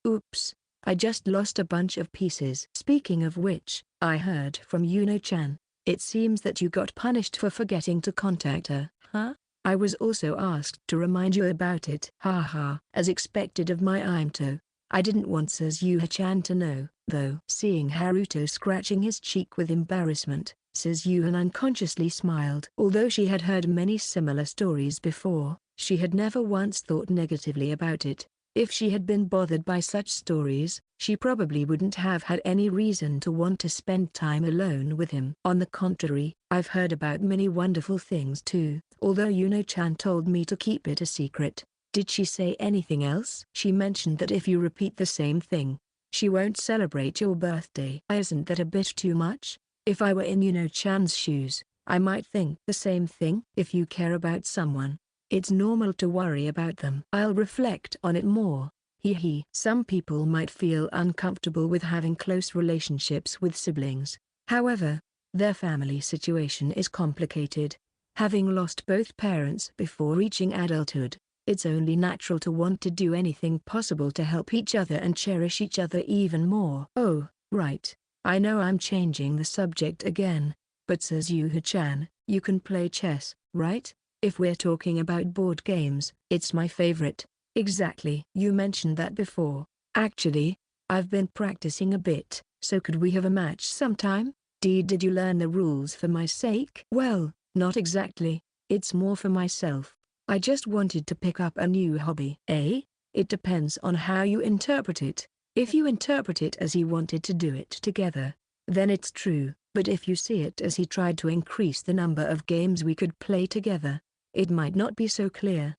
Oops. I just lost a bunch of pieces. Speaking of which, I heard from Yuno-chan. It seems that you got punished for forgetting to contact her. Huh? I was also asked to remind you about it. Haha. As expected of my Imto. I didn't want Suzuha-chan to know, though. Seeing Haruto scratching his cheek with embarrassment, Suzuha unconsciously smiled. Although she had heard many similar stories before, she had never once thought negatively about it. If she had been bothered by such stories, she probably wouldn't have had any reason to want to spend time alone with him. On the contrary, I've heard about many wonderful things too, although Yuno-chan told me to keep it a secret. Did she say anything else? She mentioned that if you repeat the same thing, she won't celebrate your birthday. Isn't that a bit too much? If I were in Yuno-chan's shoes, I might think the same thing. If you care about someone, it's normal to worry about them. I'll reflect on it more. Hee. Some people might feel uncomfortable with having close relationships with siblings. However, their family situation is complicated. Having lost both parents before reaching adulthood, it's only natural to want to do anything possible to help each other and cherish each other even more. Oh, right. I know I'm changing the subject again, but Suzuha-chan, you can play chess, right? If we're talking about board games, it's my favorite. Exactly. You mentioned that before. Actually, I've been practicing a bit, so could we have a match sometime? Did you learn the rules for my sake? Well, not exactly. It's more for myself. I just wanted to pick up a new hobby. Eh? It depends on how you interpret it. If you interpret it as he wanted to do it together, then it's true. But if you see it as he tried to increase the number of games we could play together, it might not be so clear.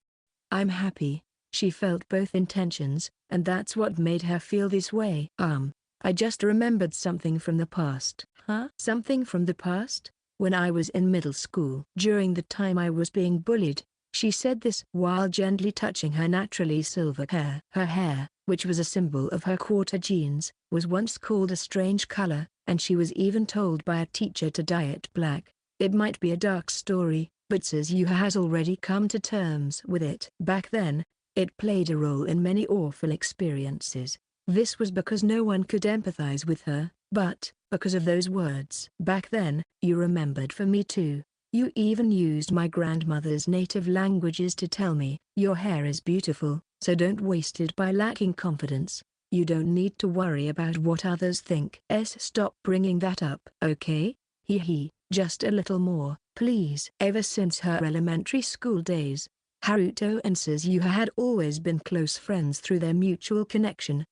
I'm happy. She felt both intentions, and that's what made her feel this way. I just remembered something from the past. Huh? Something from the past? When I was in middle school. During the time I was being bullied, she said this while gently touching her naturally silver hair. Her hair, which was a symbol of her quarter genes, was once called a strange color, and she was even told by a teacher to dye it black. It might be a dark story, but Suzuha has already come to terms with it. Back then, it played a role in many awful experiences. This was because no one could empathize with her, but, because of those words. Back then, you remembered for me too. You even used my grandmother's native languages to tell me, your hair is beautiful, so don't waste it by lacking confidence. You don't need to worry about what others think. Stop bringing that up. Okay? Hee. Just a little more, please. Ever since her elementary school days, Haruto and Suzuha had always been close friends through their mutual connection,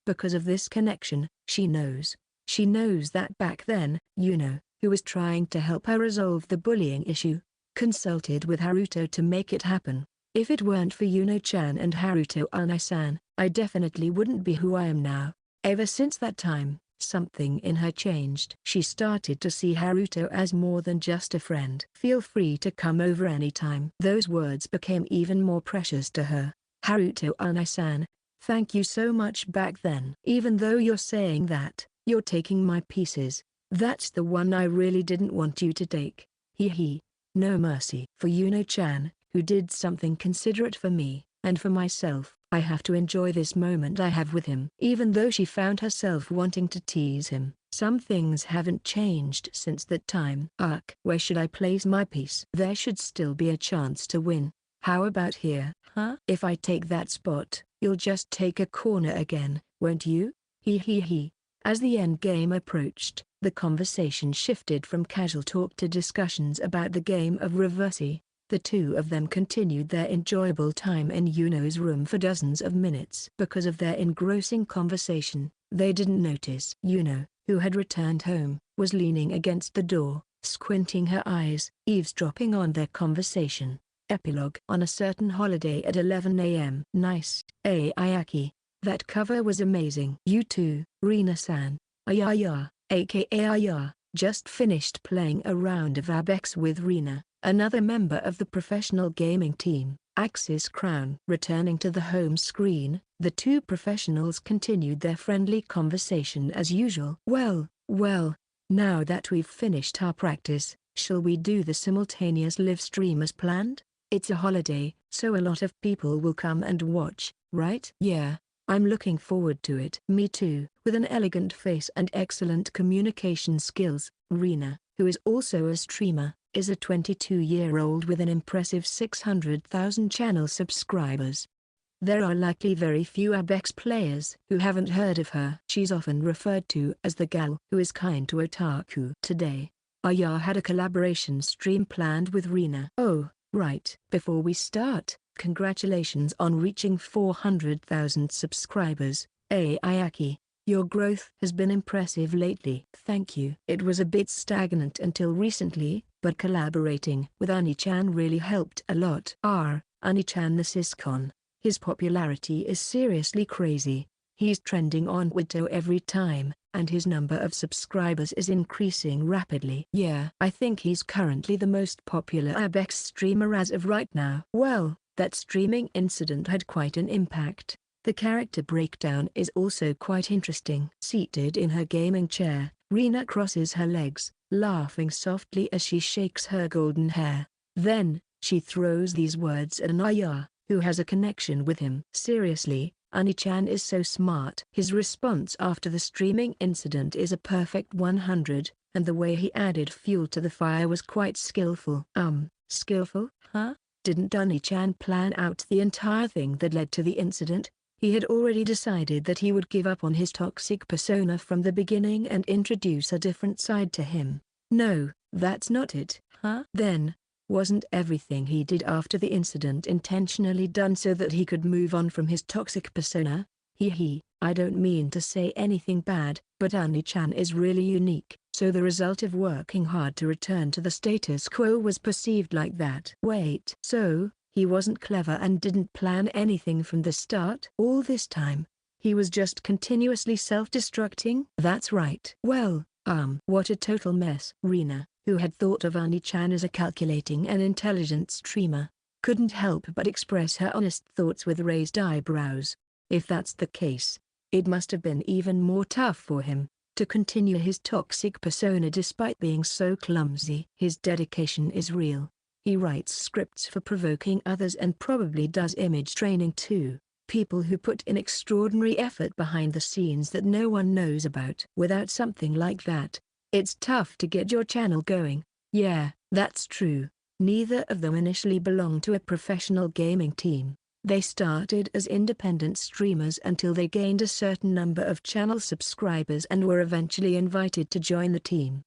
Because of this connection, she knows that back then, who was trying to help her resolve the bullying issue, consulted with Haruto to make it happen. If it weren't for Yuno-chan and Haruto Unai-san, I definitely wouldn't be who I am now. Ever since that time, something in her changed. She started to see Haruto as more than just a friend. Feel free to come over anytime. Those words became even more precious to her. Haruto Unai-san, thank you so much back then. Even though you're saying that, you're taking my pieces. That's the one I really didn't want you to take. Hee. No mercy. For Yuno-chan, who did something considerate for me, and for myself, I have to enjoy this moment I have with him. Even though she found herself wanting to tease him, some things haven't changed since that time. Where should I place my piece? There should still be a chance to win. How about here? Huh? If I take that spot, you'll just take a corner again, won't you? Hee. As the end game approached, the conversation shifted from casual talk to discussions about the game of Reversi. The two of them continued their enjoyable time in Yuno's room for dozens of minutes. Because of their engrossing conversation, they didn't notice. Yuno, who had returned home, was leaning against the door, squinting her eyes, eavesdropping on their conversation. Epilogue. On a certain holiday at 11 a.m. Nice, Aayaki. That cover was amazing. You too, Rina-san. Aaya, aka Aaya, just finished playing a round of Abex with Rina, another member of the professional gaming team, Axis Crown. Returning to the home screen, the two professionals continued their friendly conversation as usual. Well, now that we've finished our practice, shall we do the simultaneous live stream as planned? It's a holiday, so a lot of people will come and watch, right? Yeah, I'm looking forward to it. Me too. With an elegant face and excellent communication skills, Rina, who is also a streamer, is a 22-year-old with an impressive 600,000 channel subscribers. There are likely very few Abex players who haven't heard of her. She's often referred to as the gal who is kind to otaku. Today, Aaya had a collaboration stream planned with Rina. Oh, right. Before we start, congratulations on reaching 400,000 subscribers, Aayaki. Your growth has been impressive lately. Thank you. It was a bit stagnant until recently, but collaborating with Oni-chan really helped a lot. Oni-chan the syscon. His popularity is seriously crazy. He's trending on Twitter every time, and his number of subscribers is increasing rapidly. Yeah, I think he's currently the most popular Abex streamer as of right now. Well, that streaming incident had quite an impact. The character breakdown is also quite interesting. Seated in her gaming chair, Rina crosses her legs, laughing softly as she shakes her golden hair. Then, she throws these words at Aaya, who has a connection with him. Seriously, Oni-chan is so smart. His response after the streaming incident is a perfect 100, and the way he added fuel to the fire was quite skillful. Skillful? Huh? Didn't Oni-chan plan out the entire thing that led to the incident? He had already decided that he would give up on his toxic persona from the beginning and introduce a different side to him. No, that's not it. Huh? Then, wasn't everything he did after the incident intentionally done so that he could move on from his toxic persona? I don't mean to say anything bad, but Oni-chan is really unique, so the result of working hard to return to the status quo was perceived like that. Wait. So, he wasn't clever and didn't plan anything from the start? All this time, he was just continuously self-destructing? That's right. Well, what a total mess. Rina, who had thought of Oni-chan as a calculating and intelligent streamer, couldn't help but express her honest thoughts with raised eyebrows. If that's the case, it must have been even more tough for him to continue his toxic persona despite being so clumsy. His dedication is real. He writes scripts for provoking others and probably does image training too. People who put in extraordinary effort behind the scenes that no one knows about. Without something like that, it's tough to get your channel going. Yeah, that's true. Neither of them initially belonged to a professional gaming team. They started as independent streamers until they gained a certain number of channel subscribers and were eventually invited to join the team.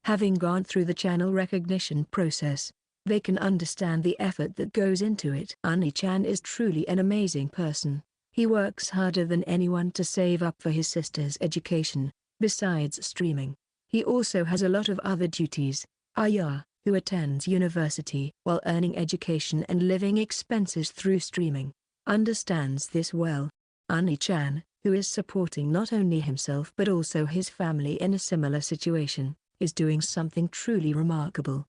Having gone through the channel recognition process, they can understand the effort that goes into it. Oni-chan is truly an amazing person. He works harder than anyone to save up for his sister's education. Besides streaming, he also has a lot of other duties. Aaya, who attends university while earning education and living expenses through streaming, understands this well. Oni-chan, who is supporting not only himself but also his family in a similar situation, is doing something truly remarkable.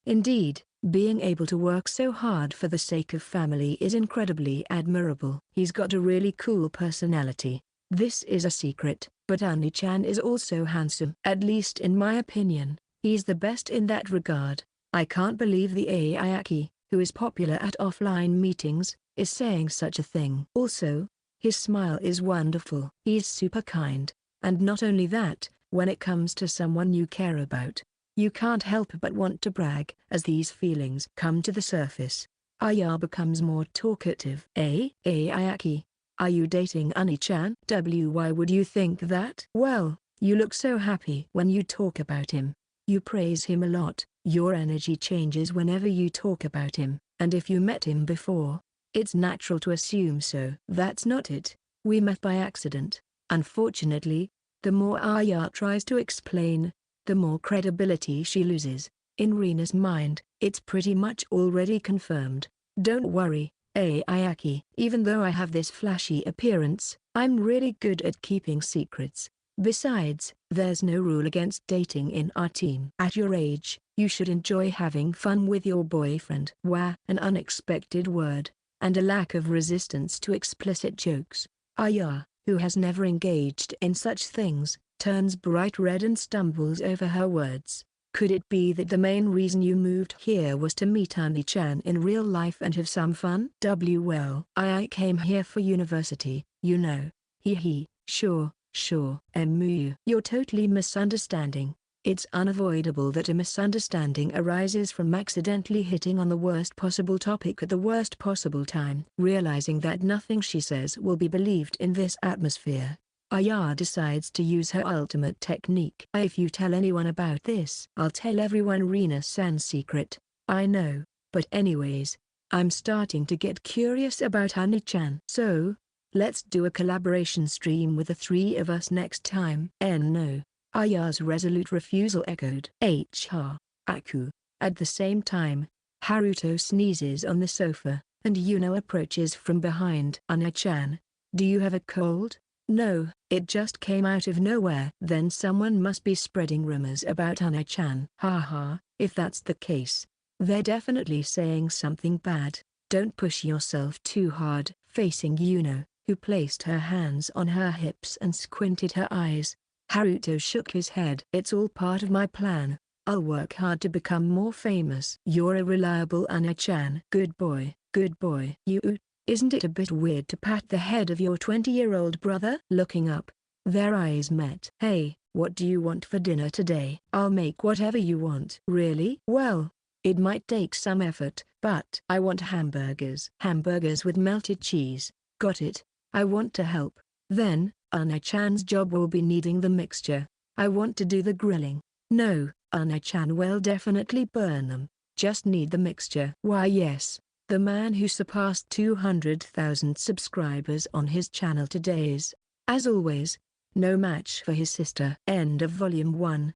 Indeed, being able to work so hard for the sake of family is incredibly admirable. He's got a really cool personality. This is a secret, but Oni-chan is also handsome. At least in my opinion, he's the best in that regard. I can't believe the Aayaki, who is popular at offline meetings, is saying such a thing. Also, his smile is wonderful. He's super kind, and not only that, when it comes to someone you care about, you can't help but want to brag. As these feelings come to the surface, Aaya becomes more talkative. Aayaki, are you dating Oni-chan? Why would you think that? Well, you look so happy when you talk about him. You praise him a lot. Your energy changes whenever you talk about him, and if you met him before, it's natural to assume so. That's not it. We met by accident. Unfortunately, the more Aaya tries to explain, the more credibility she loses. In Rina's mind, it's pretty much already confirmed. Don't worry, Ayaki. Even though I have this flashy appearance, I'm really good at keeping secrets. Besides, there's no rule against dating in our team. At your age, you should enjoy having fun with your boyfriend. Wah! An unexpected word, and a lack of resistance to explicit jokes. Aaya, who has never engaged in such things, turns bright red and stumbles over her words. Could it be that the main reason you moved here was to meet Oni-chan in real life and have some fun? Well, I came here for university, you know. Hee, sure. You're totally misunderstanding. It's unavoidable that a misunderstanding arises from accidentally hitting on the worst possible topic at the worst possible time. Realizing that nothing she says will be believed in this atmosphere, Aaya decides to use her ultimate technique. If you tell anyone about this, I'll tell everyone Rina-san's secret. I know, but anyways, I'm starting to get curious about Oni-chan. So, let's do a collaboration stream with the three of us next time. No. Aya's resolute refusal echoed. Aku. At the same time, Haruto sneezes on the sofa, and Yuno approaches from behind. Oni-chan, do you have a cold? No, it just came out of nowhere. Then someone must be spreading rumors about Oni-chan. Haha, if that's the case, they're definitely saying something bad. Don't push yourself too hard. Facing Yuno, who placed her hands on her hips and squinted her eyes, Haruto shook his head. It's all part of my plan. I'll work hard to become more famous. You're a reliable Oni-chan. Good boy. Isn't it a bit weird to pat the head of your 20-year-old brother? Looking up, their eyes met. Hey, what do you want for dinner today? I'll make whatever you want. Really? Well, it might take some effort, but I want hamburgers. Hamburgers with melted cheese. Got it. I want to help. Then, Oni-chan's job will be kneading the mixture. I want to do the grilling. No, Oni-chan will definitely burn them. Just knead the mixture. Why yes, the man who surpassed 200,000 subscribers on his channel today is, as always, no match for his sister. End of Volume 1.